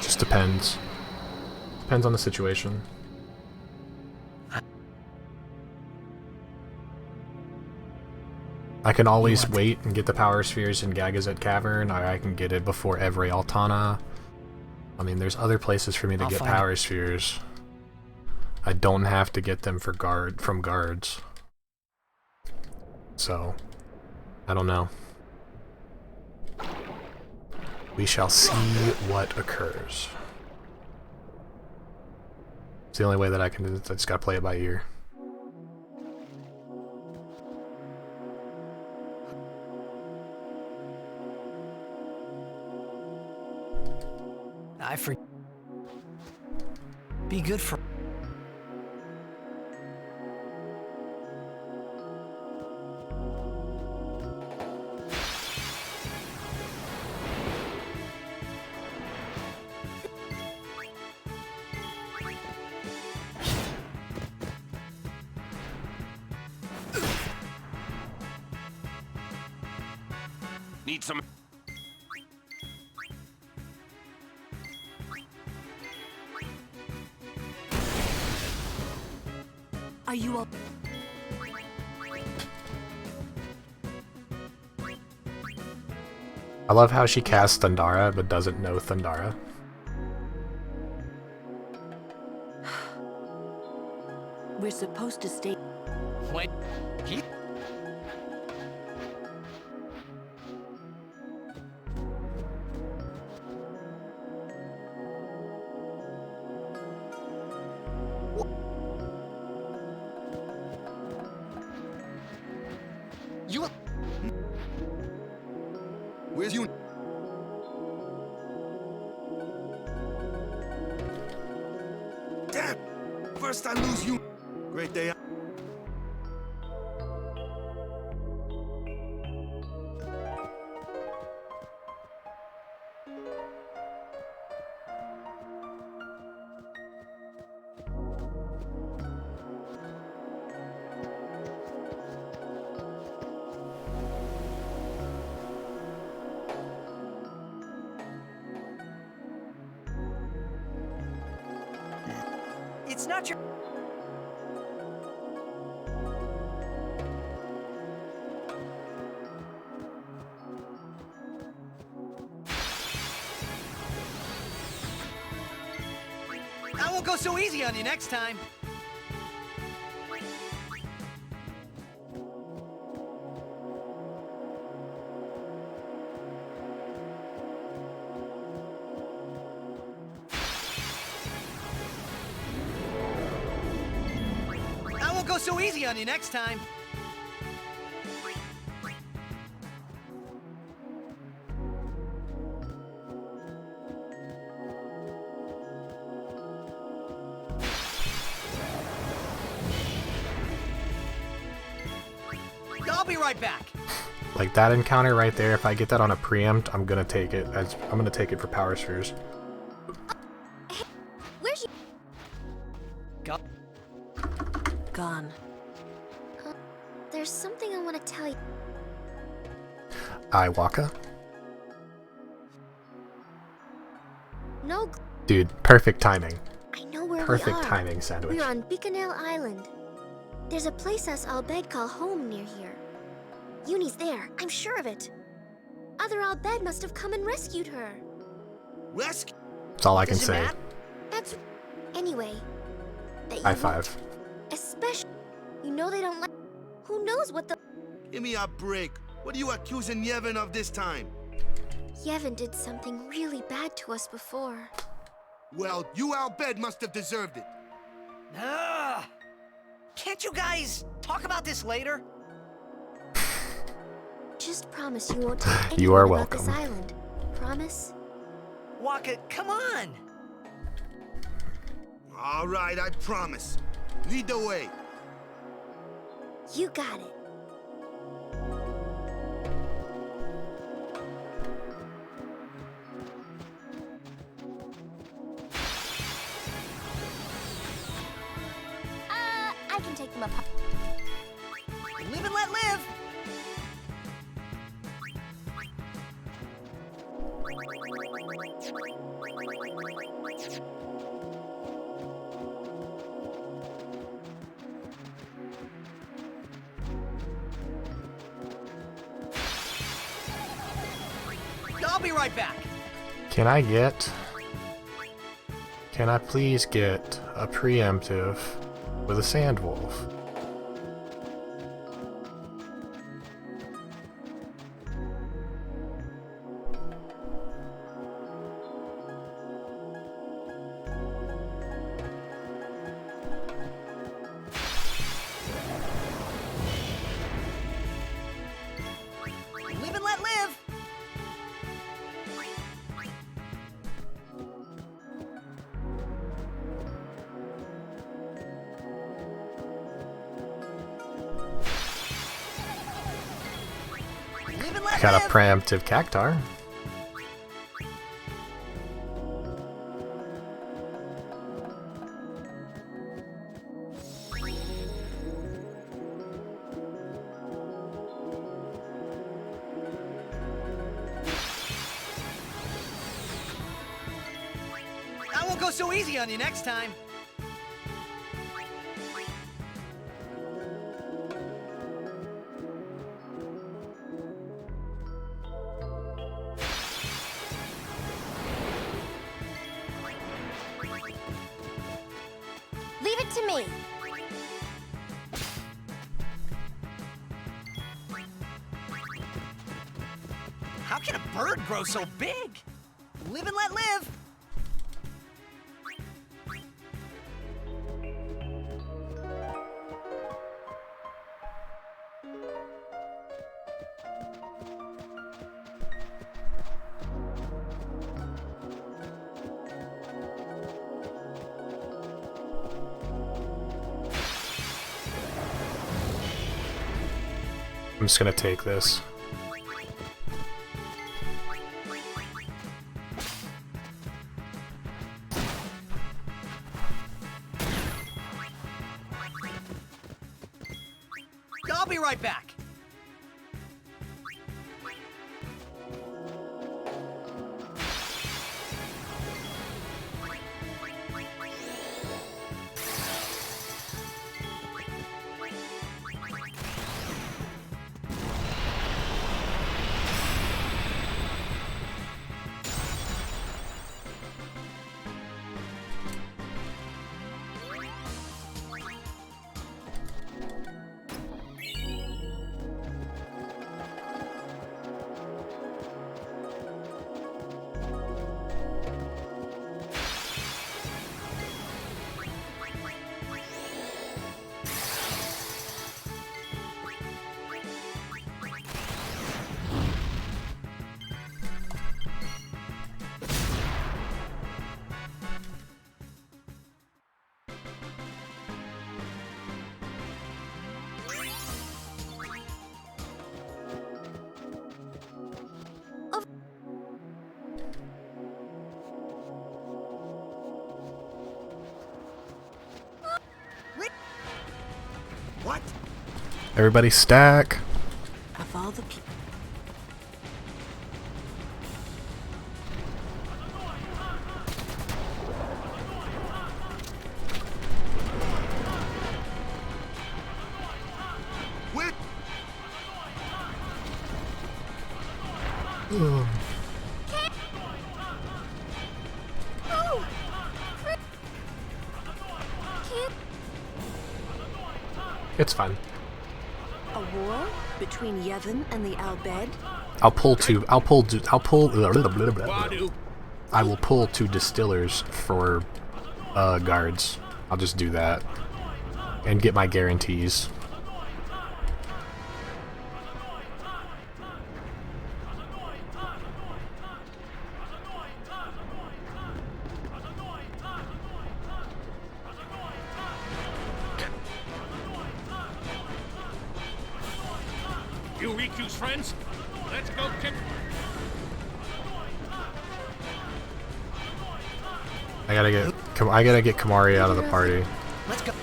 Just depends. Depends on the situation. I can always wait and get the power spheres in Gagazet Cavern, or I can get it before every Altana. I mean, there's other places for me to get power spheres. I don't have to get them from guards. So, I don't know. We shall see what occurs. It's the only way that I can do it. I just gotta play it by ear. Be good for. Need some... Are you all... I love how she casts Thundara, but doesn't know Thundara. We're supposed to stay... Wait. Where's you? Damn! First I lose you. Great day. It's not your... I won't go so easy on you next time. I won't go so easy on you next time. I'll be right back. Like that encounter right there, if I get that on a preempt, I'm gonna take it. I'm gonna take it for power spheres. Where's you? Gone. There's something I want to tell you. Iwaka? No, Dude, perfect timing. I know where Perfect we are. timing, Sandwich. We're on Bikanel Island. There's a place us Albed call home near here. Uni's there, I'm sure of it. Other Albed must have come and rescued her. Rescue? That's all I can say. That's... Anyway. That you High won't- five. Especially... You know they don't like... Who knows what the... Give me a break. What are you accusing Yevon of this time? Yevon did something really bad to us before. Well, you Albed must have deserved it. Ugh. Can't you guys talk about this later? Just promise you won't tell anyone You are about this welcome. island. Promise? Waka, come on! All right, I promise. Lead the way. You got it. I can take them apart. Live and let live! I'll be right back. Can I please get a preemptive with a sand wolf? I got a preemptive cactar. I won't go so easy on you next time. Leave it to me. How can a bird grow so big? Live and let live. I'm just gonna take this. I'll be right back. What? Everybody stack. Of all the people. It's fine. A war between Yevon and the Al Bhed? I will pull 2 distillers for guards. I'll just do that and get my guarantees. You Riku's friends? Let's go kick. I gotta get Kamari out of the party. Let's go.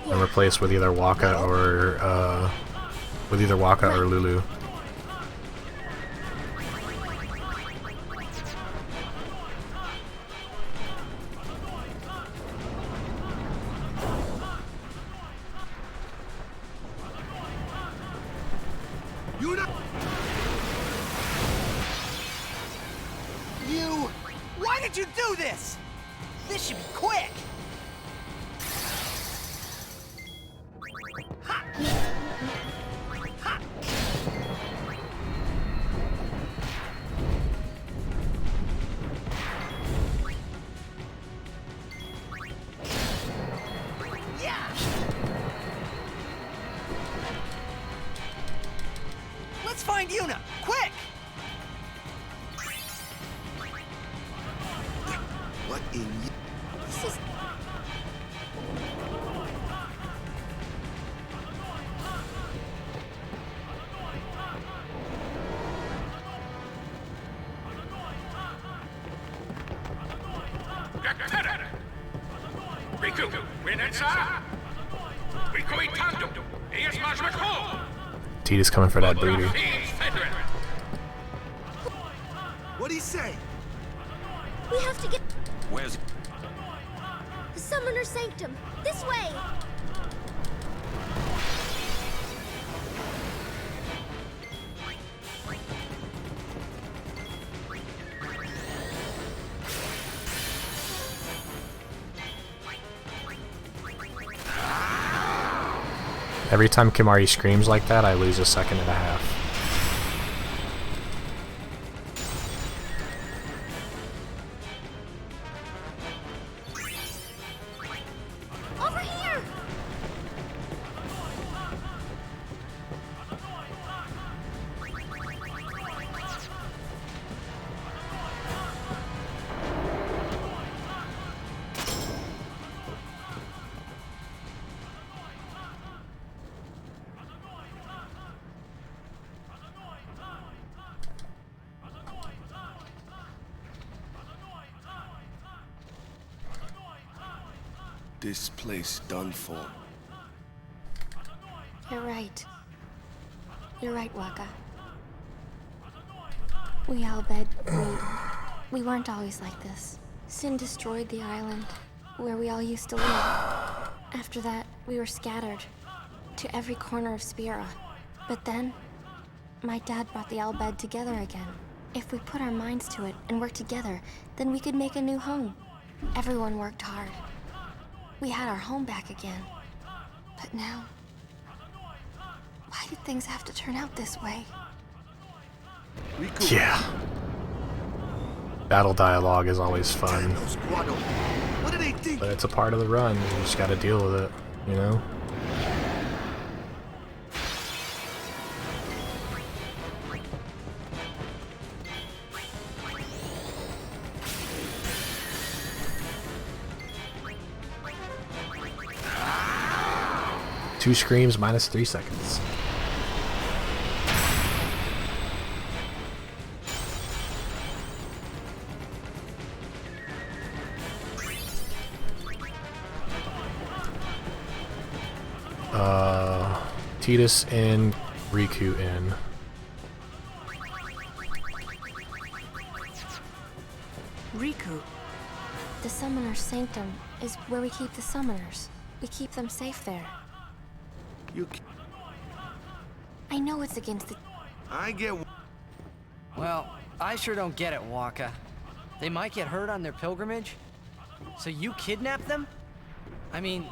And replace with either Waka or Lulu. Why did you do this? This should be quick. Ha! Ha! Yeah! Let's find Yuna, quick! What in This is... Tita's coming for that booty. What'd he say? We have to get Where's... the Summoner's Sanctum. This way! Every time Kimari screams like that, I lose a second and a half. Over here! This place done for. You're right. You're right, Waka. We Al Bhed, we weren't always like this. Sin destroyed the island where we all used to live. After that, we were scattered to every corner of Spira. But then, my dad brought the Al Bhed together again. If we put our minds to it and work together, then we could make a new home. Everyone worked hard. We had our home back again. But now, why did things have to turn out this way? Yeah. Battle dialogue is always fun. What do they think? But it's a part of the run. You just gotta deal with it, you know? Two screams minus 3 seconds. Tidus in, Riku in. Riku. The Summoner's Sanctum is where we keep the summoners. We keep them safe there. I know it's against the... I get... Well, I sure don't get it, Waka. They might get hurt on their pilgrimage. So you kidnap them? I mean,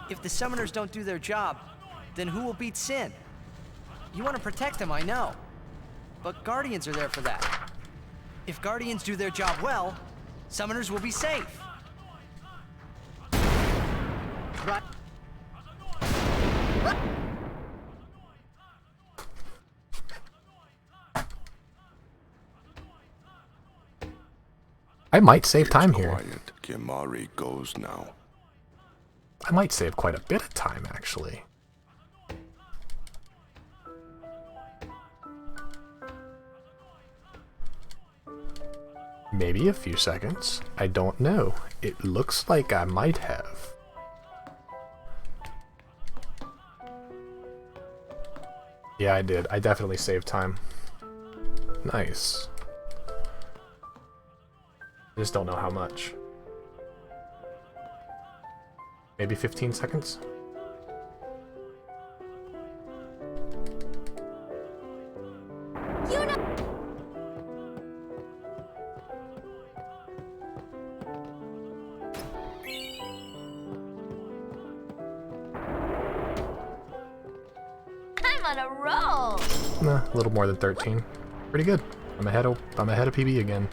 if the summoners don't do their job, then who will beat Sin? You want to protect them, I know. But Guardians are there for that. If Guardians do their job well, summoners will be safe. Right. I might save time here. Quiet. Kimari goes now. I might save quite a bit of time, actually. Maybe a few seconds. I don't know. It looks like I might have. Yeah, I did. I definitely saved time. Nice. I just don't know how much. Maybe 15 seconds? I'm on a roll! Nah, a little more than 13. Pretty good. I'm ahead of PB again.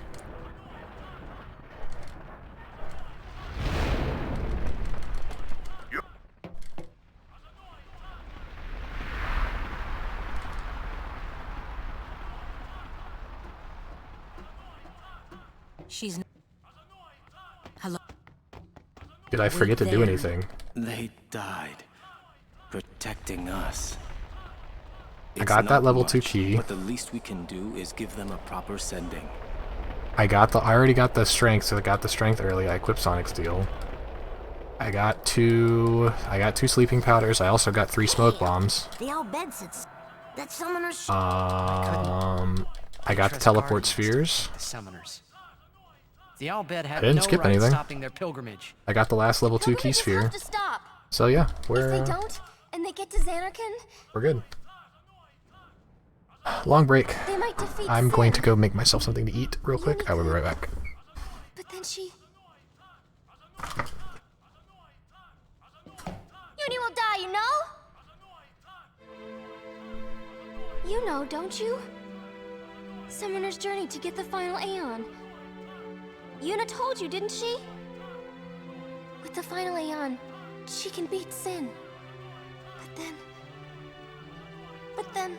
She's... Hello? Did I forget to do anything? They died, protecting us. I got that level 2 key. But the least we can do is give them a proper sending. I already got the strength, so I got the strength early. I equipped Sonic Steel. I got two sleeping powders. I also got 3 smoke bombs. The old bed sits. That summoner's. I got the teleport spheres. The summoners. The Al Bhed I had didn't no skip right anything. stopping their pilgrimage. I got the last level 2 key sphere. To stop. So yeah, If we're they don't, and they get to Xanarkand, we're good. Long break. they might defeat I'm going to Sin. go make myself something to eat real quick. I will be right back. But then she. Uni will die, you know? You know, don't you? Summoner's journey to get the final Aeon. Yuna told you, didn't she? With the final Aeon, she can beat Sin. But then,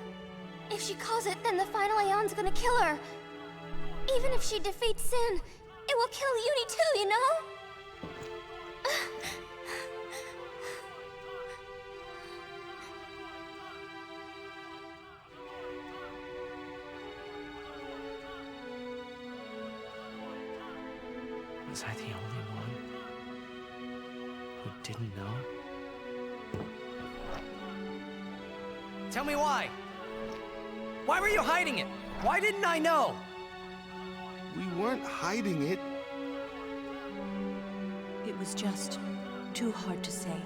if she calls it, then the final Aeon's gonna kill her. Even if she defeats Sin, it will kill Uni too, you know? Was I the only one who didn't know? Tell me why. Why were you hiding it? Why didn't I know? We weren't hiding it. It was just too hard to say.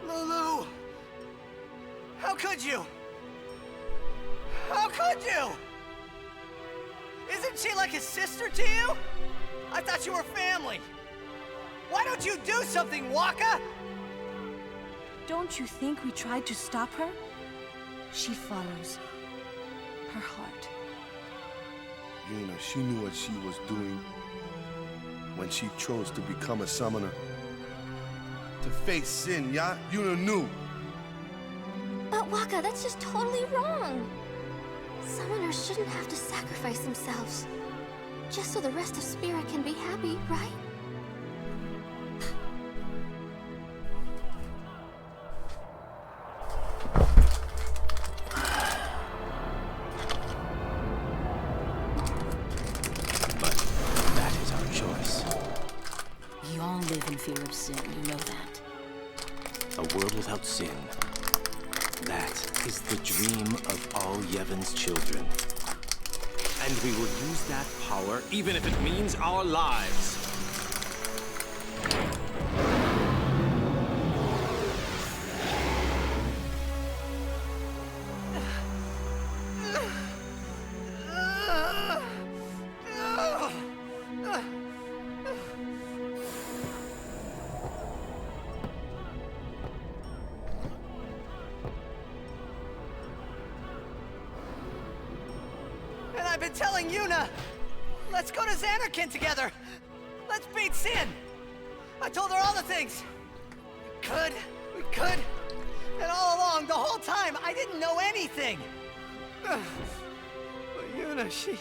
Lulu! How could you? How could you? Isn't she like a sister to you? I thought you were family. Why don't you do something, Waka? Don't you think we tried to stop her? She follows her heart. Yuna, she knew what she was doing when she chose to become a summoner. To face Sin, yeah? Yuna knew. But Waka, that's just totally wrong. Summoners shouldn't have to sacrifice themselves. Just so the rest of Spirit can be happy, right? But that is our choice. You all live in fear of sin, you know that. A world without sin. That is the dream of all Yevon's children. And we will use that power even if it means our lives. And I've been telling Yuna, let's go to Xanarkand together. Let's beat Sin. I told her all the things. We could. And all along, the whole time, I didn't know anything. But Yuna, she'd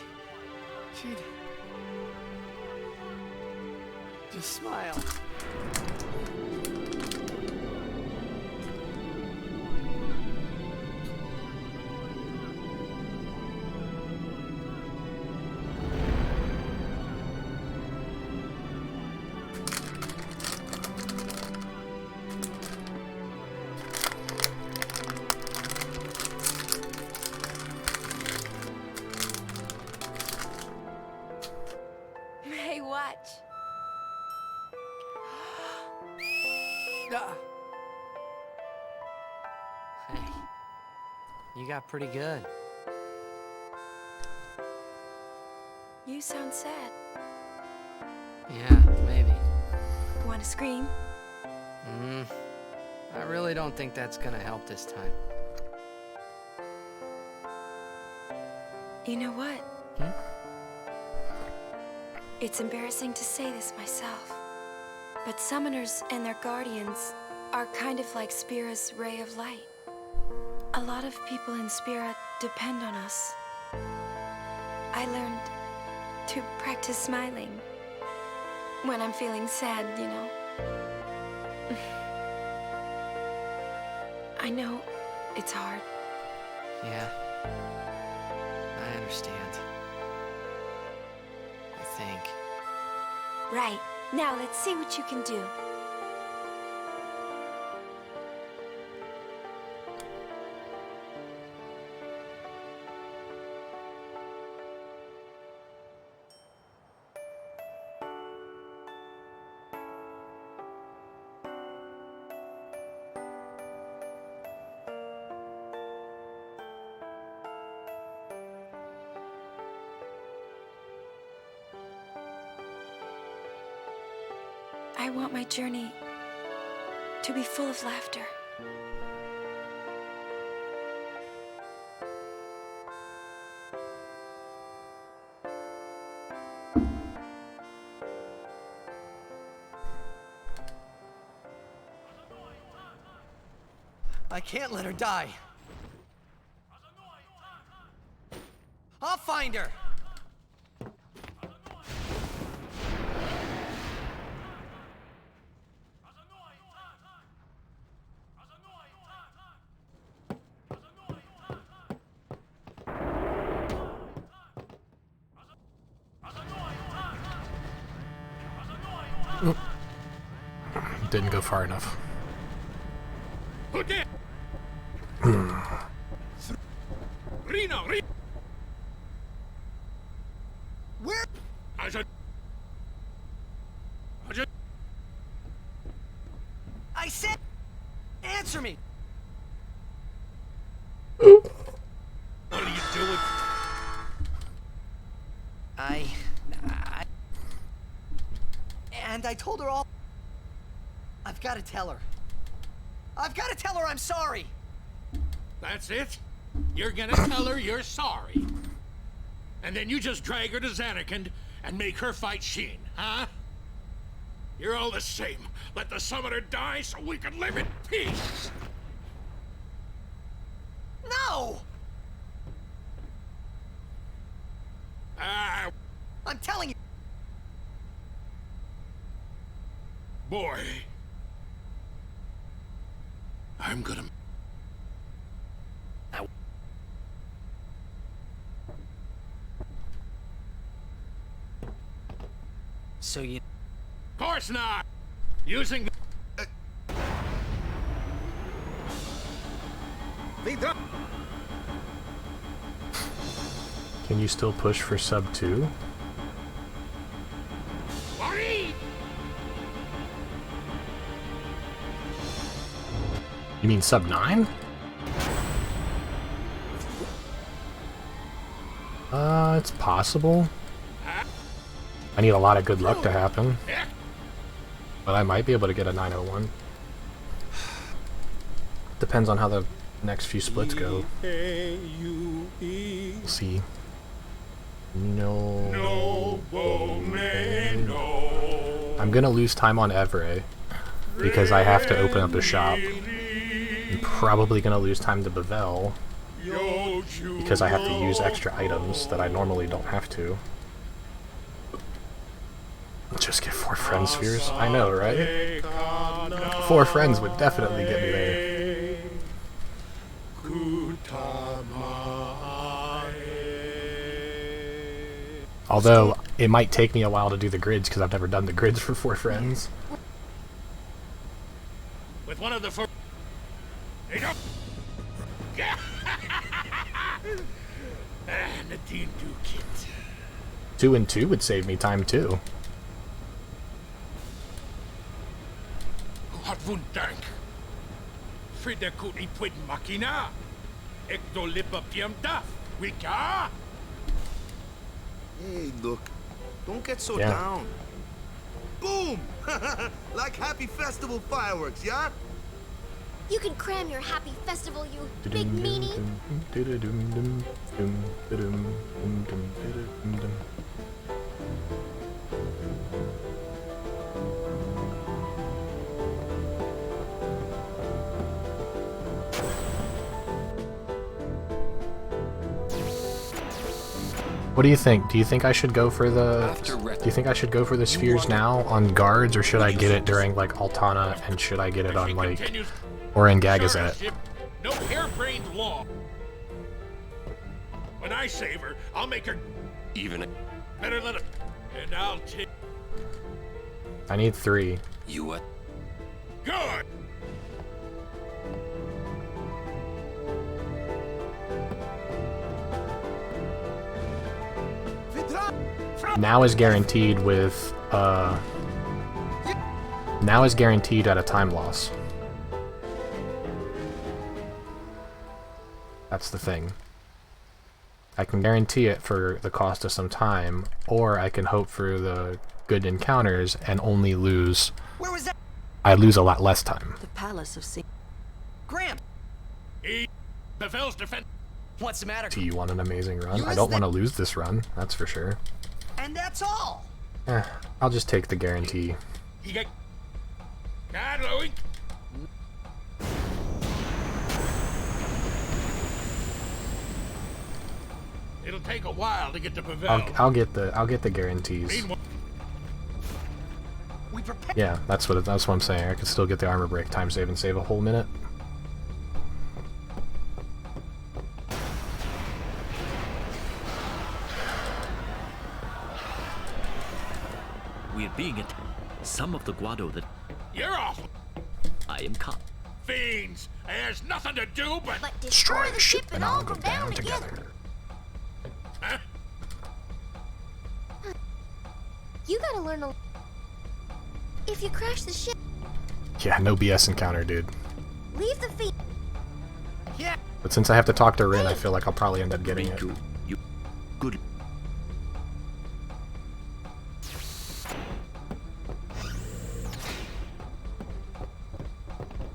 just smile. Hey, watch. Hey, you got pretty good. You sound sad. Yeah, maybe. Want to scream? I really don't think that's gonna help this time. You know what? It's embarrassing to say this myself, but summoners and their guardians are kind of like Spira's ray of light. A lot of people in Spira depend on us. I learned to practice smiling when I'm feeling sad, you know. I know it's hard. Yeah. I understand. I think. Right. Now let's see what you can do. I want my journey to be full of laughter. I can't let her die. I'll find her. Didn't go far enough. Where? I said, answer me. What are you doing? And I told her all. I've got to tell her. I've got to tell her I'm sorry. That's it? You're gonna tell her you're sorry. And then you just drag her to Zanarkand and make her fight Sheen, huh? You're all the same. Let the summoner die so we can live in peace. No! I'm telling you. Boy. I'm gonna... So you... Of course not! Using the... Can you still push for sub 2? You mean sub 9? It's possible. I need a lot of good luck to happen. But I might be able to get a 901. Depends on how the next few splits go. We'll see. No. I'm gonna lose time on Evray because I have to open up a shop. I'm probably gonna lose time to Bevel because I have to use extra items that I normally don't have to. Just get 4 friend spheres? I know, right? 4 friends would definitely get me there. Although, it might take me a while to do the grids because I've never done the grids for 4 friends. With one of the first... Nadine Dukit. 2 and 2 would save me time too. Hat wundank. Frida kuti pwid makina. Ekto lipa piam daf. Wika. Hey, look. Don't get so Yeah. down. Boom! Like happy festival fireworks, yeah? You can cram your happy festival, you big meanie. What do you think? Do you think I should go for the... Do you think I should go for the spheres now on guards, or should I get it during, like, Altana, and should I get it on, like... Or in Gagazet? No harebrained law. When I save her, I'll make her... Even... Better let her... And I'll take... I need 3. You what? Good! Now is guaranteed with, Now is guaranteed at a time loss. That's the thing. I can guarantee it for the cost of some time, or I can hope for the good encounters and only lose... Where was that? I lose a lot less time. The Palace of Sea. Graham! Pavel's defense. What's the matter? Do you want an amazing run? I don't want to lose this run, that's for sure. And that's all! I'll just take the guarantee. You got... God, Louie! It'll take a while to get to Pavel. I'll get the guarantees. Yeah, that's what I'm saying. I could still get the armor break time save and save a whole minute. We're being attacked. Some of the Guado that... You're awful. I am caught. Fiends! There's nothing to do but destroy the ship and all go down together. Huh? You gotta learn a... If you crash the ship, Yeah, no BS encounter, dude. leave the feet. Yeah. But since I have to talk to Rin, I feel like I'll probably end up getting it. You... Good.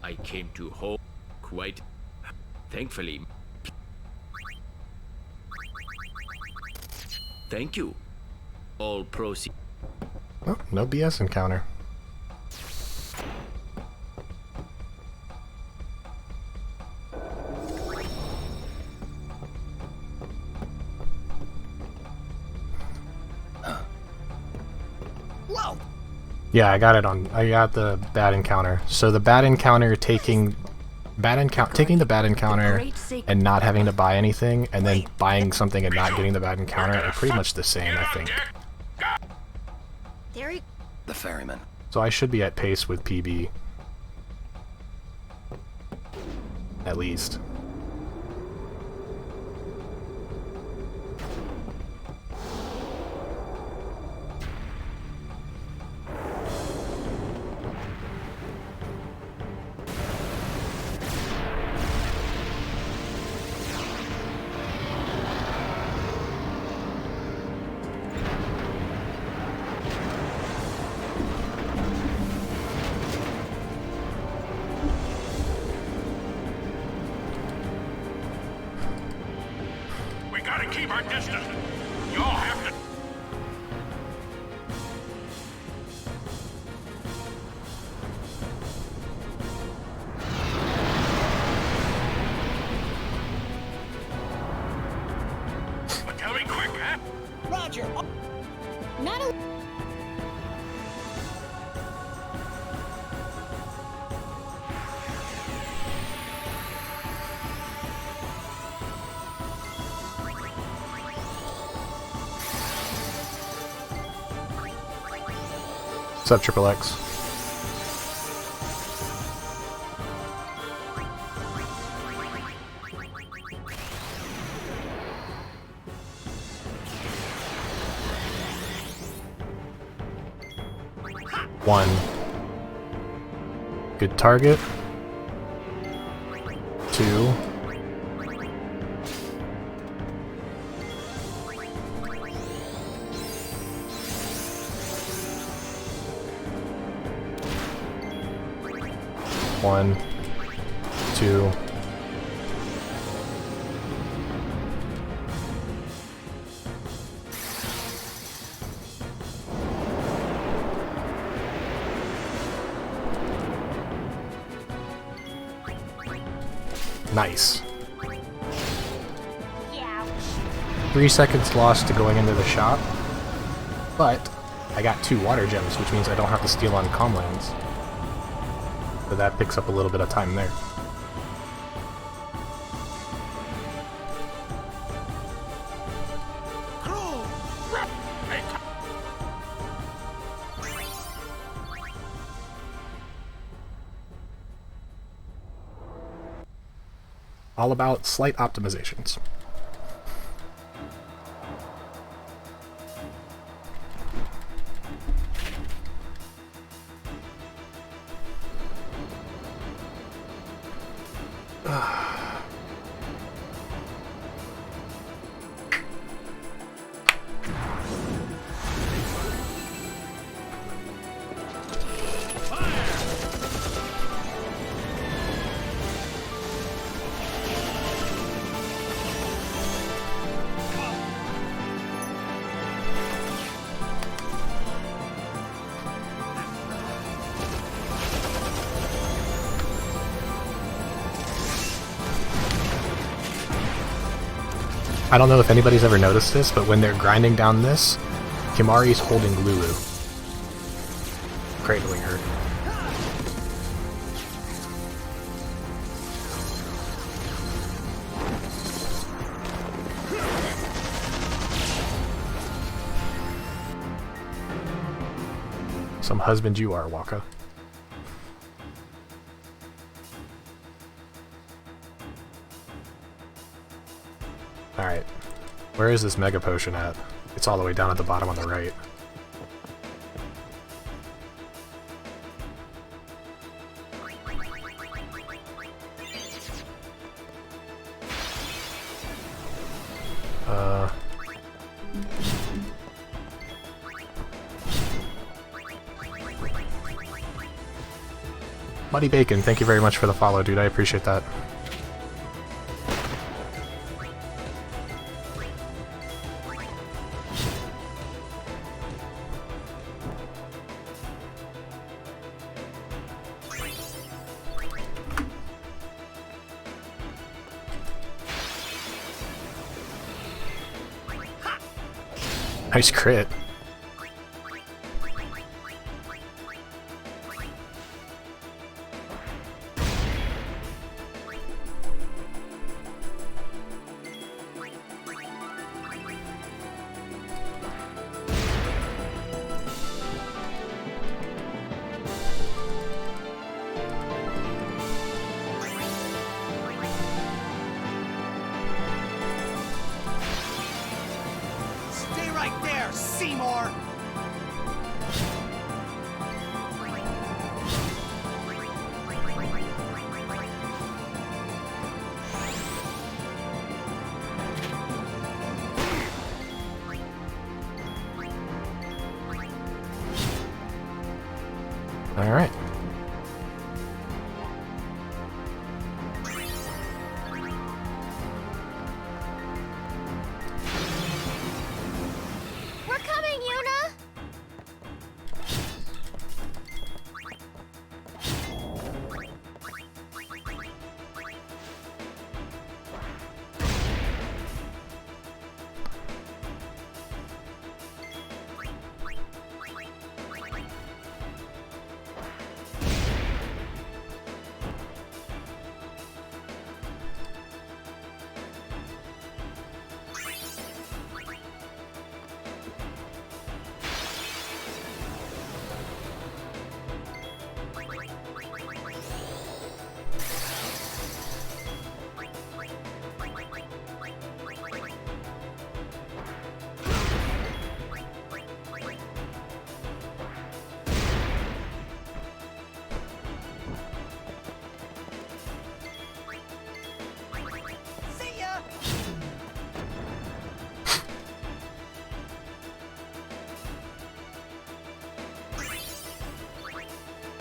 I came to home quite... Thankfully. Thank you. All proceed. Oh, no BS encounter. Whoa! Yeah, I got the bad encounter. So the bad encounter taking the bad encounter and not having to buy anything, and then buying something and not getting the bad encounter are pretty much the same, I think. There he... The ferryman. So I should be at pace with PB. At least. we gotta keep our distance. You all have to... But tell me quick, huh? Roger! Not a... What's up, Triple X? One. Good target. 2. One, 2. Nice. 3 seconds lost to going into the shop, but I got 2 water gems, which means I don't have to steal on Calmlands. So that picks up a little bit of time there. All about slight optimizations. I don't know if anybody's ever noticed this, but when they're grinding down this, Kimari's holding Lulu, cradling her. Some husband you are, Waka. Alright, where is this Mega Potion at? It's all the way down at the bottom on the right. Muddy Bacon, thank you very much for the follow, dude. I appreciate that. Nice crit. All right. We're coming, Yuna!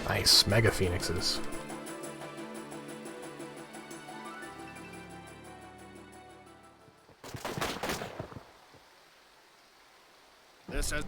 Nice, Mega Phoenixes. This is...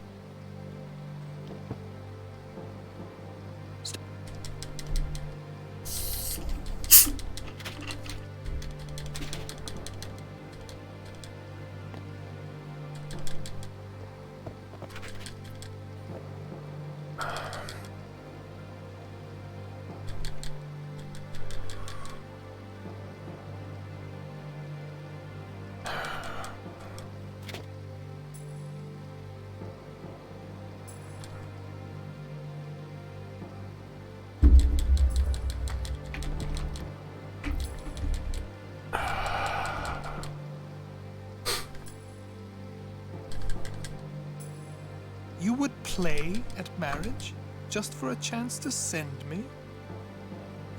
play at marriage just for a chance to send me?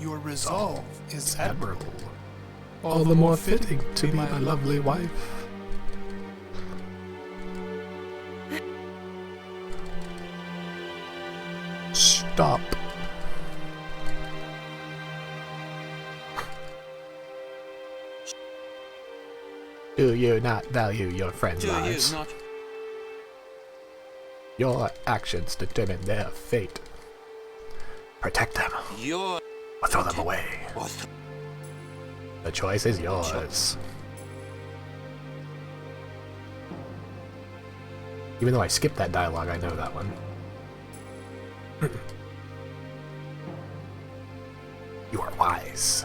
Your resolve is admirable. All the more fitting to be my lovely wife. Stop. Do you not value your friends' lives? Your actions determine their fate. Protect them. Or throw them away. The choice is yours. Even though I skipped that dialogue, I know that one. You are wise.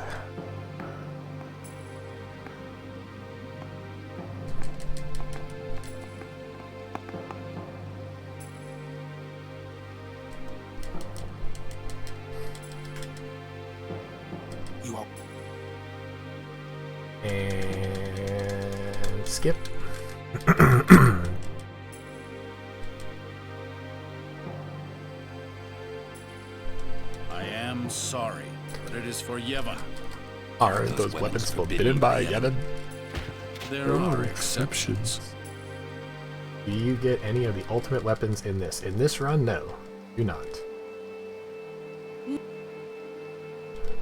And skip. I am sorry, but it is for Yevon. Are those weapons forbidden by Yevon? There are exceptions. Do you get any of the ultimate weapons in this? In this run, no. Do not.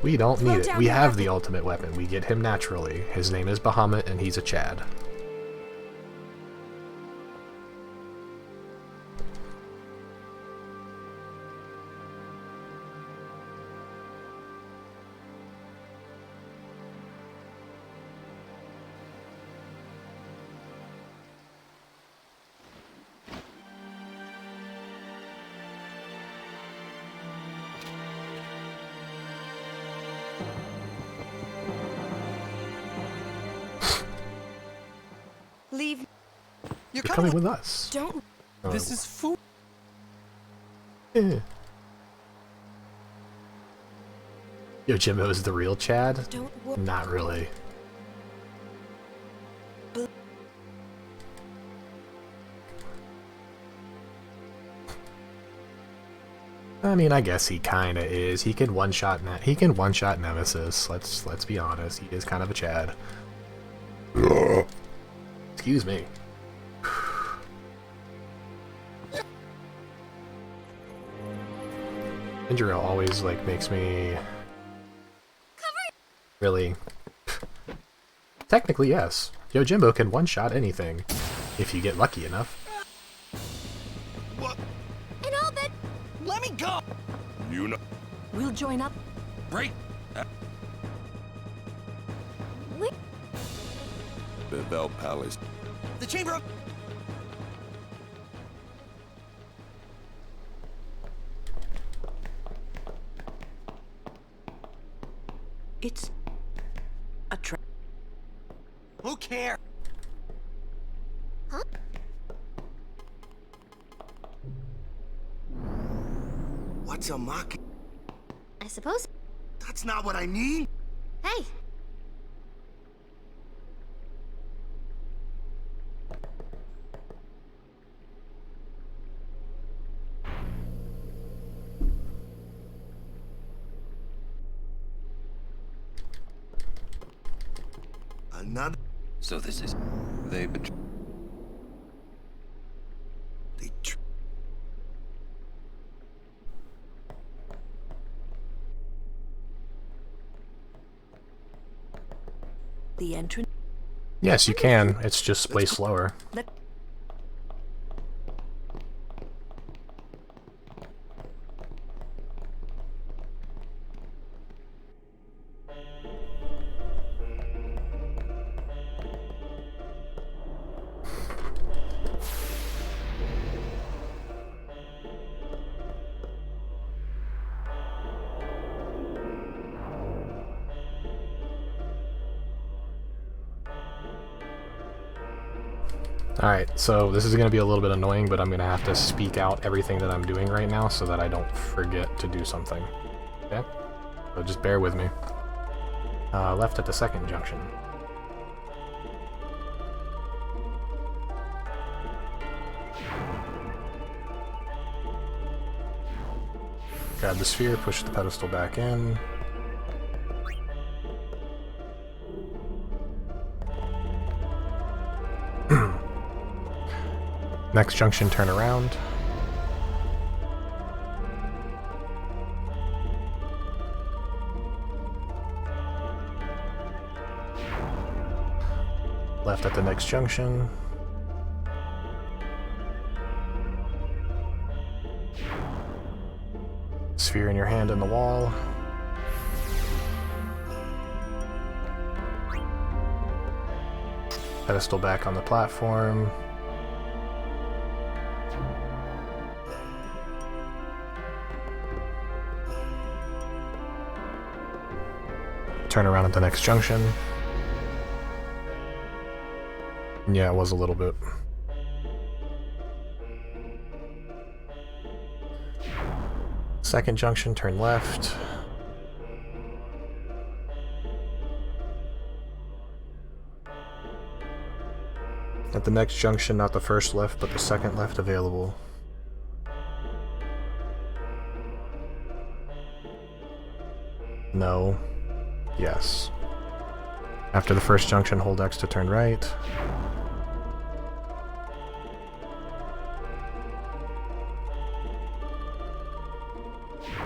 We don't need it. We have the ultimate weapon. We get him naturally. His name is Bahamut, and he's a Chad. Leave. You're coming with us. Don't. This is food. Yeah. Yo, Jimbo is the real Chad? Not really. I mean, I guess he kinda is. He can one-shot Nemesis. Let's be honest. He is kind of a Chad. Excuse me. Injuro always like makes me really. Technically, yes. Yojimbo can one-shot anything if you get lucky enough. What? And all that. Let me go. You know. We'll join up. Break. Bell Palace. The chamber of. It's a trap. Who cares? Huh? What's a mock? I suppose. That's not what I mean. Hey. Another. So this is... They betray... The entrance. Yes, you can. It's just way slower. Alright, so this is going to be a little bit annoying, but I'm going to have to speak out everything that I'm doing right now so that I don't forget to do something. Okay? So just bear with me. Left at the second junction. Grab the sphere, push the pedestal back in. Next junction, turn around. Left at the next junction. Sphere in your hand in the wall. Pedestal back on the platform. Turn around at the next junction. Yeah, it was a little bit. Second junction, turn left. At the next junction, not the first left, but the second left available. No. Yes. After the first junction, hold X to turn right.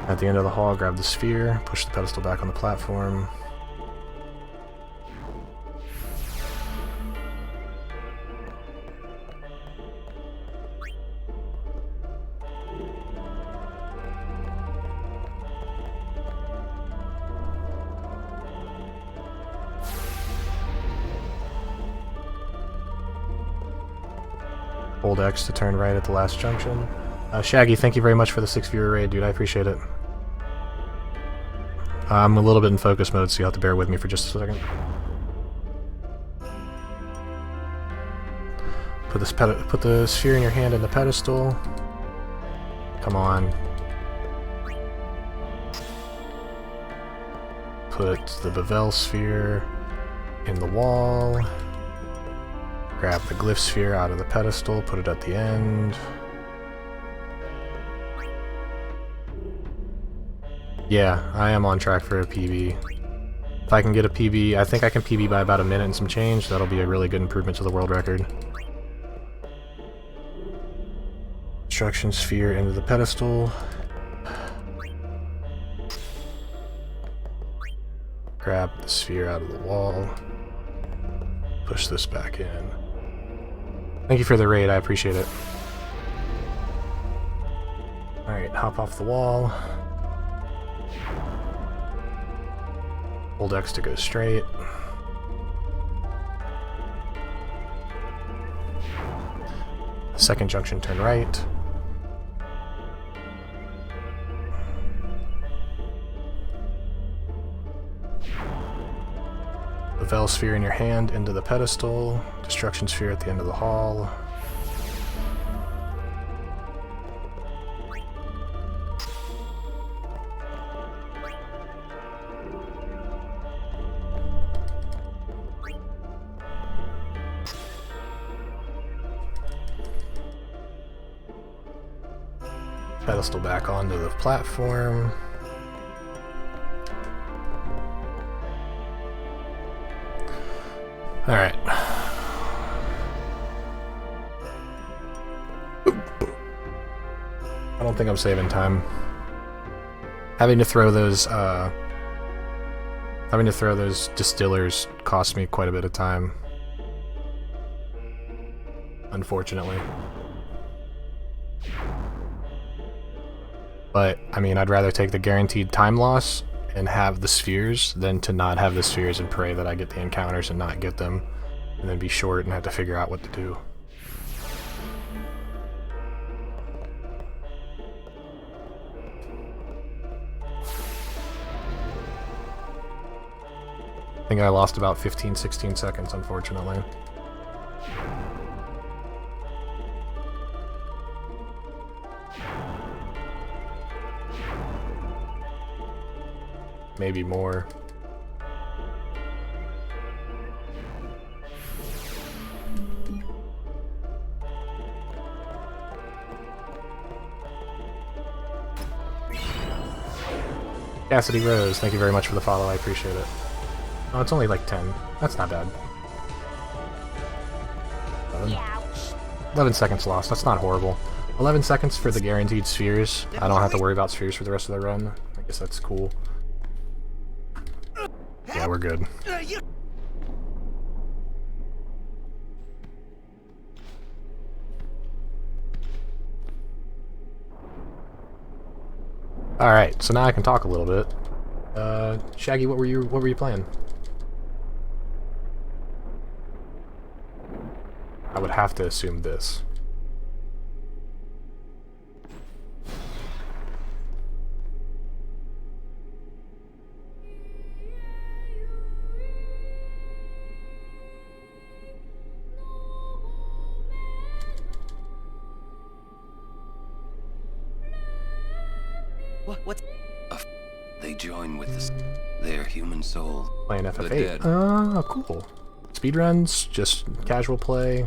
At the end of the hall, grab the sphere, push the pedestal back on the platform. Hold X to turn right at the last junction. Shaggy, thank you very much for the 6 viewer raid, dude. I appreciate it. I'm a little bit in focus mode, so you'll have to bear with me for just a second. Put the sphere in your hand in the pedestal. Come on. Put the Bevel sphere in the wall. Grab the glyph sphere out of the pedestal, put it at the end. Yeah, I am on track for a PB. If I can get a PB, I think I can PB by about a minute and some change. That'll be a really good improvement to the world record. Instruction sphere into the pedestal. Grab the sphere out of the wall. Push this back in. Thank you for the raid, I appreciate it. Alright, hop off the wall. Hold X to go straight. Second junction, turn right. Bevel sphere in your hand into the pedestal. Destruction sphere at the end of the hall. Pedestal back onto the platform. Alright. I don't think I'm saving time. Having to throw those distillers cost me quite a bit of time. Unfortunately. But, I mean, I'd rather take the guaranteed time loss and have the spheres than to not have the spheres and pray that I get the encounters and not get them, and then be short and have to figure out what to do. I think I lost about 15-16 seconds, unfortunately. Maybe more. Cassidy Rose, thank you very much for the follow, I appreciate it. Oh, it's only like 10. That's not bad. 11 seconds lost, that's not horrible. 11 seconds for the guaranteed spheres. I don't have to worry about spheres for the rest of the run. I guess that's cool. Yeah, we're good. Alright, so now I can talk a little bit. Shaggy, what were you playing? I would have to assume this. What? They join with their human soul. Playing The FF8. dead. Oh, cool. Speedruns, just casual play.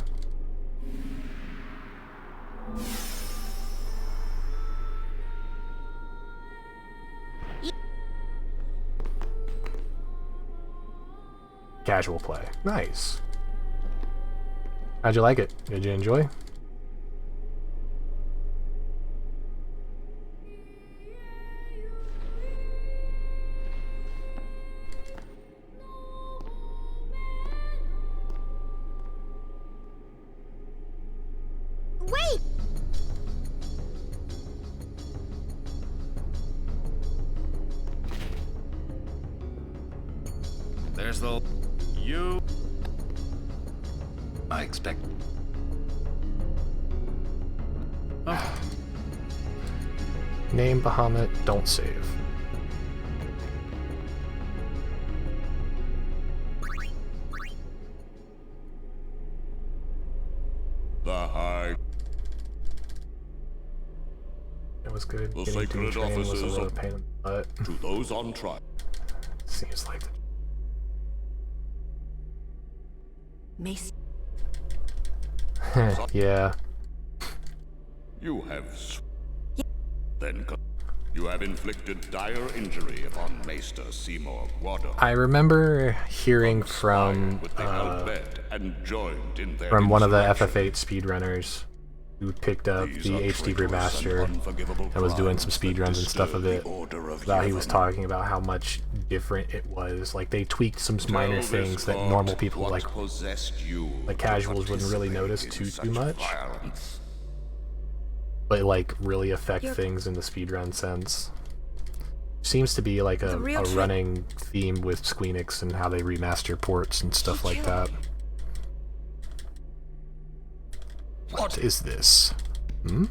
Casual play. Nice. How'd you like it? Did you enjoy? Wait! There's the... You... I expect... Oh. Name Bahamut, don't save. The High... It was good. The Getting through sacred training was a offices little of... pain in the butt. To those on trial. Seems like Mace. yeah. You have... Then... You have inflicted dire injury upon Maester Seymour Guado. I remember hearing from And joined in their one of the FF8 speedrunners who picked up the HD remaster and was doing some speedruns and stuff of it. About he was talking about how much different it was. Like they tweaked some minor things that normal people like casuals wouldn't really notice too much. But like really affect things in the speedrun sense. Seems to be like a running theme with Squeenix and how they remaster ports and stuff like that. What is this? Hmm?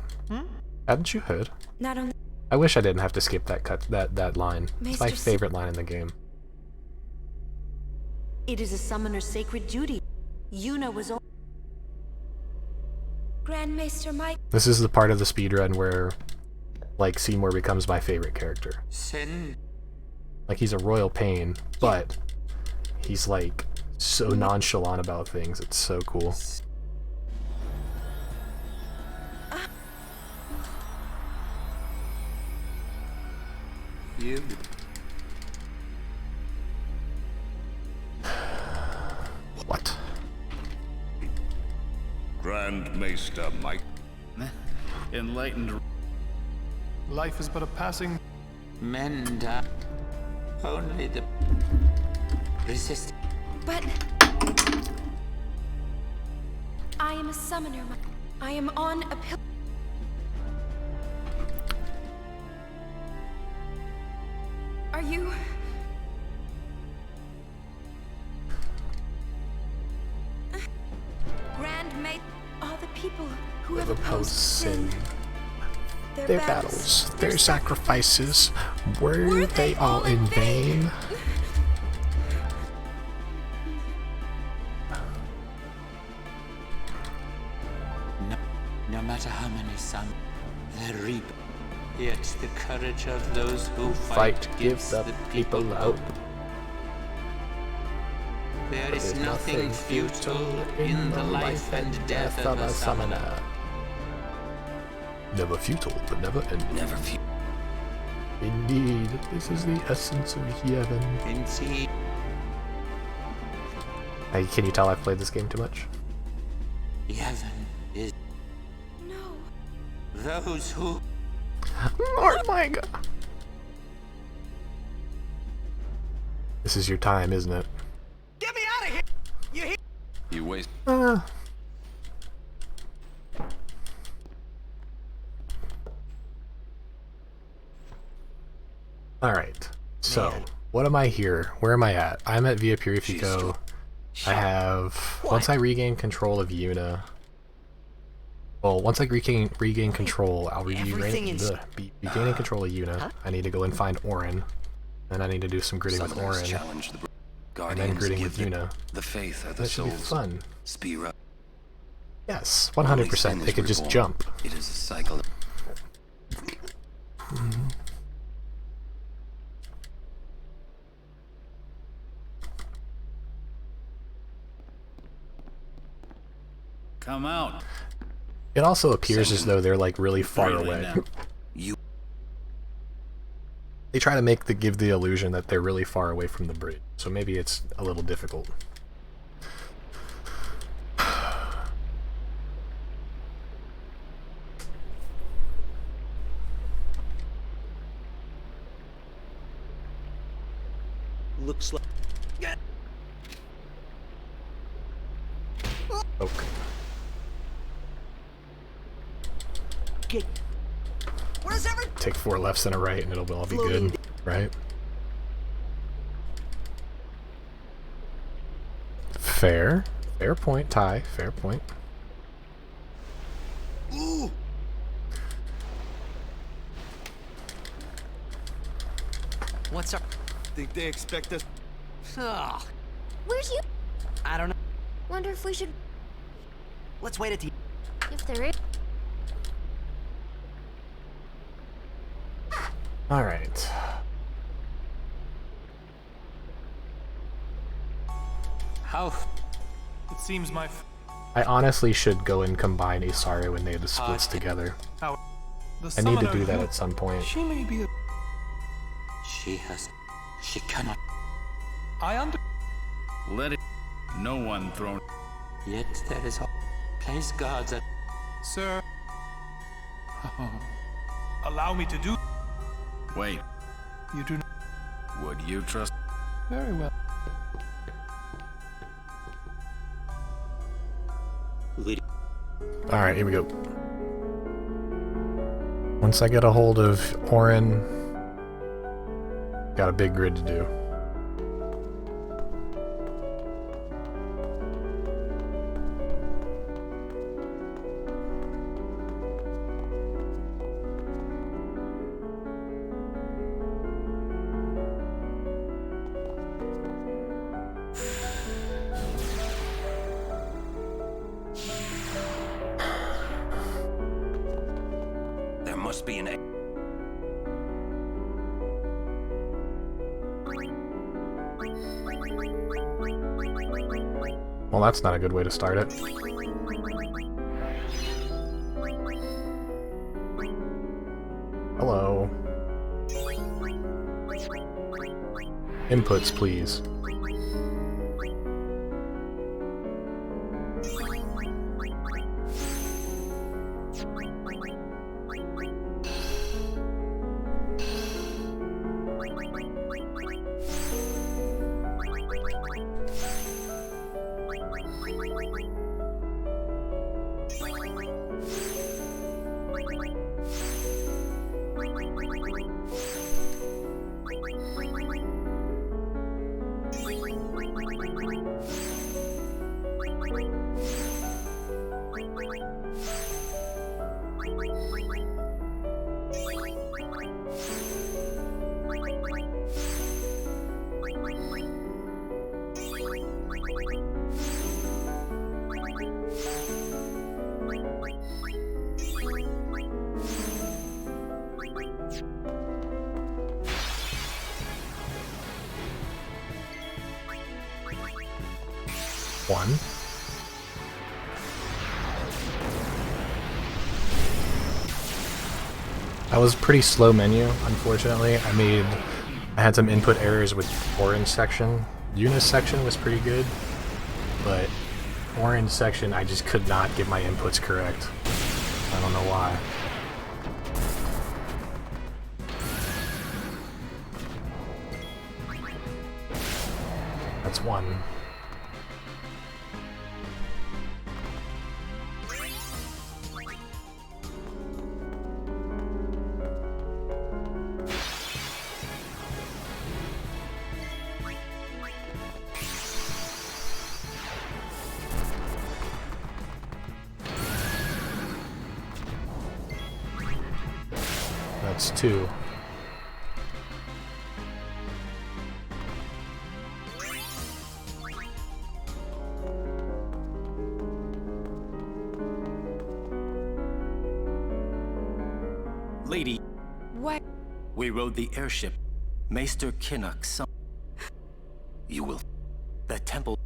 Hadn't you heard? Not only I wish I didn't have to skip that line. It's my favorite line in the game. It is a summoner's sacred duty. Yuna was all Grand Maester Mike. This is the part of the speedrun where like Seymour becomes my favorite character. Sin. Like he's a royal pain, but he's like so nonchalant about things. It's so cool. You. What? Grand Maester Mike. Enlightened. Life is but a passing. Men die. Only the resist. But I am a summoner. I am on a pill. Are you? Grand Mate, all the people who have opposed sin. Their battles, their sacrifices, were they all in vain? No matter how many suns they reap, yet the courage of those who fight gives the people hope. There is nothing futile in the life and death of a summoner. Never futile, but never ending. Never futile. Indeed, this is the essence of Yevon. Indeed. Can you tell I've played this game too much? Yevon is... No. Those who... Lord my God. This is your time, isn't it? Get me out of here! You hear? You waste. Alright, so, what am I here? Where am I at? I'm at Via Purifico. I have... Once I regain control of Yuna... Well, once I regain control, I'll be regaining control of Yuna. I need to go and find Orin. And I need to do some gritting with Orin. And then gritting with Yuna. The faith of the that should be souls. fun. Spira. Yes, 100%. They could just jump. It is a cycle. Come out. It also appears as though they're like really far away. They try to give the illusion that they're really far away from the bridge, so maybe it's a little difficult. Looks like... Okay. Where's every... Take 4 lefts and a right and it'll all be good, right? Fair. Fair point, Ty. Fair point. Ooh. What's up? Think they expect us? Oh, Where's you? I don't know. Wonder if we should... Let's wait at the... If there is... Alright. How? It seems my... I honestly should go and combine Isario and Neda splits together. How? I need to do that at some point. She may be a... She cannot... I under... Let it... No one thrown... Yet there is all... Place guards at... Sir... Allow me to do... Wait. You do not... Would you trust... Very well. Alright, here we go. Once I get a hold of Orin, got a big grid to do. There must be an... Well, that's not a good way to start it. Hello. Inputs, please. One. That was a pretty slow menu, unfortunately. I had some input errors with orange section. Yuna's section was pretty good, but orange section I just could not get my inputs correct. I don't know why. That's one. That's two. Lady. What? We rode the airship. Maester Kinnock, you will. The temple.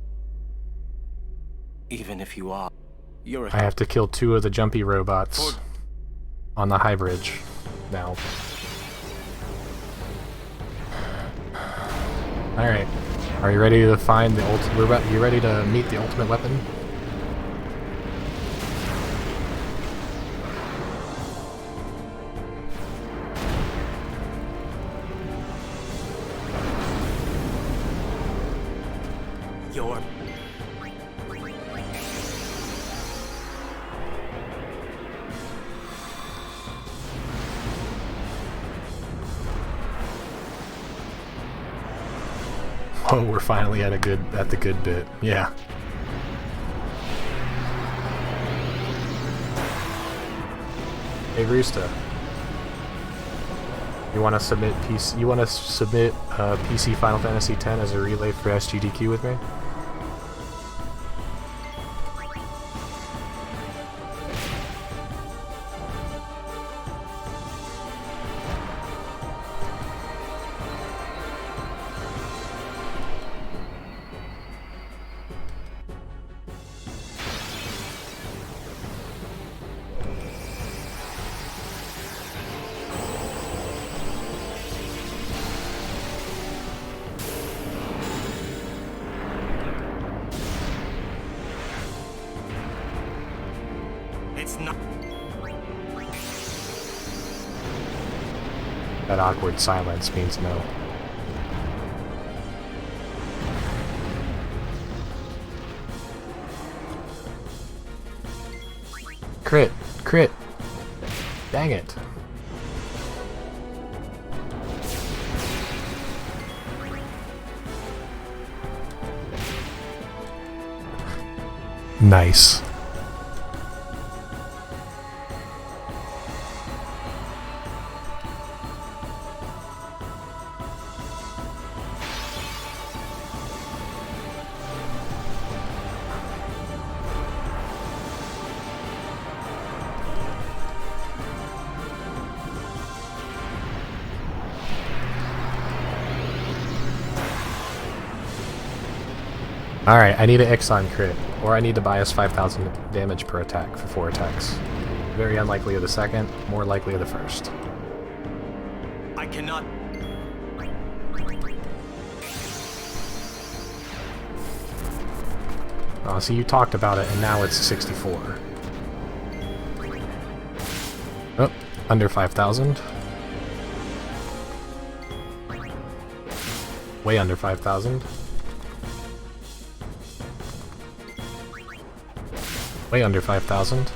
Even if you are, you're a... I have to kill 2 of the jumpy robots on the high bridge now. Alright. Are you ready to find the ultimate? You ready to meet the ultimate weapon? Your... Oh, we're finally at the good bit. Yeah. Hey Roosta. You want to submit PC Final Fantasy X as a relay for SGDQ with me? It's not... That awkward silence means no. Crit! Crit! Dang it. Nice. Alright, I need an Ixon crit, or I need to bias 5,000 damage per attack for 4 attacks. Very unlikely of the second, more likely of the first. I cannot... Oh, so you talked about it, and now it's 64. Oh, under 5,000. Way under 5,000. Way under 5,000.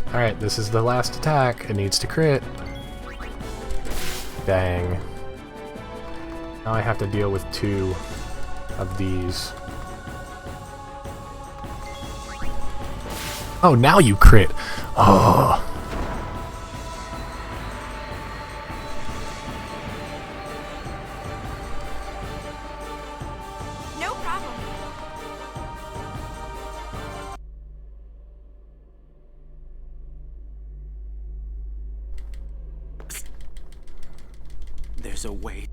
Alright, this is the last attack. It needs to crit. Dang. Now I have to deal with 2 of these. Oh, now you crit! Oh. No problem. There's a way.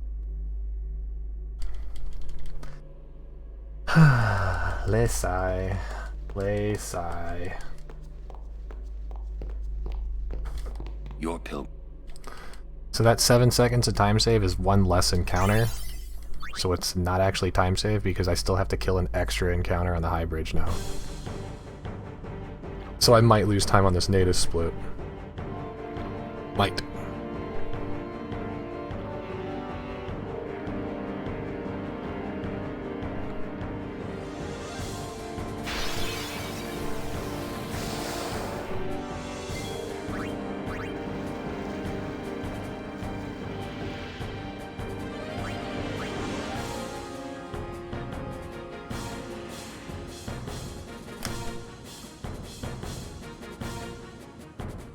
Let's sigh. Let's sigh. Your pill. So that 7 seconds of time save is one less encounter. So it's not actually time save because I still have to kill an extra encounter on the high bridge now. So I might lose time on this native split. Might.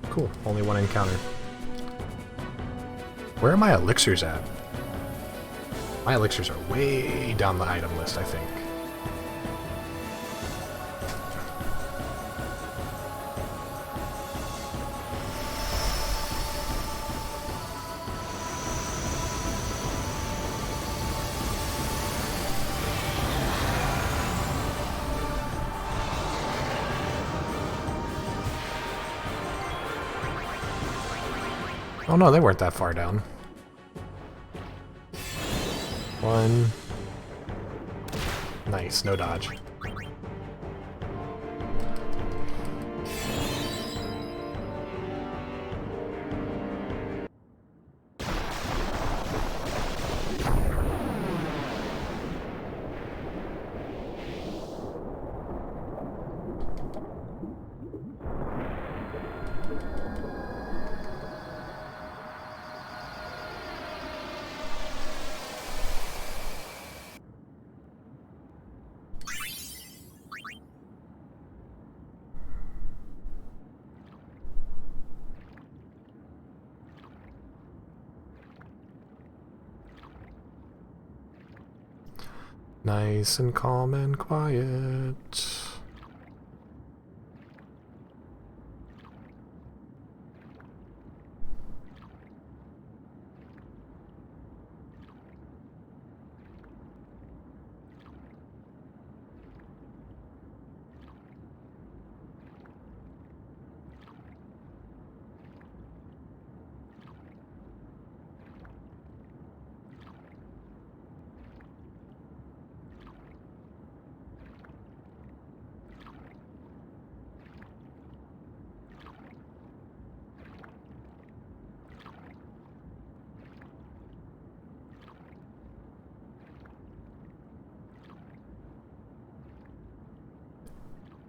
Cool, only one encounter. Where are my elixirs at? My elixirs are way down the item list, I think. Oh no, they weren't that far down. One. Nice, no dodge. Nice and calm and quiet.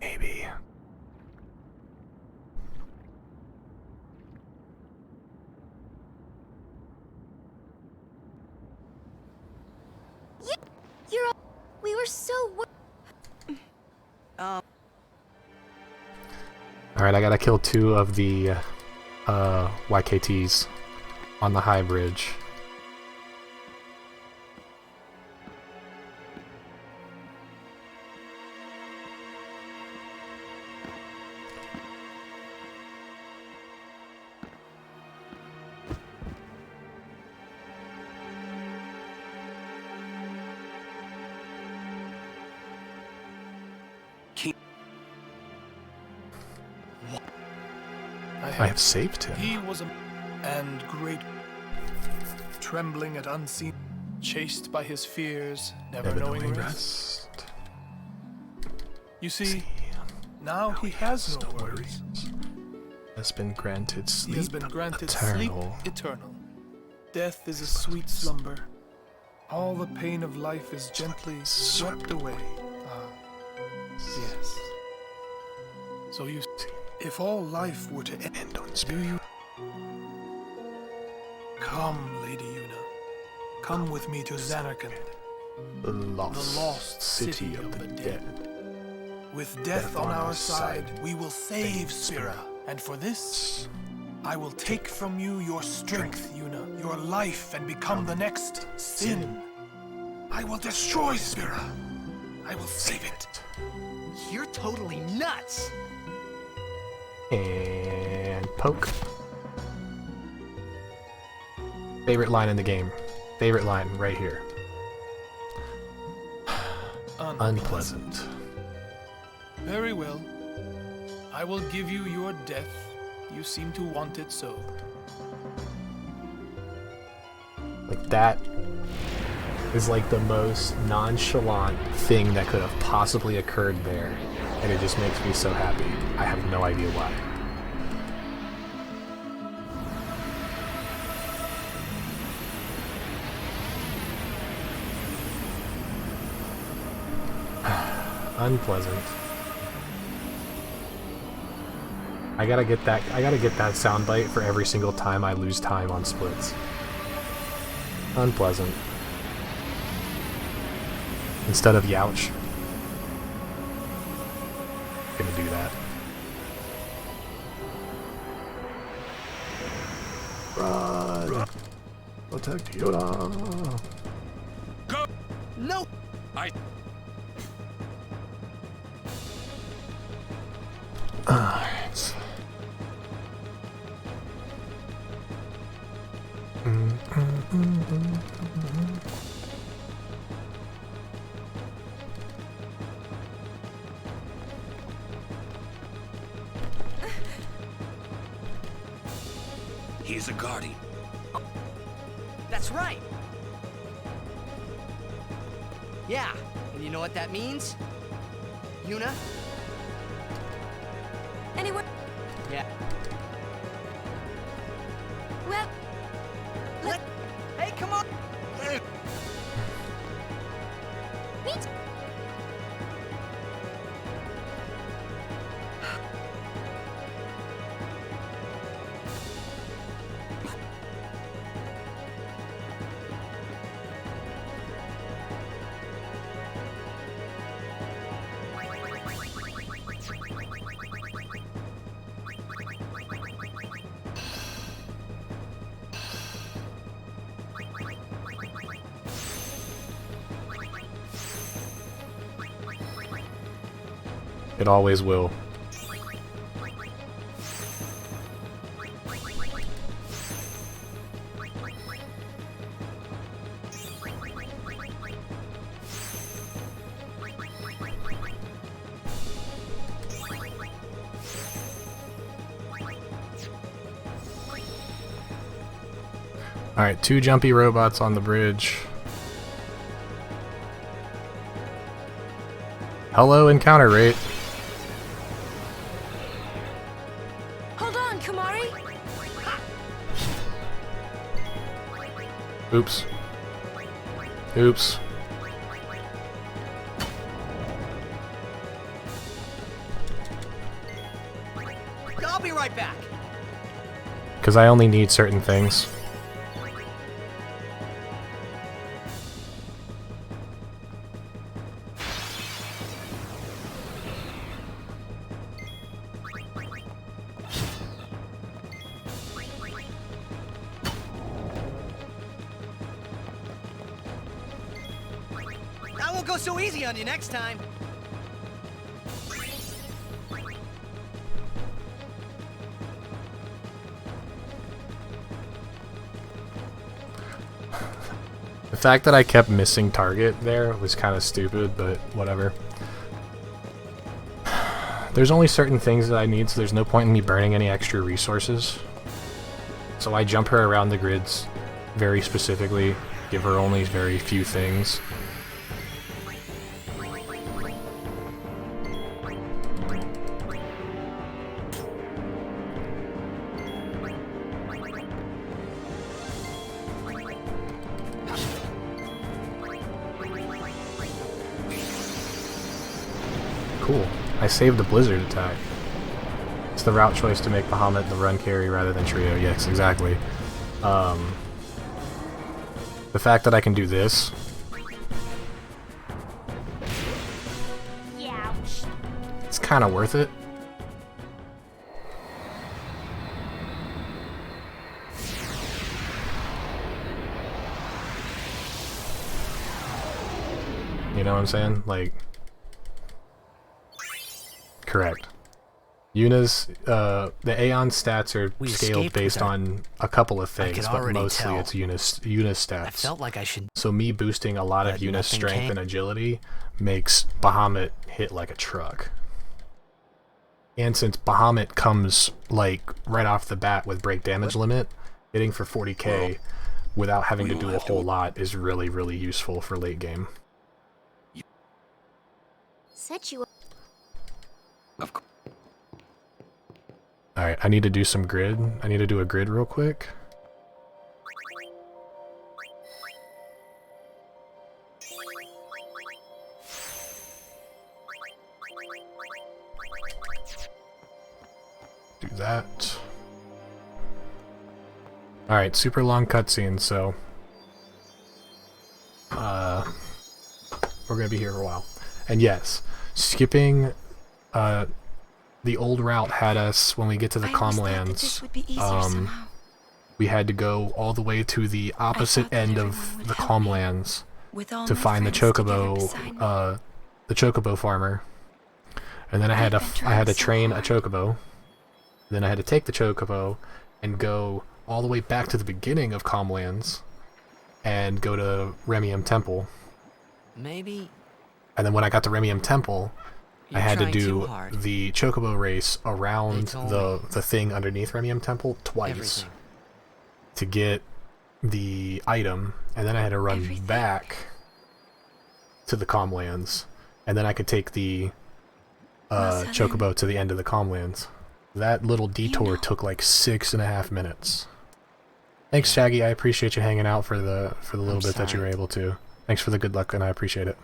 Maybe. You're all... We were so... Alright, I gotta kill 2 of the YKTs on the high bridge. I have saved him. He was a and great, trembling at unseen, chased by his fears, never knowing rest. You see, now he has no worries. Has been granted sleep. He has been granted eternal. Sleep eternal. Death is a sweet slumber. All the pain of life is gently swept away. Yes. So you see, if all life were to end on spirit, come, Lady Yuna. Come with me to Zanarkand, the lost city of the dead. With death on our side, we will save Spira. And for this, I will take from you your strength, Yuna, your life, and become the next Sin. I will destroy Spira. I will save it. You're totally nuts! And poke. Favorite line in the game. Favorite line right here. Unpleasant. Very well. I will give you your death. You seem to want it so. that is like the most nonchalant thing that could have possibly occurred there, and it just makes me so happy. I have no idea why. Unpleasant. I gotta get that soundbite for every single time I lose time on splits. Unpleasant. Instead of youch. Gonna do that. Run! Protect Yoda! Go! No! Alright. He's a guardian. That's right. Yeah, and you know what that means? Yuna? Anyone? Yeah. Well, Hey, come on! me too. It always will. Alright, 2 jumpy robots on the bridge. Hello, encounter rate. Hold on, Kamari. Oops. Oops. I'll be right back. Because I only need certain things. I won't go so easy on you next time. The fact that I kept missing target there was kind of stupid, but whatever. There's only certain things that I need, so there's no point in me burning any extra resources. So I jump her around the grids very specifically, give her only very few things. Cool. I saved the blizzard attack. It's the route choice to make Bahamut the run carry rather than trio. Yes, exactly. The fact that I can do this. It's kind of worth it. You know what I'm saying? Like, correct. Yuna's, the Aeon stats are scaled based on a couple of things, but mostly it's Yuna's stats. I felt like I should. So me boosting a lot of Yuna's strength and agility makes Bahamut hit like a truck. And since Bahamut comes like right off the bat with break damage limit, hitting for 40k, without having to do a whole lot is really, really useful for late game. Set you up. Alright, I need to do some grid. I need to do a grid real quick. Do that. Alright, super long cutscene, so we're gonna be here for a while. And yes, skipping the old route had us, when we get to the Comlands, we had to go all the way to the opposite end of the Comlands to find the Chocobo, farmer. And then I had to train a Chocobo. Then I had to take the Chocobo and go all the way back to the beginning of Comlands and go to Remium Temple. Maybe. And then when I got to Remium Temple, I had to do the Chocobo race around the thing underneath Remium Temple twice to get the item, and then I had to run back to the Comlands, and then I could take the Chocobo to the end of the Comlands. That little detour took like 6.5 minutes. Thanks, Shaggy. I appreciate you hanging out for the little bit that you were able to. Thanks for the good luck, and I appreciate it.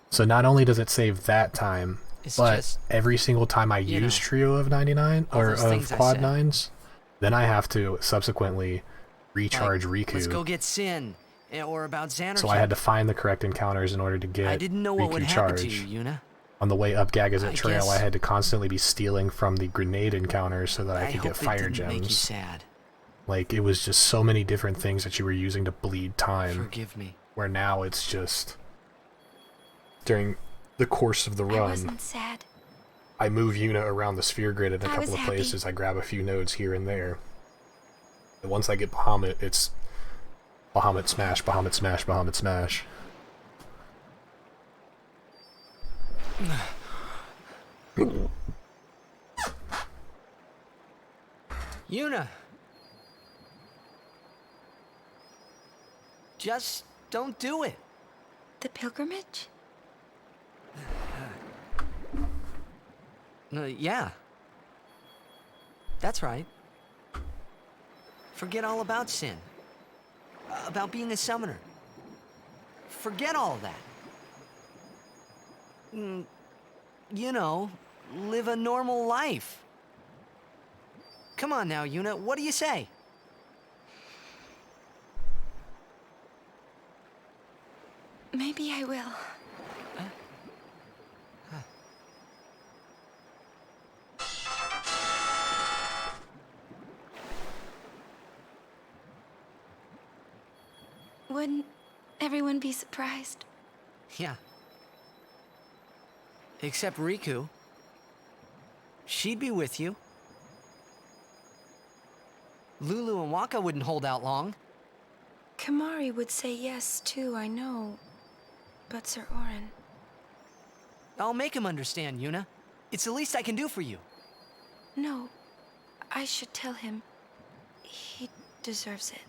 So not only does it save that time, but every single time I use Trio of 99 or of Quad 9s, then I have to subsequently recharge Riku. Let's go get Sin, or about Xanarkin. So I had to find the correct encounters in order to get I didn't know what would happen to you, Yuna. On the way up Gagazet Trail, I had to constantly be stealing from the grenade encounters so that I could get fire gems. Make you sad. Like, it was just so many different things that you were using to bleed time. Forgive me. Where now it's just, during the course of the run, I wasn't sad. I move Yuna around the sphere grid in a couple of places. I grab a few nodes here and there. And once I get Bahamut, it's Bahamut smash, Bahamut smash, Bahamut smash. Yuna! Just don't do it. The pilgrimage? Yeah. That's right. Forget all about Sin. About being a summoner. Forget all of that. You know, live a normal life. Come on now, Yuna, what do you say? Maybe I will. Wouldn't everyone be surprised? Yeah. Except Riku. She'd be with you. Lulu and Waka wouldn't hold out long. Kamari would say yes, too, I know. But Sir Orin... I'll make him understand, Yuna. It's the least I can do for you. No. I should tell him. He deserves it.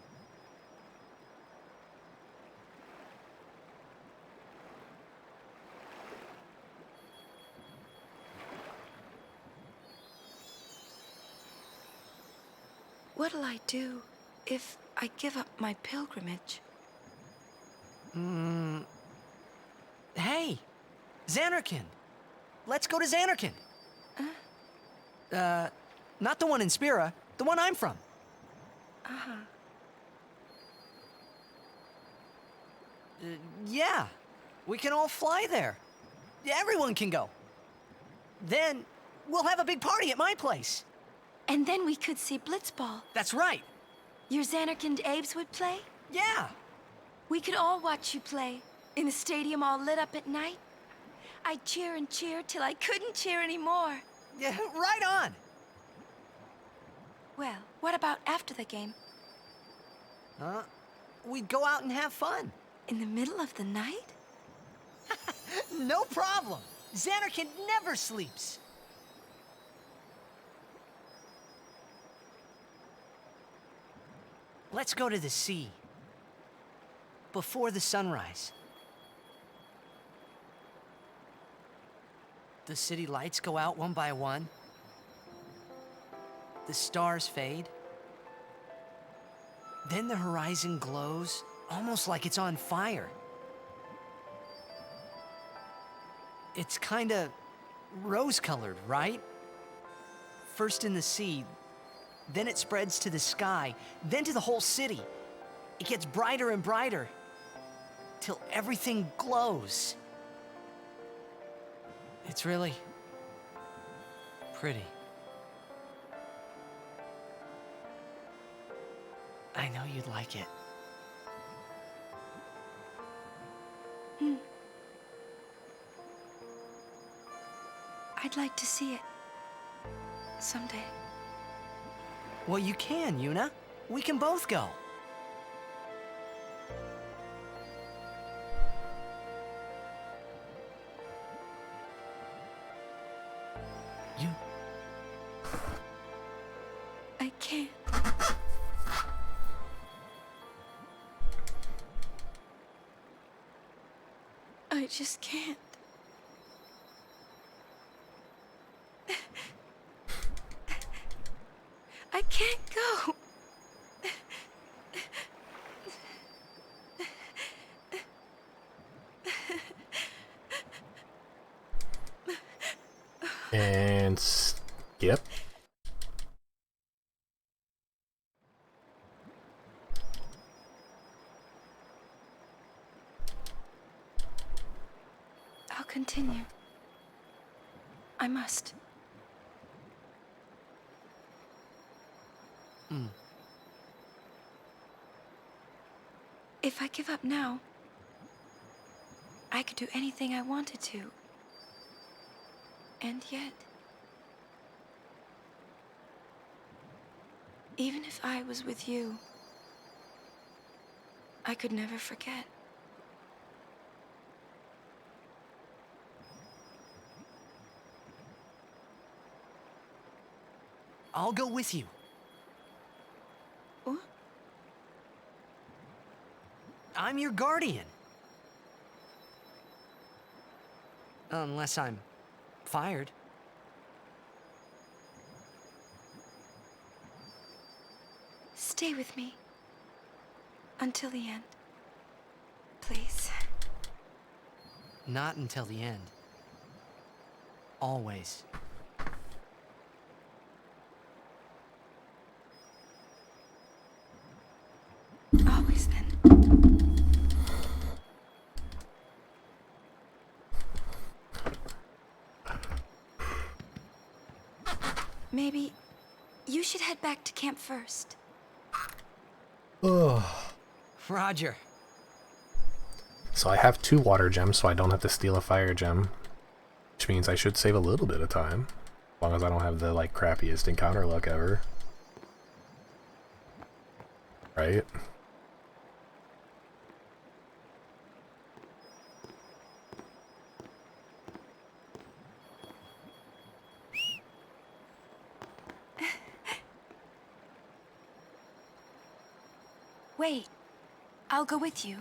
What'll I do if I give up my pilgrimage? Hey! Xanarkin! Let's go to Xanarkin! Not the one in Spira, the one I'm from. Yeah, we can all fly there. Everyone can go. Then, we'll have a big party at my place. And then we could see Blitzball. That's right. Your Xanarkin Abes would play? Yeah. We could all watch you play, in the stadium all lit up at night. I'd cheer and cheer till I couldn't cheer anymore. Yeah, right on. Well, what about after the game? We'd go out and have fun. In the middle of the night? No problem. Xanarkin never sleeps. Let's go to the sea. Before the sunrise. The city lights go out one by one. The stars fade. Then the horizon glows, almost like it's on fire. It's kinda rose-colored, right? First in the sea, then it spreads to the sky, then to the whole city. It gets brighter and brighter, till everything glows. It's really pretty. I know you'd like it. I'd like to see it. Someday. Well, you can, Yuna. We can both go. I can't. I just can't. I can't go. And skip. I'll continue. I must. If I give up now, I could do anything I wanted to. And yet, even if I was with you, I could never forget. I'll go with you. What? I'm your guardian. Unless I'm fired. Stay with me. Until the end. Please. Not until the end. Always. Always then. Maybe you should head back to camp first. Roger. So I have 2 water gems, so I don't have to steal a fire gem. Which means I should save a little bit of time. As long as I don't have the, like, crappiest encounter luck ever. Right? Wait. I'll go with you.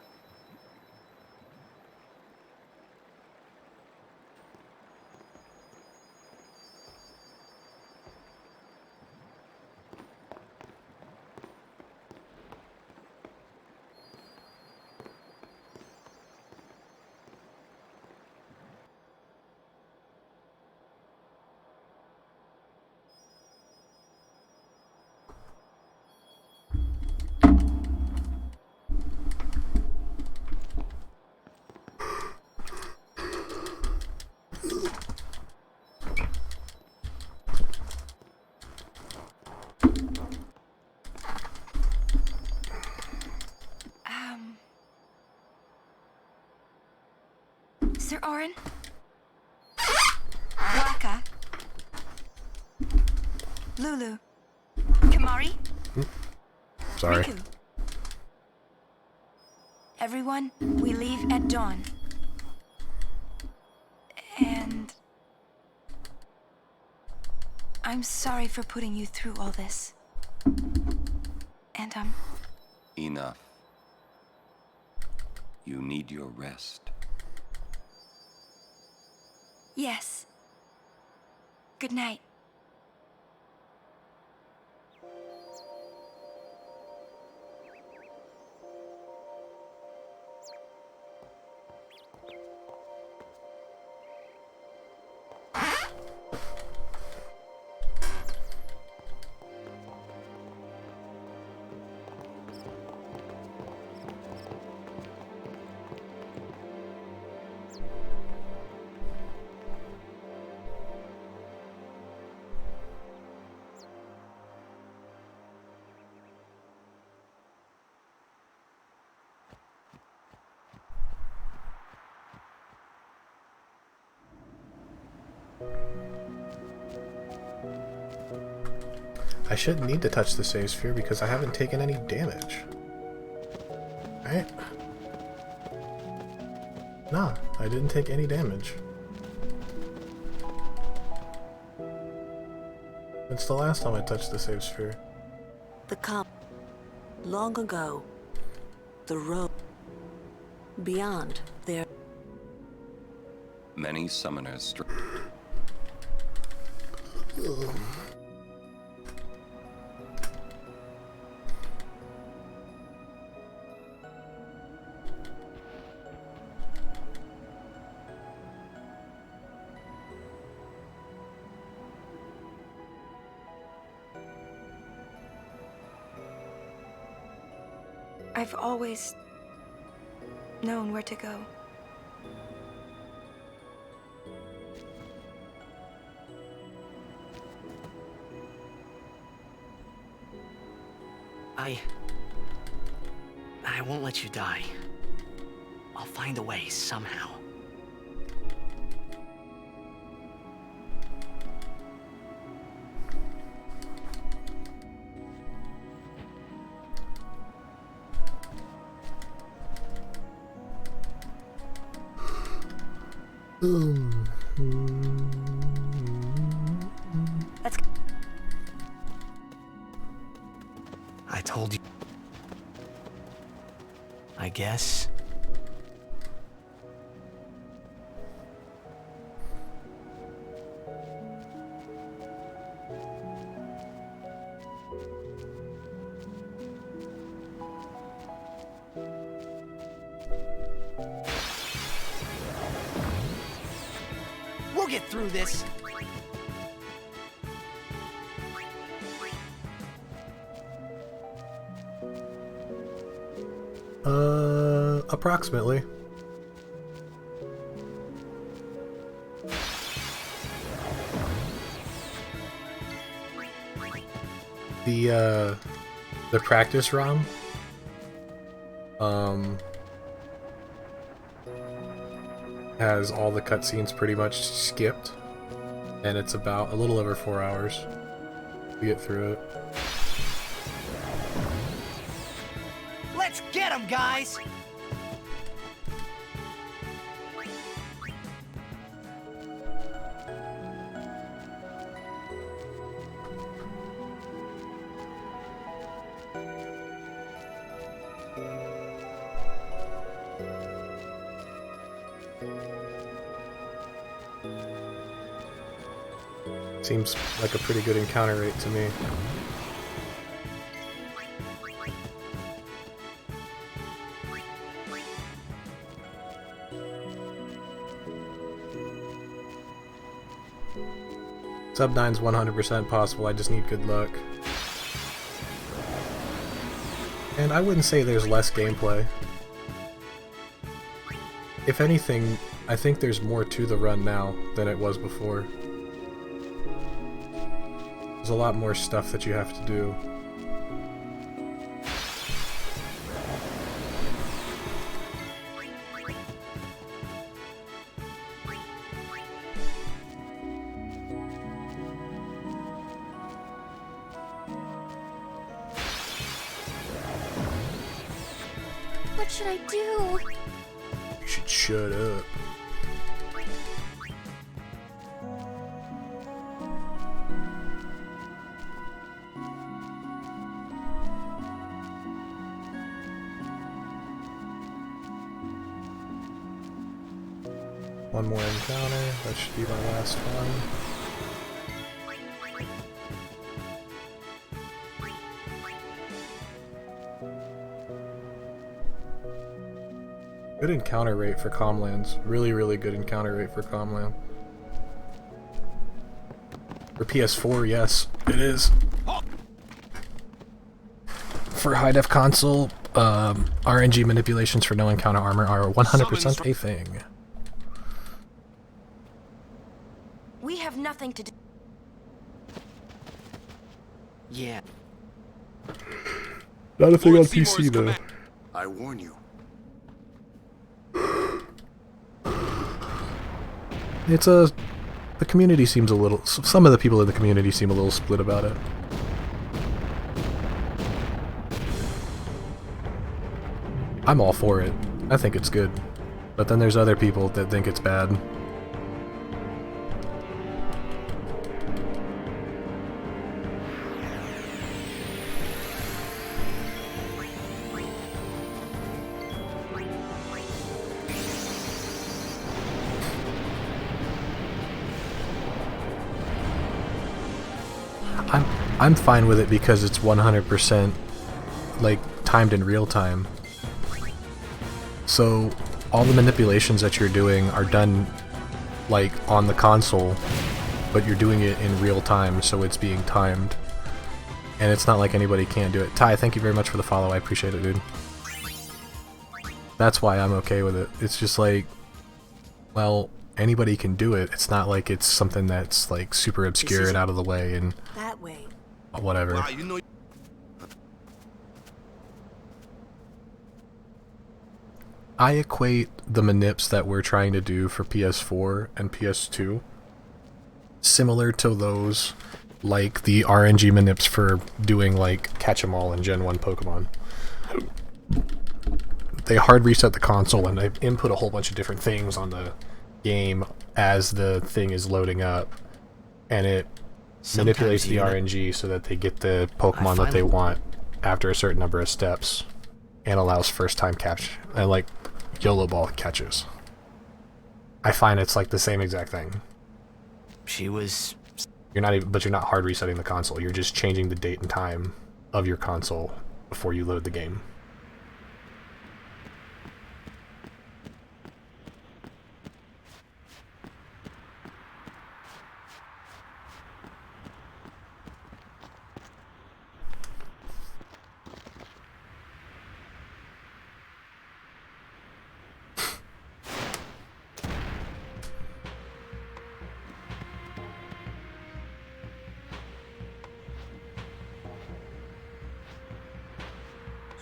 Sir Orin? Waka? Lulu? Kamari? Sorry. Riku? Everyone, we leave at dawn. And... I'm sorry for putting you through all this. And Enough. You need your rest. Yes. Good night. I shouldn't need to touch the save sphere because I haven't taken any damage. Right? No, I didn't take any damage. It's the last time I touched the save sphere. Long ago, the road beyond there. Many summoners I've always known where to go. I won't let you die. I'll find a way somehow. I told you. I guess. We'll get through this. Approximately. The practice ROM has all the cutscenes pretty much skipped, and it's about a little over 4 hours to get through it. Let's get him, guys! Seems like a pretty good encounter rate to me. Sub 9's 100% possible, I just need good luck. And I wouldn't say there's less gameplay. If anything, I think there's more to the run now than it was before. There's a lot more stuff that you have to do. What should I do? You should shut up. One more encounter. That should be my last one. Good encounter rate for Comlands. Really, really good encounter rate for Comland. For PS4, yes, it is. For high-def console, RNG manipulations for no encounter armor are 100% a thing. We have nothing to do. Yeah. Not a thing on PC, though. I warn you. It's a... The community seems a little... Some of the people in the community seem a little split about it. I'm all for it. I think it's good. But then there's other people that think it's bad. I'm fine with it because it's 100% like timed in real time. So all the manipulations that you're doing are done like on the console, but you're doing it in real time, so it's being timed. And it's not like anybody can't do it. Ty, thank you very much for the follow. I appreciate it, dude. That's why I'm okay with it. It's just like, well, anybody can do it. It's not like it's something that's like super obscure and out of the way and That way. whatever. Wow, you know. I equate the manips that we're trying to do for PS4 and PS2 similar to those like the RNG manips for doing like catch-em-all in Gen 1 Pokemon. They hard reset the console and they input a whole bunch of different things on the game as the thing is loading up, and it manipulates the RNG so that they get the Pokemon that they want after a certain number of steps, and allows first time capture and like YOLO ball catches. I find it's like the same exact thing. She was... You're not even, but you're not hard resetting the console. You're just changing the date and time of your console before you load the game.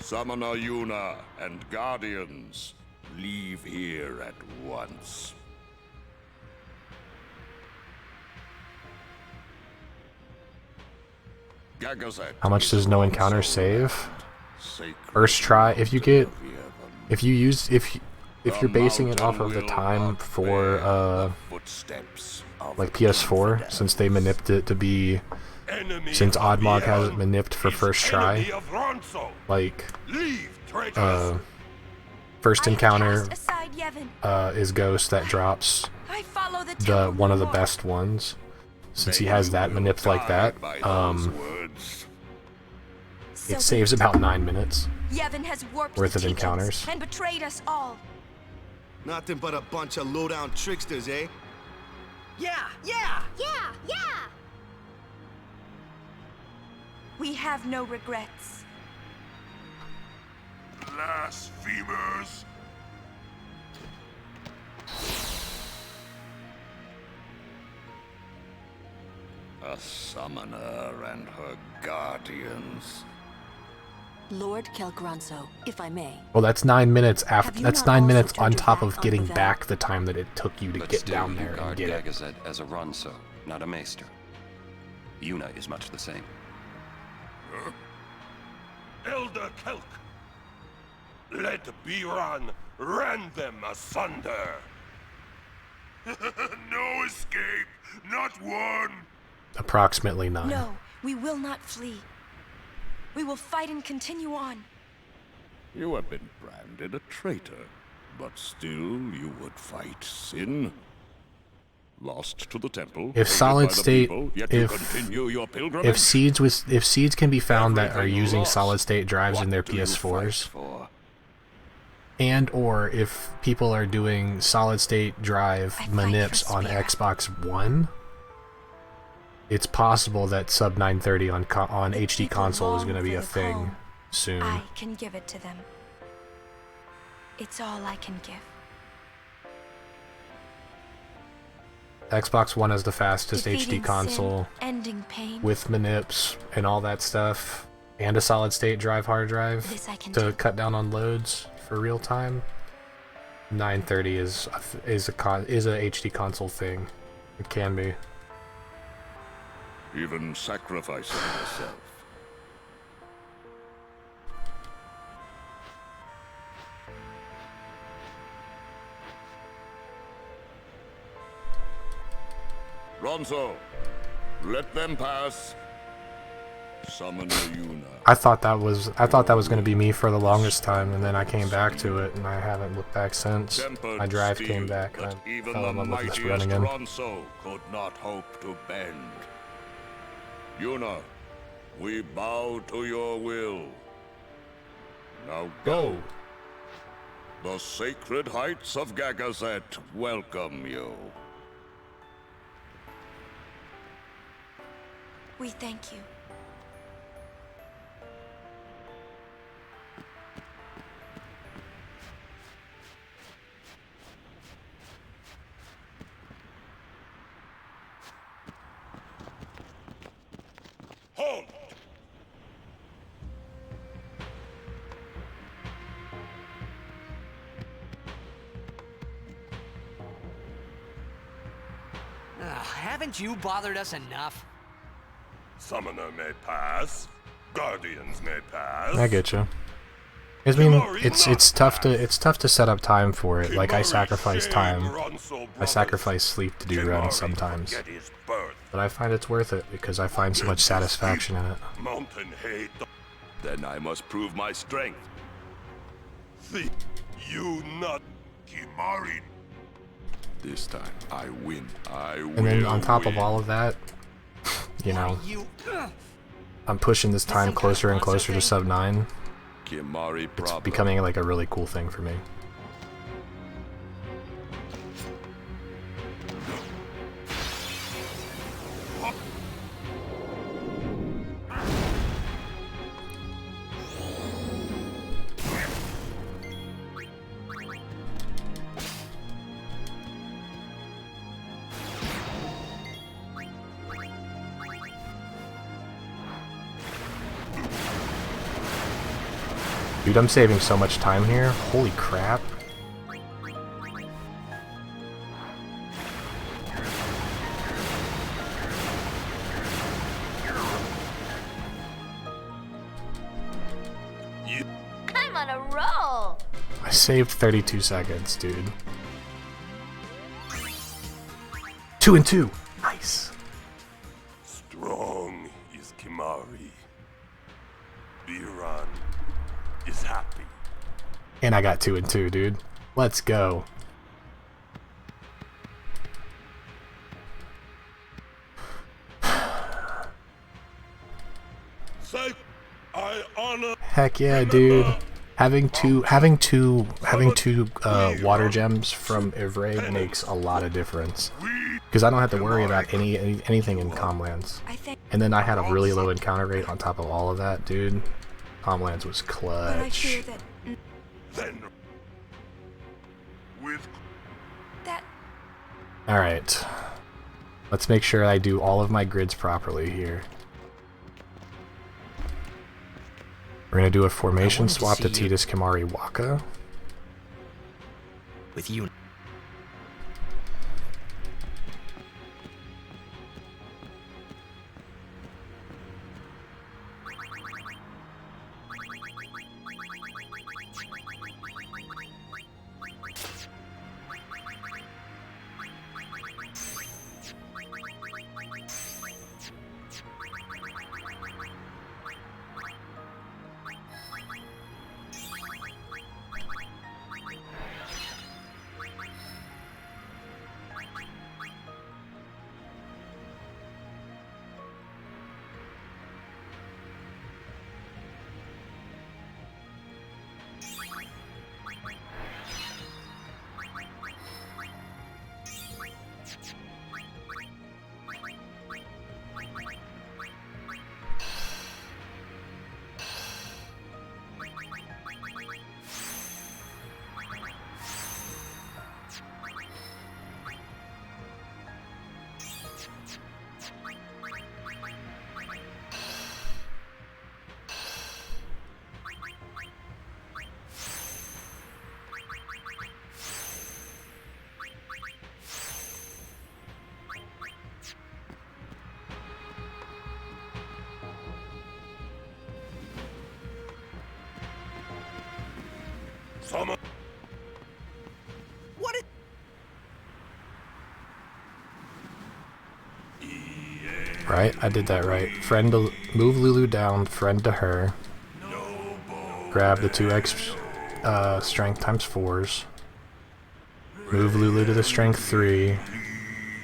Summoner Yuna and Guardians, leave here at once. How much does no encounter save? First try. If you get, if you're basing it off of the time for like PS4, since they manipped it to be, since Oddmog has it manipped for first try, like first encounter is Ghost that drops the one of the best ones. Since he has that manipped like that, it saves about 9 minutes worth of encounters. And betrayed us all. Nothing but a bunch of low-down tricksters, eh? Yeah! We have no regrets. Blasphemers! A summoner and her guardians. Lord Kelgranso, if I may. Well, that's 9 minutes after. That's 9 minutes on turned your top back of on getting the back the time that it took you to But get still, down you there and guard get it. Gagazet as a Ronso, not a Maester. Yuna is much the same. Elder Kelk, let Biran rend them asunder. No escape, not one. Approximately 9. No, we will not flee. We will fight and continue on. You have been branded a traitor. But still you would fight sin? Lost to the temple, If hated solid by the state, people, yet you continue your pilgrimage? if seeds can be found that are Everything using lost. solid state drives in their What do you PS4s, fight for? and or if people are doing solid state drive manips on Xbox One, it's possible that sub 930 on HD console is going to be a thing soon. I can give it to them. It's all I can give. Xbox One is the fastest Defeating HD console sin, ending pain. with manips and all that stuff, and a solid state drive hard drive This I can to do. cut down on loads for real time. 930 is a HD console thing. It can be. Even sacrificing yourself. Ronso, let them pass. Summoner Yuna. I thought that was going to be me for the longest time, and then I came back to it, and I haven't looked back since. Tempered My drive steel came back, and that I even fell the in love with this mightiest run again. Ronso could not hope to bend. Yuna, we bow to your will. Now go. The sacred heights of Gagazet welcome you. We thank you. Halt! Haven't you bothered us enough? Summoner may pass. Guardians may pass. I get you. I mean, it's tough to set up time for it. Like I sacrifice time, I sacrifice sleep to do runs sometimes, but I find it's worth it because I find so much satisfaction in it. Mountain hate. Then I must prove my strength. See, you not Kimari. This time I win. I will. And then on top of all of that, you know, I'm pushing this time closer and closer to sub 9. It's becoming like a really cool thing for me. Dude, I'm saving so much time here. Holy crap. I'm on a roll. I saved 32 seconds, dude. 2 and 2. Nice. Strong is Kimari. Biran is happy. And I got 2 and 2, dude. Let's go. Say, I honor. Heck yeah, dude. Having two water gems from Ivray makes a lot of difference. Because I don't have to worry about anything in Comlands. And then I had a really low encounter rate on top of all of that, dude. Comlands was clutch. Then with Alright. Let's make sure I do all of my grids properly here. We're gonna do a formation swap to Tidus Kimari Waka. With you. Right? I did that right. Friend to move Lulu down, friend to her. Grab the 2x strength times 4s. Move Lulu to the strength 3.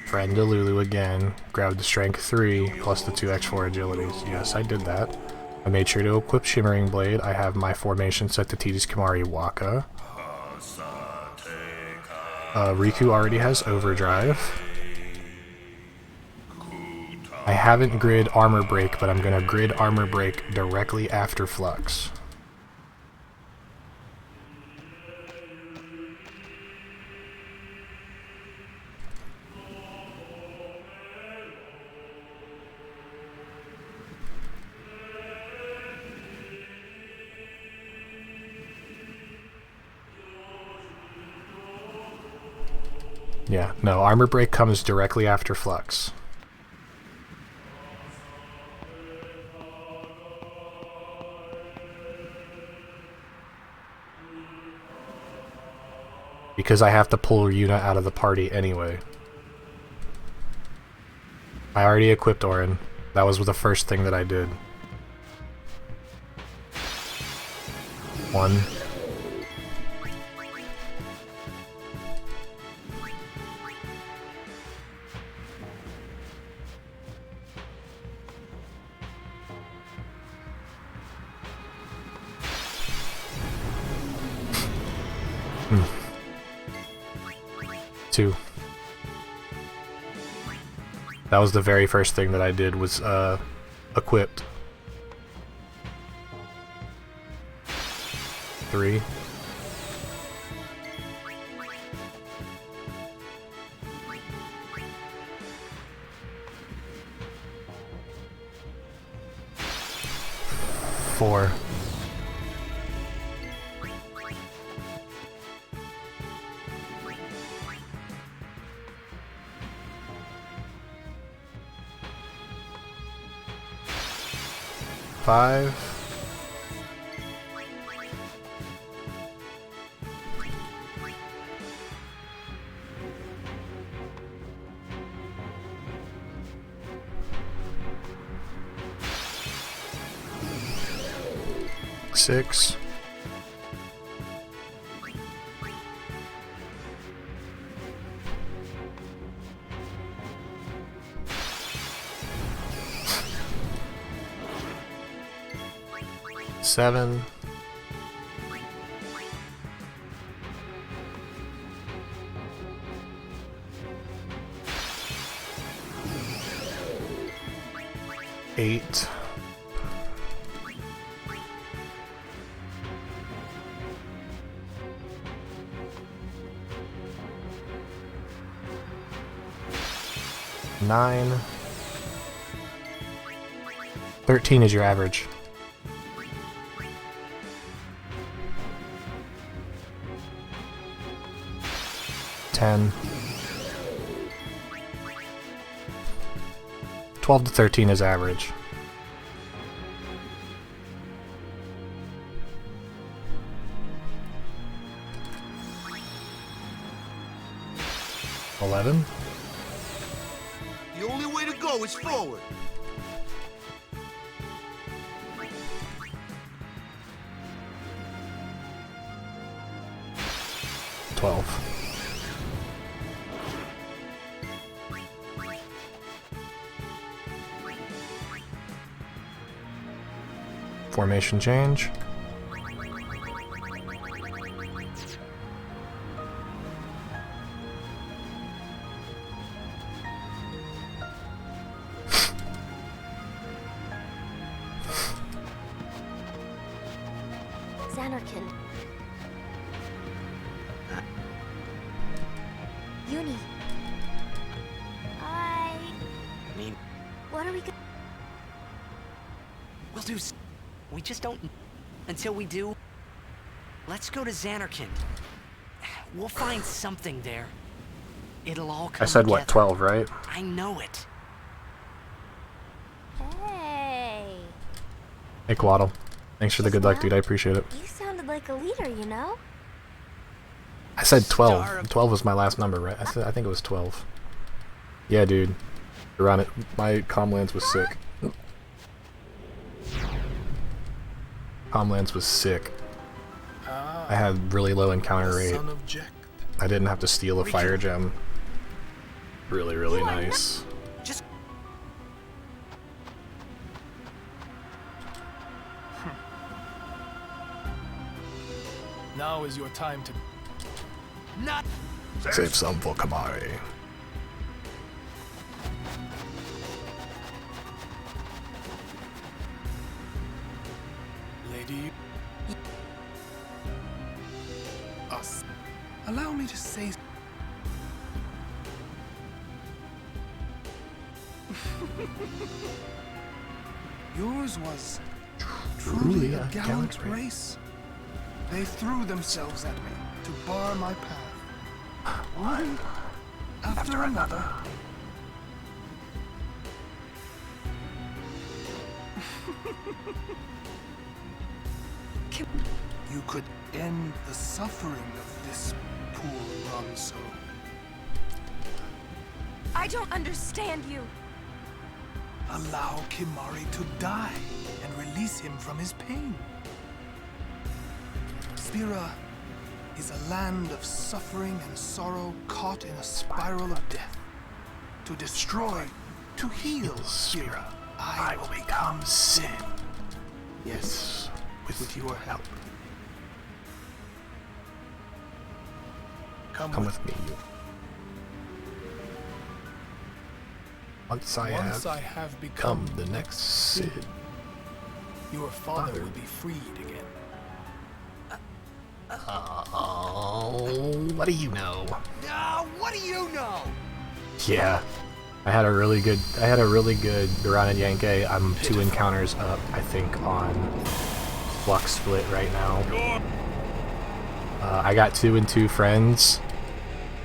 Friend to Lulu again. Grab the strength 3 plus the 2x4 agilities. Yes, I did that. I made sure to equip Shimmering Blade. I have my formation set to Titis Kamari Waka. Riku already has Overdrive. I haven't grid Armor Break, but I'm gonna grid Armor Break directly after Flux. Yeah, no, Armor Break comes directly after Flux. Because I have to pull Yuna out of the party anyway. I already equipped Orin. That was the first thing that I did. 1. Two. That was the very first thing that I did, was equipped. 3. Four. 5. 6. 7. 8. 9. 13 is your average. 10. 12 to 13 is average. 11. The only way to go is forward. 12. Formation change. Xanarkand. Uni. I mean, what are we gonna... We'll do... We just don't... Until we do... Let's go to Xanarkand. We'll find something there. It'll all come I said, together. what, 12, right? I know it. Hey. Hey, Quaddle. Thanks for the good luck, dude. I appreciate it. You sounded like a leader, you know? I said 12. 12 was my last number, right? I think it was 12. Yeah, dude. Around it, my comlance was sick. Comlance was sick. I had really low encounter rate. I didn't have to steal a fire gem. Really, really nice. Just Now is your time to not Save some for Kamari. Lady. Us. Allow me to say. Yours was truly a gallant race. They threw themselves at me to bar my path. One after another. You could end the suffering of this poor Ronso. I don't understand you. Allow Kimari to die and release him from his pain. Spira is a land of suffering and sorrow caught in a spiral of death. To destroy, to heal Spira, I will become Sin. Yes, with your help. Come with me. Once I have become the next Sid, your father will be freed again. Oh, what do you know? What do you know? Yeah, I had a really good Duran and Yankee. I'm 2 encounters up, I think, on Flux Split right now. I got 2 and 2 friends,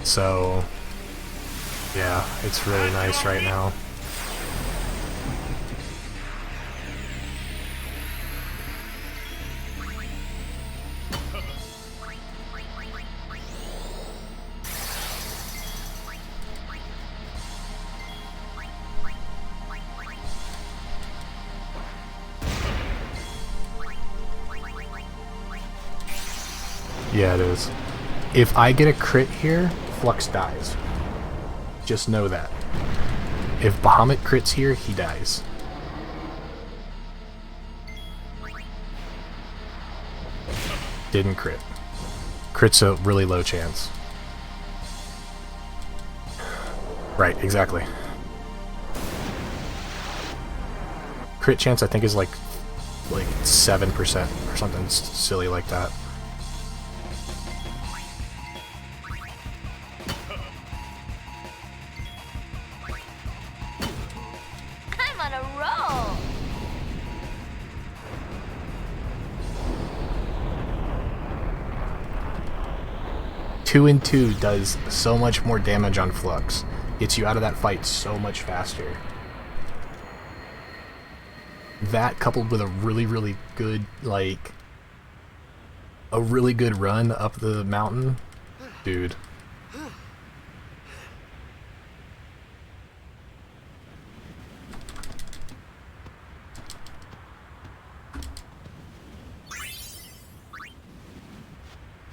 so yeah, it's really nice right now. Yeah, it is. If I get a crit here, Flux dies. Just know that. If Bahamut crits here, he dies. Didn't crit. Crit's a really low chance. Right, exactly. Crit chance I think is like 7% or something silly like that. I'm on a roll. Two and 2 does so much more damage on Flux. Gets you out of that fight so much faster. That coupled with a really, really good, a really good run up the mountain, dude.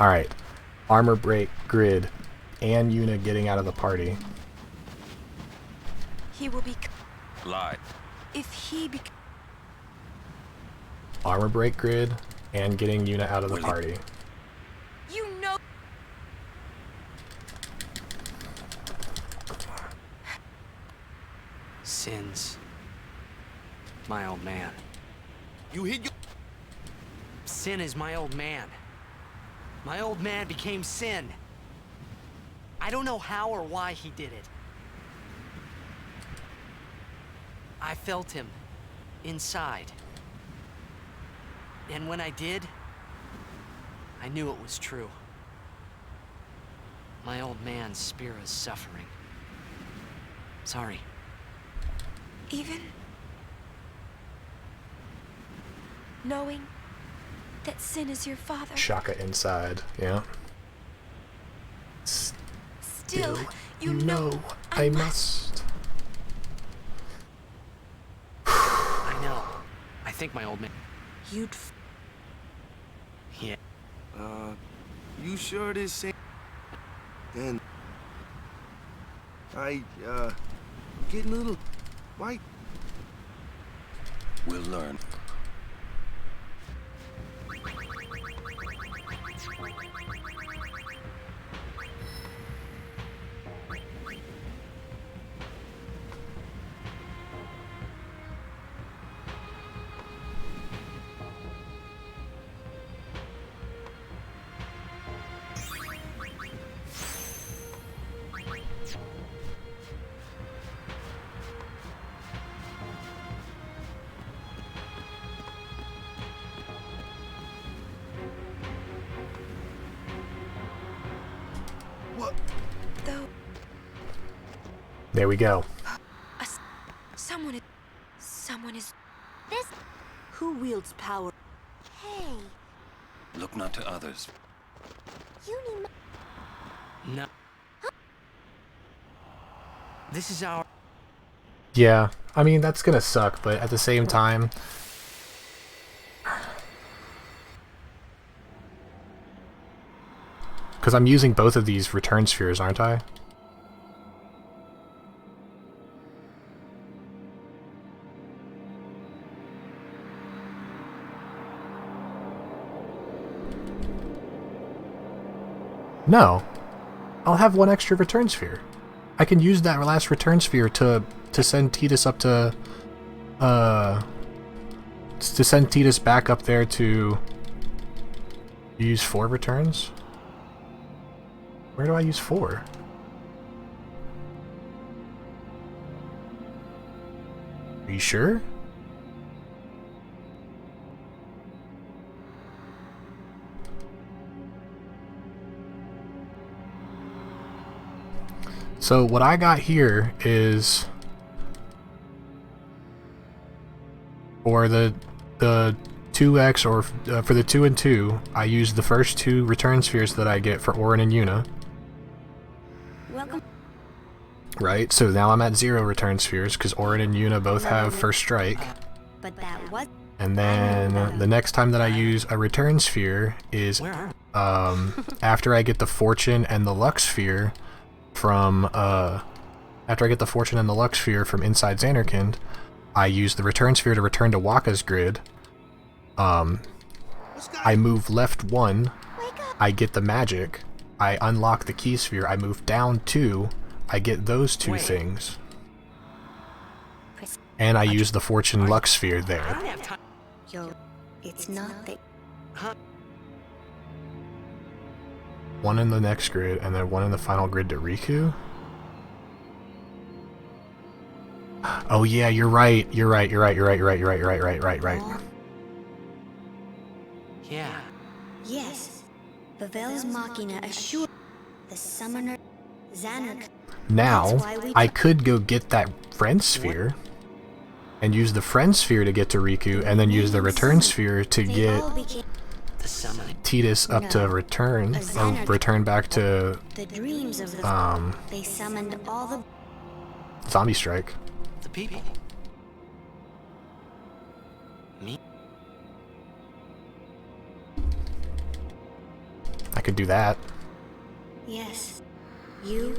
Alright, armor break, grid, and Yuna getting out of the party. He will be. Lie. If he be. Armor break, grid, and getting Yuna out of the party. You know. Sin's my old man. You hit your... Sin is my old man. My old man became Sin. I don't know how or why he did it. I felt him inside. And when I did, I knew it was true. My old man Spira's suffering. Sorry. Even knowing that Sin is your father. Shaka inside, yeah. Still, you know I must. think my old man... You'd... Yeah. You sure this same... Then... getting a little... Why? We'll learn. There we go. Someone is... This... Who wields power? Hey. Look not to others. You need my... No. This is our... Yeah, I mean, that's gonna suck, but at the same time... Because I'm using both of these return spheres, aren't I? No. I'll have one extra return sphere. I can use that last return sphere to send Tidus up to send Tidus back up there to use 4 returns? Where do I use 4? Are you sure? So what I got here is for the 2x or for the 2 and 2, I use the first 2 return spheres that I get for Auron and Yuna. Welcome. Right, so now I'm at 0 return spheres because Auron and Yuna both have first strike. But that was... And then the next time that I use a return sphere is after I get the fortune and the luck sphere from after I get the fortune and the luck sphere from inside Zanarkand, I use the return sphere to return to Wakka's grid. I move left 1, I get the magic, I unlock the key sphere, I move down 2, I get those 2 things. And I use the fortune luck sphere there. Yo, it's not that... One in the next grid, and then one in the final grid to Riku? Oh yeah, you're right. You're right. Yeah. Yes. Pavel's Machina assured the summoner Xanark. Now, I could go get that friend sphere and use the friend sphere to get to Riku, and then use the return sphere to get Tidus up to return, or return back to the dreams of the they summoned all the Zombie Strike. The people. Me? I could do that. Yes. You.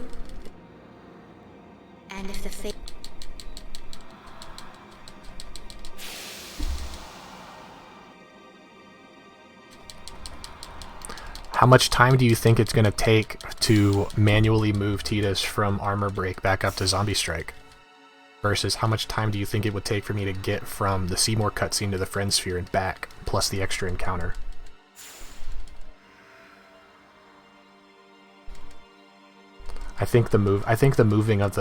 And if the fate... How much time do you think it's going to take to manually move Tidus from Armor Break back up to Zombie Strike? Versus how much time do you think it would take for me to get from the Seymour cutscene to the Friend Sphere and back, plus the extra encounter? I think moving on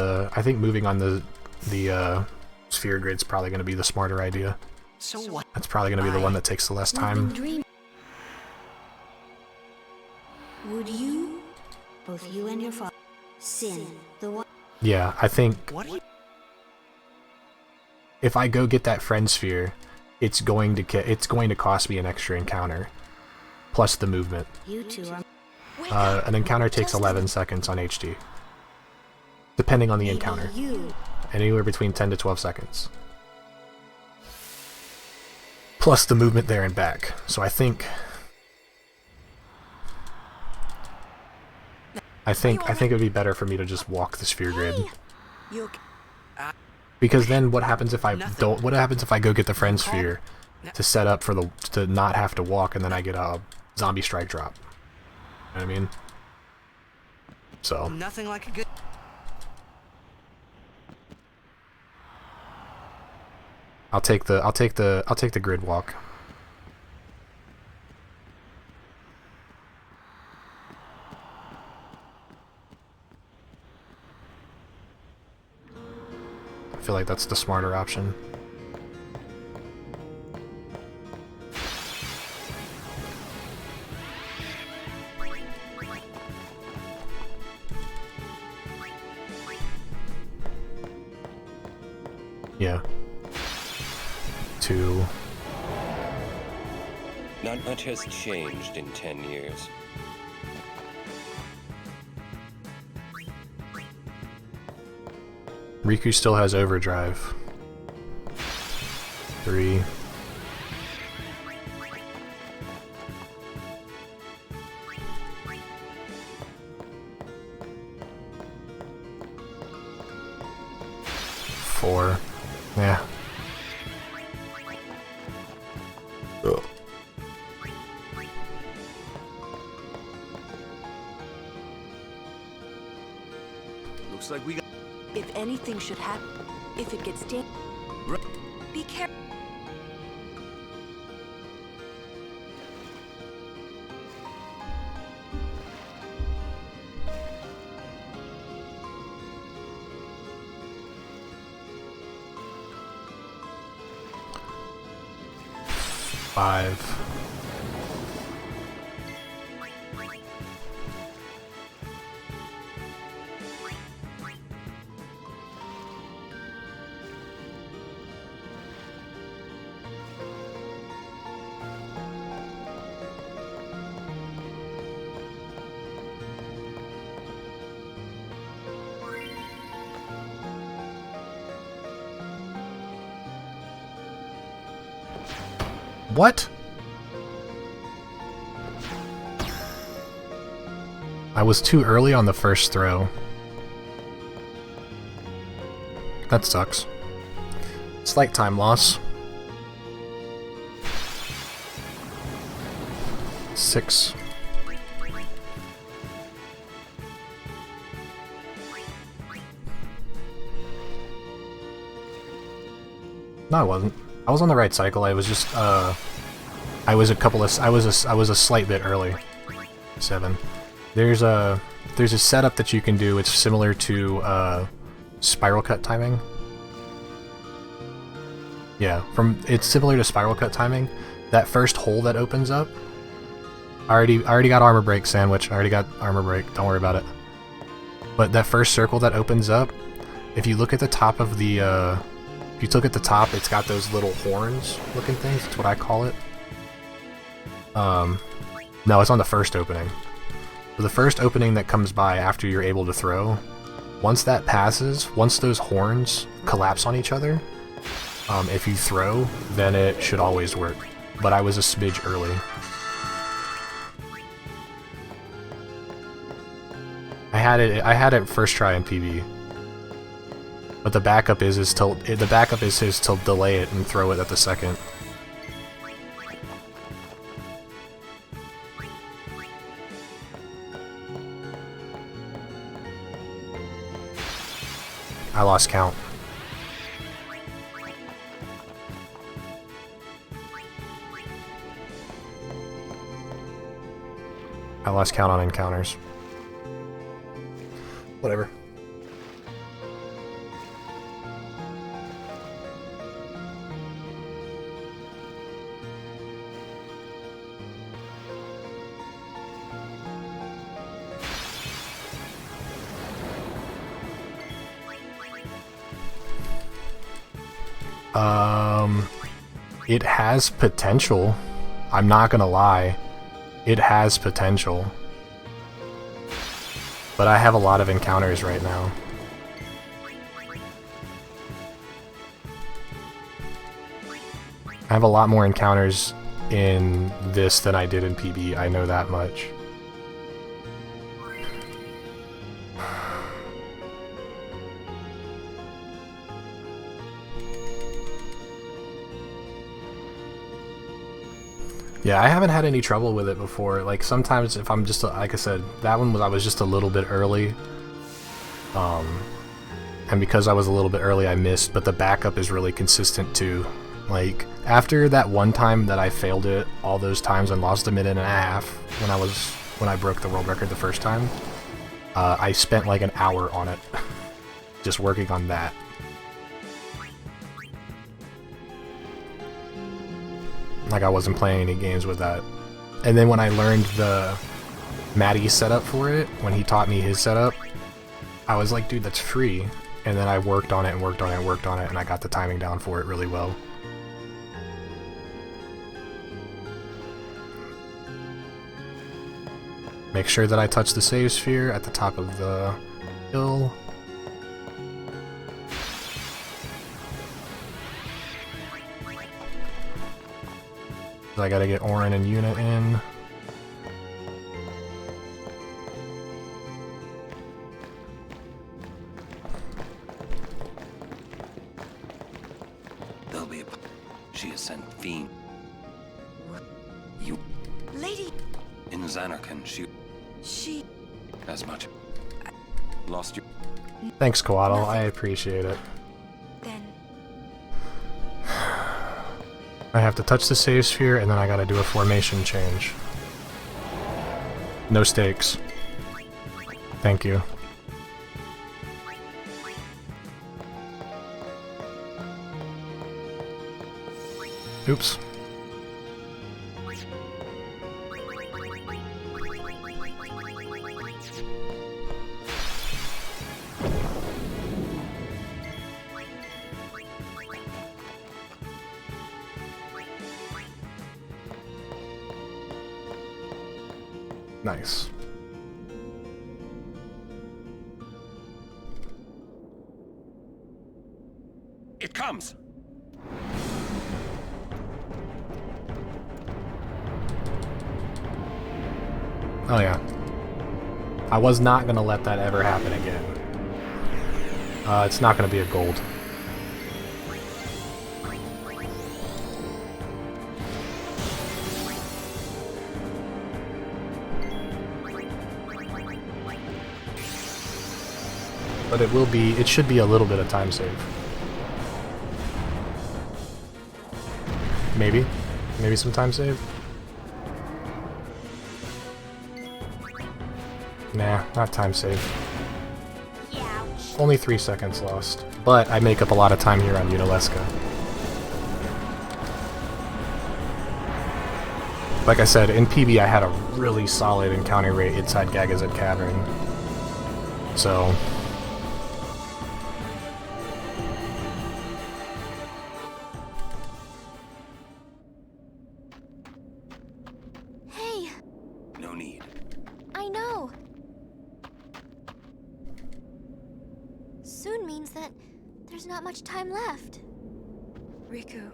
the sphere grid's probably going to be the smarter idea. So what? That's probably going to be the one that takes the less time. Would you, both you and your father, sin the one? Yeah, I think What? if I go get that friend sphere, it's going to cost me an extra encounter, plus the movement. You two are... An encounter takes 11 seconds on HD, depending on the encounter. Anywhere between 10 to 12 seconds. plus the movement there and back. So I think it would be better for me to just walk the sphere grid. Because then what happens if I don't? What happens if I go get the friend sphere to set up for to not have to walk, and then I get a zombie strike drop? You know what I mean? So Nothing like a good. I'll take the grid walk. I feel like that's the smarter option. Yeah. 2. Not much has changed in 10 years. Riku still has overdrive. 3. Four. Yeah. Ugh. Looks like we got. If anything should happen, if it gets dangerous, be careful. Five. What? I was too early on the first throw. That sucks. Slight time loss. 6. No, I wasn't. I was on the right cycle. I was just I was a slight bit early. 7. There's a setup that you can do. It's similar to spiral cut timing. Yeah, it's similar to spiral cut timing. That first hole that opens up. I already got armor break sandwich. I already got armor break. Don't worry about it. But that first circle that opens up, if you look at the top of the if you look at the top, it's got those little horns looking things. That's what I call it. No, it's on the first opening. So the first opening that comes by after you're able to throw, once that passes, once those horns collapse on each other, if you throw, then it should always work. But I was a smidge early. I had it first try in PB. But the backup is to delay it and throw it at the second. I lost count. I lost count on encounters. Whatever. It has potential. I'm not gonna lie. It has potential. But I have a lot of encounters right now. I have a lot more encounters in this than I did in PB, I know that much. Yeah, I haven't had any trouble with it before. Like, sometimes if I'm just, like I said, that one I was just a little bit early. And because I was a little bit early, I missed, but the backup is really consistent too. Like, after that one time that I failed it all those times and lost 1.5 minutes when I broke the world record the first time, I spent like an hour on it, just working on that. Like, I wasn't playing any games with that. And then when I learned the Maddie's setup for it, when he taught me his setup, I was like, dude, that's free. And then I worked on it and worked on it and worked on it, and I got the timing down for it really well. Make sure that I touch the save sphere at the top of the hill. I gotta get Orin and Yuna in. There'll be a... She has sent fiend. You... Lady... In Xanarkand, she... As much... Lost you... Thanks, Coatl. I appreciate it. Then... I have to touch the save sphere, and then I gotta do a formation change. No stakes. Thank you. Oops. Nice. It comes. Oh yeah. I was not gonna let that ever happen again. It's not gonna be a gold. But it should be a little bit of time save. Maybe some time save? Nah, not time save. Only 3 seconds lost. But I make up a lot of time here on Unalesca. Like I said, in PB I had a really solid encounter rate inside Gagazet Cavern. So... Hey! No need. I know! Soon means that there's not much time left. Riku.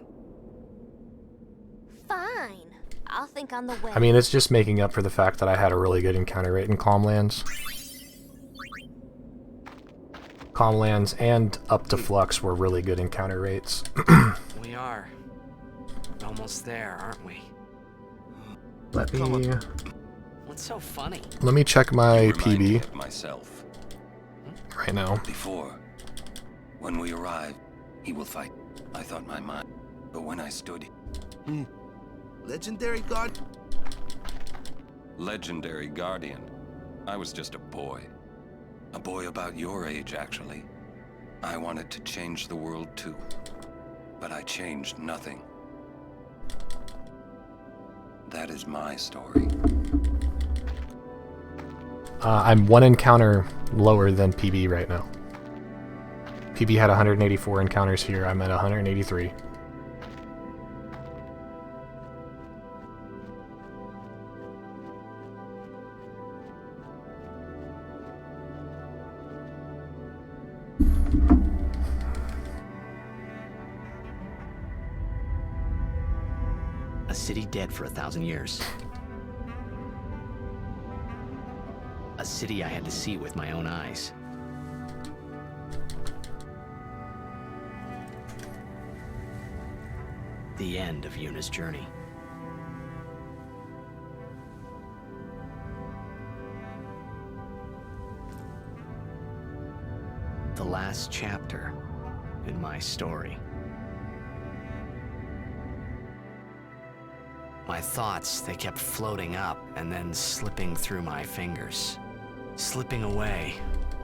Fine. I'll think on the way. I mean, it's just making up for the fact that I had a really good encounter rate in Calmlands. Calmlands and up to Flux were really good encounter rates. We are. Almost there, aren't we? Let me... What's so funny? Let me check my PB. Of myself. Right now. Before, when we arrived, he will fight. I thought my mind, but when I stood... Legendary guard? Legendary guardian. I was just a boy. A boy about your age, actually. I wanted to change the world too. But I changed nothing. That is my story. I'm 1 encounter lower than PB right now. PB had 184 encounters here, I'm at 183. city dead for 1,000 years. A city I had to see with my own eyes. The end of Yuna's journey. The last chapter in my story. My thoughts, they kept floating up and then slipping through my fingers, slipping away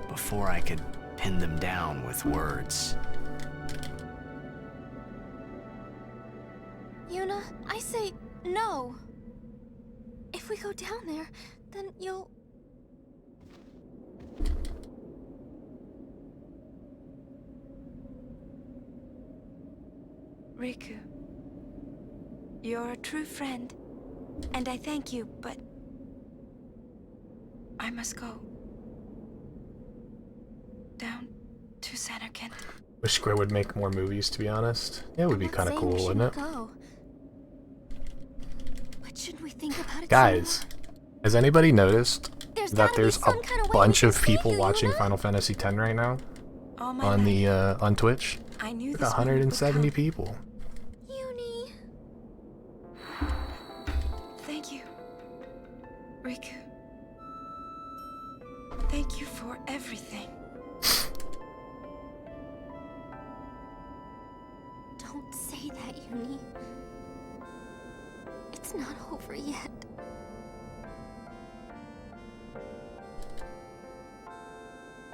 before I could pin them down with words. Yuna, I say no. If we go down there, then you'll... Riku, you're a true friend, and I thank you, but I must go down to Xanarkand. Wish Square would make more movies, to be honest. Yeah, it would be kind of cool, wouldn't it? Go. What should we think about it? Guys, has anybody noticed that there's a kind of bunch of people watching Final Fantasy X right now on the on Twitch? I knew Like this 170 people. Uni. Thank you, Riku. Thank you for everything. Don't say that, Uni. It's not over yet.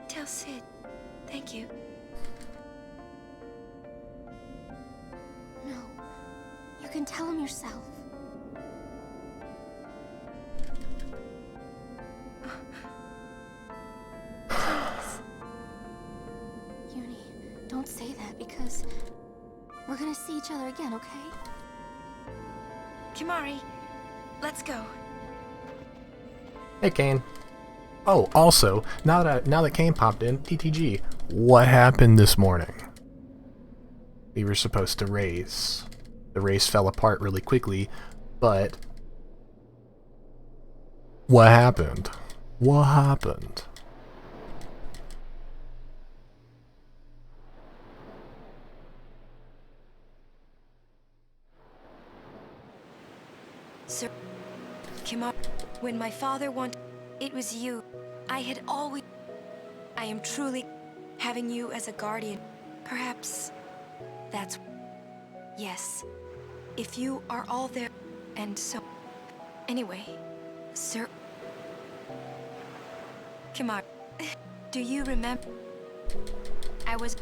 Tell Sid, thank you. No, you can tell him yourself. Please. Uni, don't say that because we're gonna see each other again, okay? Kimari, let's go. Hey, Kane. Oh, also, now that Kane popped in, TTG, what happened this morning? We were supposed to race. The race fell apart really quickly, but what happened? What happened? Sir, Kimari, when my father wanted, it was you. I had always... I am truly having you as a guardian. Perhaps that's... Yes. If you are all there, and so... Anyway, sir... Kimari, do you remember? I was...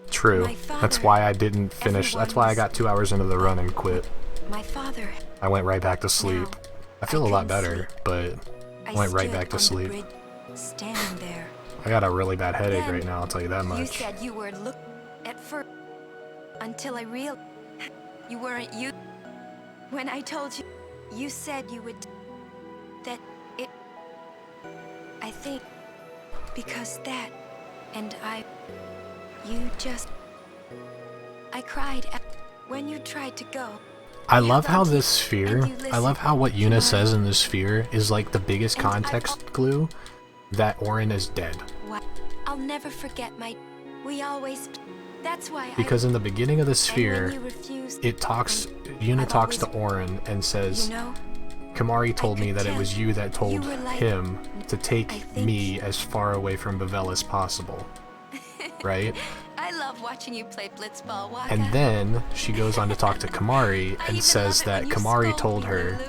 True. My father, that's why I didn't finish. That's why I got 2 hours into the run and quit. My father... I went right back to sleep. I feel a lot better, but I went right back to sleep. Standing there. I got a really bad headache right now, I'll tell you that much. You said you were at first, until I realized you weren't you. When I told you, you said you would, that it, I think, because that, and you just, I cried when you tried to go. I love how this sphere, I love how what Yuna says in this sphere is like the biggest context clue that Auron is dead. I'll never forget we always, that's why because in the beginning of the sphere, Yuna talks to Auron and says, Kimari told me that it was you that told him to take me as far away from Bevelle as possible. Right? I love watching you play blitzball, Waka. And then she goes on to talk to Kimari and says that Kimari told her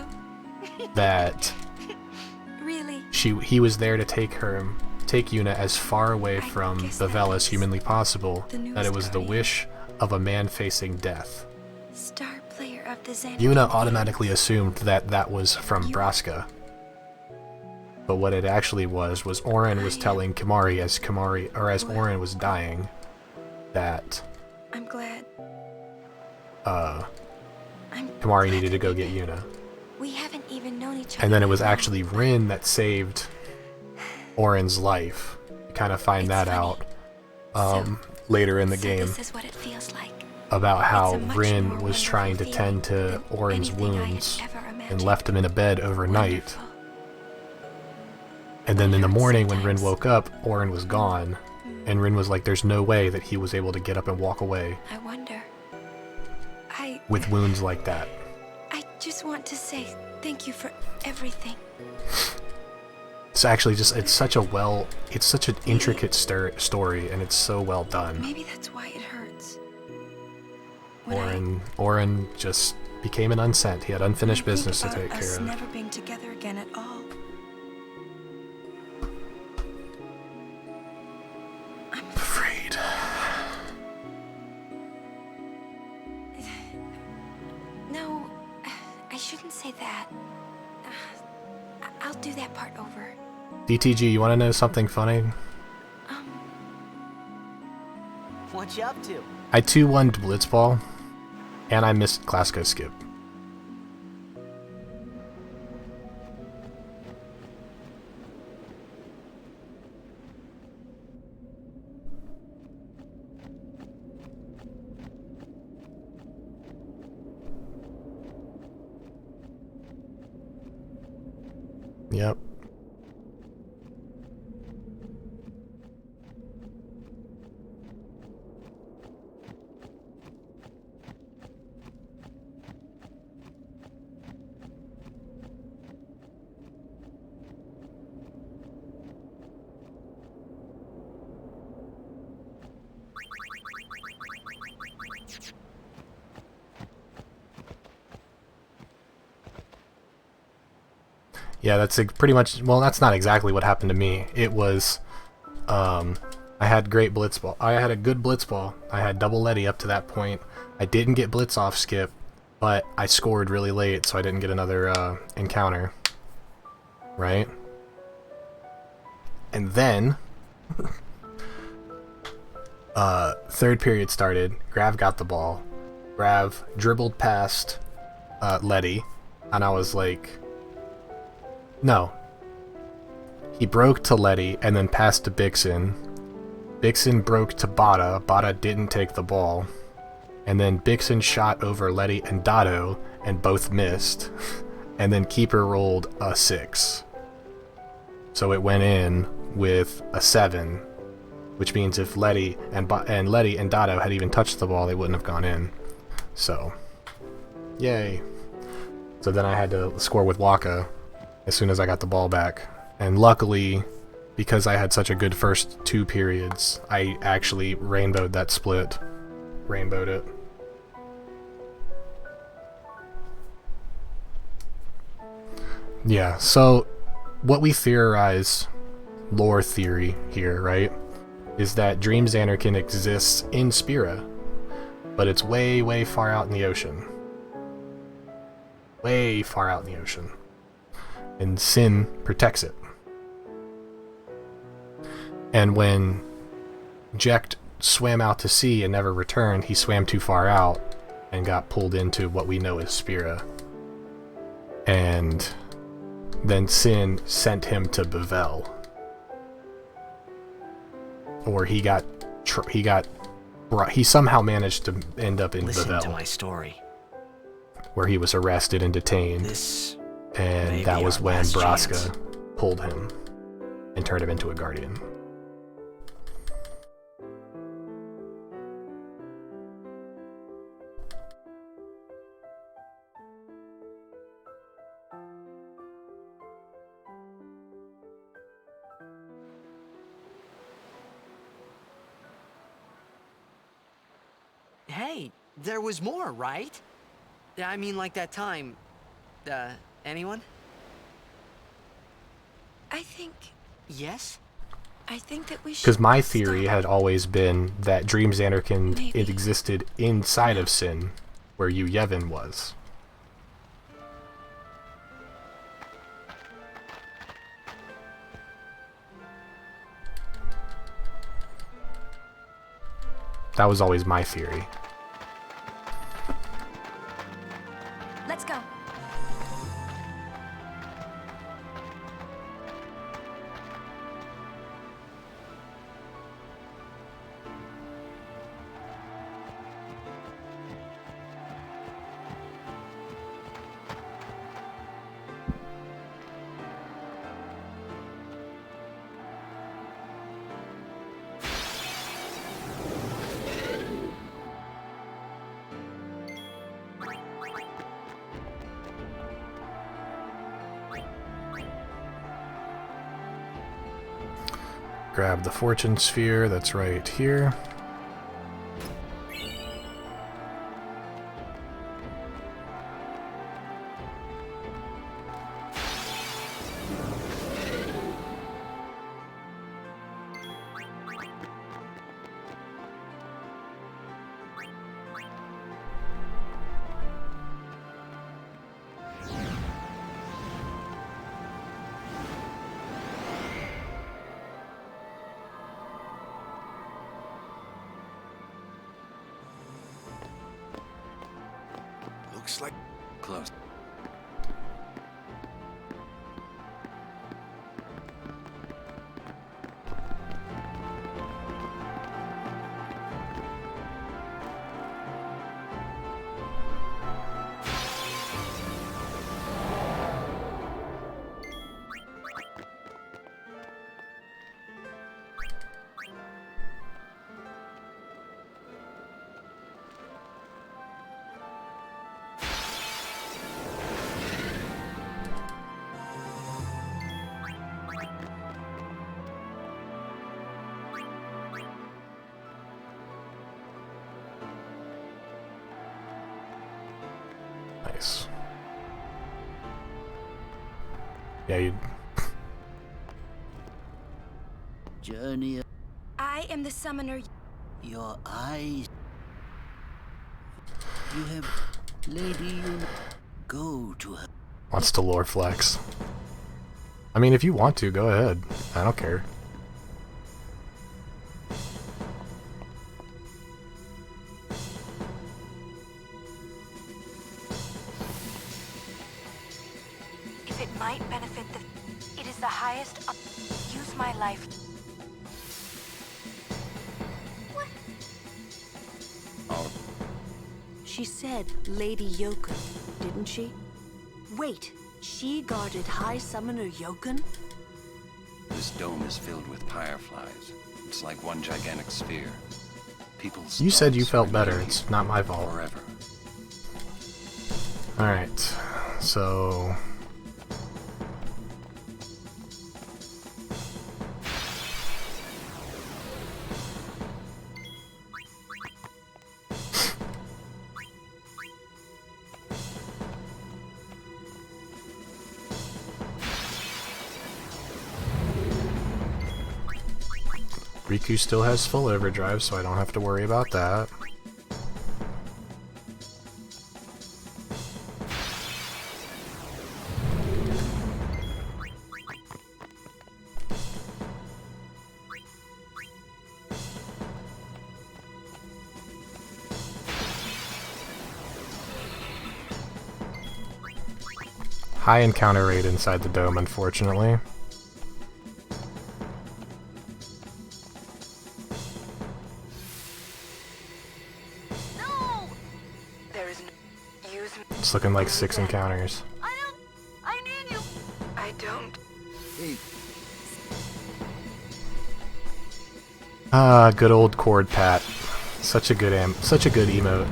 that he was there to take Yuna as far away from Bevelle as humanly possible, that it was the wish of a man facing death. Star player of the Yuna automatically assumed that that was from Braska. But what it actually was Auron was telling Kimari as Auron was dying that I'm glad. Kimari needed to go get Yuna. We haven't even known each other. And then it was actually Rin that saved Auron's life. You kind of find that out later in the game. This is what it feels like. about how Rin was trying to tend to Orin's wounds and left him in a bed overnight. And then in the morning when Rin woke up, Orin was gone. And Rin was like, there's no way that he was able to get up and walk away. I wonder. With wounds like that. I just want to say thank you for everything. It's actually just, it's such an intricate story, and it's so well done. Maybe that's why it hurts. Orin just became an unsent. He had unfinished business to take care us of. never being together again at all. I'm afraid. No, I shouldn't say that. I'll do that part over. DTG, you want to know something funny? What you up to? I 2-1'd Blitzball, and I missed Classico Skip. Yep. Yeah, that's pretty much, well, that's not exactly what happened to me. It was, I had great blitzball. I had a good blitzball. I had double Letty up to that point. I didn't get blitz off skip, but I scored really late, so I didn't get another encounter. Right? And then, third period started. Grav got the ball. Grav dribbled past Letty, and I was like, no. He broke to Letty and then passed to Bixen. Bixen broke to Bada. Bada didn't take the ball. And then Bixen shot over Letty and Dotto and both missed. And then keeper rolled a 6. So it went in with a 7, which means if Letty and Dotto had even touched the ball, they wouldn't have gone in. So, yay. So then I had to score with Waka as soon as I got the ball back. And luckily, because I had such a good first 2 periods, I actually rainbowed that split. Rainbowed it. Yeah, so what we theorize, lore theory here, right, is that Dream Xanarkin exists in Spira, but it's way, way far out in the ocean. Way far out in the ocean. And Sin protects it. And when Jecht swam out to sea and never returned, he swam too far out and got pulled into what we know as Spira. And then Sin sent him to Bevel. Or he somehow managed to end up in Listen Bevel. to my story. Where he was arrested and detained. And that was when Braska pulled him and turned him into a guardian. Hey, there was more, right? I mean, like that time. Anyone? I think... Yes? I think that we should... Because my theory had always been that Dream Xanarkin, it existed inside of Sin, where Yu Yevon was. That was always my theory. Let's go. Grab the fortune sphere that's right here. Looks like close. Nice. Yeah, you. Journey. I am the summoner. Your eyes. You have Lady Una. Go to her. Wants to lore flex. I mean, if you want to, go ahead. I don't care. If it might benefit it is the highest. Use my life. What? She said Lady Yokun, didn't she? Wait, she guarded High Summoner Yokun? This dome is filled with fireflies. It's like one gigantic sphere. People's You said you thoughts felt are better. unique It's not my fault. Forever. Alright, so... Riku still has full overdrive, so I don't have to worry about that. High encounter rate inside the dome, unfortunately. It's looking like 6 encounters. I need you. I don't. Hey. Ah, good old chord pat. Such a good emote.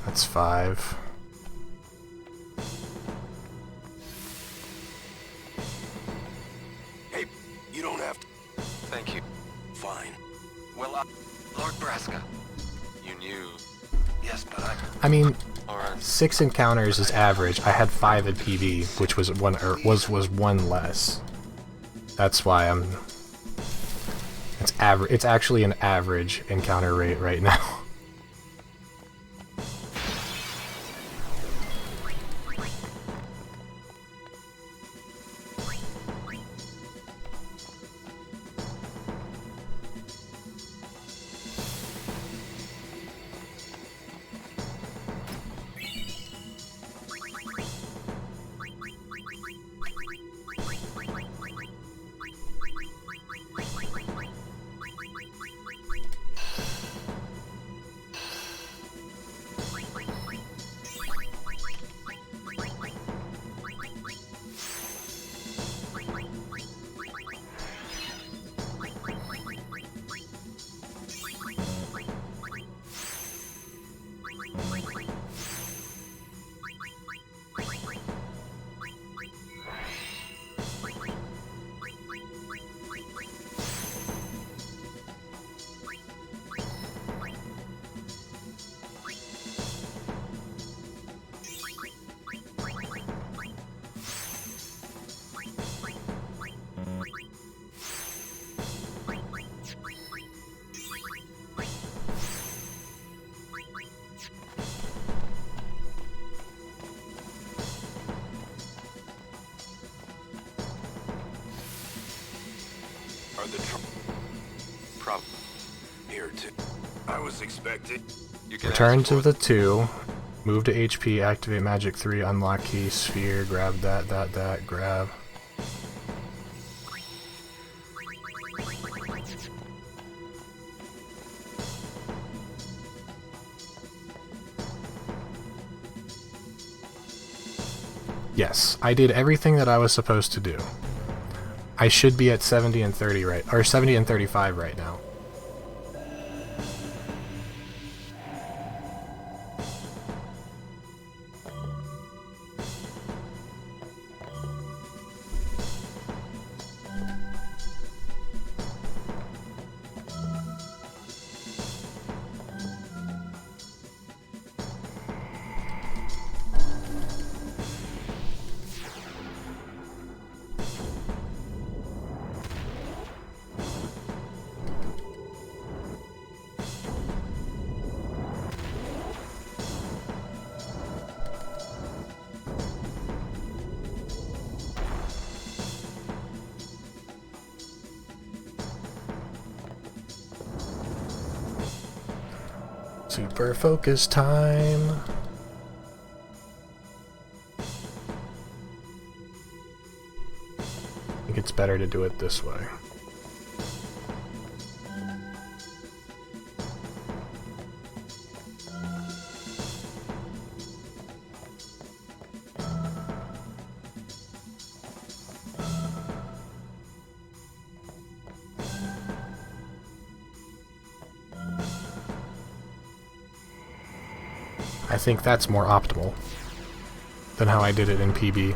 That's 5. Hey, you don't have to. Thank you. Fine. Well, Lord Braska, you knew. Yes, but I mean, Alright. 6 encounters is average. I had 5 in PB, which was one less. That's why I'm. It's average. It's actually an average encounter rate right now. time to try. Problem here too. I was expecting. Return to the 2. Move to HP, activate magic 3, unlock key, sphere, grab that, grab. Yes, I did everything that I was supposed to do. I should be at 70 and 30 right, or 70 and 35 right now. Super focus time. I think it's better to do it this way. I think that's more optimal than how I did it in PB.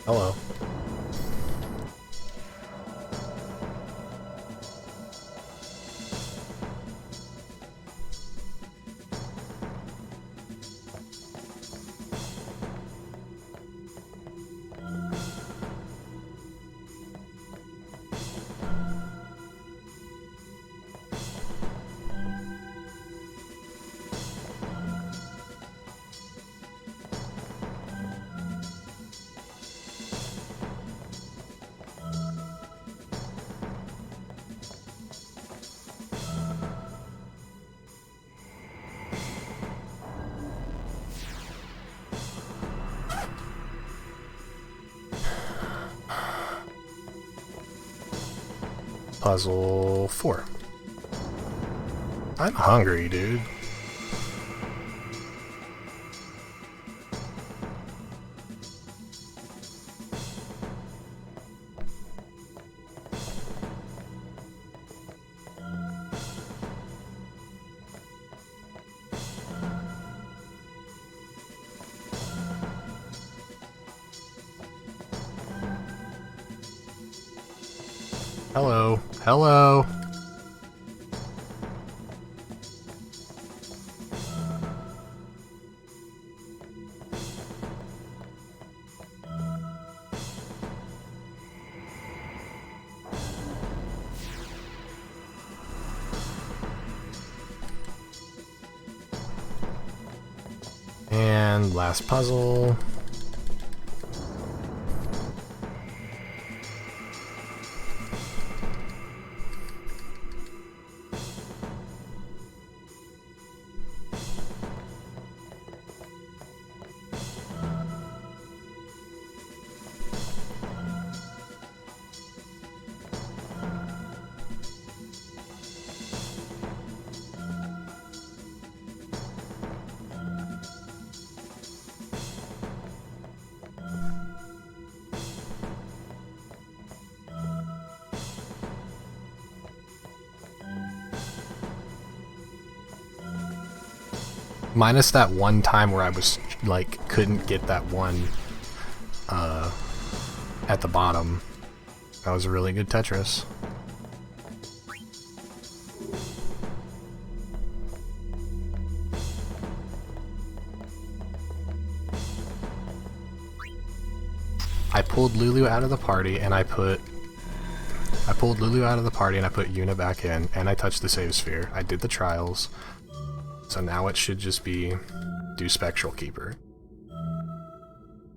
Hello. Puzzle 4. I'm hungry, dude. Hello. Hello. And last puzzle. Minus that one time where I was, like, couldn't get that one, at the bottom. That was a really good Tetris. I pulled Lulu out of the party and I put Yuna back in, and I touched the save sphere. I did the trials. So now it should just be do Spectral Keeper.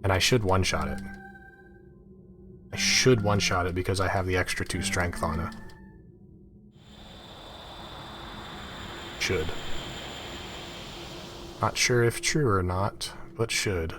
And I should one-shot it. I should one-shot it because I have the extra 2 strength on it. Should. Not sure if true or not, but should.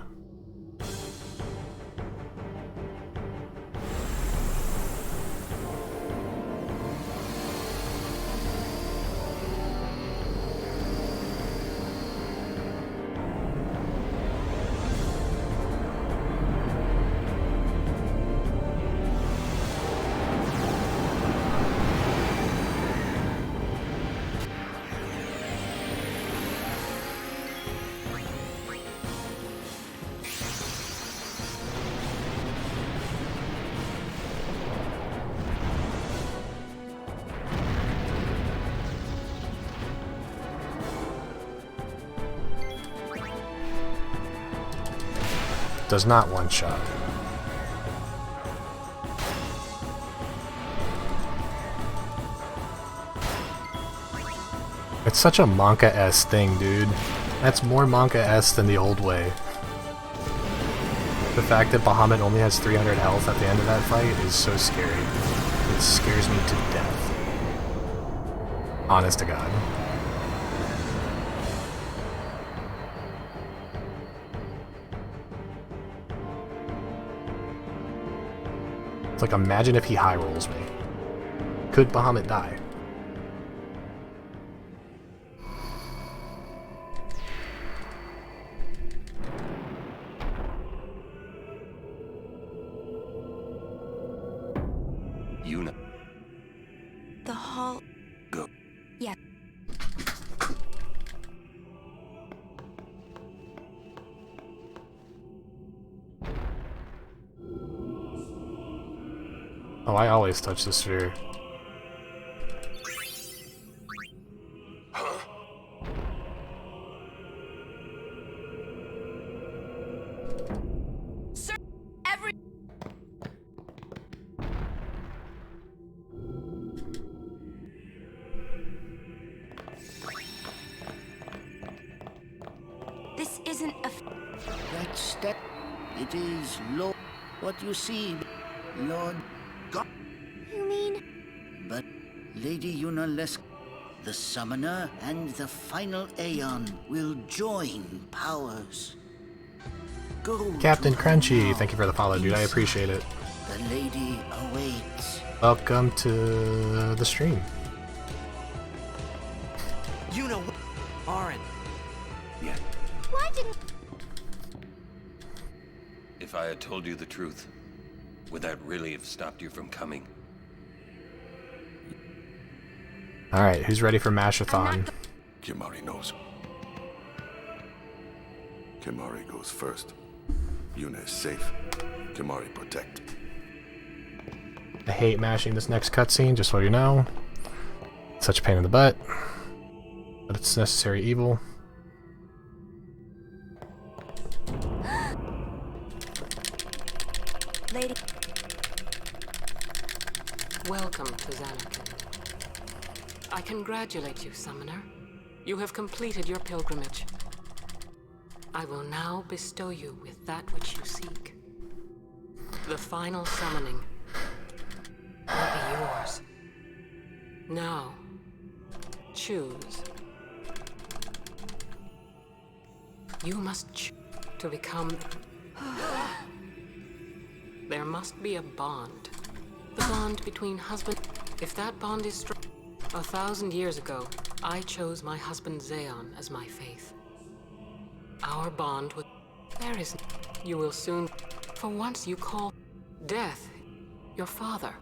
Does not one-shot. It's such a Monka-S thing, dude. That's more Monka-S than the old way. The fact that Bahamut only has 300 health at the end of that fight is so scary. It scares me to death. Honest to God. It's like, imagine if he high rolls me. Could Bahamut die? Yuna. The hall. Go. Yeah. Oh, I always touch the sphere. Sir, every... This isn't a... That it is Lord. What you see, Lord God. You mean? But Lady Yuna, the Summoner and the final Aeon will join powers. Go Captain Crunchy, thank you for the follow, dude. I appreciate it. The lady awaits. Welcome to the stream. Yuna, Aaron. Yeah. Why didn't... If I had told you the truth, would that really have stopped you from coming? Alright, who's ready for Mashathon? Kimahri knows. Kimahri goes first. Yuna is safe. Kimahri protect. I hate mashing this next cutscene, just so you know. Such a pain in the butt. But it's necessary evil. Lady. Welcome to Xanakin. I congratulate you, Summoner. You have completed your pilgrimage. I will now bestow you with that which you seek. The final summoning will be yours. Now, choose. You must choose to become... There must be a bond. The bond between husband... If that bond is strong... 1,000 years ago, I chose my husband Zeon as my faith. Our bond with... There is... You will soon... For once you call... Death... Your father.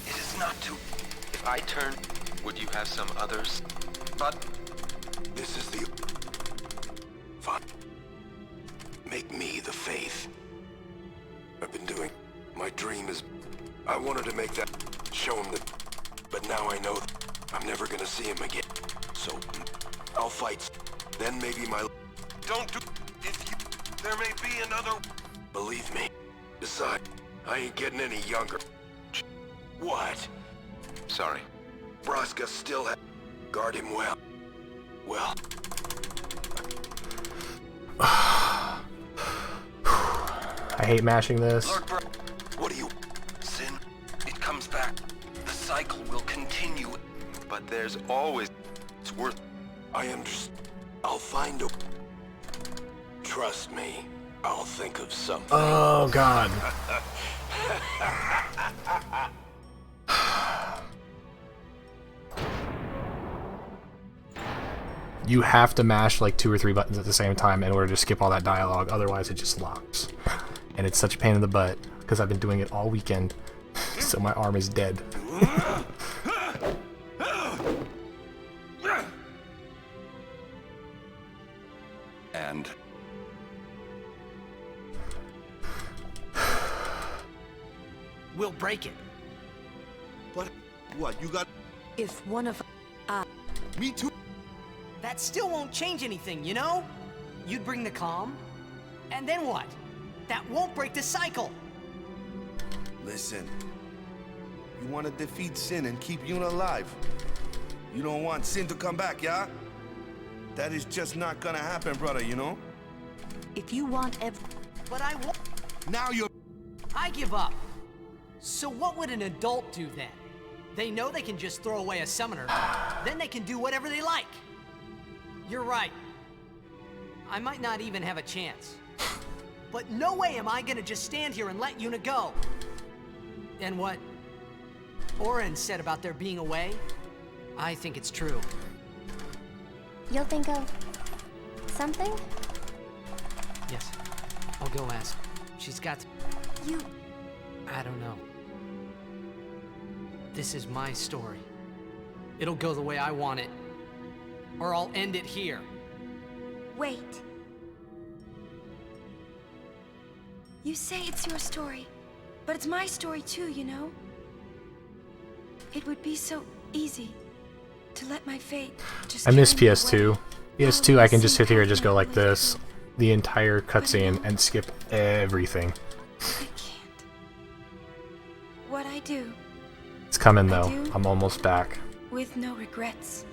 It is not too... If I turn, would you have some others? But... This is the... Father. Make me the faith. I've been doing... My dream is... I wanted to make that... Show him that... But now I know that I'm never gonna see him again. So, I'll fight. Then maybe my... Don't do... If you... There may be another... Believe me. Besides, I ain't getting any younger. What? Sorry. Braska still has... Guard him well. Well... I hate mashing this. What do you... Sin? It comes back. The cycle will continue. But there's always... It's worth... I understand. I'll find a... Trust me. I'll think of something. Oh, God. You have to mash like 2 or 3 buttons at the same time in order to skip all that dialogue, otherwise it just locks. And it's such a pain in the butt, because I've been doing it all weekend, so my arm is dead. And... We'll break it. But what, you got... If one of... Me too. That still won't change anything, you know? You'd bring the calm, and then what? That won't break the cycle. Listen. You want to defeat Sin and keep Yuna alive. You don't want Sin to come back, yeah? That is just not gonna happen, brother, you know? If you want But I won't. Now you're... I give up. So what would an adult do then? They know they can just throw away a summoner, then they can do whatever they like. You're right. I might not even have a chance. But no way am I gonna just stand here and let Yuna go. And what Oren said about there being a way, I think it's true. You'll think of something? Yes. I'll go ask. She's got to... You... I don't know. This is my story. It'll go the way I want it. Or I'll end it here. Wait. You say it's your story, but it's my story too, you know? It would be so easy to let my fate just... I miss PS2. PS2 I can just sit here and just go like this the entire cutscene and skip everything. What I do, It's coming though. I'm almost back. with no regrets.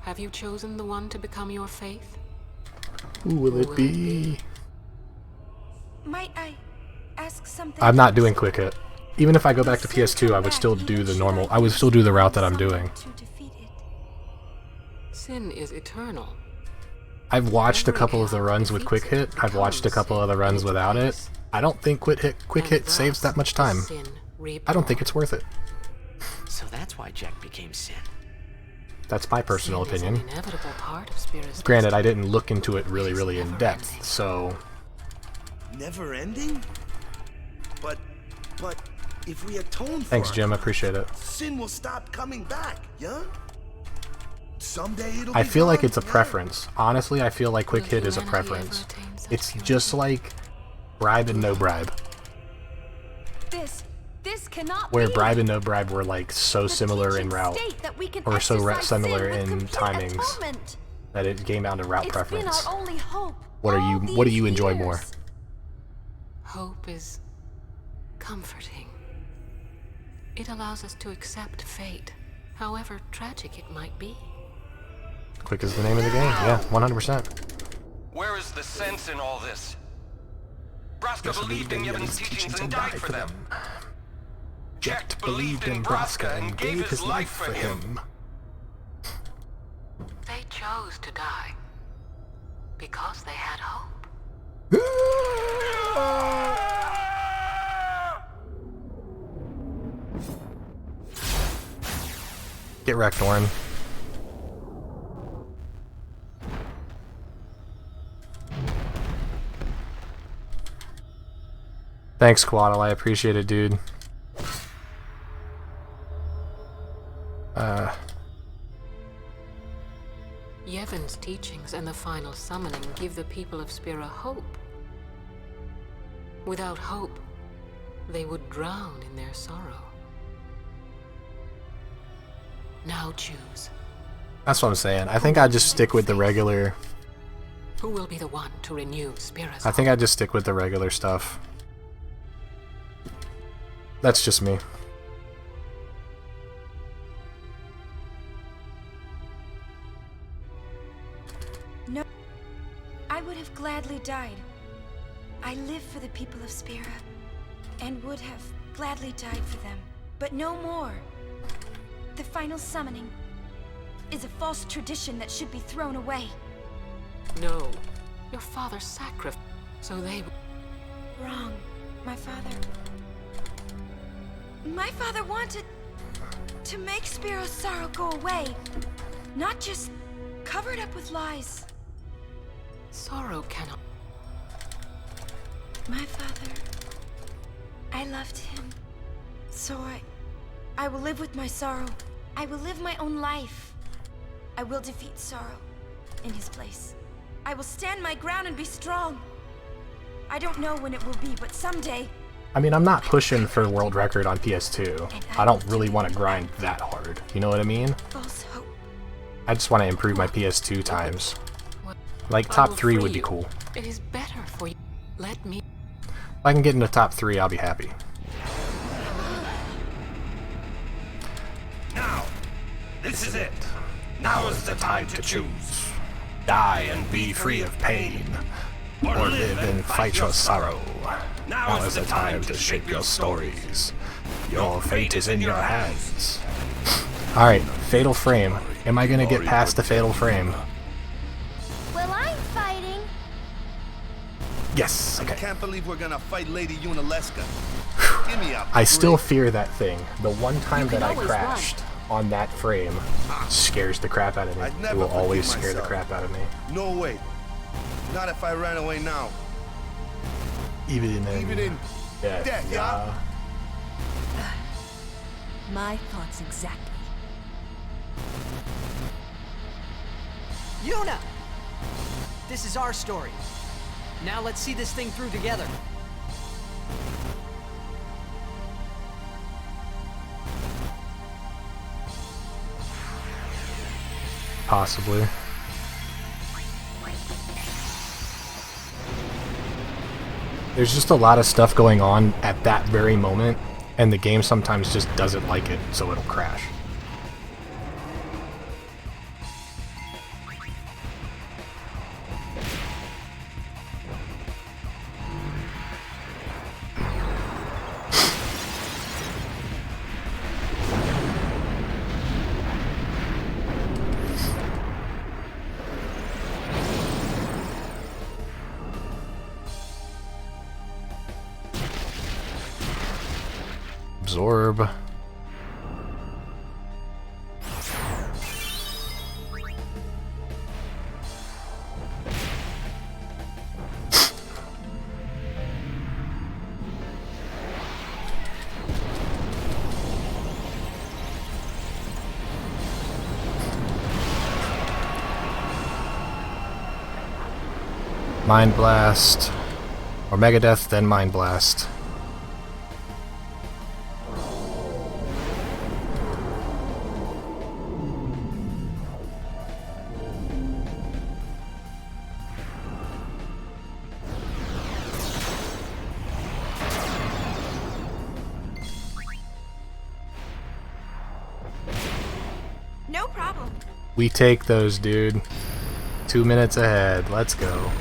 Have you chosen the one to become your faith? Who will it be? Might I ask something? I'm not doing quick hit. Even if I go back to PS2, I would still do the normal. I would still do the route that I'm doing. Sin is eternal. I've watched a couple of the runs with quick hit. I've watched a couple of the runs without it. I don't think quick hit saves that much time. I don't think it's worth it. So that's why Jack became Sin. That's my personal opinion. Inevitable part of Spira's Granted, I didn't look into it really in depth, so... Never ending? But if we atone for Thanks, it, Jim. I appreciate it. Sin will stop coming back, yeah? Someday it'll I be feel like gone, it's a yeah? preference. Honestly, I feel like quick hit is a preference. It's just like bribe and no bribe. This cannot Where be. bribe and no bribe were like so similar in route, State that we can or so exercise similar sin with in complete timings, atonement. that it came down to route It's preference. been our only hope. What do you enjoy years. more? Hope is comforting. It allows us to accept fate, however tragic it might be. Quick is the name of the game. Yeah, 100%. Where is the sense in all this? Braska believed in Yevon's teachings and died for them. Jack believed in Braska and gave his life for him. They chose to die because they had hope. Get wrecked, Warren. Thanks, Quaddle. I appreciate it, dude. Yevon's teachings and the final summoning give the people of Spira hope. Without hope, they would drown in their sorrow. Now choose. That's what I'm saying. I think I just stick with the regular. Who will be the one to renew Spira's I think I just stick with the regular stuff. That's just me. No, I would have gladly died. I live for the people of Spira, and would have gladly died for them, but no more. The final summoning is a false tradition that should be thrown away. No, your father sacrificed, so they... Wrong, my father. My father wanted to make Spiro's sorrow go away, not just cover it up with lies. Sorrow cannot... My father, I loved him, so I will live with my sorrow. I will live my own life. I will defeat sorrow in his place. I will stand my ground and be strong. I don't know when it will be, but someday... I mean, I'm not pushing for world record on PS2. I don't really want to grind that hard. You know what I mean? False hope. I just want to improve my PS2 times. Like, top 3 would be cool. It is better for you. Let me... If I can get into top 3, I'll be happy. Now, this is it. Now is the time to choose. Die and be free of pain, or live and fight your sorrow. Now is the time to shape your stories. Your fate is in your hands. Alright, fatal frame. Am I gonna get past the fatal frame? Well, I'm fighting. Yes, okay. I can't believe we're gonna fight Lady Unaleska. Give me up. I still fear that thing. The one time that I crashed on that frame scares the crap out of me. It will always scare the crap out of me. No way. Not if I ran away now. Even in death, yeah? My thoughts exactly. Yuna! This is our story. Now let's see this thing through together. Possibly. There's just a lot of stuff going on at that very moment, and the game sometimes just doesn't like it, so it'll crash. Absorb. Mind Blast. Or Megadeth, then Mind Blast. No problem. We take those, dude. 2 minutes ahead. Let's go.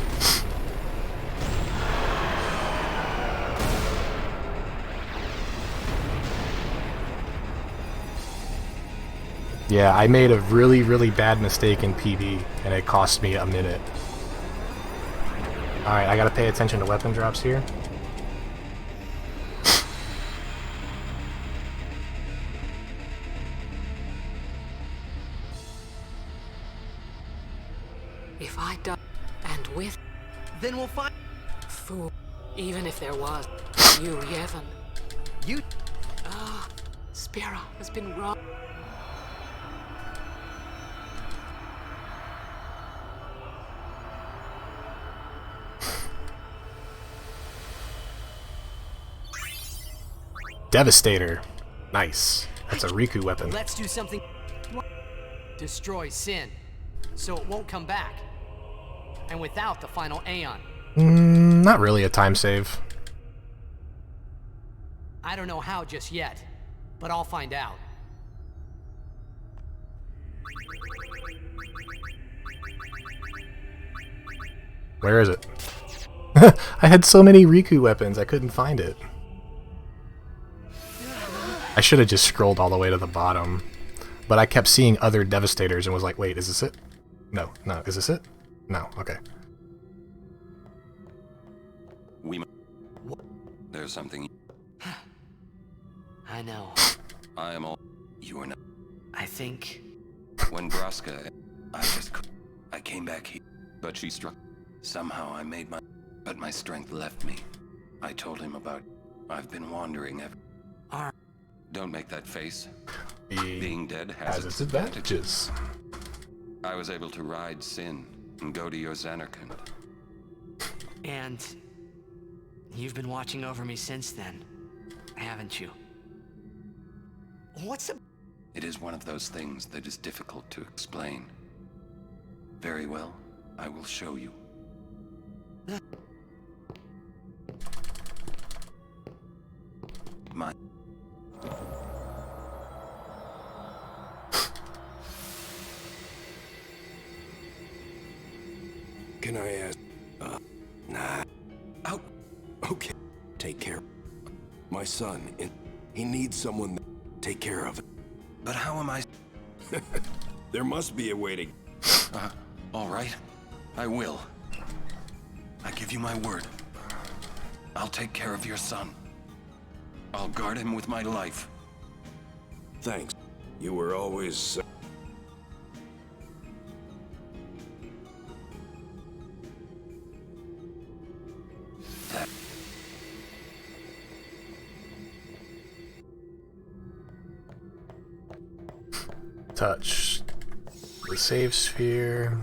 Yeah, I made a really, really bad mistake in PB, and it cost me a minute. Alright, I gotta pay attention to weapon drops here. If I die, and with... Then we'll find... Fool. Even if there was... You, Yevon. You... Ah, Spira has been wrong. Devastator. Nice. That's a Riku weapon. Let's do something... Destroy Sin, so it won't come back. And without the final Aeon. Not really a time save. I don't know how just yet, but I'll find out. Where is it? I had so many Riku weapons, I couldn't find it. I should have just scrolled all the way to the bottom. But I kept seeing other Devastators and was like, wait, is this it? No, is this it? No, okay. There's something... I know. I am all... You are not... I think... When Braska... I came back here, but she struck... Somehow I made my... But my strength left me. I told him about... I've been wandering ever... Don't make that face. Being dead has its advantages. I was able to ride Sin and go to your Xanarkand. And... You've been watching over me since then, haven't you? What's a... It is one of those things that is difficult to explain. Very well, I will show you. My... Can I ask? Nah. Oh, okay. Take care. My son, he needs someone to take care of it. But how am I... There must be a way to... all right. I will. I give you my word. I'll take care of your son. I'll guard him with my life. Thanks. You were always... Touch the save sphere.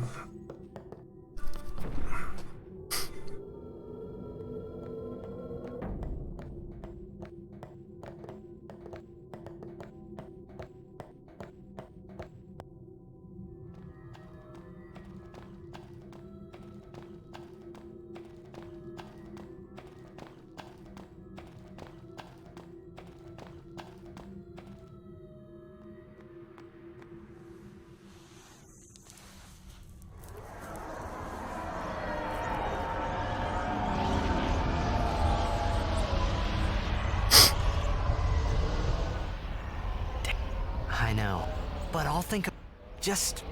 I know, but I'll think of... Just...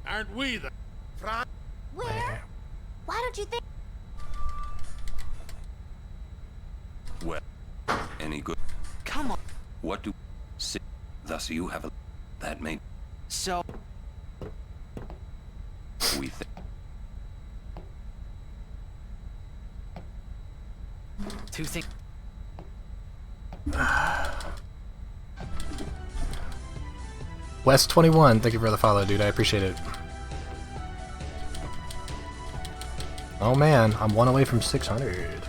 Aren't we the... Where? Why don't you think... Well, any good? Come on. What do... See, thus you have a... That made... So... We think... Two things... West 21, thank you for the follow, dude. I appreciate it. Oh man, I'm one away from 600.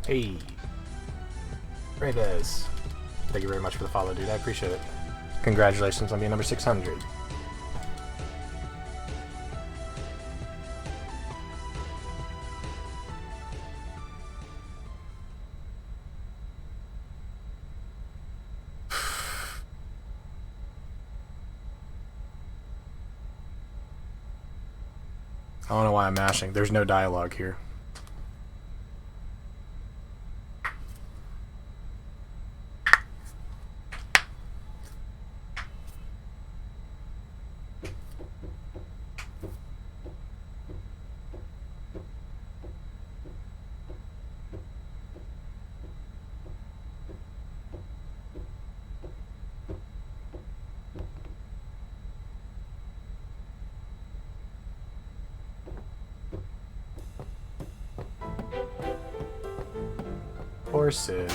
Hey, Reyes. Thank you very much for the follow, dude. I appreciate it. Congratulations on being number 600. I don't know why I'm mashing. There's no dialogue here. Poor Sid.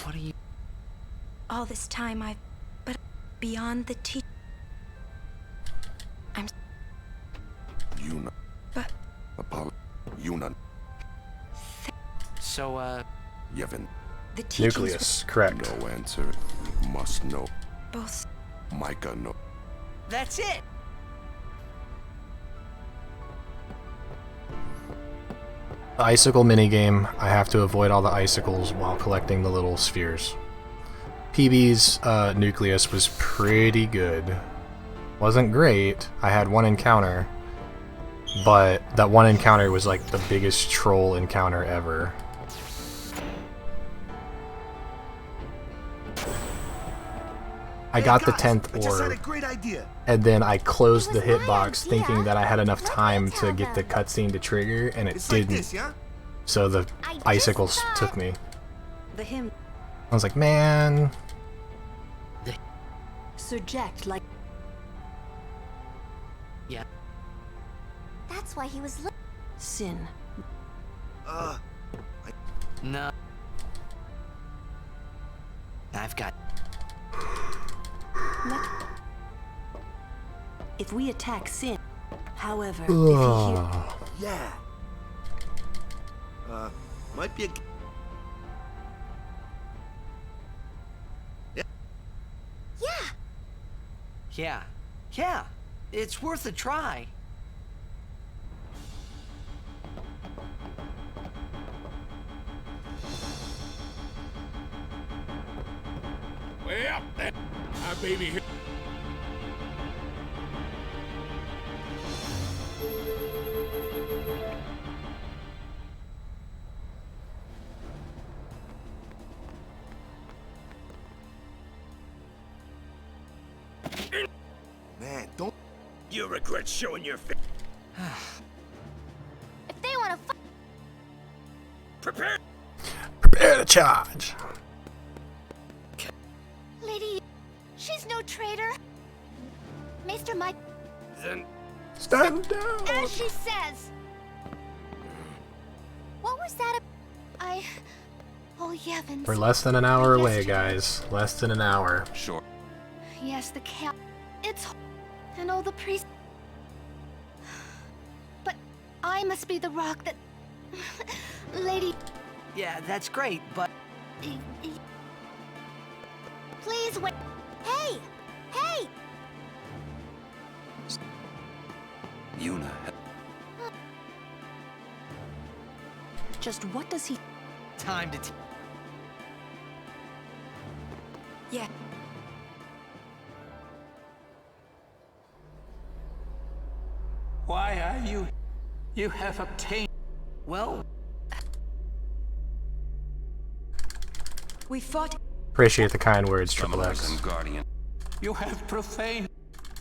What are you? All this time but beyond the teach. I'm. Yuna. But. Yuna. So, Yevon. The teachings. Nucleus, correct. No answer. You must know. Both. Micah, no. That's it. The icicle minigame, I have to avoid all the icicles while collecting the little spheres. PB's Nucleus was pretty good. Wasn't great, I had one encounter, but that one encounter was like the biggest troll encounter ever. I got the 10th orb, and then I closed the hitbox thinking that I had enough time to get the cutscene to trigger, and it didn't. So the icicles took me. The hymn. I was like, man. Surject like. Yeah. That's why he was. Sin. No. I've got. If we attack Sin, however, if he Yeah. Might be a. Yeah. It's worth a try. Way up there. Our baby here. Man, don't. You regret showing your face. If they want to Prepare. Prepare to charge. Lady, she's no traitor. Maester Mike. Then stand down. As she says. What was that? Oh, Yevons. We're less than an hour away, guys. Less than an hour. Sure. Yes, the camp. It's. And oh, the priest. But I must be the rock that. Lady. Yeah, that's great, but. Please wait. Hey! Hey! Yuna. Just what does he. Time to. Yeah. Why are you? You have obtained. Well. We fought. Appreciate the kind words, Triple X. Guardian. You have profaned.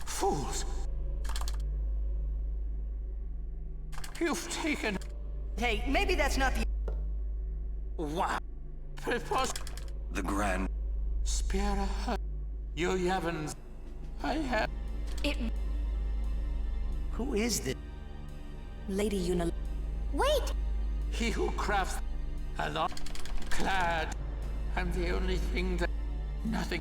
Fools. You've taken. Hey, maybe that's not the. Wow. The Grand. Spira. You Yevons. I have. It. Who is this? Lady Yuna. Wait! He who crafts a lot clad. I'm the only thing that. Nothing.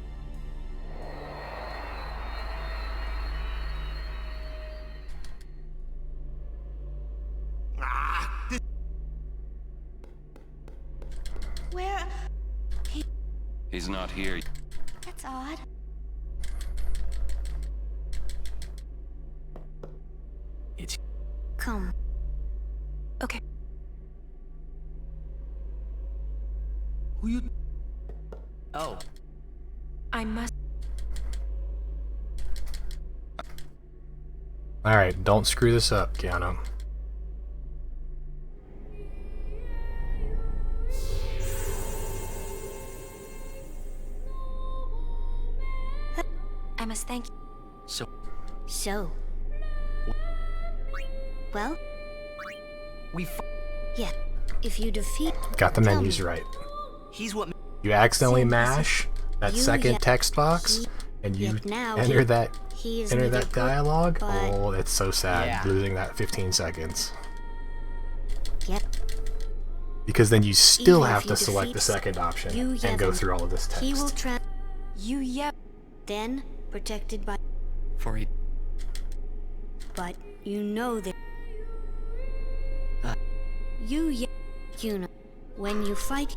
He's not here. That's odd. It's... Come. Okay. Who you... Oh. I must... Alright, don't screw this up, Keanu. I must thank you. So. Well? Yeah. If you defeat... Got the menus right. He's what... You accidentally mash that second text box, and you enter that dialogue. Oh, it's so sad, losing that 15 seconds. Yep. Because then you still have to select the second option and go through all of this text. He will then protected by... But you know that... You know, when you fight,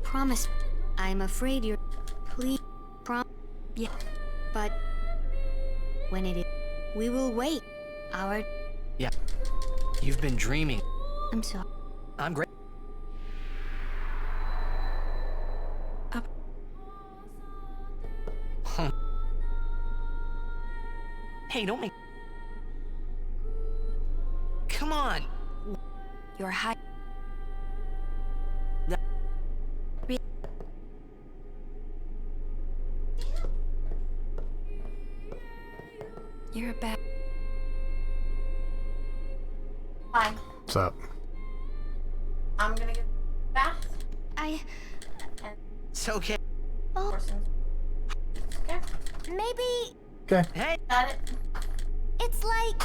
promise. I'm afraid you're... Please, yeah. But... When it is... We will wait. Our... Yeah. You've been dreaming. I'm sorry. I'm great. Hey, don't make... Come on! You're high... You're a bad... Fine. What's up? I'm gonna get back. It's okay. Oh. Okay. Maybe... Okay. Hey! Got it. It's like...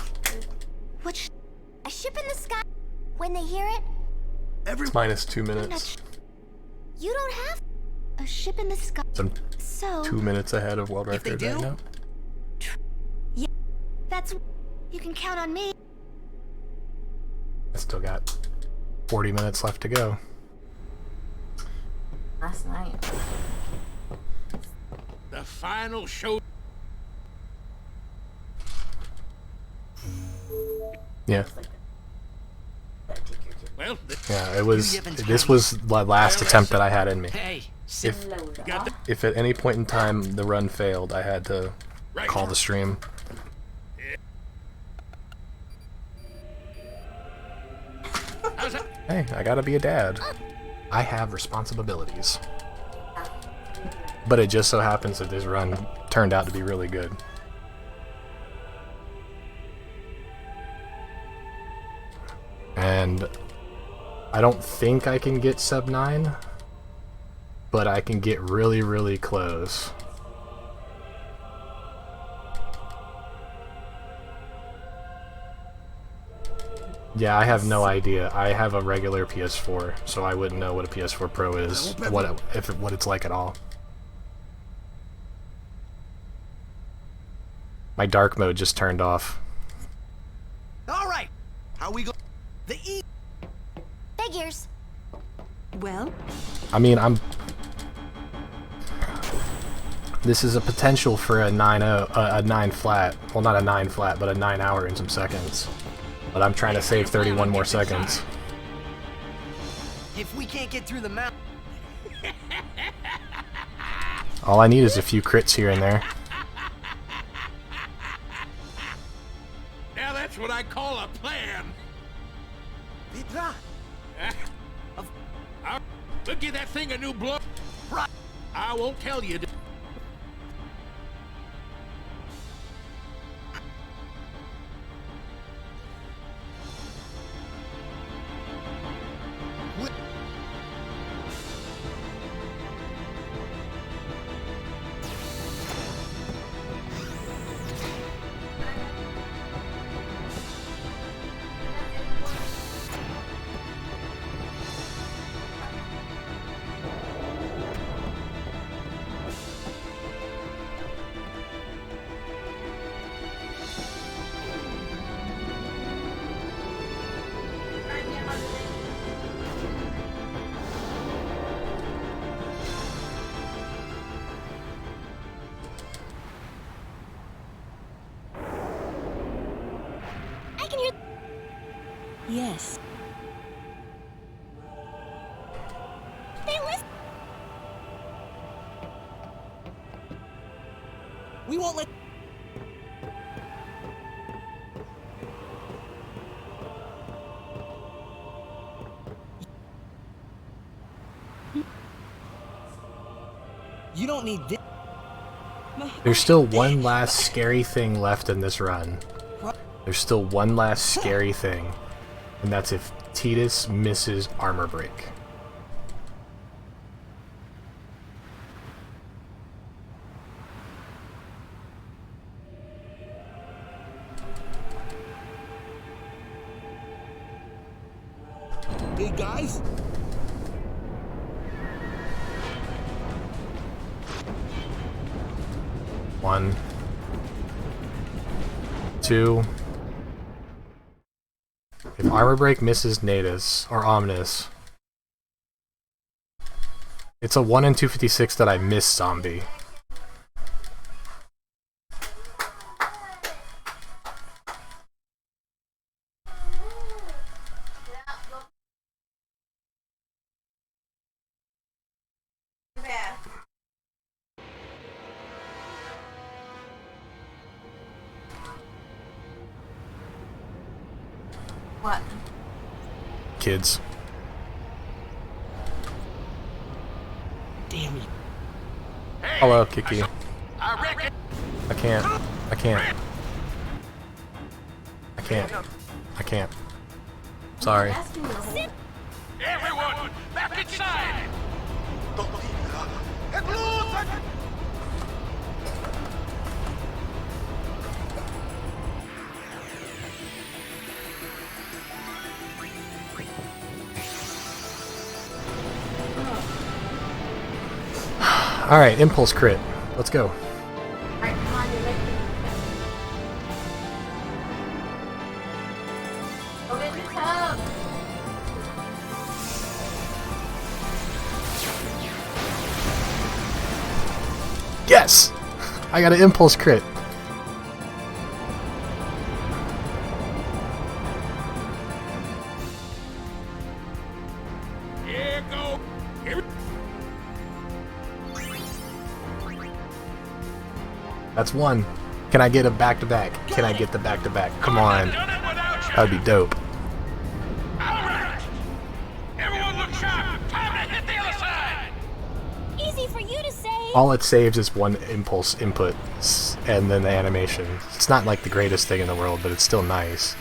a ship in the sky. When they hear it... It's minus 2 minutes. You don't have a ship in the sky. So 2 minutes ahead of world record right now. Yeah, that's... You can count on me. I still got 40 minutes left to go. Last night. The final show. Yeah. Well, yeah, it was. This was the last attempt that I had in me. If at any point in time the run failed, I had to call the stream. Hey, I gotta be a dad. I have responsibilities. But it just so happens that this run turned out to be really good. And I don't think I can get sub 9, but I can get really, really close. Yeah, I have no idea. I have a regular PS4, so I wouldn't know what a PS4 Pro is, what it's like at all. My dark mode just turned off. All right. How we go? The E. Figures. Well. I mean, this is a potential for a 9 flat. Well, not a 9 flat, but a 9 hour and some seconds. But I'm trying to save 31 more seconds. If we can't get through the map. All I need is a few crits here and there. Now that's what I call a plan. We'll give that thing a new blow. I won't tell you. Yes. They listen. We won't let... You don't need this. There's still one last scary thing left in this run. There's still one last scary thing, and that's if Tidus misses armor break. Hey guys. 1, 2. If armor break misses Natus or Omnis, it's a 1 in 256 that I miss zombie. What? Kids. Damn you. Hello, Kiki. I reckon. I can't. I can't. I can't. I can't. Sorry. Everyone, back inside. Alright, impulse crit. Let's go. Alright, come on, you're making Go get your tub. Yes! I got an impulse crit. Here go. Here. That's 1. Can I get a back-to-back? Can I get the back-to-back? Come on. That'd be dope. Everyone look sharp. Time to hit the other side. Easy for you to say. All it saves is 1 impulse input, and then the animation. It's not like the greatest thing in the world, but it's still nice.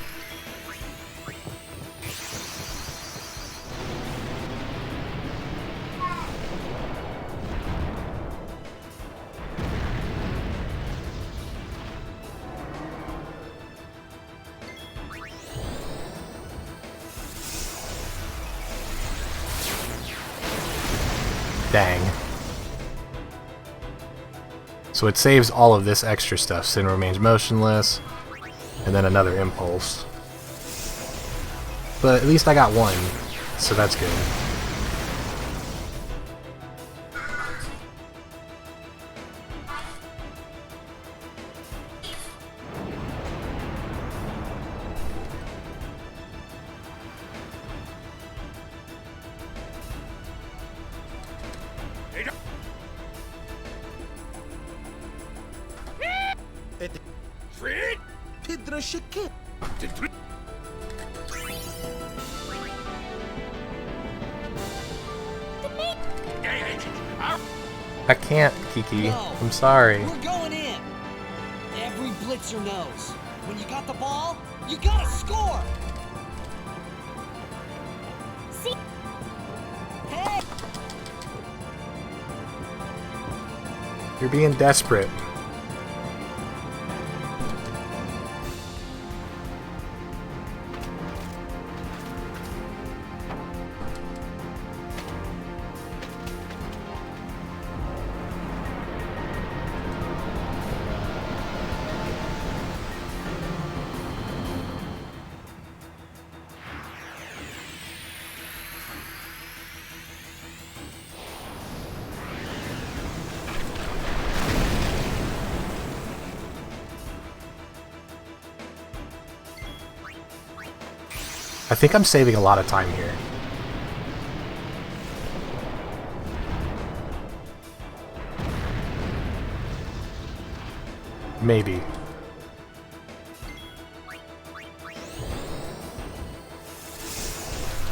Dang. So it saves all of this extra stuff. Sin remains motionless, and then another impulse. But at least I got 1, so that's good. I can't, Kiki. No. I'm sorry. We're going in. Every blitzer knows. When you got the ball, you gotta score. See? Hey! You're being desperate. I think I'm saving a lot of time here. Maybe.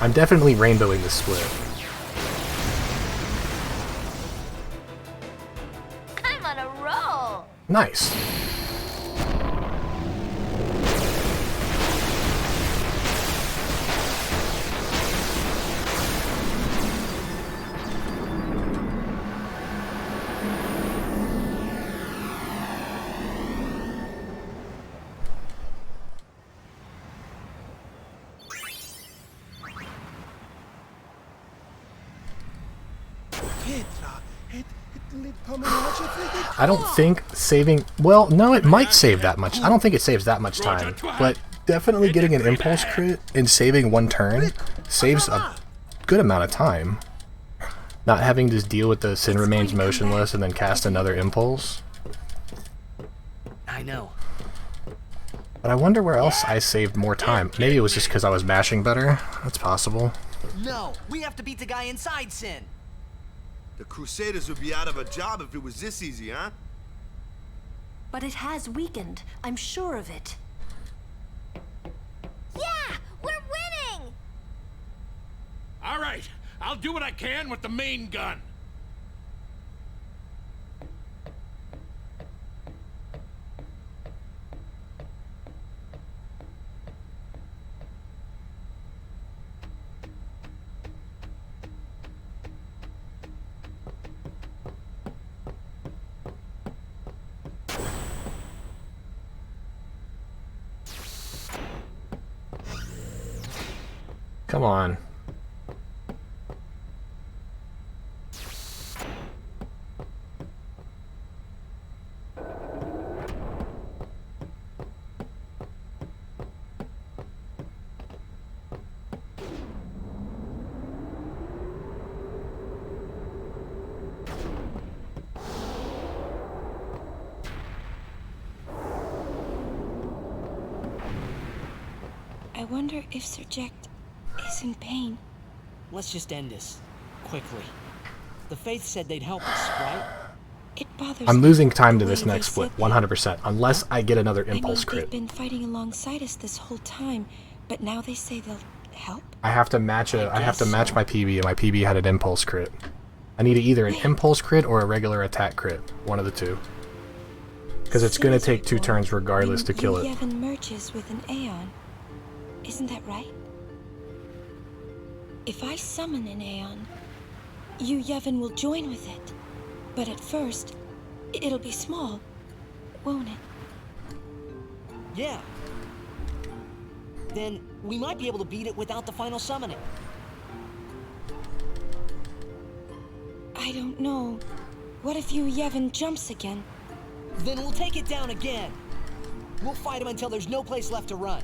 I'm definitely rainbowing the split. I'm on a roll. Nice. I don't think saving... Well, no, it might save that much. I don't think it saves that much time. But definitely getting an impulse crit and saving one turn saves a good amount of time. Not having to deal with the Sin remains motionless and then cast another impulse. I know. But I wonder where else I saved more time. Maybe it was just because I was mashing better. That's possible. No, we have to beat the guy inside Sin. The Crusaders would be out of a job if it was this easy, huh? But it has weakened. I'm sure of it. Yeah, we're winning! All right, I'll do what I can with the main gun. Come on. I wonder if Sir Jack is in pain. Let's just end this. Quickly. The Faith said they'd help us, right? It bothers I'm me losing time to the this way next they split, said that. 100%, unless I get another impulse They've crit. been fighting alongside us this whole time, but now they say they'll help? I have to match my PB, and my PB had an impulse crit. I need either an impulse crit or a regular attack crit, one of the two. Because it's going to take 2 turns regardless to kill it. Yevon merges with an Aeon. Isn't that right? If I summon an Aeon, you Yevon will join with it. But at first, it'll be small, won't it? Yeah. Then we might be able to beat it without the final summoning. I don't know. What if you Yevon jumps again? Then we'll take it down again. We'll fight him until there's no place left to run.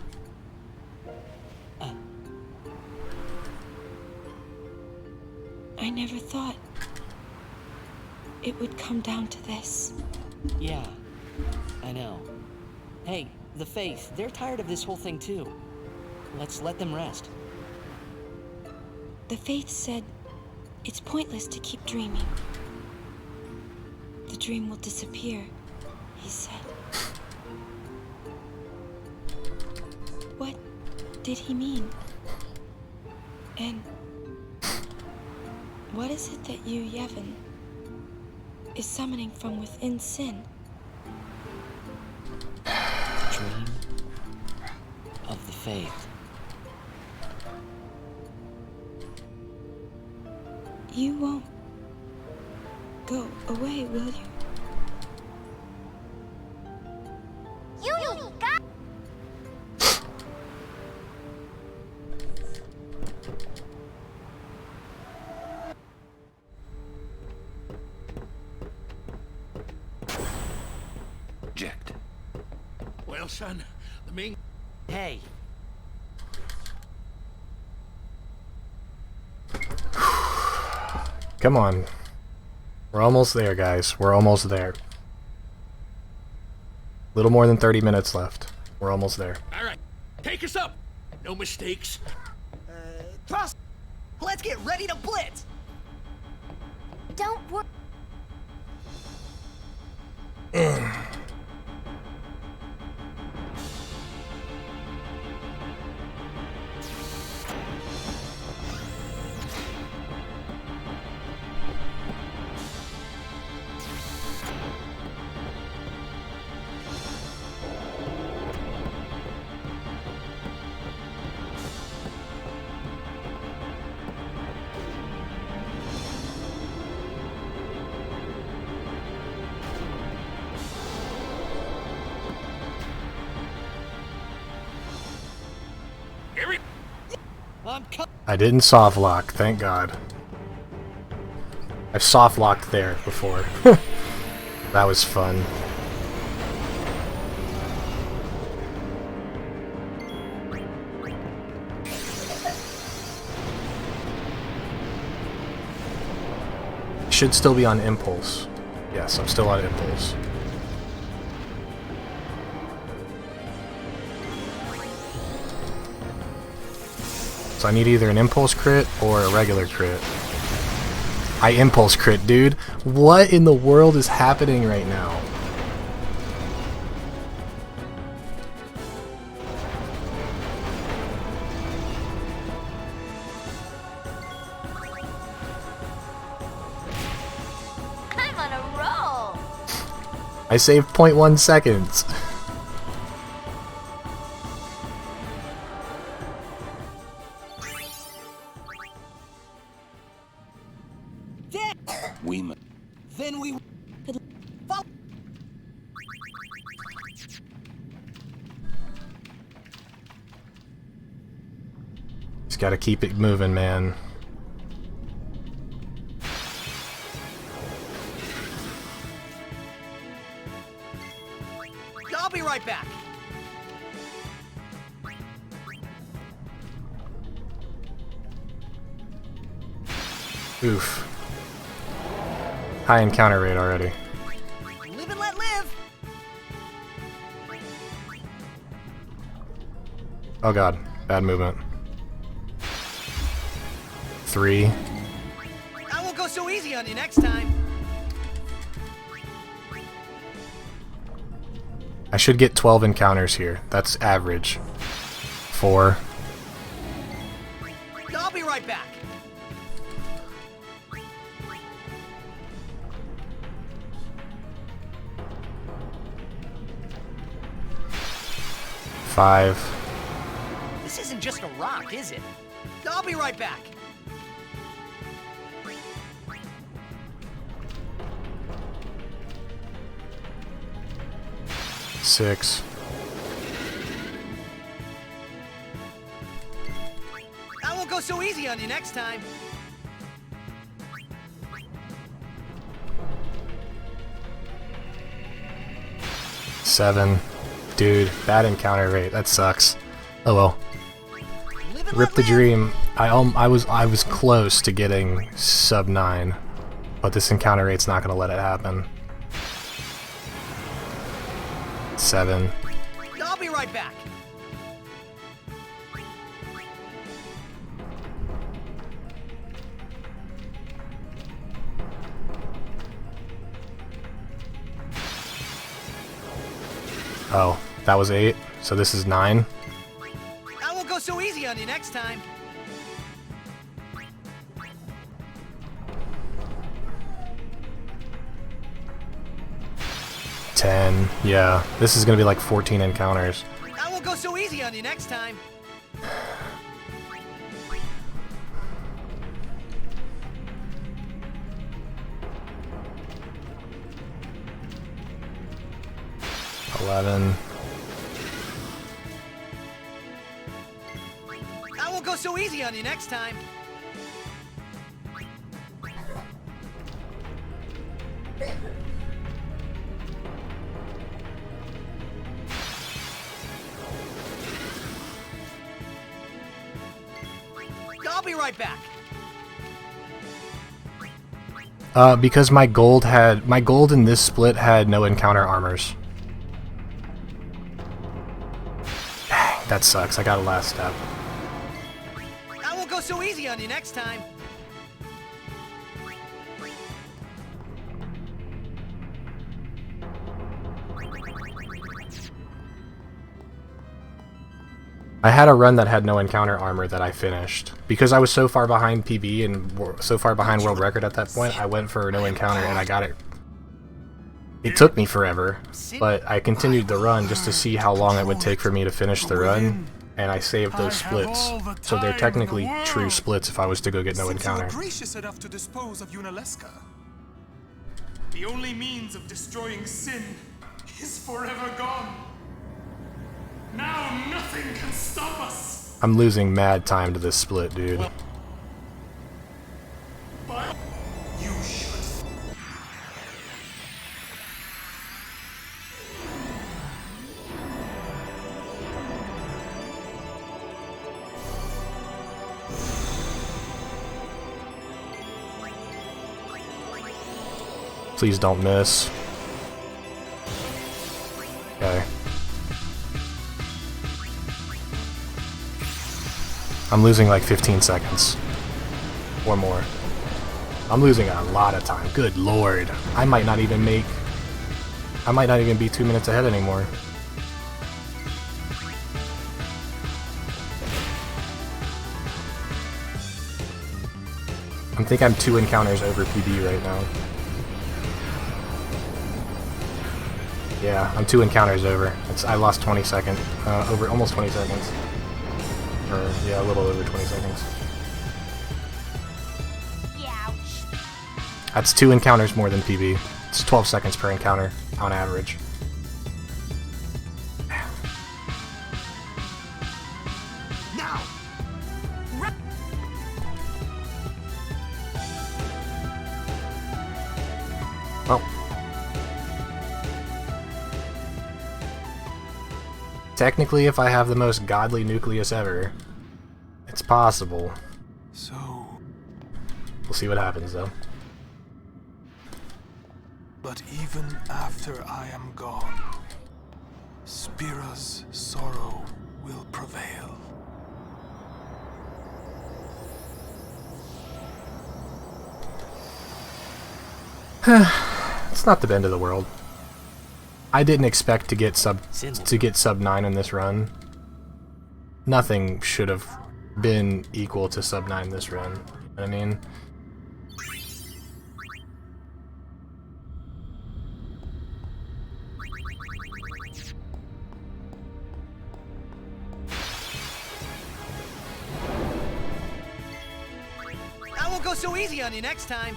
I never thought it would come down to this. Yeah, I know. Hey, the Faith, they're tired of this whole thing too. Let's let them rest. The Faith said it's pointless to keep dreaming. The dream will disappear, he said. What did he mean? And what is it that you, Yevon, is summoning from within Sin? The dream of the Faith. You won't go away, will you? You got... Eject. Well, son, the main... Hey. Come on. We're almost there, guys. We're almost there. Little more than 30 minutes left. We're almost there. All right, take us up. No mistakes. Trust. Let's get ready to blitz. Don't worry. I didn't soft lock, thank God. I've soft locked there before. That was fun. Should still be on impulse. Yes, I'm still on impulse. So I need either an impulse crit or a regular crit. I impulse crit, dude. What in the world is happening right now? I'm on a roll. I saved 0.1 seconds. Then we follow. Just gotta keep it moving, man. I'll be right back. Oof. High encounter rate already. Live and let live. Oh god, bad movement. 3. I won't go so easy on you next time. I should get 12 encounters here. That's average. 4. I'll be right back. 5. This isn't just a rock, is it? I'll be right back. 6. I won't go so easy on you next time. 7. Dude, bad encounter rate. That sucks. Oh well. Rip the dream. I was close to getting sub 9, but this encounter rate's not gonna let it happen. 7. I'll be right back. 'Oh, that was 8, so this is 9. I won't go so easy on you next time. 10. Yeah, this is gonna be like 14 encounters. I won't go so easy on you next time. 11. I won't go so easy on you next time. 'll be right back. Because my gold in this split had no encounter armors. Dang. That sucks. I got a last step. I won't go so easy on you next time. I had a run that had no encounter armor that I finished. Because I was so far behind PB and so far behind world record at that point, I went for no encounter and I got it. It took me forever, but I continued the run just to see how long it would take for me to finish the run, and I saved those splits. So they're technically true splits if I was to go get no encounter. Gracious enough to dispose of Yunalesca. The only means of destroying sin is forever gone. Now nothing can stop us. I'm losing mad time to this split, dude. You should. Please don't miss. Okay. I'm losing like 15 seconds. Or more. I'm losing a lot of time. Good lord. I might not even be 2 minutes ahead anymore. I think I'm 2 encounters over PB right now. Yeah, I'm 2 encounters over. I lost 20 seconds. Over almost 20 seconds. Or, yeah, a little over 20 seconds. Ouch. That's 2 encounters more than PB. It's 12 seconds per encounter, on average. Now. Well. Technically, if I have the most godly nucleus ever, it's possible. So... We'll see what happens, though. But even after I am gone, Spira's sorrow will prevail. It's not the end of the world. I didn't expect to get sub 9 in this run. Nothing should have been equal to sub 9 this run. You know what I mean? I won't go so easy on you next time.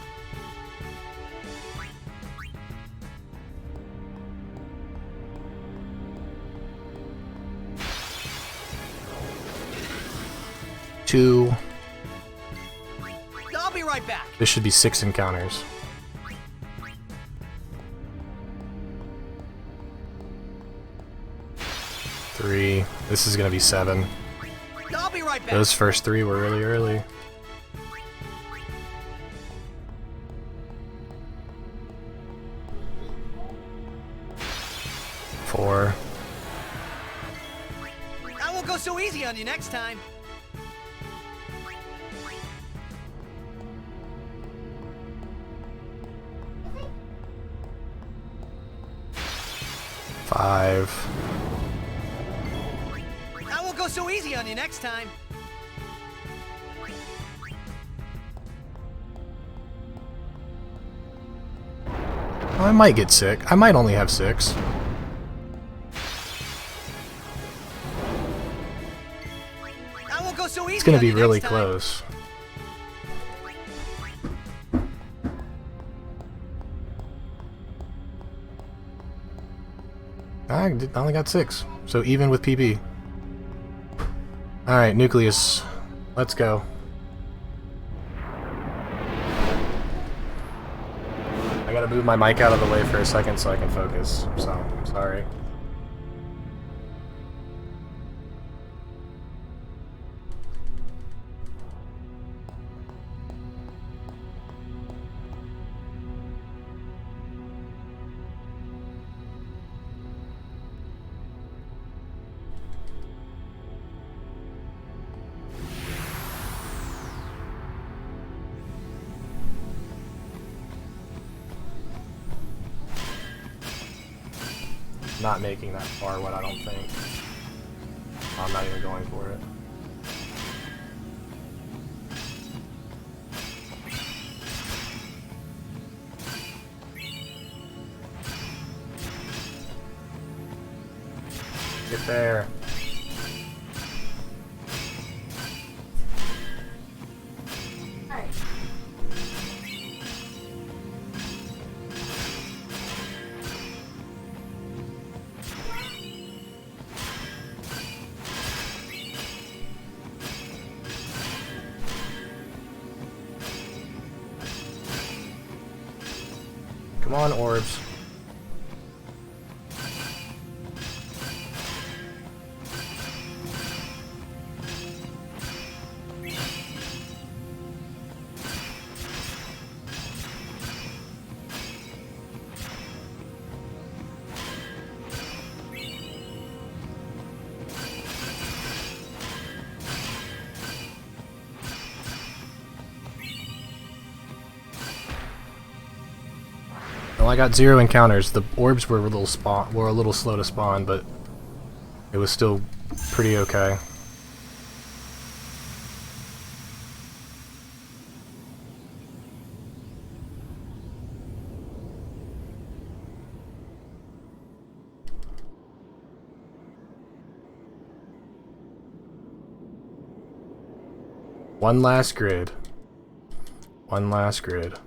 Two. I'll be right back. This should be 6 encounters. 3. This is gonna be 7. I'll be right back. Those first 3 were really early. 4. I won't go so easy on you next time. 5. I won't go so easy on you next time. 6. I might get 6. I might only have 6. I won't go so easy. It's gonna be really close. I only got 6, so even with PB. Alright, Nucleus. Let's go. I gotta move my mic out of the way for a second so I can focus, so sorry. not making that far, I don't think. I'm not even going for it. Get there. Alright. Come on, orbs. Well, I got 0 encounters. The orbs were a little slow to spawn, but it was still pretty okay. One last grid. One last grid.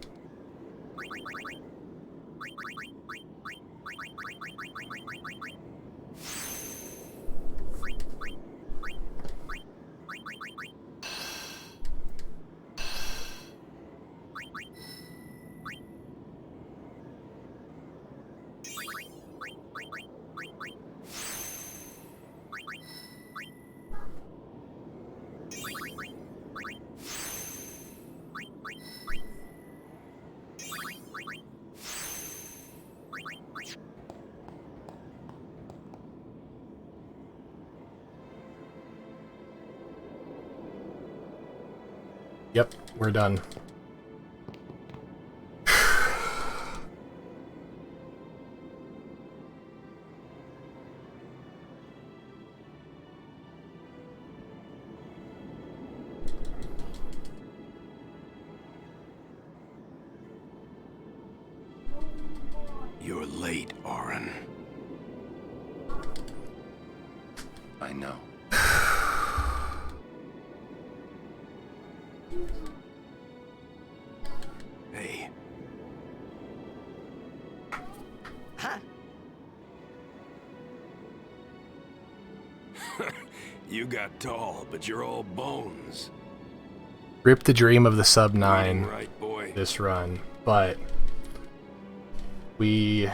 Yep, we're done. You're late, Oren. I know. Hey. Huh? You got tall, but you're all bones. Rip the dream of the sub 9 Right, boy. this run, but we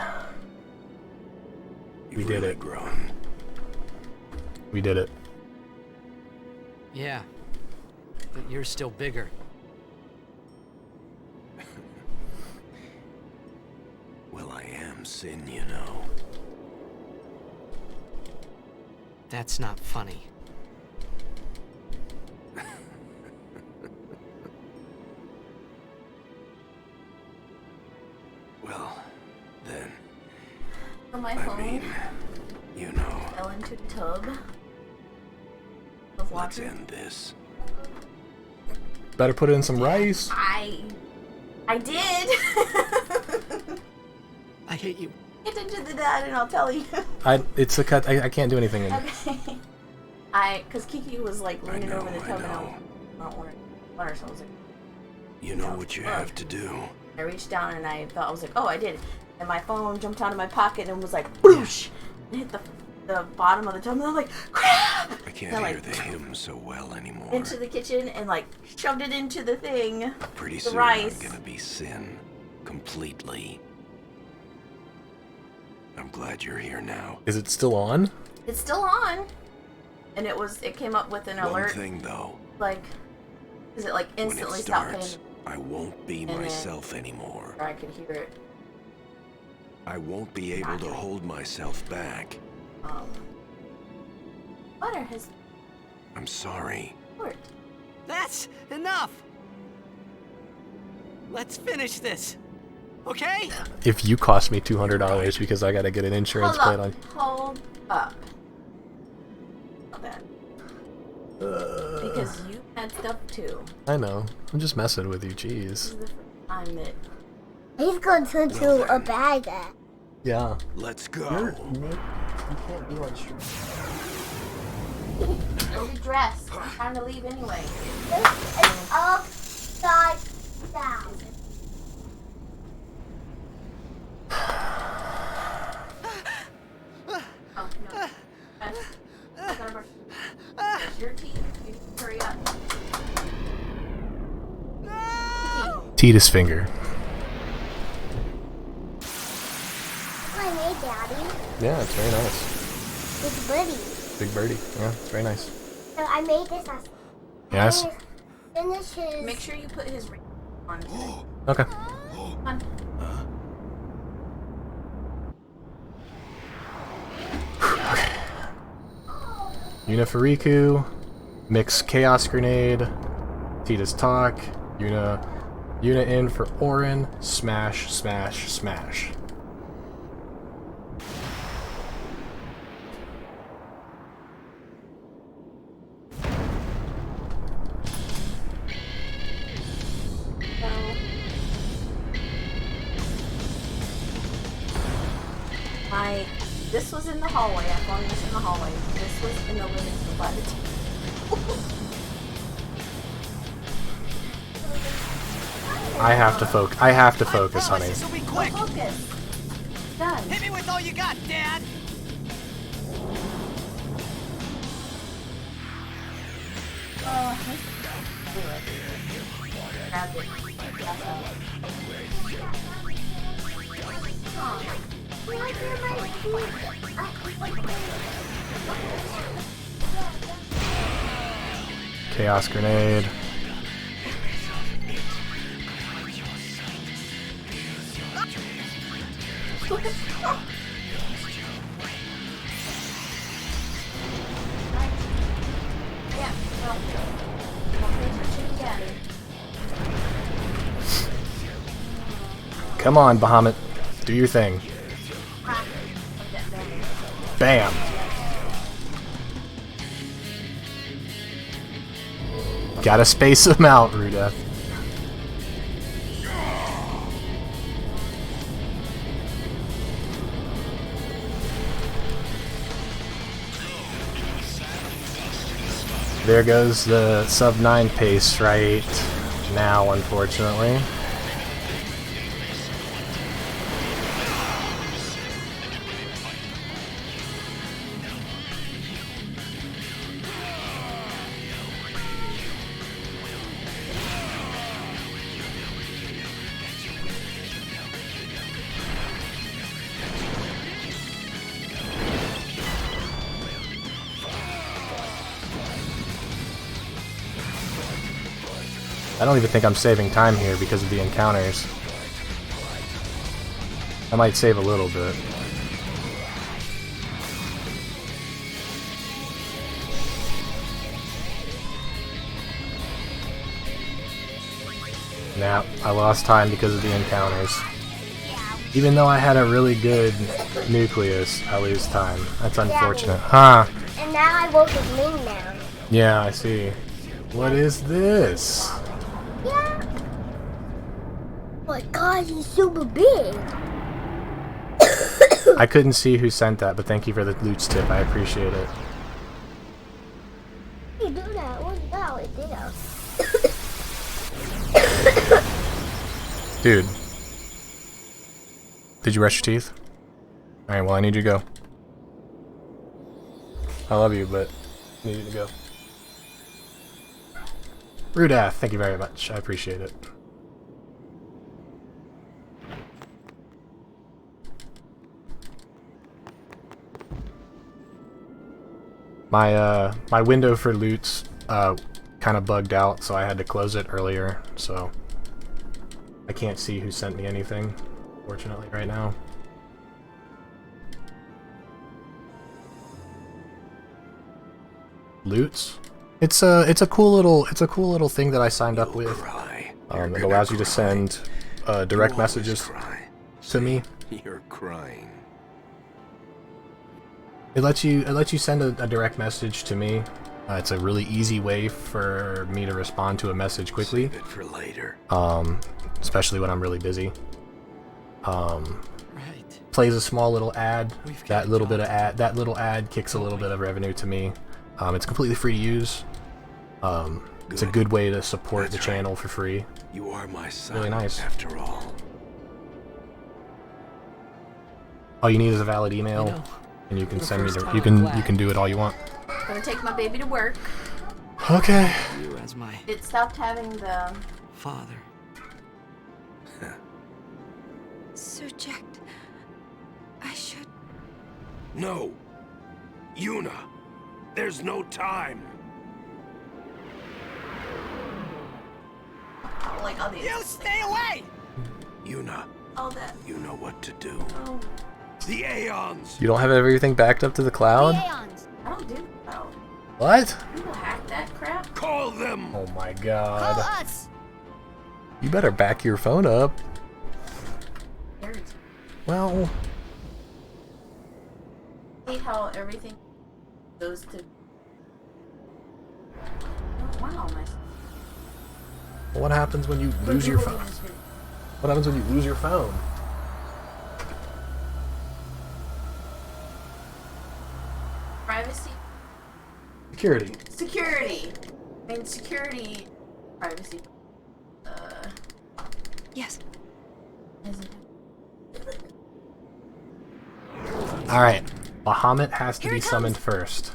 did it. Grown. We did it. Yeah, but you're still bigger. Well, I am Sin, you know. That's not funny. Well, then, On my I phone, mean, you know, fell into the tub of let's water. end this. Better put in some rice. I did. I hate you. Get into the dad and I'll tell you. It's a cut. I can't do anything in it. Okay. Cause Kiki was like leaning over the tub and I don't want water, so I was like, You know what you have to do. I reached down and I thought, I was like, oh, I did. And my phone jumped out of my pocket and was like, boosh! And hit the bottom of the tub and I'm like, crap! I can't and, hear the hymn so well anymore. Into the kitchen and like shoved it into the thing. Pretty the soon rice. I'm gonna be Sin. Completely. I'm glad you're here now. Is it still on? It's still on. And it came up with an alert. One thing though. Like, is it like When instantly it stopped starts, playing? I won't be then- myself anymore. Or I could hear it. I won't be able to hold myself back. Butter has I'm sorry. worked. That's enough! Let's finish this. okay? If you cost me $200 because I gotta get an insurance plate on. Hold up. Hold that. Because you had stuff too. I know. I'm just messing with you. Jeez. This is the first time that. He's going to turn to a bad guy. Yeah. Let's go. You can't be on stream. Go be dressed. I'm trying to leave anyway. It's upside down. Oh, no. I gotta brush your teeth. You hurry up. Tita's finger. I made Daddy. Yeah, it's very nice. Big birdie. Big birdie. Yeah, it's very nice. So I made this as Yes? finish his. Make sure you put his ring on. Okay. On. Unifariku, mix Chaos Grenade, Tita's Talk, Una in for Orin, smash, smash, smash. This was in the hallway. I found this in the hallway. This was in the living room by the TV. I have to focus, honey. This will be quick. Focus. Done. Hit me with all you got, Dad. Grab it. Chaos Grenade. Come on, Bahamut. Do your thing. Bam! Gotta space them out, Ruda. There goes the sub-9 pace right now, unfortunately. I don't even think I'm saving time here because of the encounters. I might save a little bit. Nah, I lost time because of the encounters. Even though I had a really good nucleus, I lose time. That's unfortunate. Huh. And now I woke his wing down. Yeah, I see. What is this? Yeah. Oh my god, he's super big. I couldn't see who sent that, but thank you for the loot tip. I appreciate it. You do that? What is that right there? Dude. Did you brush your teeth? Alright, well I need you to go. I love you, but I need you to go. Rudath, thank you very much. I appreciate it. My window for loots kind of bugged out, so I had to close it earlier, so I can't see who sent me anything, fortunately, right now. Loots? It's a cool little thing that I signed up with. It allows you to send direct messages to me. You're crying. It lets you send a direct message to me. It's a really easy way for me to respond to a message quickly. Save it for later. Especially when I'm really busy. Plays a small little ad. That little ad kicks a little bit of revenue to me. It's completely free to use. It's a good way to support the channel for free. You are my son, really nice. After all. All you need is a valid email, and you can send me. You can do it all you want. I'm gonna take my baby to work. Okay. You as my It stopped having the father. Sir Jack, I should... No! Yuna! There's no time! like all these. You stay away! Yuna, All that. you know what to do. Oh. The Aeons! You don't have everything backed up to the cloud? I don't do cloud. What? People hack that crap. Call them! Oh my god. Call us. You better back your phone up. Well... I hate how everything goes to... Oh, wow, my... What happens when you lose your phone? What happens when you lose your phone? Privacy? Security. Security! I mean, security... Privacy... Yes. Alright. Bahamut has to be summoned first.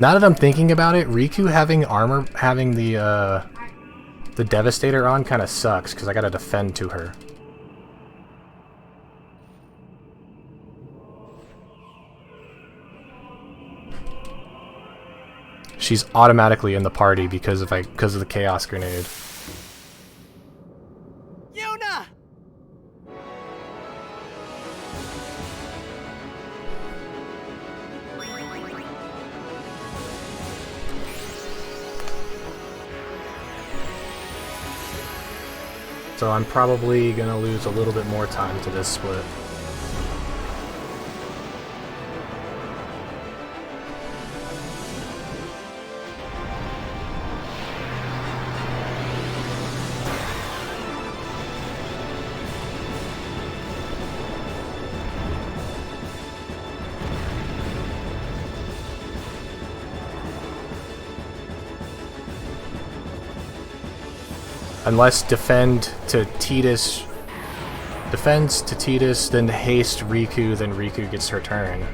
Now that I'm thinking about it, Riku having armor, having the Devastator on kind of sucks, because I gotta defend to her. She's automatically in the party because of the Chaos Grenade. Yuna! So I'm probably gonna lose a little bit more time to this split. Unless defends to Tidus, then haste Riku, then Riku gets her turn.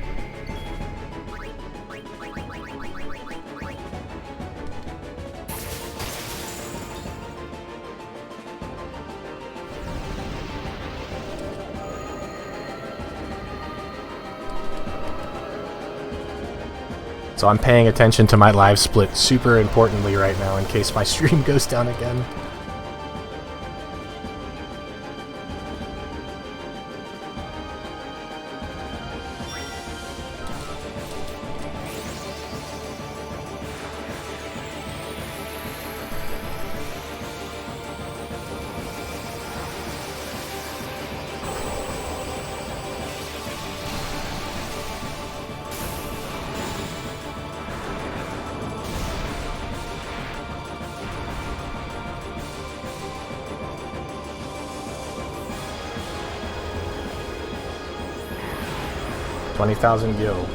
So I'm paying attention to my live split super importantly right now in case my stream goes down again. $20,000 gil.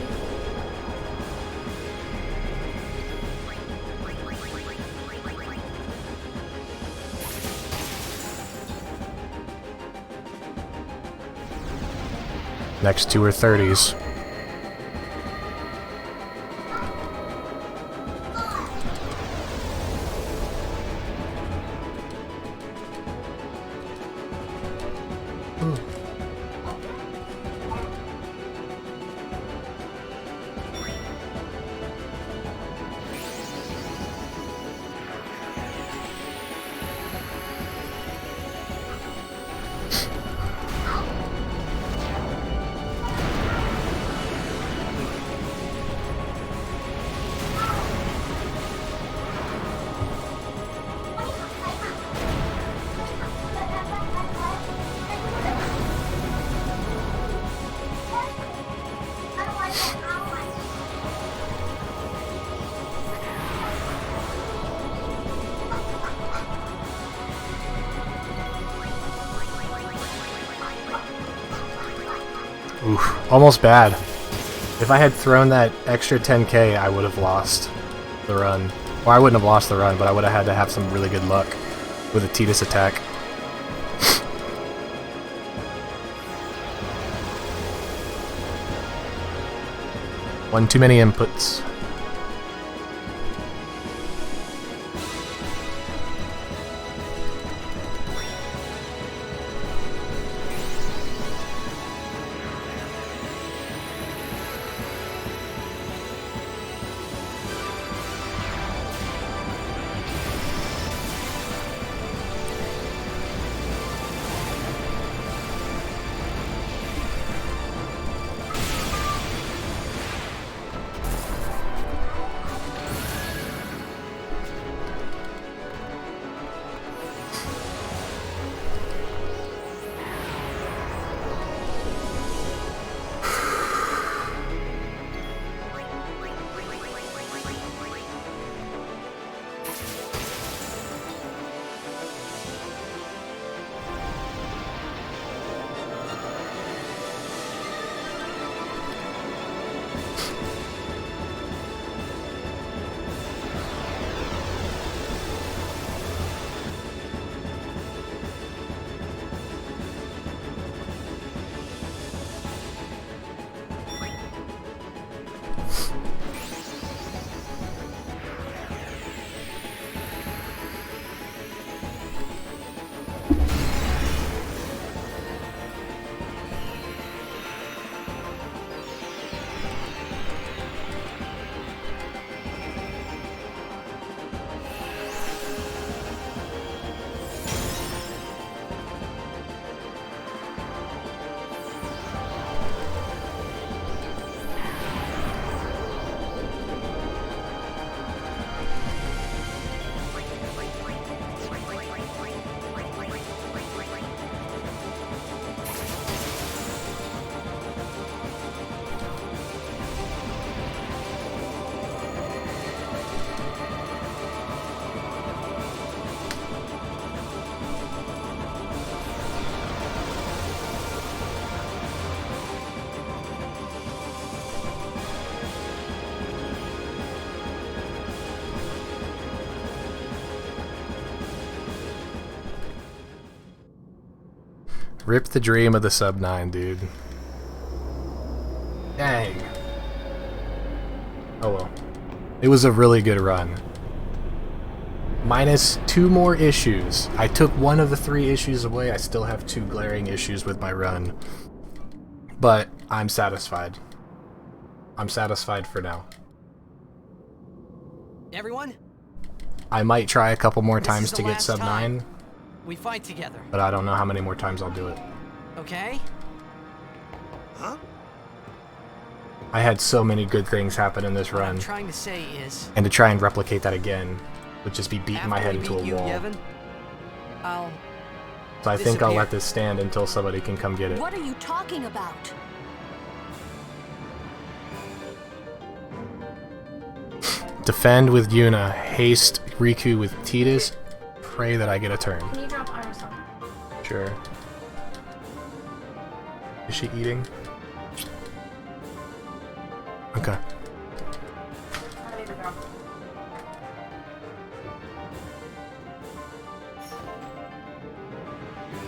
Next two are 30s. Oof, almost bad. If I had thrown that extra 10k, I would have lost the run. Or I wouldn't have lost the run, but I would have had to have some really good luck with a Tidus attack. One too many inputs. Rip the dream of the sub 9, dude. Dang. Oh well. It was a really good run. Minus 2 more issues. I took one of the 3 issues away. I still have 2 glaring issues with my run. But I'm satisfied. I'm satisfied for now. Everyone? I might try a couple more times to get sub 9. We fight together. But I don't know how many more times I'll do it. Okay? Huh? I had so many good things happen in this What run. I'm trying to say is, and to try and replicate that again would just be beating my head into a wall. Yevon, So I think I'll let this stand until somebody can come get it. What are you talking about? Defend with Yuna, haste Riku with Tidus, pray that I get a turn. Can you drop Iris off? Sure. Is she eating? Okay.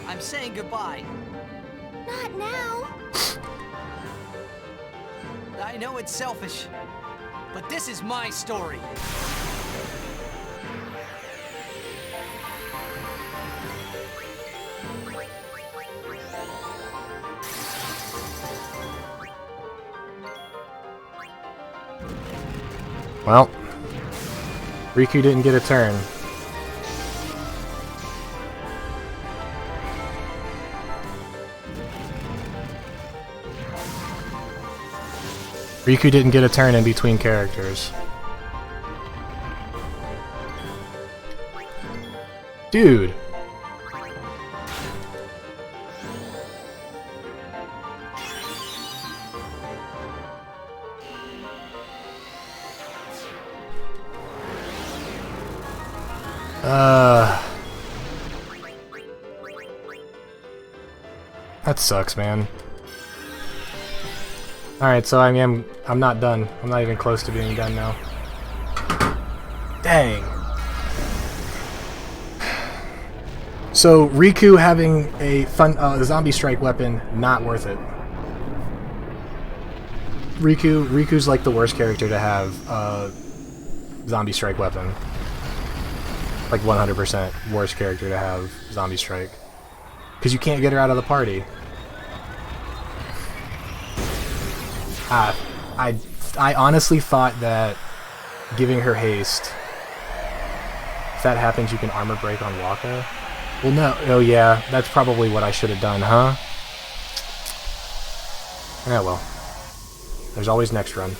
I'm saying goodbye. Not now. I know it's selfish, but this is my story. Well, Riku didn't get a turn. Riku didn't get a turn in between characters. Dude! That sucks, man. Alright, so I'm not done. I'm not even close to being done now. Dang. So Riku having a the zombie strike weapon, not worth it. Riku's like the worst character to have a zombie strike weapon. Like 100% worst character to have zombie strike. Because you can't get her out of the party. I honestly thought that giving her haste, if that happens you can armor break on Waka. Well no, oh yeah, that's probably what I should have done, huh? Yeah well. There's always next run.